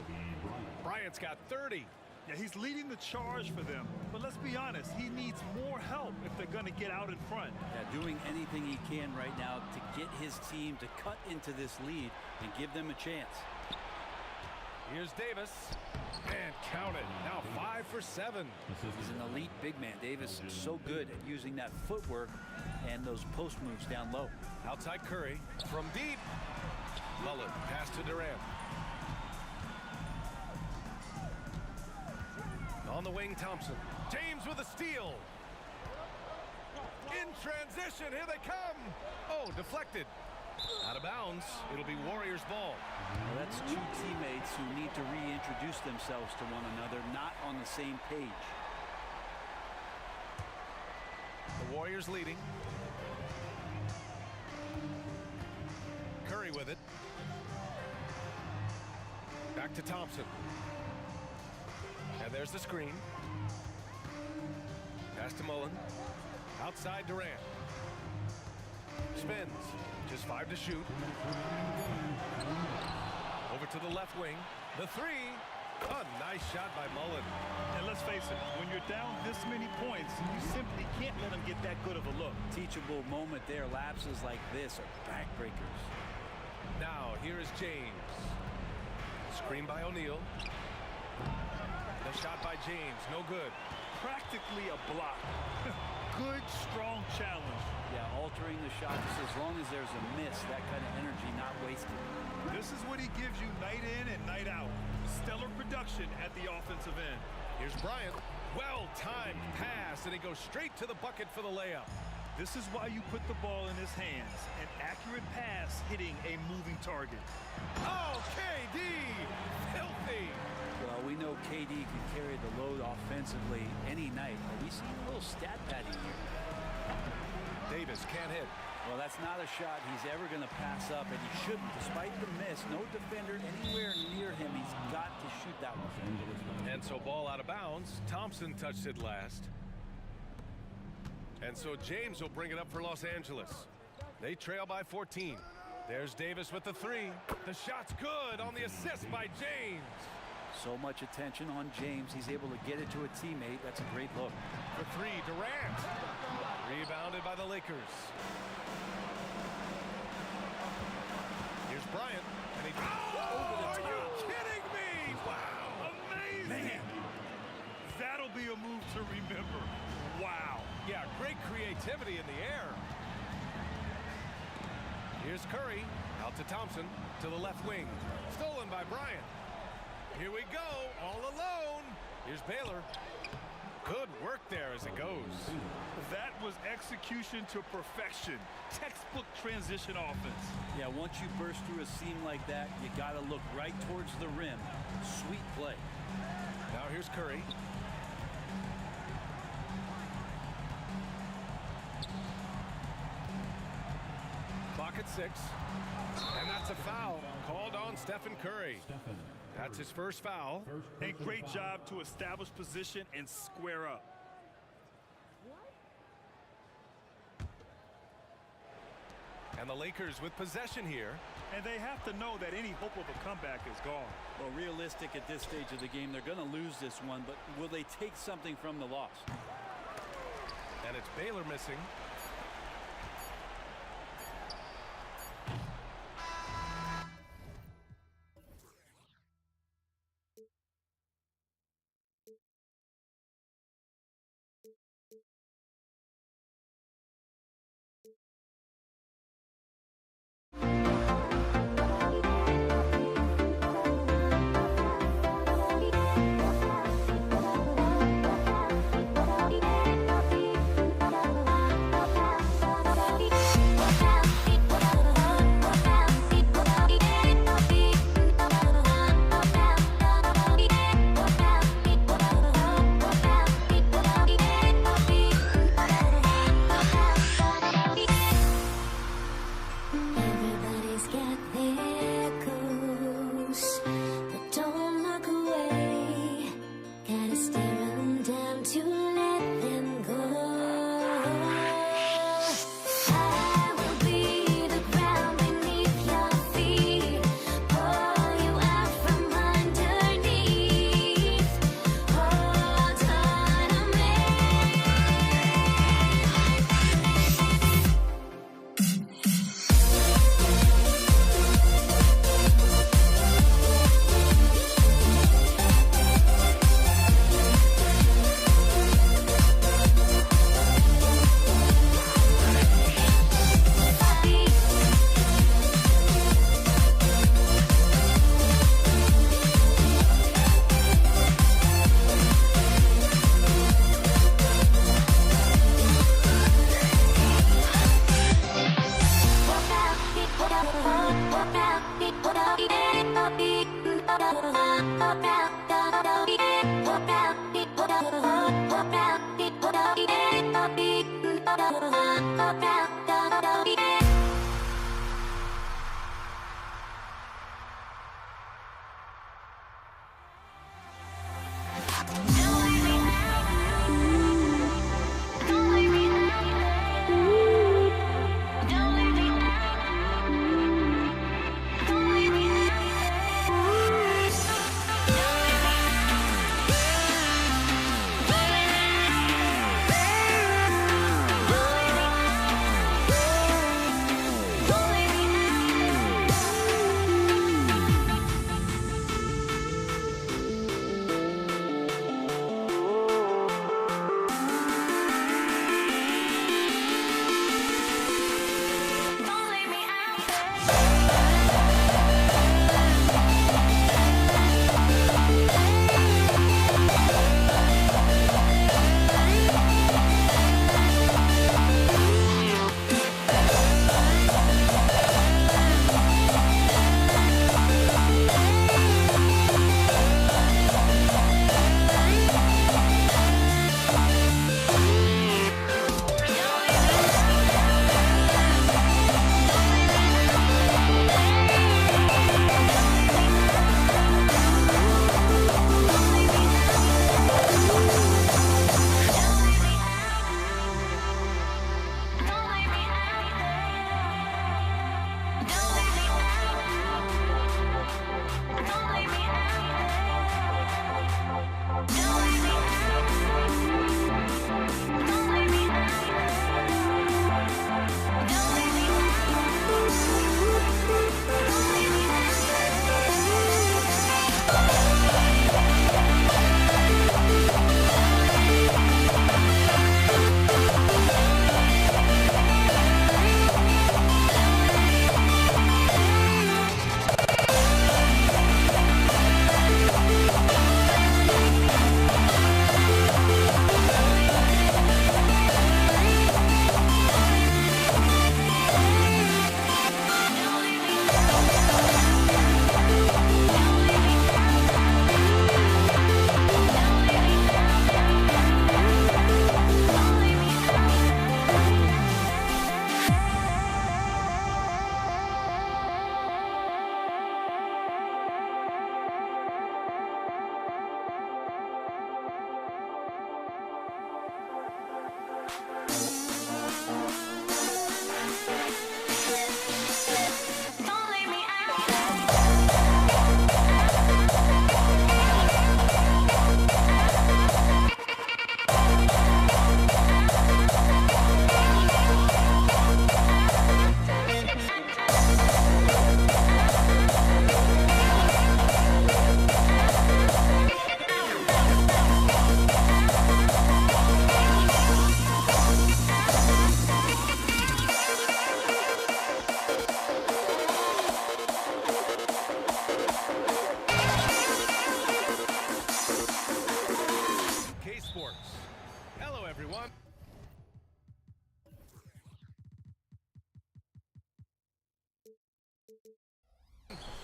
Bryant's got 30. Yeah, he's leading the charge for them. But let's be honest, he needs more help if they're going to get out in front. Yeah, doing anything he can right now to get his team to cut into this lead and give them a chance. Here's Davis. And count it. Now 5 for 7. He's an elite big man. Davis is so good at using that footwork and those post moves down low. Outside Curry from deep. Mullen, pass to Durant. On the wing, Thompson. James with a steal. In transition, here they come. Oh, deflected. Out of bounds. It'll be Warriors ball. Well, that's two teammates who need to reintroduce themselves to one another, not on the same page. The Warriors leading. Curry with it. Back to Thompson. And there's the screen. Pass to Mullen. Outside Durant. Spins. Just 5 to shoot. Over to the left wing. The 3. A nice shot by Mullen. And let's face it, when you're down this many points, you simply can't let them get that good of a look. Teachable moment there. Lapses like this are backbreakers. Now, here is James. Screen by O'Neal. The shot by James, no good. Practically a block. Good, strong challenge. Yeah, altering the shots as long as there's a miss, that kind of energy not wasted. This is what he gives you night in and night out. Stellar production at the offensive end. Here's Bryant. Well-timed pass, and he goes straight to the bucket for the layup. This is why you put the ball in his hands. An accurate pass hitting a moving target. Oh, KD! Filthy! Well, we know KD can carry the load offensively any night. Are we seeing a little stat padding here? Davis can't hit. Well, that's not a shot he's ever going to pass up, and he shouldn't. Despite the miss, no defender anywhere near him. He's got to shoot that one. And so ball out of bounds. Thompson touched it last. And so James will bring it up for Los Angeles. They trail by 14. There's Davis with the three. The shot's good on the assist by James. So much attention on James. He's able to get it to a teammate. That's a great look. For three, Durant. Rebounded by the Lakers. Here's Bryant. And he over the top. Are you kidding me? Wow. Amazing. Man. That'll be a move to remember. Wow. Yeah, great creativity in the air. Here's Curry. Out to Thompson. To the left wing. Stolen by Bryant. Here we go. All alone. Here's Baylor. Good work there as it goes. That was execution to perfection. Textbook transition offense. Yeah, once you burst through a seam like that, you got to look right towards the rim. Sweet play. Now here's Curry. Clock at 6. And that's a foul called on Stephen Curry. That's his first foul. A great job to establish position and square up. And the Lakers with possession here. And they have to know that any hope of a comeback is gone. Well, realistic at this stage of the game, they're going to lose this one, but will they take something from the loss? And it's Baylor missing.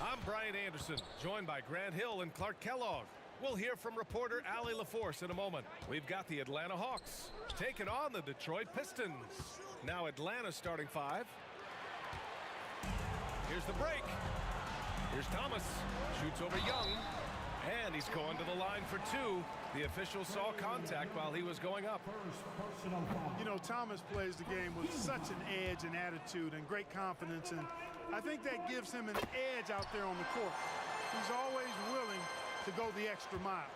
I'm Brian Anderson, joined by Grant Hill and Clark Kellogg. We'll hear from reporter Allie LaForce in a moment. We've got the Atlanta Hawks taking on the Detroit Pistons. Now Atlanta starting five. Here's the break. Here's Thomas. Shoots over Young. And he's going to the line for two. The official saw contact while he was going up. You know, Thomas plays the game with such an edge and attitude and great confidence, and I think that gives him an edge out there on the court. He's always willing to go the extra mile.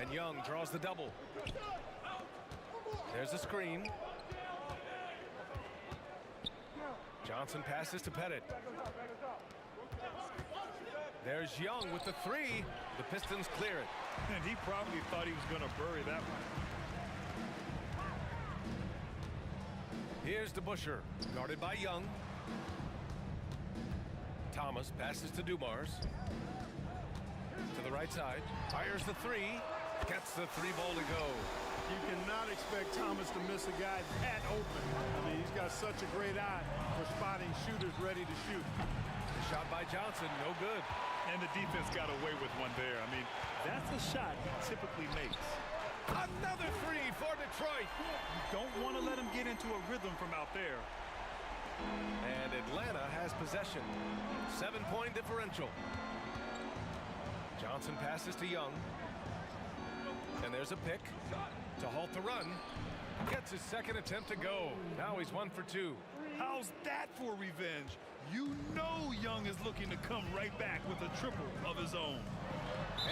And Young draws the double. There's a screen. Johnson passes to Pettit. There's Young with the three. The Pistons clear it. And he probably thought he was going to bury that one. Here's DeBusschere, guarded by Young. Thomas passes to Dumars. To the right side. Fires the three. Gets the three ball to go. You cannot expect Thomas to miss a guy that open. I mean, he's got such a great eye for spotting shooters ready to shoot. The shot by Johnson, no good. And the defense got away with one there. I mean, that's a shot he typically makes. Another three for Detroit. You don't want to let him get into a rhythm from out there. And Atlanta has possession. 7-point differential. Johnson passes to Young. And there's a pick to halt the run. Gets his second attempt to go. Now he's 1 for 2. How's that for revenge? You know Young is looking to come right back with a triple of his own.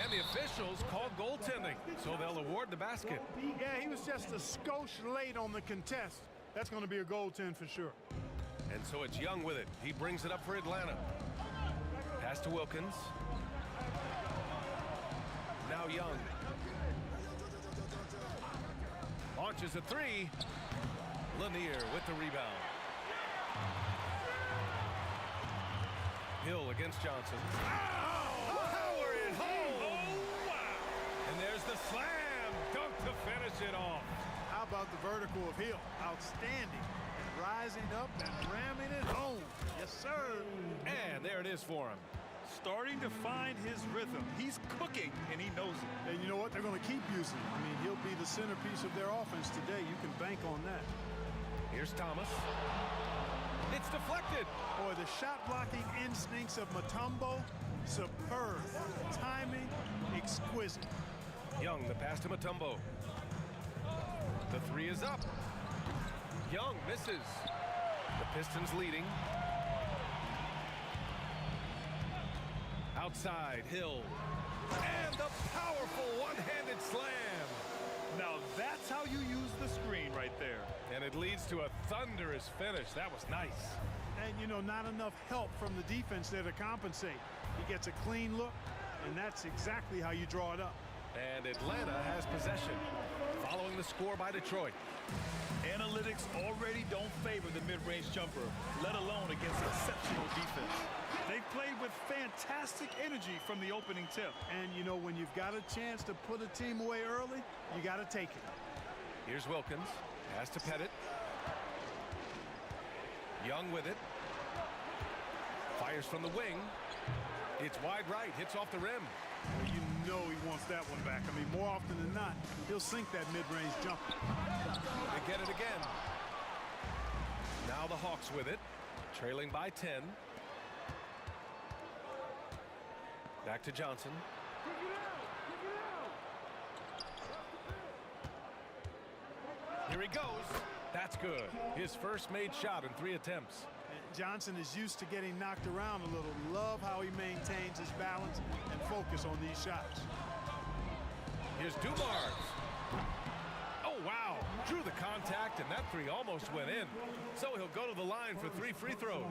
And the officials called goaltending, so they'll award the basket. Yeah, he was just a skosh late on the contest. That's going to be a goaltend for sure. And so it's Young with it. He brings it up for Atlanta. Pass to Wilkins. Now Young. Launches a three. Lanier with the rebound. Hill against Johnson. Oh, power it home. Oh, wow. And there's the slam dunk to finish it off. How about the vertical of Hill? Outstanding. Rising up and ramming it home. Yes, sir. And there it is for him. Starting to find his rhythm. He's cooking, and he knows it. And you know what? They're going to keep using him. I mean, he'll be the centerpiece of their offense today. You can bank on that. Here's Thomas. It's deflected. Boy, the shot blocking instincts of Mutombo, superb. Timing, exquisite. Young, the pass to Mutombo. The three is up. Young misses. The Pistons leading. Outside, Hill. And the powerful one-handed slam. Now that's how you use the screen right there. And it leads to a thunderous finish. That was nice. And, you know, not enough help from the defense there to compensate. He gets a clean look, and that's exactly how you draw it up. And Atlanta has possession, following the score by Detroit. Analytics already don't favor the mid-range jumper, let alone against exceptional defense. They played with fantastic energy from the opening tip. And, you know, when you've got a chance to put a team away early, you got to take it. Here's Wilkins. Pass to Pettit. Young with it. Fires from the wing. It's wide right. Hits off the rim. You know he wants that one back. I mean, more often than not, he'll sink that mid-range jumper. They get it again. Now the Hawks with it. Trailing by 10. Back to Johnson. Here he goes. That's good. His first made shot in 3 attempts. Johnson is used to getting knocked around a little. Love how he maintains his balance and focus on these shots. Here's Dumars. Oh, wow. Drew the contact, and that three almost went in. So he'll go to the line for 3 free throws.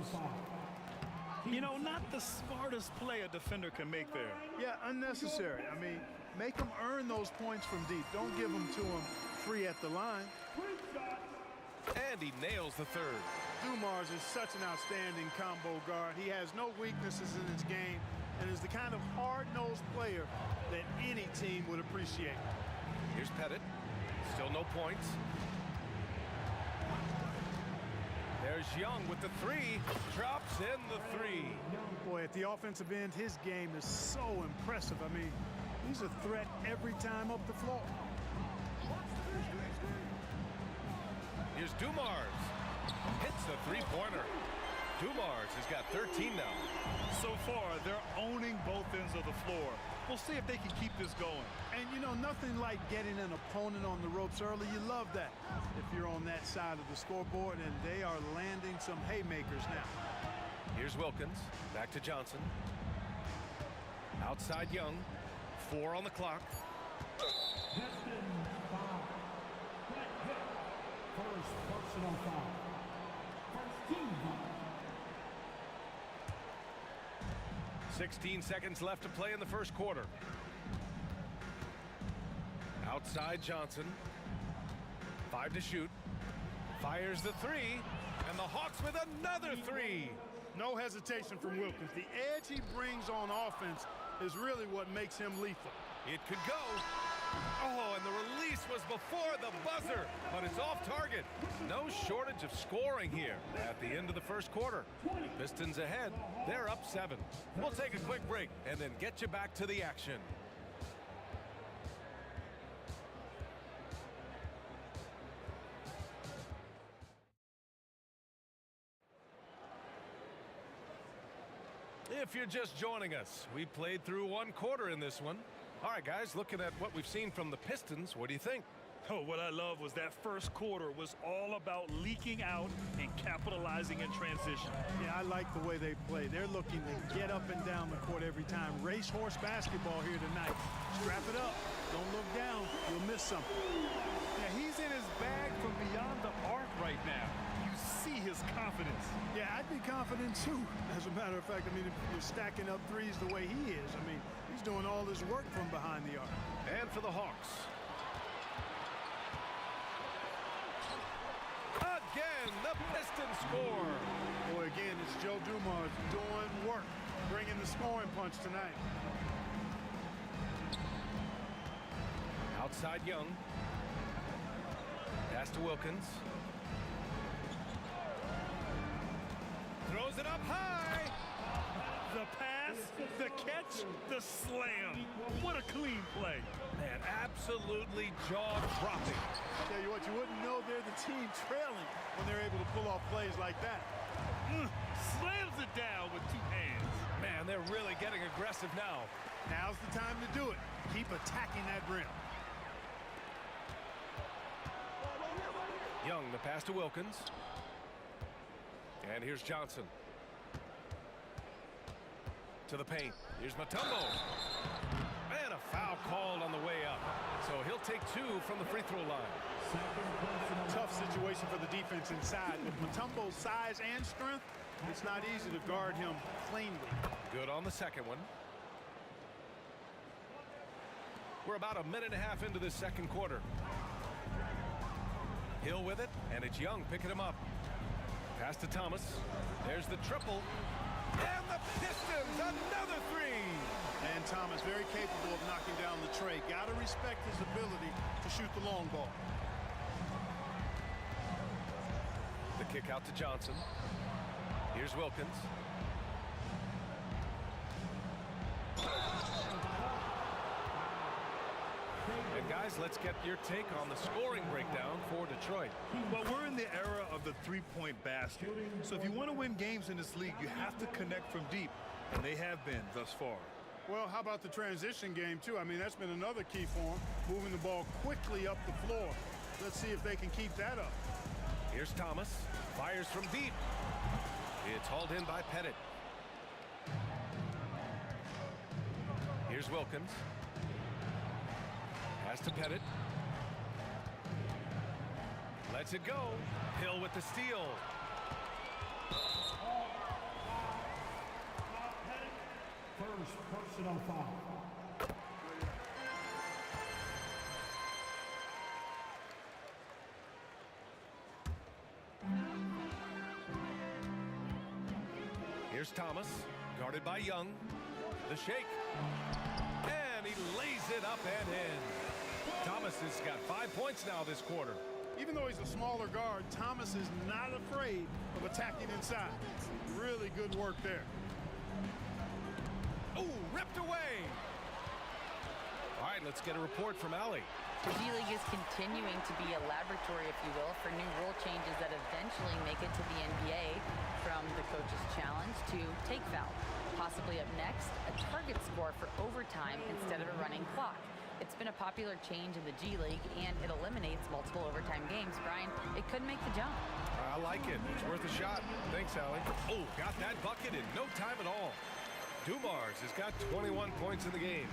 You know, not the smartest play a defender can make there. Yeah, unnecessary. I mean, make him earn those points from deep. Don't give them to him free at the line. And he nails the third. Dumars is such an outstanding combo guard. He has no weaknesses in his game and is the kind of hard-nosed player that any team would appreciate. Here's Pettit. Still no points. There's Young with the three. Drops in the three. Boy, at the offensive end, his game is so impressive. I mean, he's a threat every time up the floor. Here's Dumars. Hits the three-pointer. Dumars has got 13 now. So far, they're owning both ends of the floor. We'll see if they can keep this going. And, you know, nothing like getting an opponent on the ropes early. You love that if you're on that side of the scoreboard, and they are landing some haymakers now. Here's Wilkins. Back to Johnson. Outside Young. 4 on the clock. First personal foul. First team foul. 16 seconds left to play in the first quarter. Outside Johnson. 5 to shoot. Fires the three. And the Hawks with another three. No hesitation from Wilkins. The edge he brings on offense is really what makes him lethal. It could go. Oh, and the release was before the buzzer, but it's off target. No shortage of scoring here at the end of the first quarter. Pistons ahead. They're up 7. We'll take a quick break and then get you back to the action. If you're just joining us, we played through 1 quarter in this one. All right, guys, looking at what we've seen from the Pistons, what do you think? Oh, what I love was that first quarter was all about leaking out and capitalizing in transition. Yeah, I like the way they play. They're looking to get up and down the court every time. Racehorse basketball here tonight. Strap it up. Don't look down. You'll miss something. Yeah, he's in his bag from beyond the arc right now. You see his confidence. Yeah, I'd be confident too. As a matter of fact, I mean, if you're stacking up threes the way he is, I mean, he's doing all his work from behind the arc. And for the Hawks. Again, the Pistons score. Boy, again, it's Joe Dumars doing work, bringing the scoring punch tonight. Outside Young. Pass to Wilkins. Throws it up high. The pass, the catch, the slam. What a clean play. Man, absolutely jaw-dropping. Tell you what, you wouldn't know they're the team trailing when they're able to pull off plays like that. Slams it down with 2 hands. Man, they're really getting aggressive now. Now's the time to do it. Keep attacking that rim. Young, the pass to Wilkins. And here's Johnson. To the paint. Here's Mutombo. And a foul called on the way up. So he'll take 2 from the free throw line. Tough situation for the defense inside. With Mutombo's size and strength, it's not easy to guard him cleanly. Good on the second one. We're about a minute and a half into this second quarter. Hill with it, and it's Young picking him up. Pass to Thomas. There's the triple. And the Pistons, another three. And Thomas very capable of knocking down the tray. Got to respect his ability to shoot the long ball. The kick out to Johnson. Here's Wilkins. And guys, let's get your take on the scoring breakdown for Detroit. Well, we're in the era of the three-point basket. So if you want to win games in this league, you have to connect from deep. And they have been thus far. Well, how about the transition game, too? I mean, that's been another key for them, moving the ball quickly up the floor. Let's see if they can keep that up. Here's Thomas. Fires from deep. It's hauled in by Pettit. Here's Wilkins. Pass to Pettit. Lets it go. Hill with the steal. First personal foul. Here's Thomas, guarded by Young. The shake. And he lays it up and in. Thomas has got 5 points now this quarter. Even though he's a smaller guard, Thomas is not afraid of attacking inside. Really good work there. Oh, ripped away. All right, let's get a report from Allie. The G League is continuing to be a laboratory, if you will, for new rule changes that eventually make it to the NBA, from the coach's challenge to take foul. Possibly up next, a target score for overtime instead of a running clock. It's been a popular change in the G League, and it eliminates multiple overtime games. Brian, it could make the jump. I like it. It's worth a shot. Thanks, Allie. Oh, got that bucket in no time at all. Dumars has got 21 points in the game.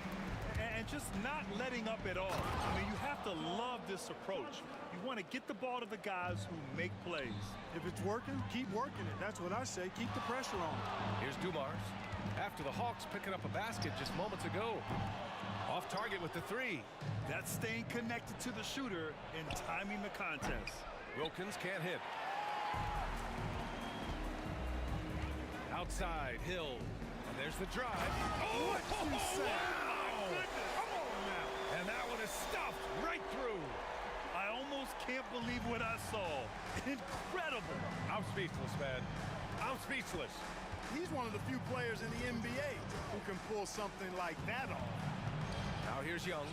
And just not letting up at all. I mean, you have to love this approach. You want to get the ball to the guys who make plays. If it's working, keep working it. That's what I say. Keep the pressure on. Here's Dumars. After the Hawks picking up a basket just moments ago. Off target with the three. That's staying connected to the shooter and timing the contest. Wilkins can't hit. Outside, Hill. And there's the drive. Oh, what you say? Wow! Come on now. And that one is stuffed right through. I almost can't believe what I saw. Incredible. I'm speechless, man. I'm speechless. He's one of the few players in the NBA who can pull something like that off. Now here's Young.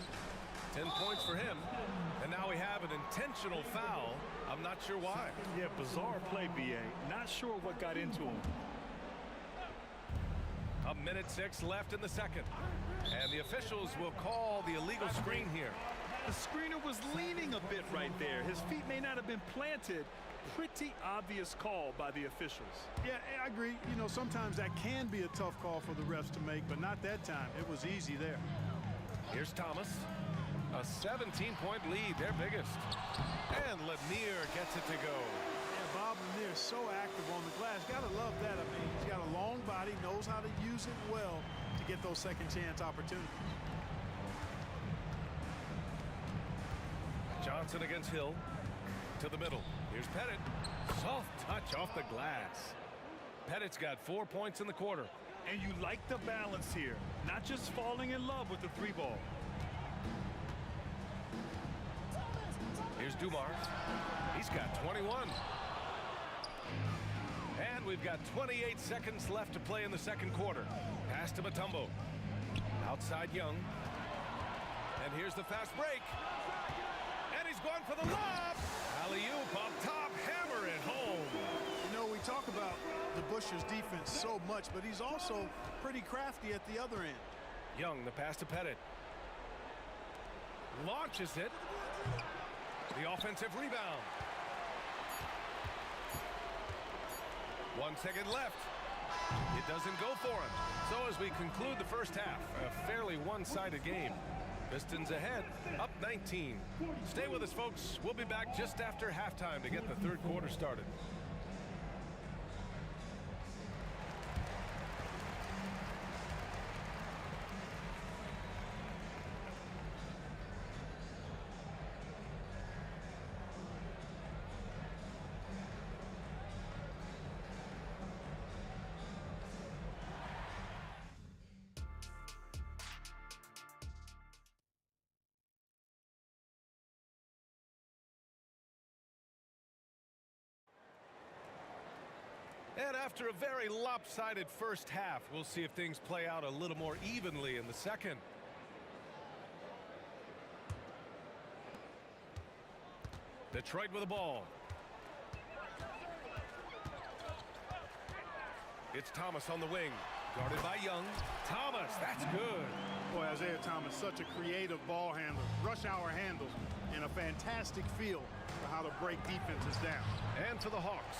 10 points for him. And now we have an intentional foul. I'm not sure why. Yeah, bizarre play, B.A. Not sure what got into him. A minute 6 left in the second. And the officials will call the illegal screen here. The screener was leaning a bit right there. His feet may not have been planted. Pretty obvious call by the officials. Yeah, I agree. You know, sometimes that can be a tough call for the refs to make, but not that time. It was easy there. Here's Thomas. A 17-point lead, their biggest. And Lanier gets it to go. Yeah, Bob Lanier is so active on the glass. Gotta love that. I mean, he's got a long body, knows how to use it well to get those second chance opportunities. Johnson against Hill. To the middle. Here's Pettit. Soft touch off the glass. Pettit's got 4 points in the quarter. And you like the balance here. Not just falling in love with the three ball. Here's Dumars. He's got 21. And we've got 28 seconds left to play in the second quarter. Pass to Mutombo. Outside Young. And here's the fast break. And he's going for the lob. Alley-oop up top, hammer it home. You know, we talk about the Bushers defense so much, but he's also pretty crafty at the other end. Young, the pass to Pettit. Launches it. The offensive rebound. 1 second left. It doesn't go for him. So as we conclude the first half, a fairly one-sided game. Pistons ahead, up 19. Stay with us, folks. We'll be back just after halftime to get the third quarter started. And after a very lopsided first half, we'll see if things play out a little more evenly in the second. Detroit with the ball. It's Thomas on the wing. Guarded by Young. Thomas, that's good. Boy, Isaiah Thomas, such a creative ball handler. Rush hour handles and a fantastic feel for how to break defenses down. And to the Hawks.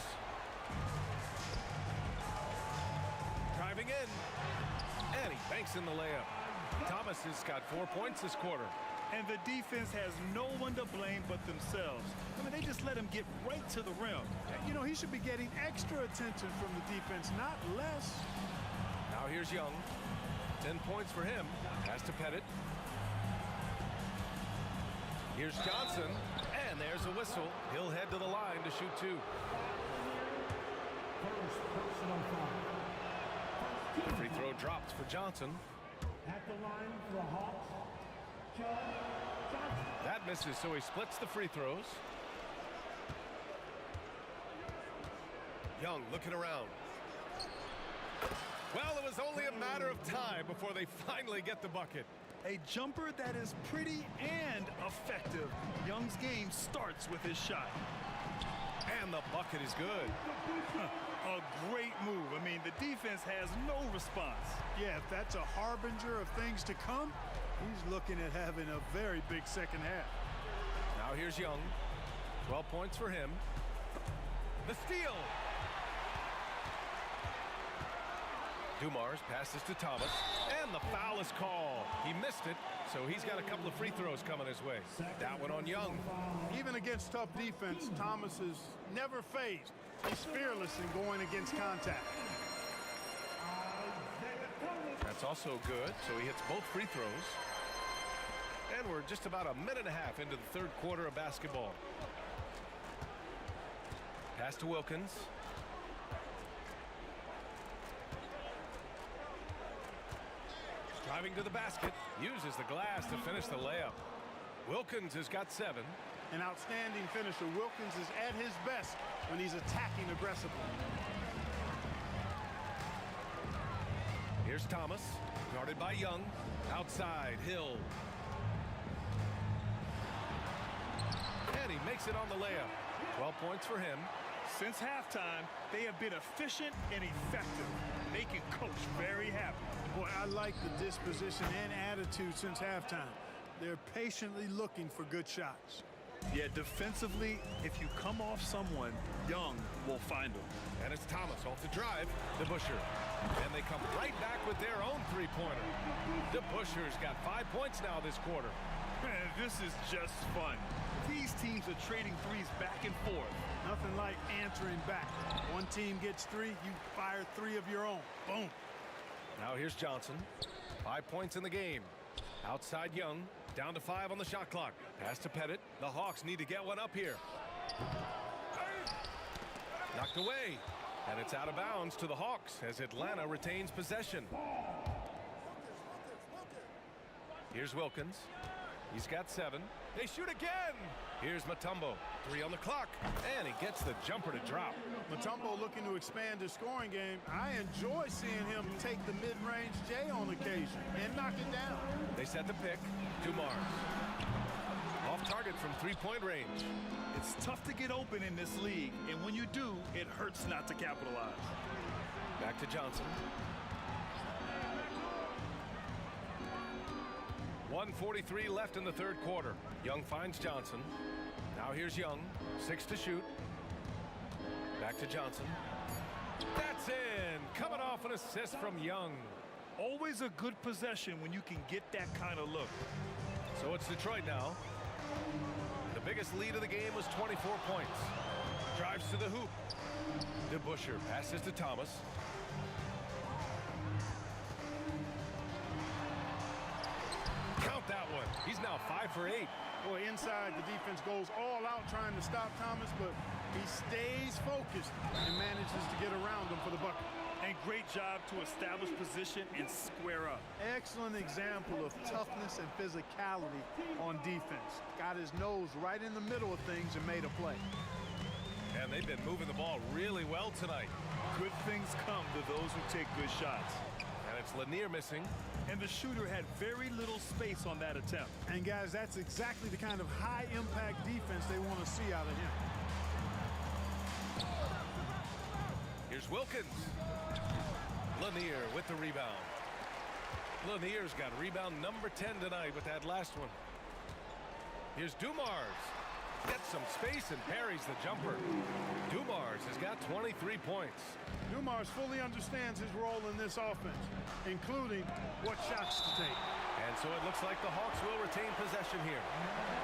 Driving in. And he banks in the layup. Thomas has got 4 points this quarter. And the defense has no one to blame but themselves. I mean, they just let him get right to the rim. You know, he should be getting extra attention from the defense, not less. Now here's Young. 10 points for him. Pass to Pettit. Here's Johnson. And there's a whistle. He'll head to the line to shoot two. First personal foul. The free throw drops for Johnson. At the line for the Hawks, Johnson. That misses, so he splits the free throws. Young looking around. Well, it was only a matter of time before they finally get the bucket. A jumper that is pretty and effective. Young's game starts with his shot. And the bucket is good. A great move. I mean, the defense has no response. Yeah, if that's a harbinger of things to come, he's looking at having a very big second half. Now here's Young. 12 points for him. The steal. Dumars passes to Thomas, and the foul is called. He missed it, so he's got a couple of free throws coming his way. That one on Young. Even against tough defense, Thomas is never fazed. He's fearless in going against contact. That's also good, so he hits both free throws. And we're just about a minute and a half into the third quarter of basketball. Pass to Wilkins. Driving to the basket, uses the glass to finish the layup. Wilkins has got 7. An outstanding finisher. Wilkins is at his best when he's attacking aggressively. Here's Thomas, guarded by Young. Outside, Hill. And he makes it on the layup. 12 points for him. Since halftime, they have been efficient and effective, making Coach very happy. Boy, I like the disposition and attitude since halftime. They're patiently looking for good shots. Yeah, defensively, if you come off someone, Young will find them. And it's Thomas off the drive, DeBusschere. And they come right back with their own three-pointer. DeBusschere's got 5 points now this quarter. Man, this is just fun. These teams are trading threes back and forth. Nothing like answering back. One team gets 3, you fire 3 of your own. Boom. Now here's Johnson. 5 points in the game. Outside Young. Down to 5 on the shot clock. Pass to Pettit. The Hawks need to get one up here. Knocked away. And it's out of bounds to the Hawks as Atlanta retains possession. Here's Wilkins. He's got 7. They shoot again. Here's Mutombo. 3 on the clock. And he gets the jumper to drop. Mutombo looking to expand his scoring game. I enjoy seeing him take the mid-range J on occasion and knock it down. They set the pick. Dumars. Off target from 3-point range. It's tough to get open in this league, and when you do, it hurts not to capitalize. Back to Johnson. 1:43 left in the third quarter. Young finds Johnson. Now here's Young. 6 to shoot. Back to Johnson. That's in. Coming off an assist from Young. Always a good possession when you can get that kind of look. So it's Detroit now. The biggest lead of the game was 24 points. Drives to the hoop. DeBusschere passes to Thomas. Count that one. He's now 5 for 8. Boy, inside, the defense goes all out trying to stop Thomas, but he stays focused and manages to get around him for the bucket. And great job to establish position and square up. Excellent example of toughness and physicality on defense. Got his nose right in the middle of things and made a play. And they've been moving the ball really well tonight. Good things come to those who take good shots. And it's Lanier missing. And the shooter had very little space on that attempt. And guys, that's exactly the kind of high-impact defense they want to see out of him. Here's Wilkins. Lanier with the rebound. Lanier's got rebound number 10 tonight with that last one. Here's Dumars. Gets some space and parries the jumper. Dumars has got 23 points. Dumars fully understands his role in this offense, including what shots to take. And so it looks like the Hawks will retain possession here.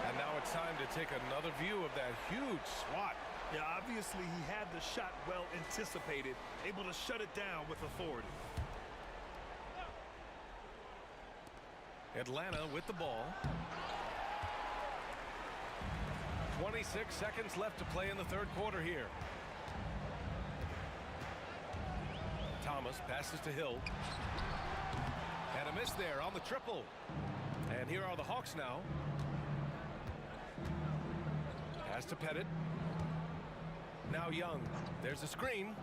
And now it's time to take another view of that huge swat. Yeah, obviously he had the shot well anticipated, able to shut it down with authority. Atlanta with the ball. 26 seconds left to play in the third quarter here. Thomas passes to Hill. And a miss there on the triple. And here are the Hawks now. Pass to Pettit. Now Young. There's a screen.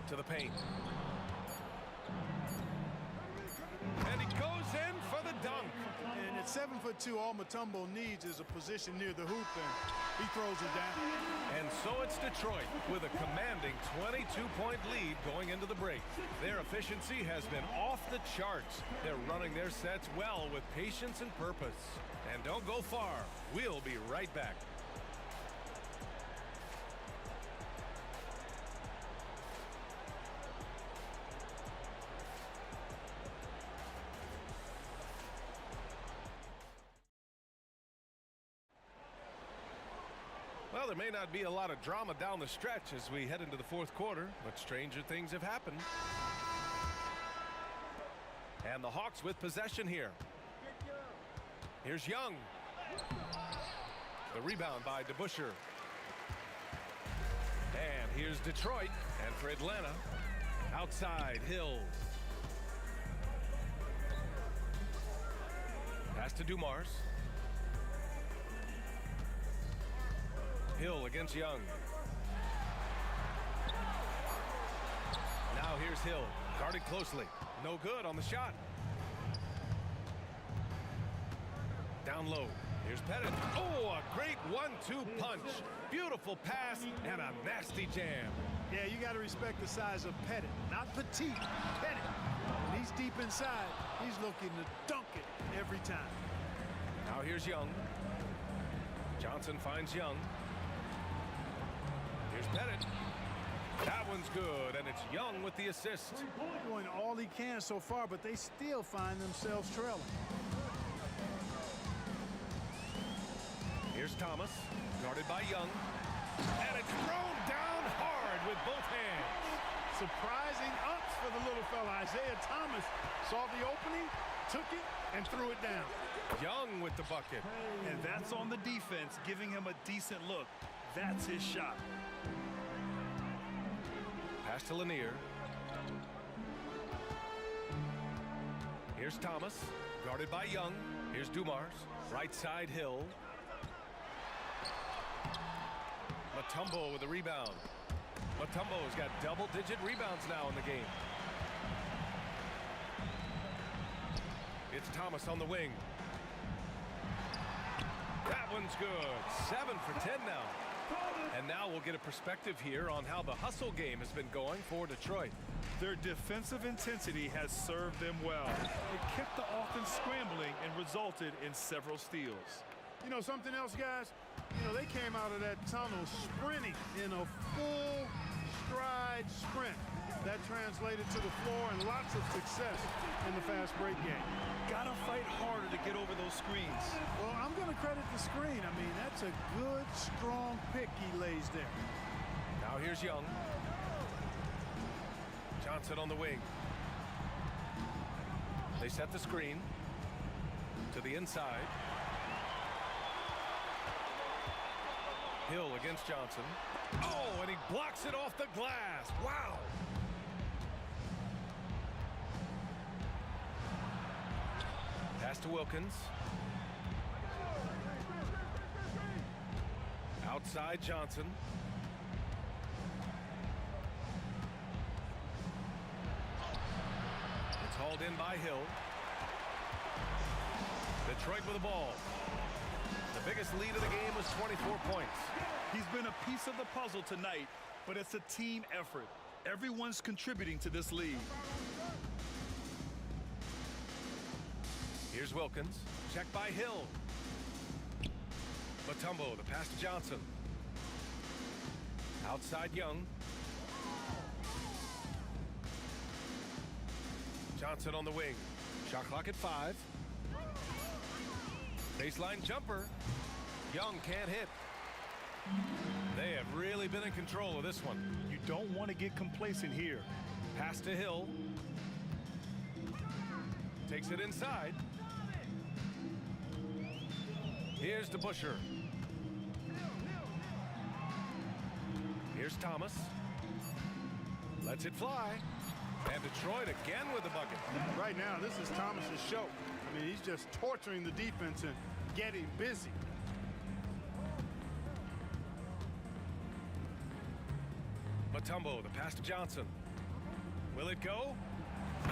To the paint. And he goes in for the dunk. And at 7'2", all Mutombo needs is a position near the hoop, and he throws it down. And so it's Detroit with a commanding 22-point lead going into the break. Their efficiency has been off the charts. They're running their sets well with patience and purpose. And don't go far. We'll be right back. Well, there may not be a lot of drama down the stretch as we head into the fourth quarter, but stranger things have happened. And the Hawks with possession here. Here's Young. The rebound by DeBusschere. And here's Detroit. And for Atlanta, outside Hill. Pass to Dumars. Hill against Young. Now here's Hill, guarded closely. No good on the shot. Down low. Here's Pettit. Oh, a great 1-2 punch. Beautiful pass and a nasty jam. Yeah, you got to respect the size of Pettit. Not petite, Pettit. When he's deep inside, he's looking to dunk it every time. Now here's Young. Johnson finds Young. Here's Pettit. That one's good, and it's Young with the assist. Doing all he can so far, but they still find themselves trailing. Here's Thomas, guarded by Young. And it's thrown down hard with both hands. Surprising ups for the little fella. Isaiah Thomas saw the opening, took it, and threw it down. Young with the bucket. And that's on the defense, giving him a decent look. That's his shot. Pass to Lanier. Here's Thomas, guarded by Young. Here's Dumars, right side Hill. Mutombo with the rebound. Mutombo's got double-digit rebounds now in the game. It's Thomas on the wing. That one's good. 7 for 10 now. And now we'll get a perspective here on how the hustle game has been going for Detroit. Their defensive intensity has served them well. It kept the offense scrambling and resulted in several steals. You know something else, guys? You know, they came out of that tunnel sprinting in a full stride sprint. That translated to the floor and lots of success in the fast break game. Gotta fight harder to get over those screens. Well, I'm going to credit the screen. I mean, that's a good, strong pick he lays there. Now here's Young. Johnson on the wing. They set the screen to the inside. Hill against Johnson. Oh, and he blocks it off the glass. Wow. Pass to Wilkins. Outside Johnson. It's hauled in by Hill. Detroit with the ball. The biggest lead of the game was 24 points. He's been a piece of the puzzle tonight, but it's a team effort. Everyone's contributing to this lead. Here's Wilkins. Checked by Hill. Mutombo, the pass to Johnson. Outside Young. Johnson on the wing. Shot clock at 5. Baseline jumper. Young can't hit. They have really been in control of this one. You don't want to get complacent here. Pass to Hill. Takes it inside. Here's DeBusschere. Here's Thomas. Lets it fly. And Detroit again with the bucket. Right now, this is Thomas's show. I mean, he's just torturing the defense and getting busy. Mutombo, the pass to Johnson. Will it go?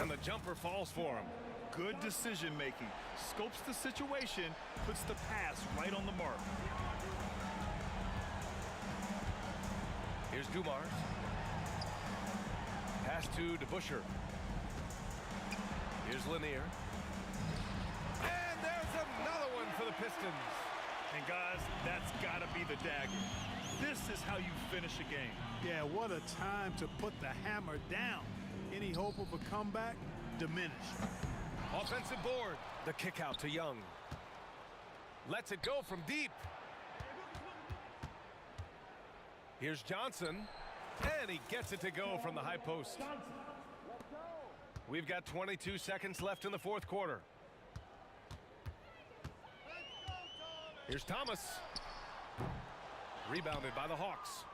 And the jumper falls for him. Good decision making. Scopes the situation, puts the pass right on the mark. Here's Dumars. Pass to DeBusschere. Here's Lanier. And there's another one for the Pistons. And guys, that's got to be the dagger. This is how you finish a game. Yeah, what a time to put the hammer down. Any hope of a comeback? Diminished. Offensive board. The kick out to Young. Lets it go from deep. Here's Johnson. And he gets it to go from the high post. We've got 22 seconds left in the fourth quarter. Here's Thomas. Rebounded by the Hawks.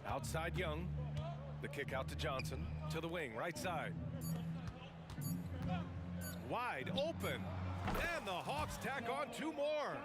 Outside Young. The kick out to Johnson. To the wing, right side. Wide open. And the Hawks tack on two more.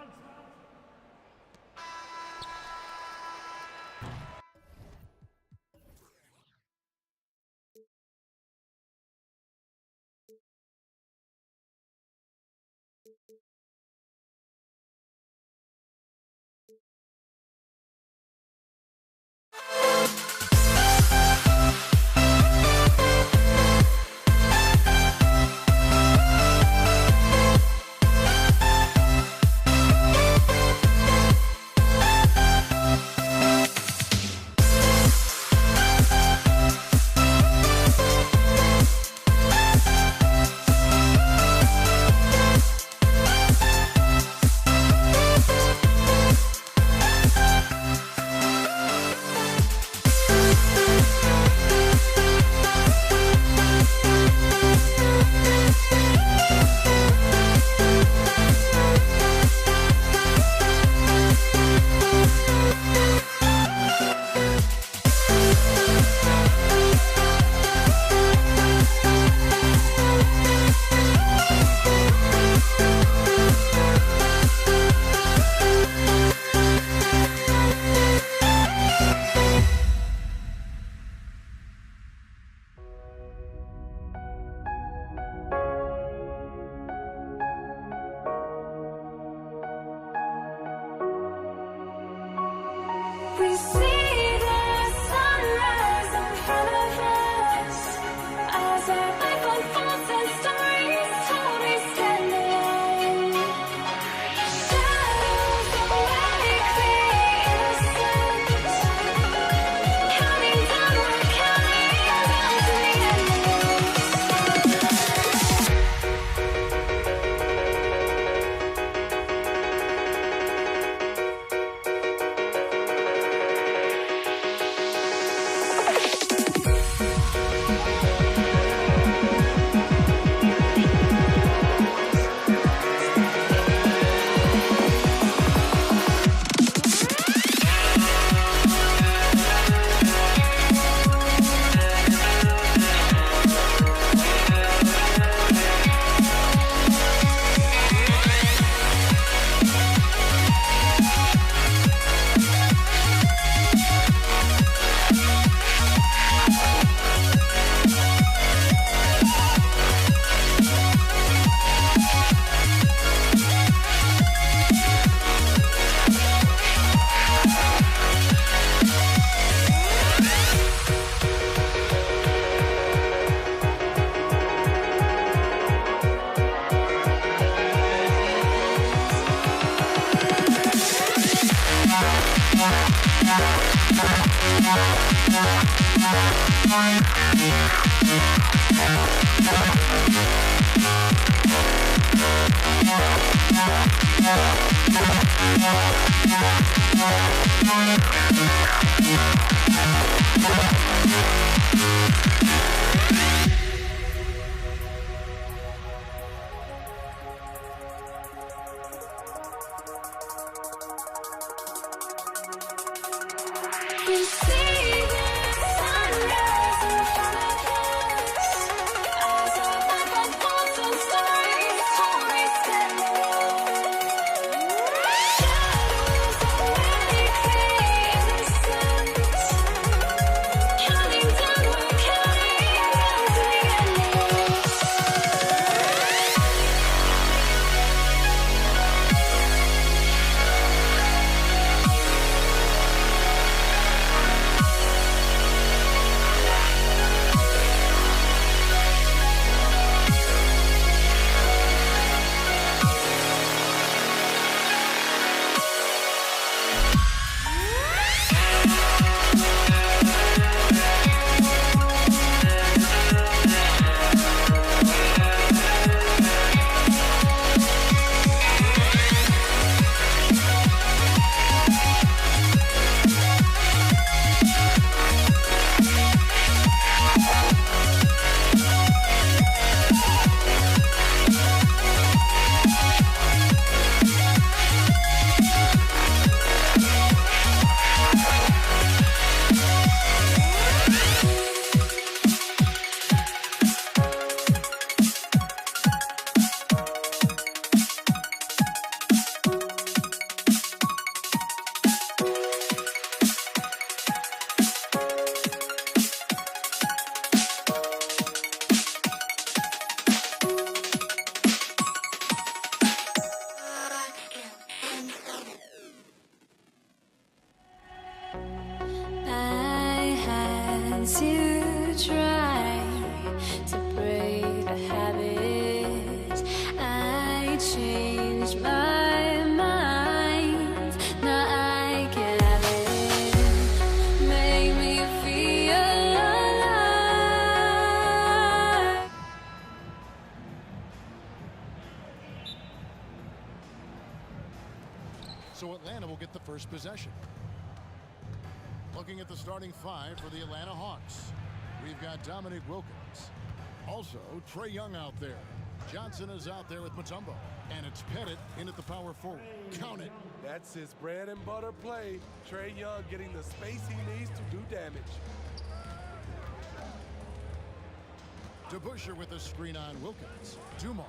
I had to try to break the habit. I changed my mind. Now I can have it. Make me feel alive. So Atlanta will get the first possession. Looking at the starting five for the Atlanta Hawks. We've got Dominic Wilkins. Also, Trae Young out there. Johnson is out there with Mutombo. And it's Pettit in at the power forward. Count it. That's his bread and butter play. Trae Young getting the space he needs to do damage. DeBusschere with the screen on Wilkins. Dumars.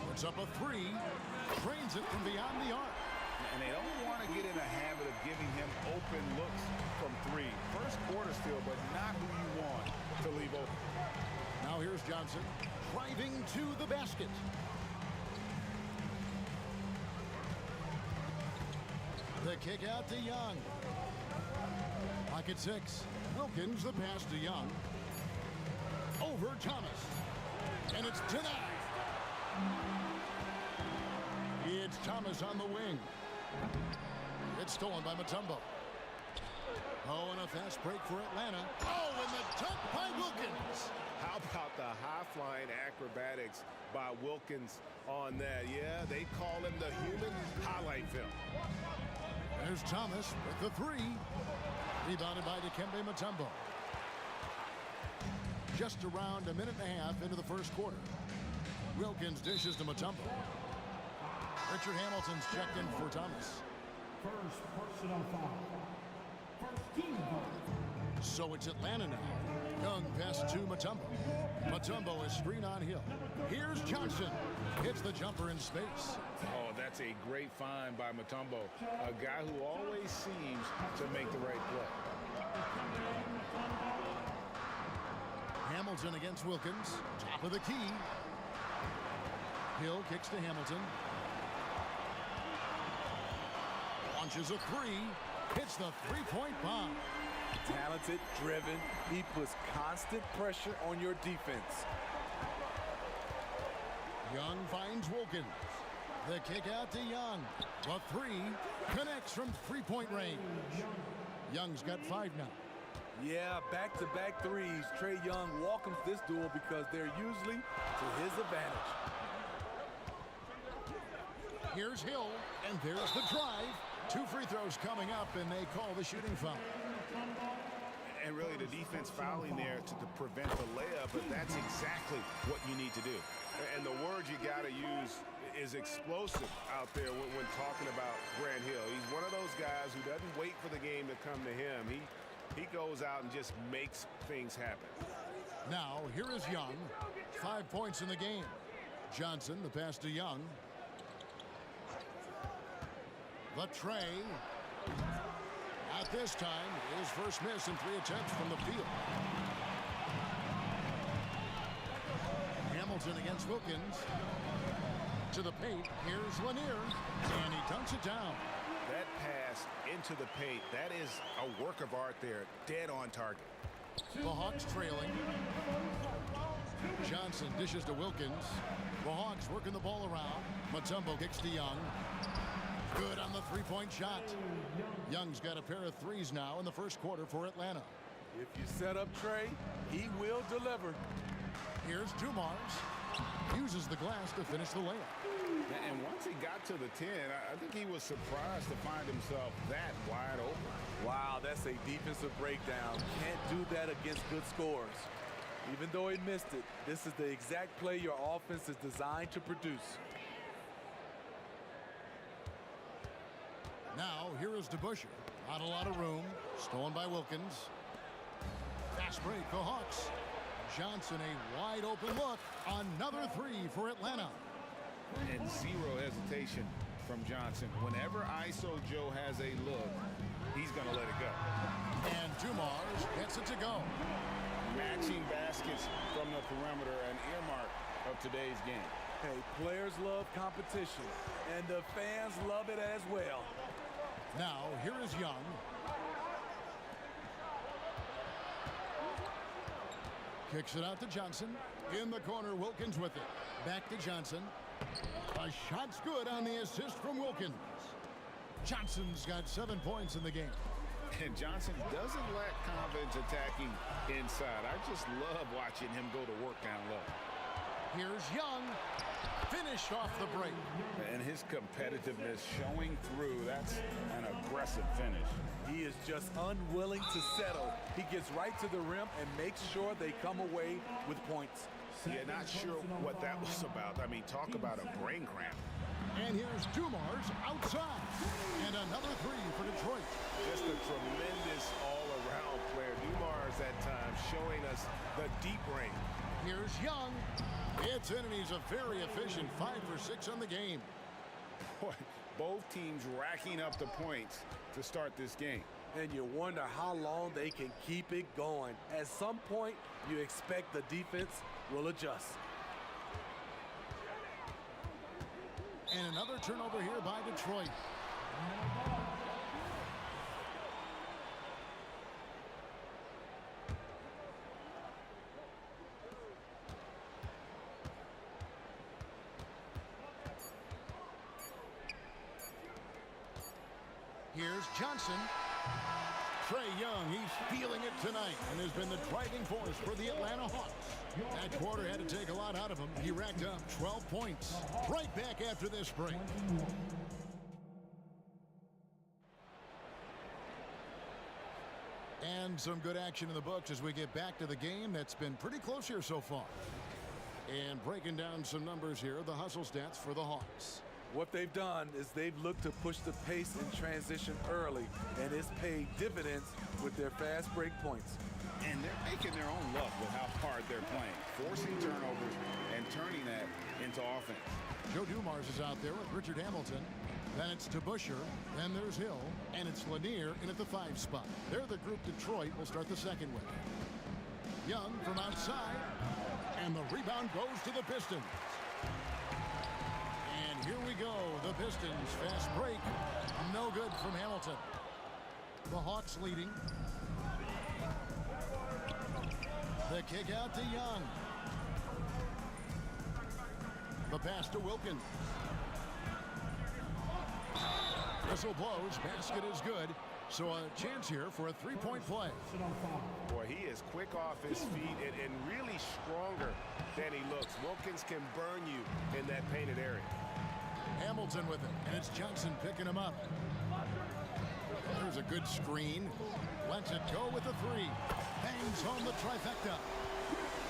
Puts up a three. Trains it from beyond the arc. And they don't want to get in a habit of giving him open looks from three. First quarter still, but not who you want to leave open. Now here's Johnson driving to the basket. The kick out to Young. Pocket six. Wilkins the pass to Young. Over Thomas. And it's denied. It's Thomas on the wing. It's stolen by Mutombo. Oh, and a fast break for Atlanta. Oh, and the dunk by Wilkins. How about the high-flying acrobatics by Wilkins on that? Yeah, they call him the human highlight film. There's Thomas with the three. Rebounded by Dikembe Mutombo. Just around a minute and a half into the first quarter. Wilkins dishes to Mutombo. Richard Hamilton's checked in for Thomas. First personal foul. First team foul. So it's Atlanta now. Young pass to Mutombo. Mutombo is screen on Hill. Here's Johnson. Hits the jumper in space. Oh, that's a great find by Mutombo. A guy who always seems to make the right play. Hamilton against Wilkins. Top of the key. Hill kicks to Hamilton. Launches a three. Hits the three-point bomb. Talented, driven. He puts constant pressure on your defense. Young finds Wilkins. The kick out to Young. The three connects from three-point range. Young's got five now. Yeah, back-to-back threes. Trae Young welcomes this duel because they're usually to his advantage. Here's Hill, and there's the drive. Two free throws coming up, and they call the shooting foul. And really the defense fouling there to prevent the layup, but that's exactly what you need to do. And the word you got to use is explosive out there when talking about Grant Hill. He's one of those guys who doesn't wait for the game to come to him. He goes out and just makes things happen. Now, here is Young. 5 points in the game. Johnson, the pass to Young. The tray. At this time, his first miss in 3 attempts from the field. Hamilton against Wilkins. To the paint. Here's Lanier. And he dunks it down. That pass into the paint, that is a work of art there. Dead on target. The Hawks trailing. Johnson dishes to Wilkins. The Hawks working the ball around. Mutombo kicks to Young. Good on the three-point shot. Young's got a pair of threes now in the first quarter for Atlanta. If you set up Trae, he will deliver. Here's Dumars. Uses the glass to finish the layup. And once he got to the 10, I think he was surprised to find himself that wide open. Wow, that's a defensive breakdown. Can't do that against good scores. Even though he missed it, this is the exact play your offense is designed to produce. Now, here is DeBusschere. Not a lot of room. Stolen by Wilkins. Fast break, the Hawks. Johnson, a wide open look. Another three for Atlanta. And zero hesitation from Johnson. Whenever ISO Joe has a look, he's going to let it go. And Dumars gets it to go. Matching baskets from the perimeter, an earmark of today's game. Hey, players love competition, and the fans love it as well. Now, here is Young. Kicks it out to Johnson. In the corner, Wilkins with it. Back to Johnson. A shot's good on the assist from Wilkins. Johnson's got 7 points in the game. And Johnson doesn't lack confidence attacking inside. I just love watching him go to work down low. Here's Young. Finished off the break. And his competitiveness showing through. That's an aggressive finish. He is just unwilling to settle. He gets right to the rim and makes sure they come away with points. Yeah, not sure what that was about. I mean, talk about a brain cramp. And here's Dumars outside. And another three for Detroit. Just a tremendous all-around player. Dumars at times showing us the deep range. Here's Young. It's in, and he's a very efficient 5 for 6 on the game. Boy, both teams racking up the points to start this game. And you wonder how long they can keep it going. At some point, you expect the defense will adjust. And another turnover here by Detroit. Here's Johnson. Trae Young, he's feeling it tonight and has been the driving force for the Atlanta Hawks. That quarter had to take a lot out of him. He racked up 12 points. Right back after this break. And some good action in the books as we get back to the game that's been pretty close here so far. And breaking down some numbers here, the hustle stats for the Hawks. What they've done is they've looked to push the pace in transition early, and it's paid dividends with their fast break points. And they're making their own luck with how hard they're playing, forcing turnovers and turning that into offense. Joe Dumars is out there with Richard Hamilton. Then it's to Busher. Then there's Hill. And it's Lanier in at the 5 spot. They're the group Detroit will start the second with. Young from outside. And the rebound goes to the Pistons. And here we go. The Pistons fast break. No good from Hamilton. The Hawks leading. The kick out to Young. The pass to Wilkins. Whistle blows. Basket is good. So a chance here for a three-point play. Boy, he is quick off his feet and really stronger than he looks. Wilkins can burn you in that painted area. Hamilton with it, and it's Johnson picking him up. There's a good screen. Lets it go with a three. Bangs home the trifecta.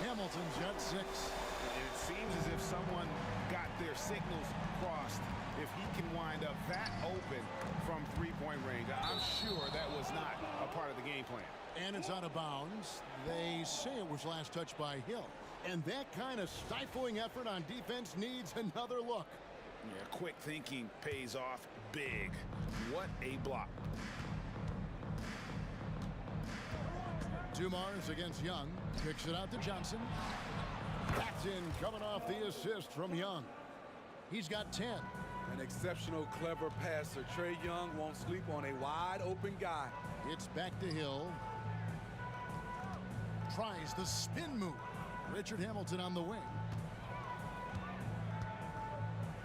Hamilton's got 6. It seems as if someone got their signals crossed. If he can wind up that open from three-point range, I'm sure that was not a part of the game plan. And it's out of bounds. They say it was last touched by Hill. And that kind of stifling effort on defense needs another look. Yeah, quick thinking pays off big. What a block. Dumars against Young. Kicks it out to Johnson. That's in, coming off the assist from Young. He's got 10. An exceptional, clever passer. Trae Young won't sleep on a wide-open guy. It's back to Hill. Tries the spin move. Richard Hamilton on the wing.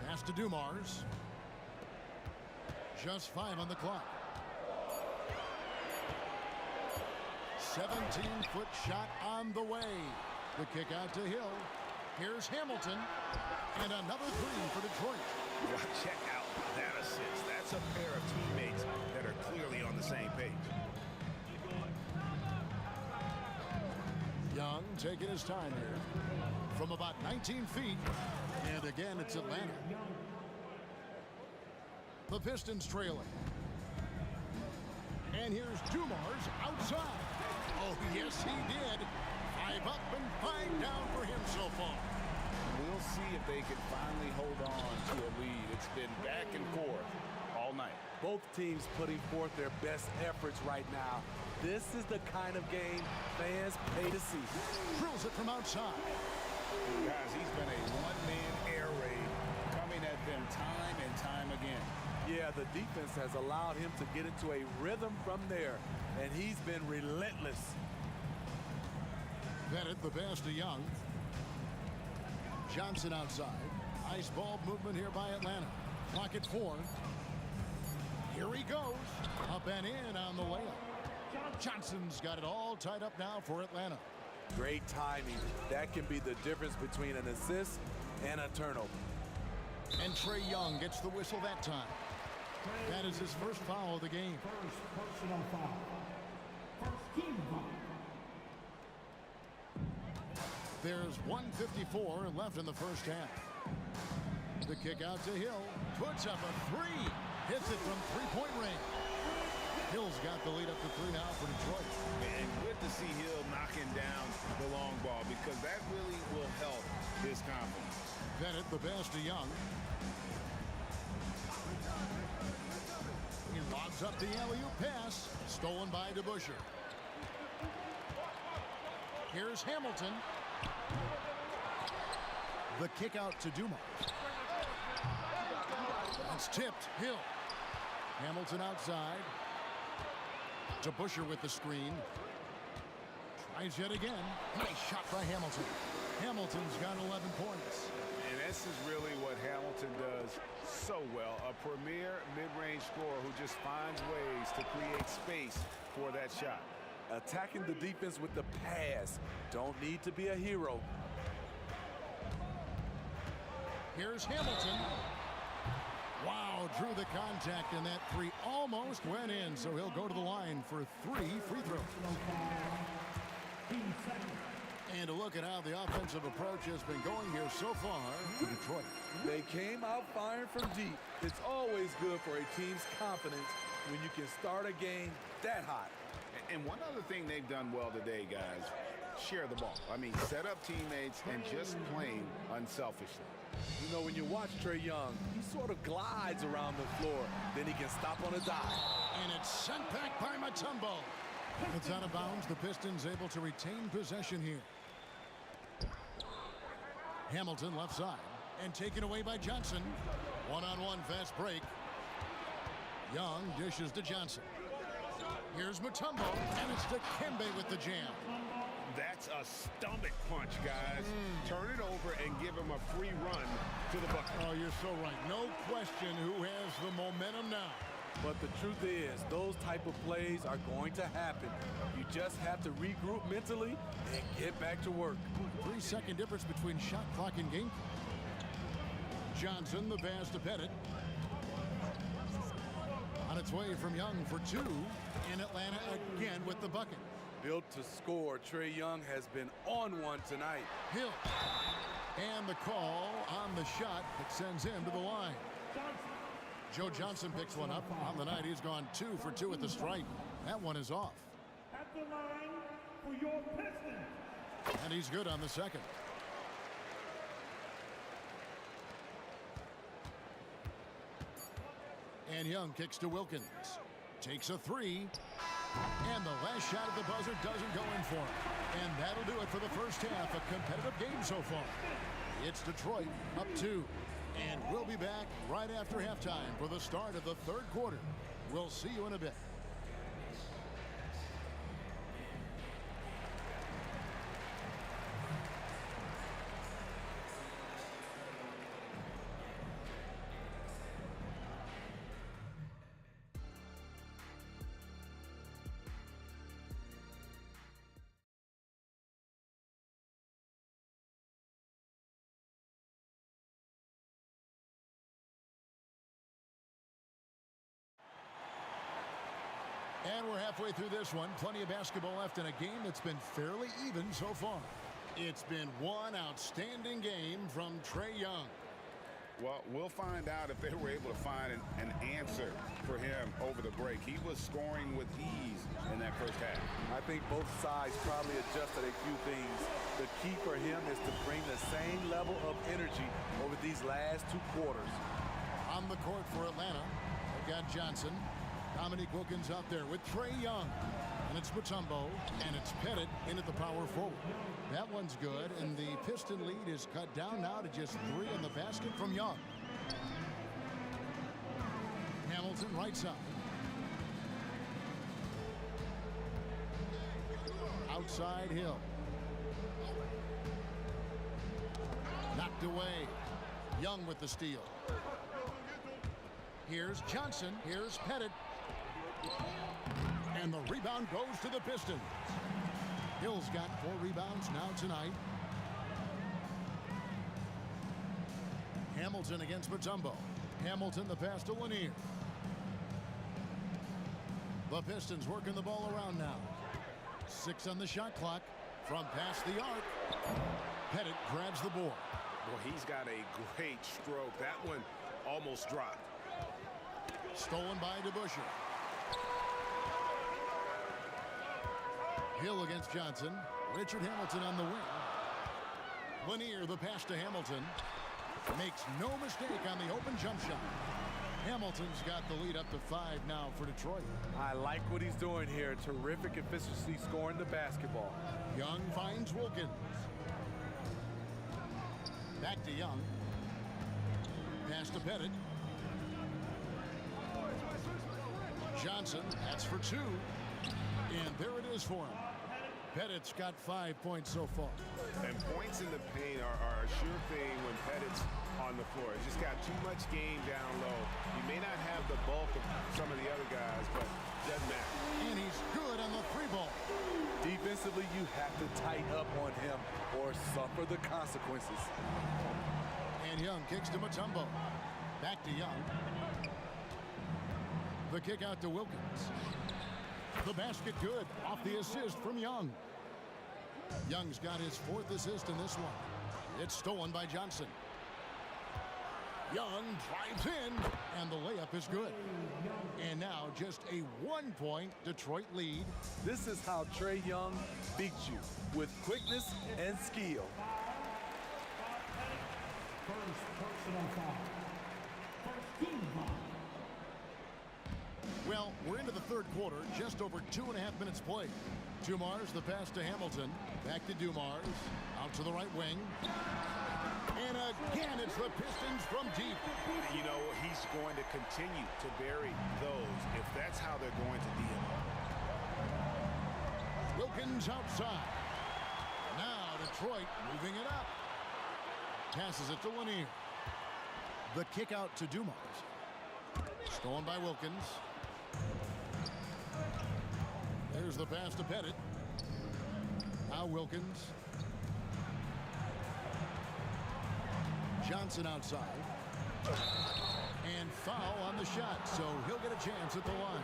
Pass to Dumars. Just 5 on the clock. 17-foot shot on the way. The kick out to Hill. Here's Hamilton. And another three for Detroit. Well, check out that assist. That's a pair of teammates that are clearly on the same page. Young taking his time here. From about 19 feet. And again, it's Atlanta. The Pistons trailing. And here's Dumars outside. Oh, yes, he did. 5 up and 5 down for him so far. We'll see if they can finally hold on to a lead. It's been back and forth all night. Both teams putting forth their best efforts right now. This is the kind of game fans pay to see. Drills it from outside. Guys, he's been a one-man air raid coming at them time and time again. Yeah, the defense has allowed him to get into a rhythm from there, and he's been relentless. Bennett, the pass to Young. Johnson outside. Nice ball movement here by Atlanta. Clock at 4. Here he goes. Up and in on the layup. Johnson's got it all tied up now for Atlanta. Great timing. That can be the difference between an assist and a turnover. And Trae Young gets the whistle that time. That is his first foul of the game. First personal foul. First team foul. There's 1:54 left in the first half. The kick out to Hill. Puts up a 3. Hits it from three-point range. Hill's got the lead up to 3 now for Detroit. And good to see Hill knocking down the long ball because that really will help his confidence. Bennett, the pass to Young. He lobs up the alley-oop pass. Stolen by DeBusschere. Here's Hamilton. The kick out to Dumars. It's tipped. Hill. Hamilton outside. DeBusschere with the screen. Tries yet again. Nice shot by Hamilton. Hamilton's got 11 points. And this is really what Hamilton does so well. A premier mid-range scorer who just finds ways to create space for that shot. Attacking the defense with the pass. Don't need to be a hero. Here's Hamilton. Wow, drew the contact, and that 3 almost went in, so he'll go to the line for 3 free throws. And to look at how the offensive approach has been going here so far for Detroit. They came out firing from deep. It's always good for a team's confidence when you can start a game that hot. And one other thing they've done well today, guys, share the ball. I mean, set up teammates and just playing unselfishly. You know, when you watch Trae Young, he sort of glides around the floor. Then he can stop on a dive. And it's sent back by Mutombo. It's out of bounds. The Pistons able to retain possession here. Hamilton left side. And taken away by Johnson. One-on-one fast break. Young dishes to Johnson. Here's Mutombo. And it's Dikembe with the jam. That's a stomach punch, guys. Turn it over and give him a free run to the bucket. Oh, you're so right. No question who has the momentum now. But the truth is, those type of plays are going to happen. You just have to regroup mentally and get back to work. 3-second difference between shot clock and game clock. Johnson, the pass to Bennett. On its way from Young for 2. And Atlanta again with the bucket. Built to score, Trae Young has been on one tonight. Hill. And the call on the shot that sends him to the line. Joe Johnson picks one up. On the night, he's gone 2 for 2 at the stripe. That one is off. At the line for your Pistons. And he's good on the second. And Young kicks to Wilkins. Takes a 3. And the last shot at the buzzer doesn't go in for him. And that'll do it for the first half. A competitive game so far. It's Detroit up 2. And we'll be back right after halftime for the start of the third quarter. We'll see you in a bit. And we're halfway through this one. Plenty of basketball left in a game that's been fairly even so far. It's been one outstanding game from Trae Young. Well, we'll find out if they were able to find an answer for him over the break. He was scoring with ease in that first half. I think both sides probably adjusted a few things. The key for him is to bring the same level of energy over these last 2 quarters. On the court for Atlanta, they've got Johnson. Dominique Wilkins out there with Trae Young. And it's Mutombo, and it's Pettit in at the power forward. That one's good, and the Piston lead is cut down now to just 3 in the basket from Young. Hamilton right side. Outside Hill. Knocked away. Young with the steal. Here's Johnson. Here's Pettit. And the rebound goes to the Pistons. Hill's got 4 rebounds now tonight. Hamilton against Mutombo. Hamilton the pass to Lanier. The Pistons working the ball around now. 6 on the shot clock. From past the arc. Pettit grabs the board. Well, he's got a great stroke. That one almost dropped. Stolen by DeBusschere. Hill against Johnson. Richard Hamilton on the wing. Lanier the pass to Hamilton. Makes no mistake on the open jump shot. Hamilton's got the lead up to 5 now for Detroit. I like what he's doing here. Terrific efficiency scoring the basketball. Young finds Wilkins. Back to Young. Pass to Pettit. Johnson, that's for 2. And there it is for him. Pettit's got 5 points so far. And points in the paint are a sure thing when Pettit's on the floor. He's just got too much game down low. He may not have the bulk of some of the other guys, but it doesn't matter. And he's good on the 3-ball. Defensively, you have to tighten up on him or suffer the consequences. And Young kicks to Mutombo. Back to Young. The kick out to Wilkins. The basket good off the assist from Young. Young's got his 4th assist in this one. It's stolen by Johnson. Young drives in, and the layup is good. And now just a 1-point Detroit lead. This is how Trae Young beats you, with quickness and skill. First personal foul. First team foul. Well, we're into the 3rd quarter, just over 2.5 minutes played. Dumars the pass to Hamilton. Back to Dumars. Out to the right wing. And again, it's the Pistons from deep. You know, he's going to continue to bury those if that's how they're going to deal. Wilkins outside. Now Detroit moving it up. Passes it to Lanier. The kick out to Dumars. Stolen by Wilkins. There's the pass to Pettit. Now Wilkins. Johnson outside. And foul on the shot, so he'll get a chance at the line.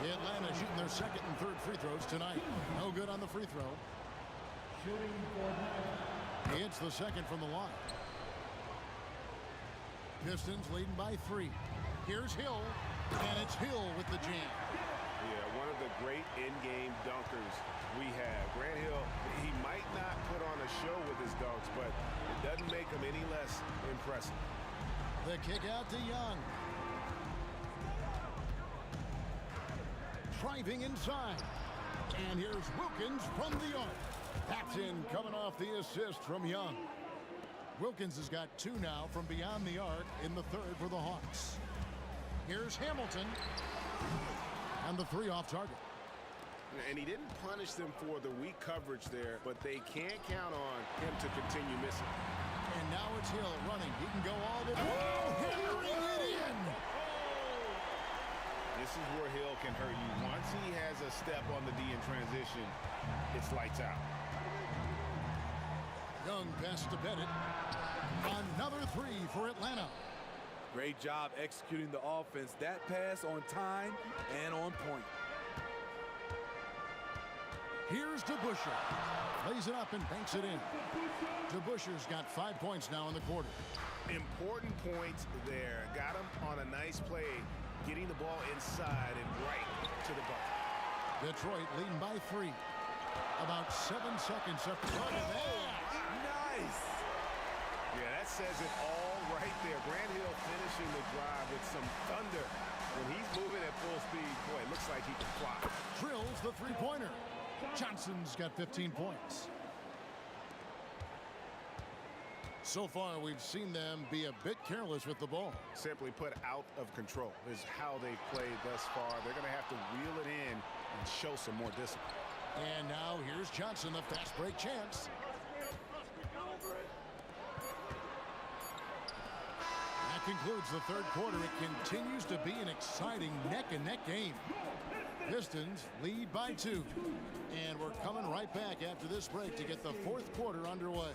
The Atlanta shooting their 2nd and 3rd free throws tonight. No good on the free throw. He hits the 2nd from the line. Pistons leading by 3. Here's Hill, and it's Hill with the jam. Yeah, one of the great in-game dunkers we have. Grant Hill, he might not put on a show with his dunks, but it doesn't make him any less impressive. The kick out to Young. Driving inside. And here's Wilkins from the arc. That's in, coming off the assist from Young. Wilkins has got 2 now from beyond the arc in the 3rd for the Hawks. Here's Hamilton. And the 3 off target. And he didn't punish them for the weak coverage there, but they can't count on him to continue missing. And now it's Hill running. He can go all the way. Hammering it in. This is where Hill can hurt you. Once he has a step on the D in transition, it's lights out. Young pass to Pettit. Another 3 for Atlanta. Great job executing the offense. That pass on time and on point. Here's DeBusschere. Lays it up and banks it in. DeBusschere's got 5 points now in the quarter. Important points there. Got him on a nice play, getting the ball inside and right to the bucket. Detroit leading by 3. About 7 seconds up front of that. Nice. Yeah, that says it all right there. Grant Hill finishing the drive with some thunder. When he's moving at full speed, boy, it looks like he can fly. Drills the 3-pointer. Johnson's got 15 points. So far, we've seen them be a bit careless with the ball. Simply put, out of control is how they've played thus far. They're going to have to reel it in and show some more discipline. And now here's Johnson, the fast break chance. That concludes the third quarter. It continues to be an exciting neck-and-neck game. Pistons lead by 2. And we're coming right back after this break to get the fourth quarter underway.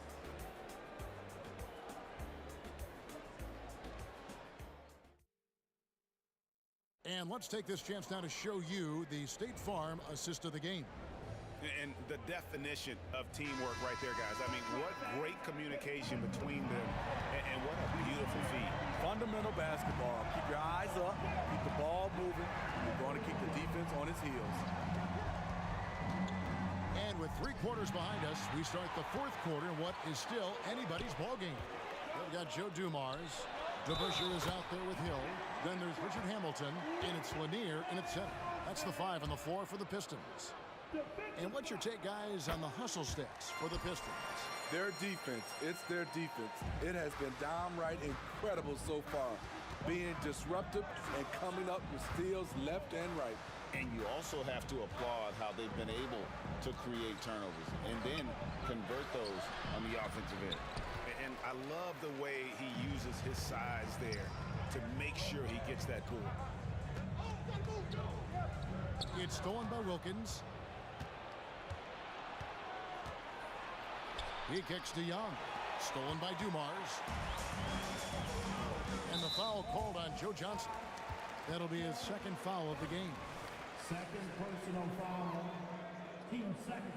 And let's take this chance now to show you the State Farm assist of the game. And the definition of teamwork right there, guys. I mean, what great communication between them, and what a beautiful feed. Fundamental basketball. Keep your eyes up, keep the ball moving. You're going to keep the defense on its heels. And with 3 quarters behind us, we start the fourth quarter in what is still anybody's ball game. We've got Joe Dumars. DeBusschere is out there with Hill. Then there's Richard Hamilton, and it's Lanier in at center. That's the 5 on the floor for the Pistons. And what's your take, guys, on the hustle sticks for the Pistons? Their defense, it's their defense. It has been downright incredible so far, being disruptive and coming up with steals left and right. And you also have to applaud how they've been able to create turnovers and then convert those on the offensive end. And I love the way he uses his size there to make sure he gets that board. It's stolen by Wilkins. He kicks to Young. Stolen by Dumars. And the foul called on Joe Johnson. That'll be his second foul of the game. Second personal foul. Team second.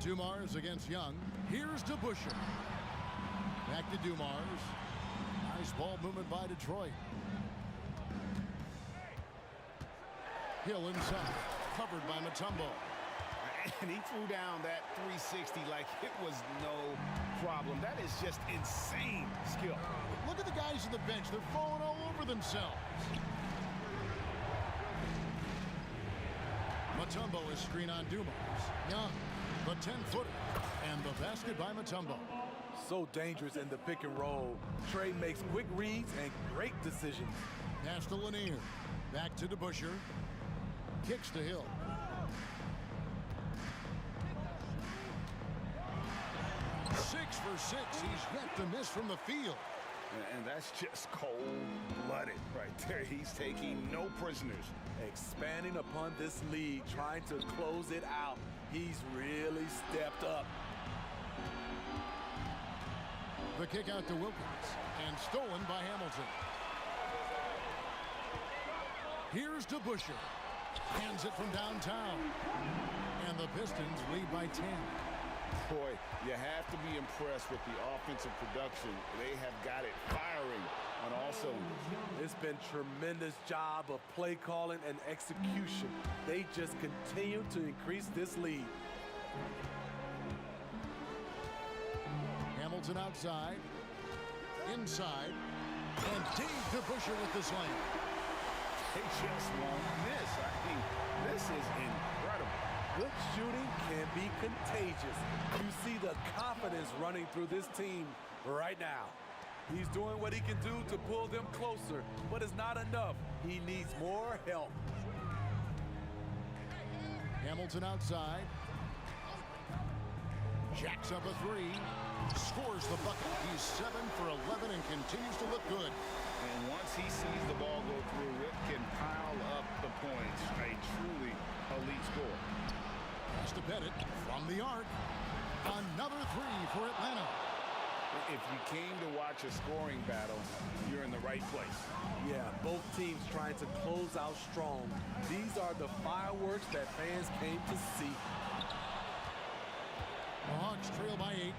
Dumars against Young. Here's DeBusschere. Back to Dumars. Nice ball movement by Detroit. Hill inside. Covered by Mutombo. And he threw down that 360 like it was no problem. That is just insane skill. Look at the guys on the bench. They're falling all over themselves. Mutombo is screen on Dumars. Young, the 10-footer. And the basket by Mutombo. So dangerous in the pick and roll. Trey makes quick reads and great decisions. Pass to Lanier. Back to DeBusschere. Kicks to Hill. Six for 6. He's yet to miss from the field. And that's just cold-blooded right there. He's taking no prisoners. Expanding upon this lead, trying to close it out. He's really stepped up. The kick out to Wilkins. And stolen by Hamilton. Here's DeBusschere. Hands it from downtown. And the Pistons lead by 10. Boy, you have to be impressed with the offensive production. They have got it firing on all cylinders. It's been tremendous job of play calling and execution. They just continue to increase this lead. Hamilton outside. Inside. And Dave DeBusschere with the slam. They just won't miss. I mean, this is incredible. Good shooting can be contagious. You see the confidence running through this team right now. He's doing what he can do to pull them closer, but it's not enough. He needs more help. Hamilton outside. Jacks up a 3. Scores the bucket. He's 7 for 11 and continues to look good. And once he sees the ball go through, it can pile up the points. A truly elite score. Pass to Bennett from the arc. Another 3 for Atlanta. If you came to watch a scoring battle, you're in the right place. Yeah, both teams trying to close out strong. These are the fireworks that fans came to see. The Hawks trail by 8.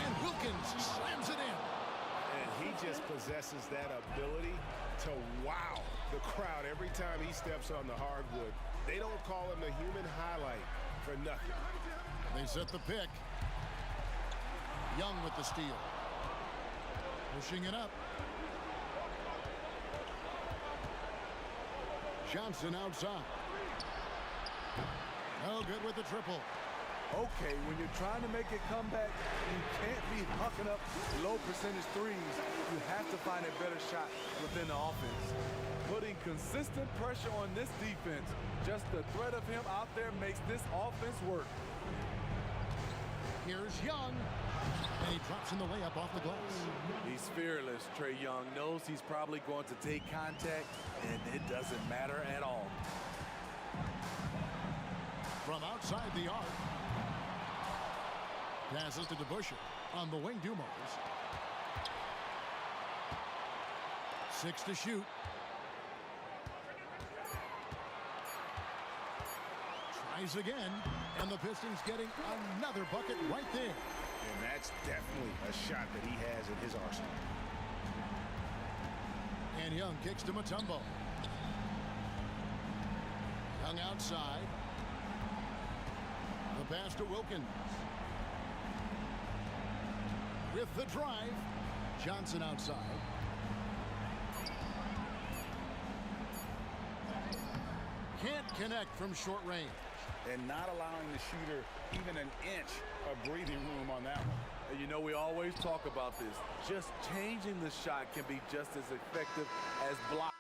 And Wilkins slams it in. And he just possesses that ability to wow the crowd every time he steps on the hardwood. They don't call him the human highlight for nothing. They set the pick. Young with the steal. Pushing it up. Johnson outside. No good with the triple. Okay, when you're trying to make a comeback, you can't be hucking up low percentage threes. You have to find a better shot within the offense. Putting consistent pressure on this defense, just the threat of him out there makes this offense work. Here's Young, and he drops in the layup off the glass. He's fearless. Trae Young knows he's probably going to take contact, and it doesn't matter at all. From outside the arc. Passes to DeBusschere on the wing. Dumars. 6 to shoot. Tries again, and the Pistons getting another bucket right there. And that's definitely a shot that he has in his arsenal. And Young kicks to Mutombo. Young outside. The pass to Wilkins. With the drive, Johnson outside. Can't connect from short range. And not allowing the shooter even an inch of breathing room on that one. And you know, we always talk about this. Just changing the shot can be just as effective as blocking.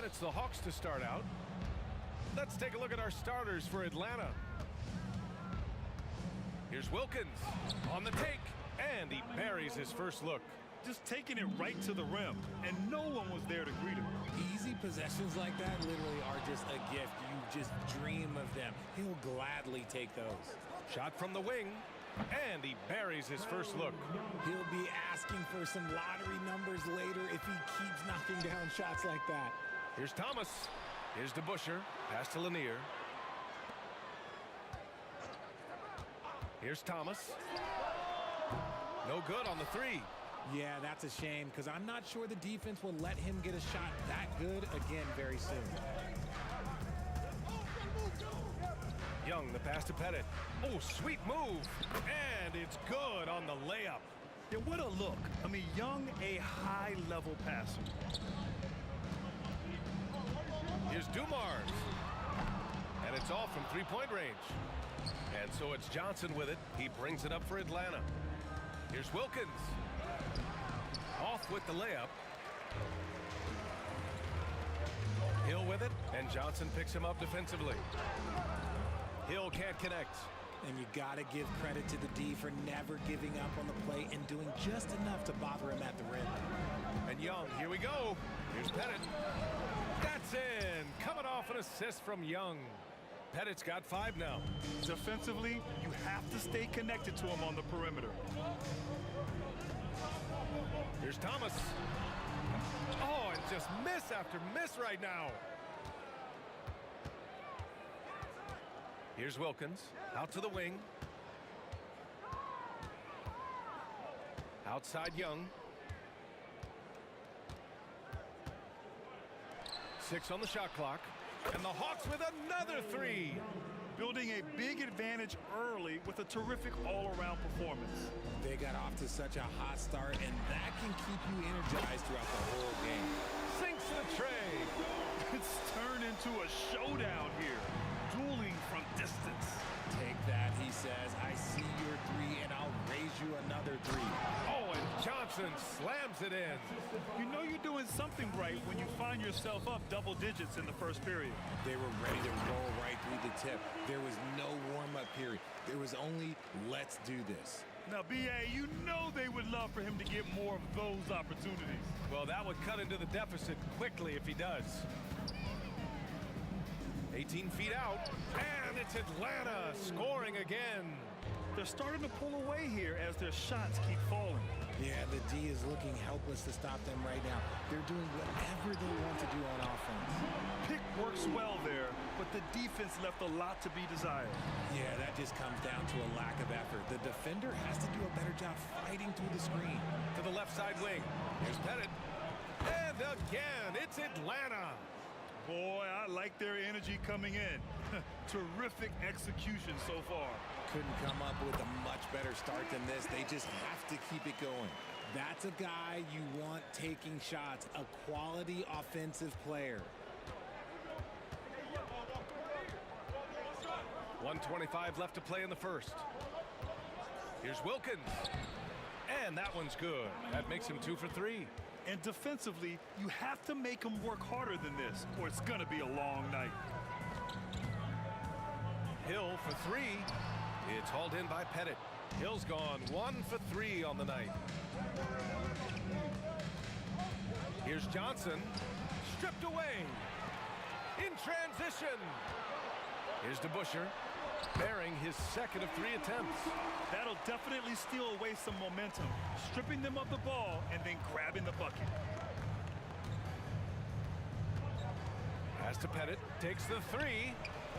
And it's the Hawks to start out. Let's take a look at our starters for Atlanta. Here's Wilkins on the take, and he buries his first look. Just taking it right to the rim, and no one was there to greet him. Easy possessions like that literally are just a gift. You just dream of them. He'll gladly take those. Shot from the wing, and he buries his first look. He'll be asking for some lottery numbers later if he keeps knocking down shots like that. Here's Thomas. Here's DeBusschere. Pass to Lanier. Here's Thomas. No good on the three. Yeah, that's a shame because I'm not sure the defense will let him get a shot that good again very soon. Young, the pass to Pettit. Oh, sweet move. And it's good on the layup. Yeah, what a look. I mean, Young, a high-level passer. Here's Dumars. And it's off from three-point range. And so it's Johnson with it. He brings it up for Atlanta. Here's Wilkins. Off with the layup. Hill with it, and Johnson picks him up defensively. Hill can't connect. And you got to give credit to the D for never giving up on the play and doing just enough to bother him at the rim. And Young, here we go. Here's Pettit. That's in. Coming off an assist from Young. Pettit's got 5 now. Defensively, you have to stay connected to him on the perimeter. Here's Thomas. Oh, and just miss after miss right now. Here's Wilkins. Out to the wing. Outside Young. 6 on the shot clock. And the Hawks with another 3. Building a big advantage early with a terrific all-around performance. They got off to such a hot start, and that can keep you energized throughout the whole game. Sinks the tray. It's turned into a showdown here. Dueling from distance. Take that, he says. I see your 3, and I'll raise you another 3. Oh, and Johnson slams it in. You know you're doing something right when you find yourself up double digits in the first period. They were ready to roll right through the tip. There was no warm-up period. There was only, let's do this. Now, B.A., you know they would love for him to get more of those opportunities. Well, that would cut into the deficit quickly if he does. 18 feet out, and it's Atlanta scoring again. They're starting to pull away here as their shots keep falling. Yeah, the D is looking helpless to stop them right now. They're doing whatever they want to do on offense. Pick works well there, but the defense left a lot to be desired. Yeah, that just comes down to a lack of effort. The defender has to do a better job fighting through the screen. To the left side wing. Here's Pettit. And again, it's Atlanta. Boy, I like their energy coming in. Terrific execution so far. Couldn't come up with a much better start than this. They just have to keep it going. That's a guy you want taking shots, a quality offensive player. 1:25 left to play in the first. Here's Wilkins. And that one's good. That makes him 2 for 3. And defensively, you have to make them work harder than this, or it's going to be a long night. Hill for 3. It's hauled in by Pettit. Hill's gone 1 for 3 on the night. Here's Johnson. Stripped away. In transition. Here's DeBusschere. bearing his second of 3 attempts. That'll definitely steal away some momentum, stripping them of the ball and then grabbing the bucket. Pass to Pettit, takes the 3.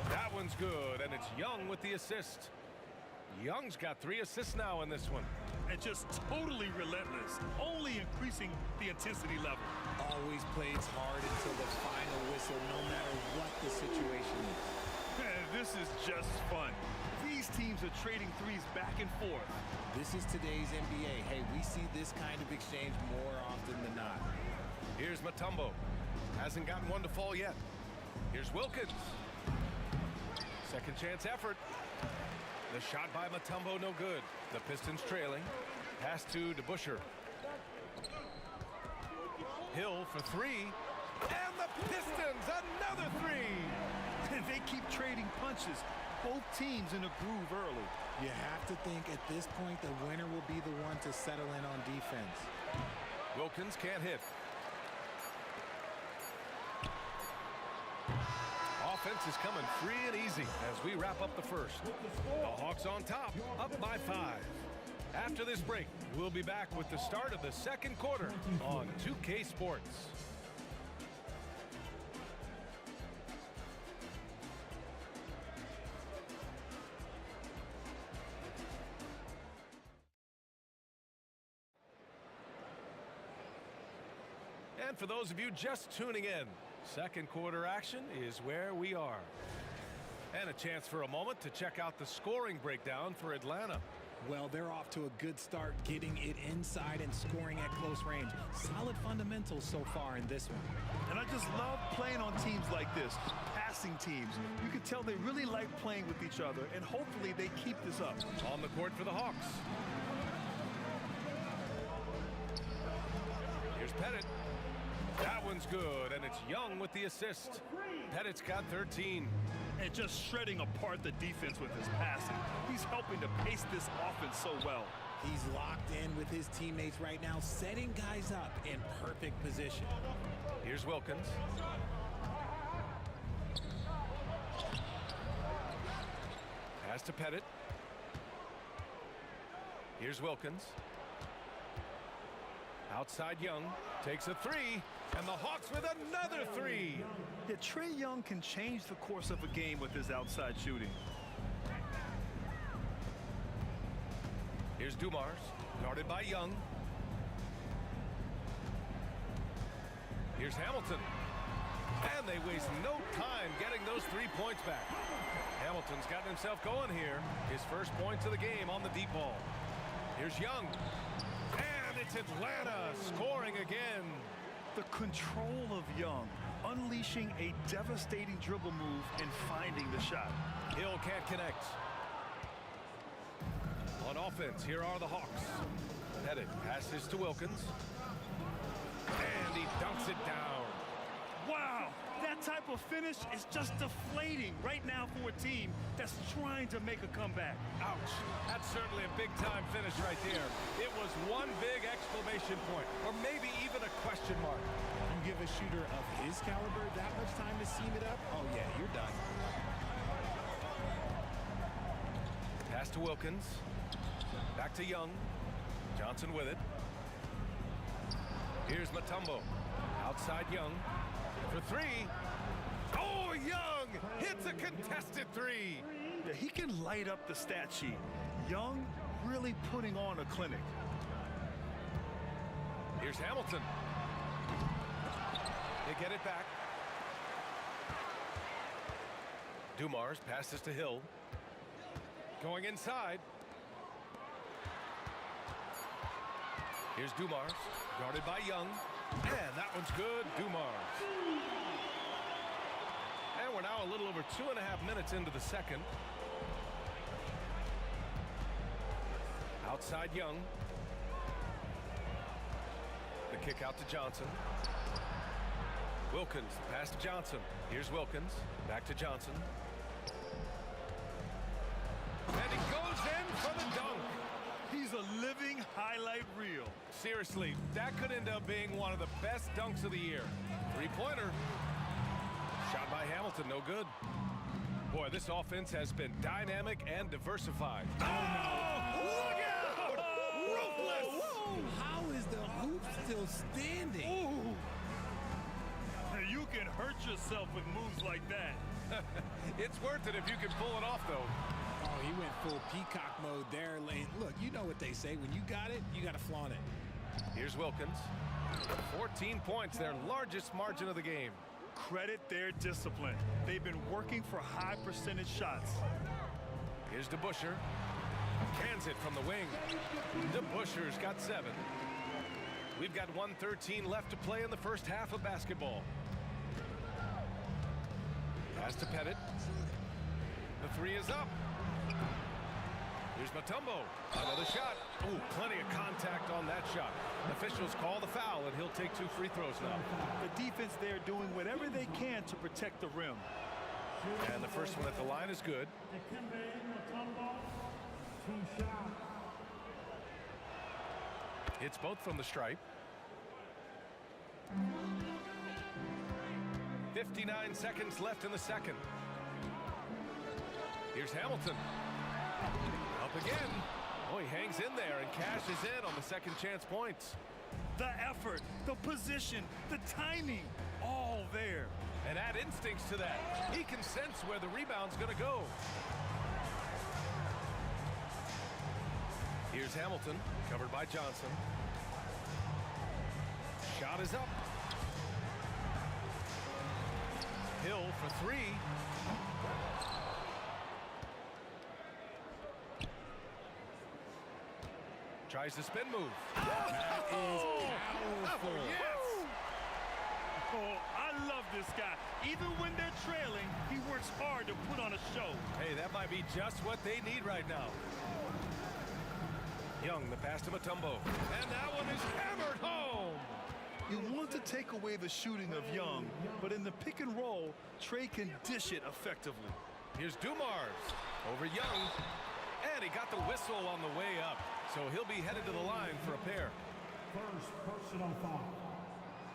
That one's good, and it's Young with the assist. Young's got 3 assists now in this one. And just totally relentless, only increasing the intensity level. Always plays hard until the final whistle, no matter what the situation is. This is just fun. These teams are trading threes back and forth. This is today's NBA. Hey, we see this kind of exchange more often than not. Here's Mutombo. Hasn't gotten one to fall yet. Here's Wilkins. Second chance effort. The shot by Mutombo, no good. The Pistons trailing. Pass to DeBusschere. Hill for 3. And the Pistons, another 3. And they keep trading punches. Both teams in a groove early. You have to think at this point the winner will be the one to settle in on defense. Wilkins can't hit. Offense is coming free and easy as we wrap up the first. The Hawks on top, up by 5. After this break, we'll be back with the start of the second quarter on 2K Sports. And for those of you just tuning in, second quarter action is where we are. And a chance for a moment to check out the scoring breakdown for Atlanta. Well, they're off to a good start, getting it inside and scoring at close range. Solid fundamentals so far in this one. And I just love playing on teams like this, passing teams. You can tell they really like playing with each other, and hopefully they keep this up. On the court for the Hawks. Here's Pettit. That one's good, and it's Young with the assist. Pettit's got 13. And just shredding apart the defense with his passing. He's helping to pace this offense so well. He's locked in with his teammates right now, setting guys up in perfect position. Here's Wilkins. Pass to Pettit. Here's Wilkins. Outside Young, takes a 3, and the Hawks with another 3. Yeah, Trae Young can change the course of a game with his outside shooting. Here's Dumars, guarded by Young. Here's Hamilton. And they waste no time getting those 3 points back. Hamilton's gotten himself going here. His first points of the game on the deep ball. Here's Young. And it's Atlanta scoring again. The control of Young, unleashing a devastating dribble move and finding the shot. Hill can't connect. On offense, here are the Hawks. Pettit passes to Wilkins. And he dunks it down. Wow, that type of finish is just deflating right now for a team that's trying to make a comeback. Ouch. That's certainly a big-time finish right there. It was one big exclamation point, or maybe even a question mark. You give a shooter of his caliber that much time to seam it up, oh yeah, you're done. Pass to Wilkins. Back to Young. Johnson with it. Here's Mutombo. Outside Young. For 3. Oh, Young hits a contested 3. Yeah, he can light up the stat sheet. Young really putting on a clinic. Here's Hamilton. They get it back. Dumars passes to Hill. Going inside. Here's Dumars, guarded by Young. And that one's good, Dumars. And we're now a little over 2.5 minutes into the second. Outside Young. The kick out to Johnson. Wilkins, pass to Johnson. Here's Wilkins, back to Johnson. And he goes in for the dunk. He's a living highlight reel. Seriously, that could end up being one of the best dunks of the year. Three-pointer. Shot by Hamilton, no good. Boy, this offense has been dynamic and diversified. Oh, no. Look out! Ruthless! How is the hoop still standing? Ooh. You can hurt yourself with moves like that. It's worth it if you can pull it off, though. Oh, he went full peacock mode there, Lane. Look, you know what they say. When you got it, you got to flaunt it. Here's Wilkins. 14 points, their largest margin of the game. Credit their discipline. They've been working for high percentage shots. Here's DeBuscher. Cans it from the wing. DeBuscher's got 7. We've got 1:13 left to play in the first half of basketball. Pass to Pettit. The 3 is up. Here's Mutombo. Another shot. Ooh, plenty of contact on that shot. Officials call the foul, and he'll take 2 free throws now. The defense there doing whatever they can to protect the rim. And the first one at the line is good. It's both from the stripe. 59 seconds left in the second. Here's Hamilton. Up again. Oh, he hangs in there and cashes in on the second chance points. The effort, the position, the timing, all there. And add instincts to that. He can sense where the rebound's going to go. Here's Hamilton, covered by Johnson. Shot is up. Hill for 3. Tries the spin move. That is powerful. Yes! Oh, I love this guy. Even when they're trailing, he works hard to put on a show. Hey, that might be just what they need right now. Young, the pass to Mutombo. And that one is hammered home. You want to take away the shooting of Young, but in the pick and roll, Trey can dish it effectively. Here's Dumars over Young. And he got the whistle on the way up. So he'll be headed to the line for a pair. First personal foul.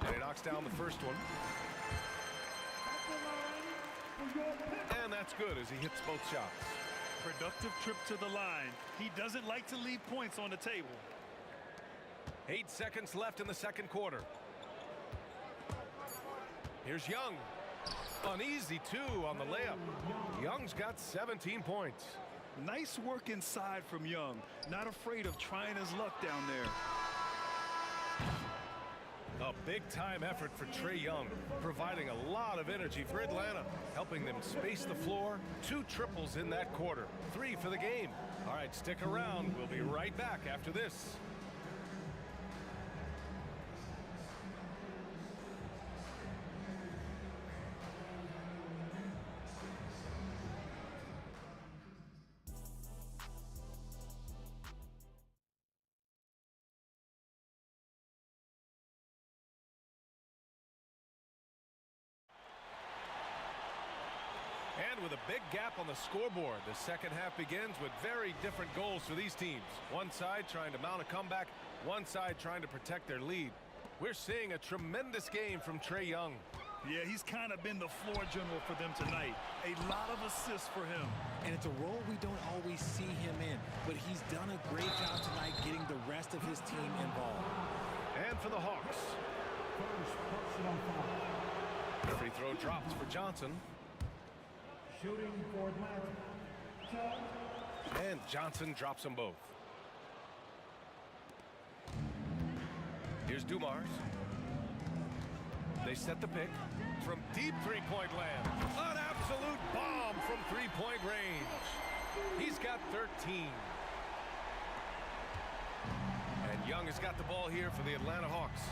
And he knocks down the first one. And that's good as he hits both shots. Productive trip to the line. He doesn't like to leave points on the table. 8 seconds left in the second quarter. Here's Young. An easy 2 on the layup. Young's got 17 points. Nice work inside from Young. Not afraid of trying his luck down there. A big-time effort for Trae Young, providing a lot of energy for Atlanta, helping them space the floor. 2 triples in that quarter. 3 for the game. All right, stick around. We'll be right back after this. And with a big gap on the scoreboard, the second half begins with very different goals for these teams. One side trying to mount a comeback, one side trying to protect their lead. We're seeing a tremendous game from Trae Young. Yeah, he's kind of been the floor general for them tonight. A lot of assists for him. And it's a role we don't always see him in, but he's done a great job tonight getting the rest of his team involved. And for the Hawks. First personal foul. Free throw drops for Johnson. Shooting for Atlanta. And Johnson drops them both. Here's Dumars. They set the pick from deep three-point land. An absolute bomb from three-point range. He's got 13. And Young has got the ball here for the Atlanta Hawks.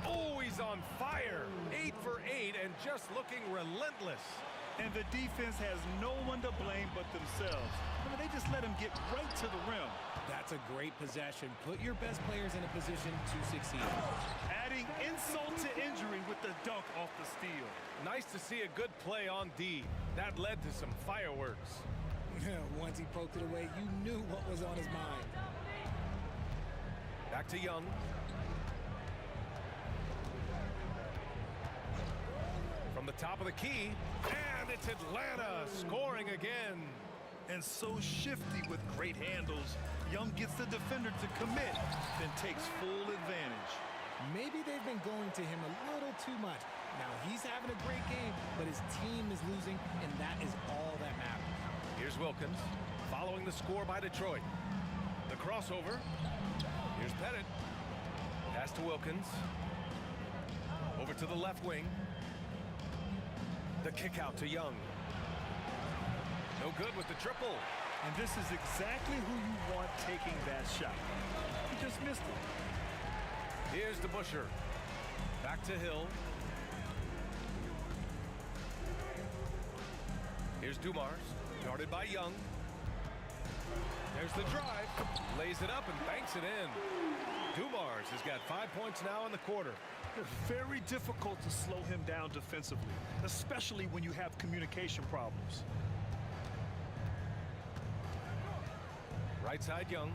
Oh, he's on fire. 8 for 8 and just looking relentless. And the defense has no one to blame but themselves. I mean, they just let him get right to the rim. That's a great possession. Put your best players in a position to succeed. Adding insult to injury with the dunk off the steal. Nice to see a good play on D. That led to some fireworks. Once he poked it away, you knew what was on his mind. Back to Young. top of the key, and it's Atlanta scoring again. And so shifty with great handles. Young gets the defender to commit, then takes full advantage. Maybe they've been going to him a little too much. Now he's having a great game, but his team is losing, and that is all that matters. Here's Wilkins following the score by Detroit. The crossover. Here's Pettit. Pass to Wilkins. Over to the left wing. The kick out to Young. No good with the triple. And this is exactly who you want taking that shot. He just missed it. Here's DeBusschere. Back to Hill. Here's Dumars. Guarded by Young. There's the drive. Lays it up and banks it in. Dumars has got 5 points now in the quarter. Very difficult to slow him down defensively, especially when you have communication problems. Right side Young.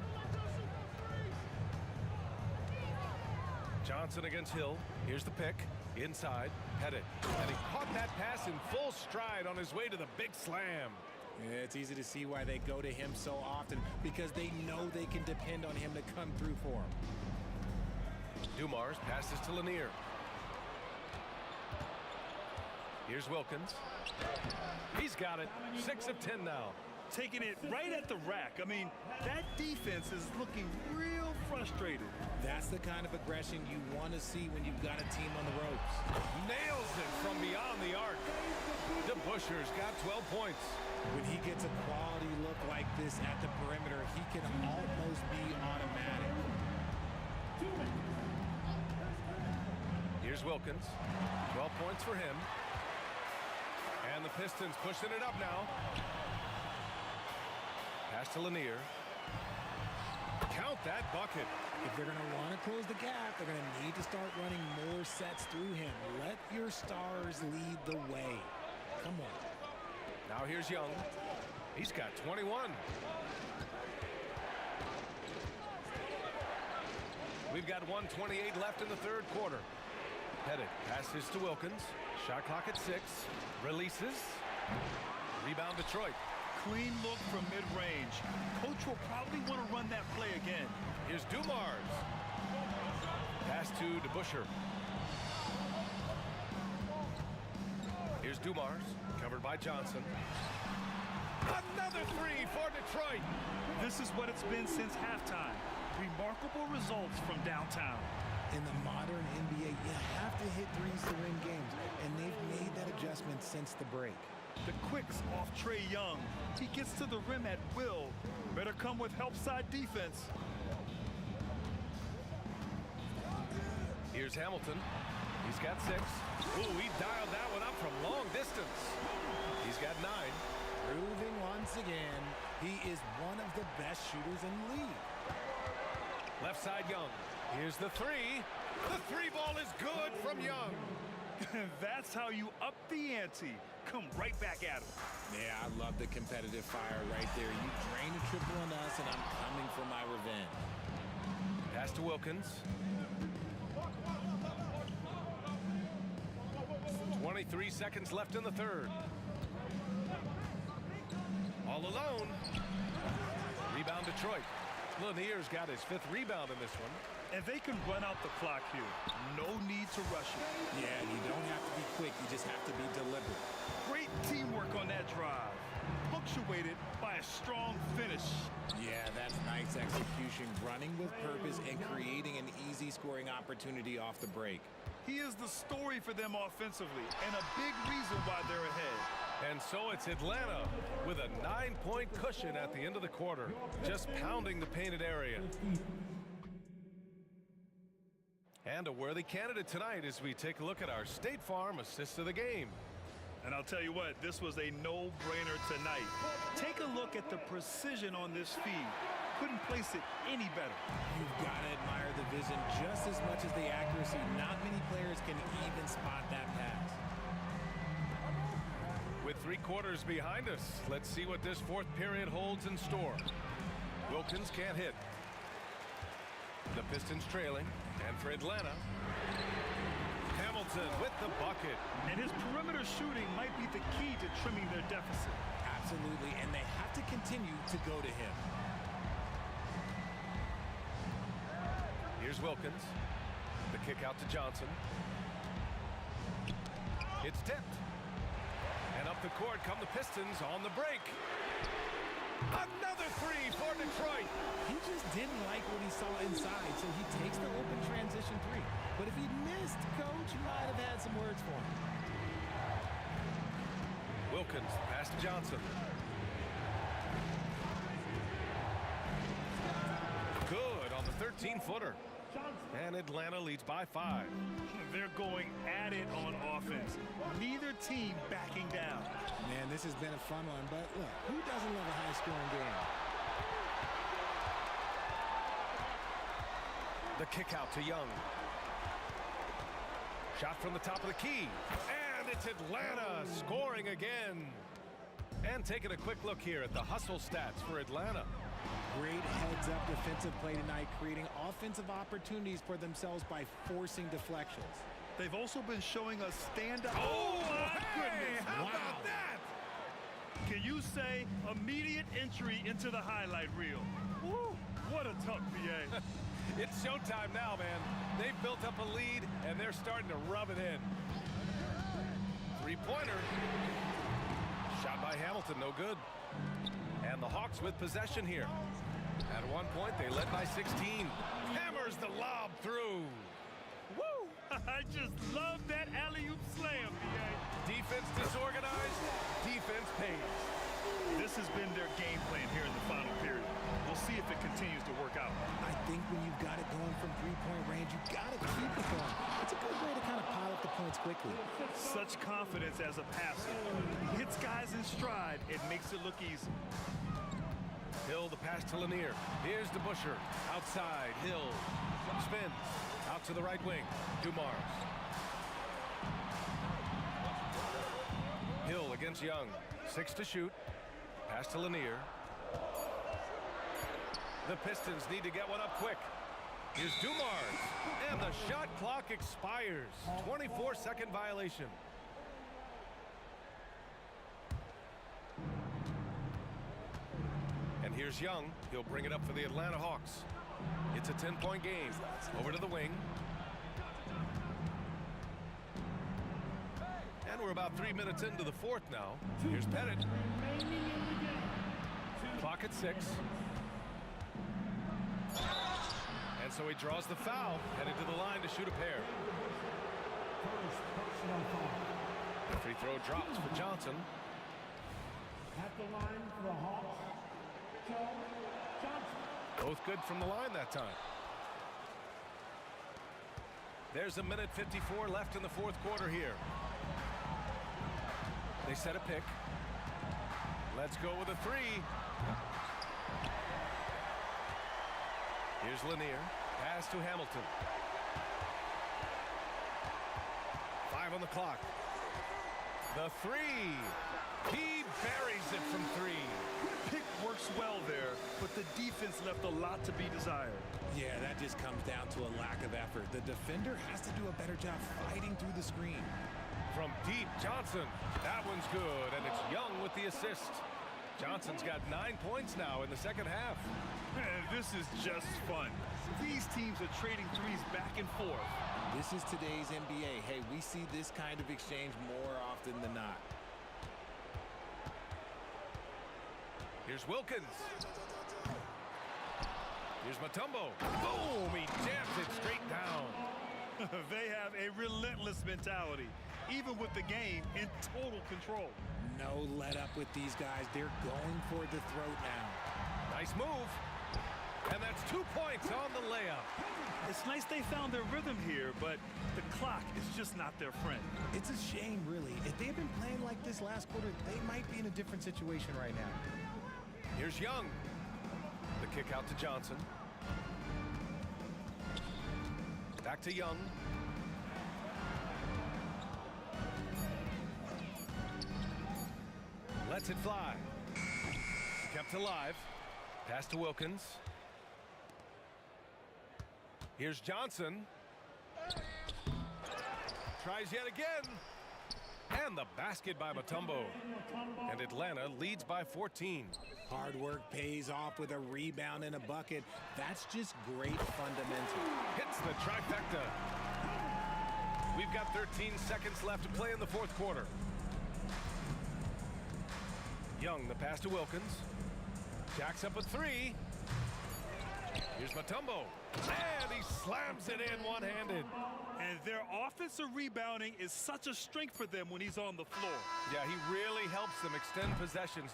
Johnson against Hill. Here's the pick. Inside. Pettit. And he caught that pass in full stride on his way to the big slam. Yeah, it's easy to see why they go to him so often, because they know they can depend on him to come through for them. Dumars passes to Lanier. Here's Wilkins. He's got it. 6 of 10 now. Taking it right at the rack. I mean, that defense is looking real frustrated. That's the kind of aggression you want to see when you've got a team on the ropes. Nails it from beyond the arc. DeBusschere's got 12 points. When he gets a quality look like this at the perimeter, he can almost be automatic. Here's Wilkins. 12 points for him. And the Pistons pushing it up now. Pass to Lanier. Count that bucket. If they're going to want to close the gap, they're going to need to start running more sets through him. Let your stars lead the way. Come on. Now here's Young. He's got 21. We've got 1:28 left in the third quarter. Pettit passes to Wilkins. Shot clock at 6. Releases. Rebound Detroit. Clean look from mid-range. Coach will probably want to run that play again. Here's Dumars. Pass to DeBusschere. Here's Dumars, covered by Johnson. Another three for Detroit. This is what it's been since halftime. Remarkable results from downtown. In the modern NBA, you have to hit threes to win games, and they've made that adjustment since the break. The quicks off Trae Young. He gets to the rim at will. Better come with help side defense. Here's Hamilton. He's got 6. Ooh, he dialed that one up from long distance. He's got 9. Proving once again, he is one of the best shooters in the league. Left side Young. Here's the 3. The 3 ball is good from Young. That's how you up the ante. Come right back at him. Yeah, I love the competitive fire right there. You drain a triple on us, and I'm coming for my revenge. Pass to Wilkins. 23 seconds left in the third. All alone. Rebound Detroit. Lanier's got his 5th rebound in this one. And they can run out the clock here. No need to rush it. Yeah, you don't have to be quick. You just have to be deliberate. Great teamwork on that drive. Punctuated by a strong finish. Yeah, that's nice execution. Running with purpose and creating an easy scoring opportunity off the break. He is the story for them offensively and a big reason why they're ahead. And so it's Atlanta with a 9-point cushion at the end of the quarter, just pounding the painted area. And a worthy candidate tonight as we take a look at our State Farm assist of the game. And I'll tell you what, this was a no-brainer tonight. Take a look at the precision on this feed. Couldn't place it any better. You've got to admire the vision just as much as the accuracy. Not many players can even spot that pass. With 3 quarters behind us, let's see what this 4th period holds in store. Wilkins can't hit. The Pistons trailing, and for Atlanta, Hamilton Johnson with the bucket. And his perimeter shooting might be the key to trimming their deficit. Absolutely, and they have to continue to go to him. Here's Wilkins. The kick out to Johnson. It's tipped. And up the court come the Pistons on the break. Another three for Detroit. He just didn't like what he saw inside, so he takes the open transition three. But if he missed, Coach might have had some words for him. Wilkins, pass to Johnson. Good on the 13-footer. And Atlanta leads by 5. They're going at it on offense. Neither team backing down. Man, this has been a fun one, but look, who doesn't love a high-scoring game? The kick out to Young. Shot from the top of the key. And it's Atlanta scoring again. And taking a quick look here at the hustle stats for Atlanta. Great heads-up defensive play tonight, creating offensive opportunities for themselves by forcing deflections. They've also been showing us stand-up. Oh, my goodness! How wow. about that? Can you say immediate entry into the highlight reel? Woo, what a tuck, BA. It's showtime now, man. They've built up a lead, and they're starting to rub it in. Three-pointer. Shot by Hamilton, no good. And the Hawks with possession here. At one point, they led by 16. Hammers the lob through. Woo! I just love that alley-oop slam, BA. Defense disorganized, defense pays. This has been their game plan here in the final period. We'll see if it continues to work out. I think when you've got it going from three-point range, you've got to keep it going. It's a good way to kind of pile up the points quickly. Such confidence as a passer. He hits guys in stride. It makes it look easy. Hill, the pass to Lanier. Here's DeBusschere. Outside, Hill. Spins. Out to the right wing. Dumars. Hill against Young. 6 to shoot. Pass to Lanier. The Pistons need to get one up quick. Here's Dumars. And the shot clock expires. 24-second violation. And here's Young. He'll bring it up for the Atlanta Hawks. It's a 10-point game. Over to the wing. And we're about 3 minutes into the fourth now. Here's Pettit. Clock at 6. And so he draws the foul, headed to the line to shoot a pair. The free throw drops for Johnson. At the line for the Hawks, Johnson. Both good from the line that time. There's a minute 54 left in the fourth quarter here. They set a pick. Let's go with a three. Here's Lanier. Pass to Hamilton. 5 on the clock. The three. He buries it from 3. Pick works well there, but the defense left a lot to be desired. Yeah, that just comes down to a lack of effort. The defender has to do a better job fighting through the screen. From deep, Johnson. That one's good, and it's Young with the assist. Johnson's got 9 points now in the second half. This is just fun. These teams are trading threes back and forth. This is today's NBA. Hey, we see this kind of exchange more often than not. Here's Wilkins. Here's Mutombo. Boom! He jams it straight down. They have a relentless mentality, even with the game in total control. No let up with these guys. They're going for the throat now. Nice move. And that's 2 points on the layup. It's nice they found their rhythm here, but the clock is just not their friend. It's a shame, really. If they had been playing like this last quarter, they might be in a different situation right now. Here's Young. The kick out to Johnson. Back to Young. Lets it fly. Kept alive. Pass to Wilkins. Here's Johnson. Tries yet again. And the basket by Mutombo. And Atlanta leads by 14. Hard work pays off with a rebound and a bucket. That's just great fundamental. Hits the trifecta. We've got 13 seconds left to play in the fourth quarter. Young, the pass to Wilkins. Jacks up a three. Here's Mutombo. And he slams it in one-handed. And their offensive rebounding is such a strength for them when he's on the floor. Yeah, he really helps them extend possessions.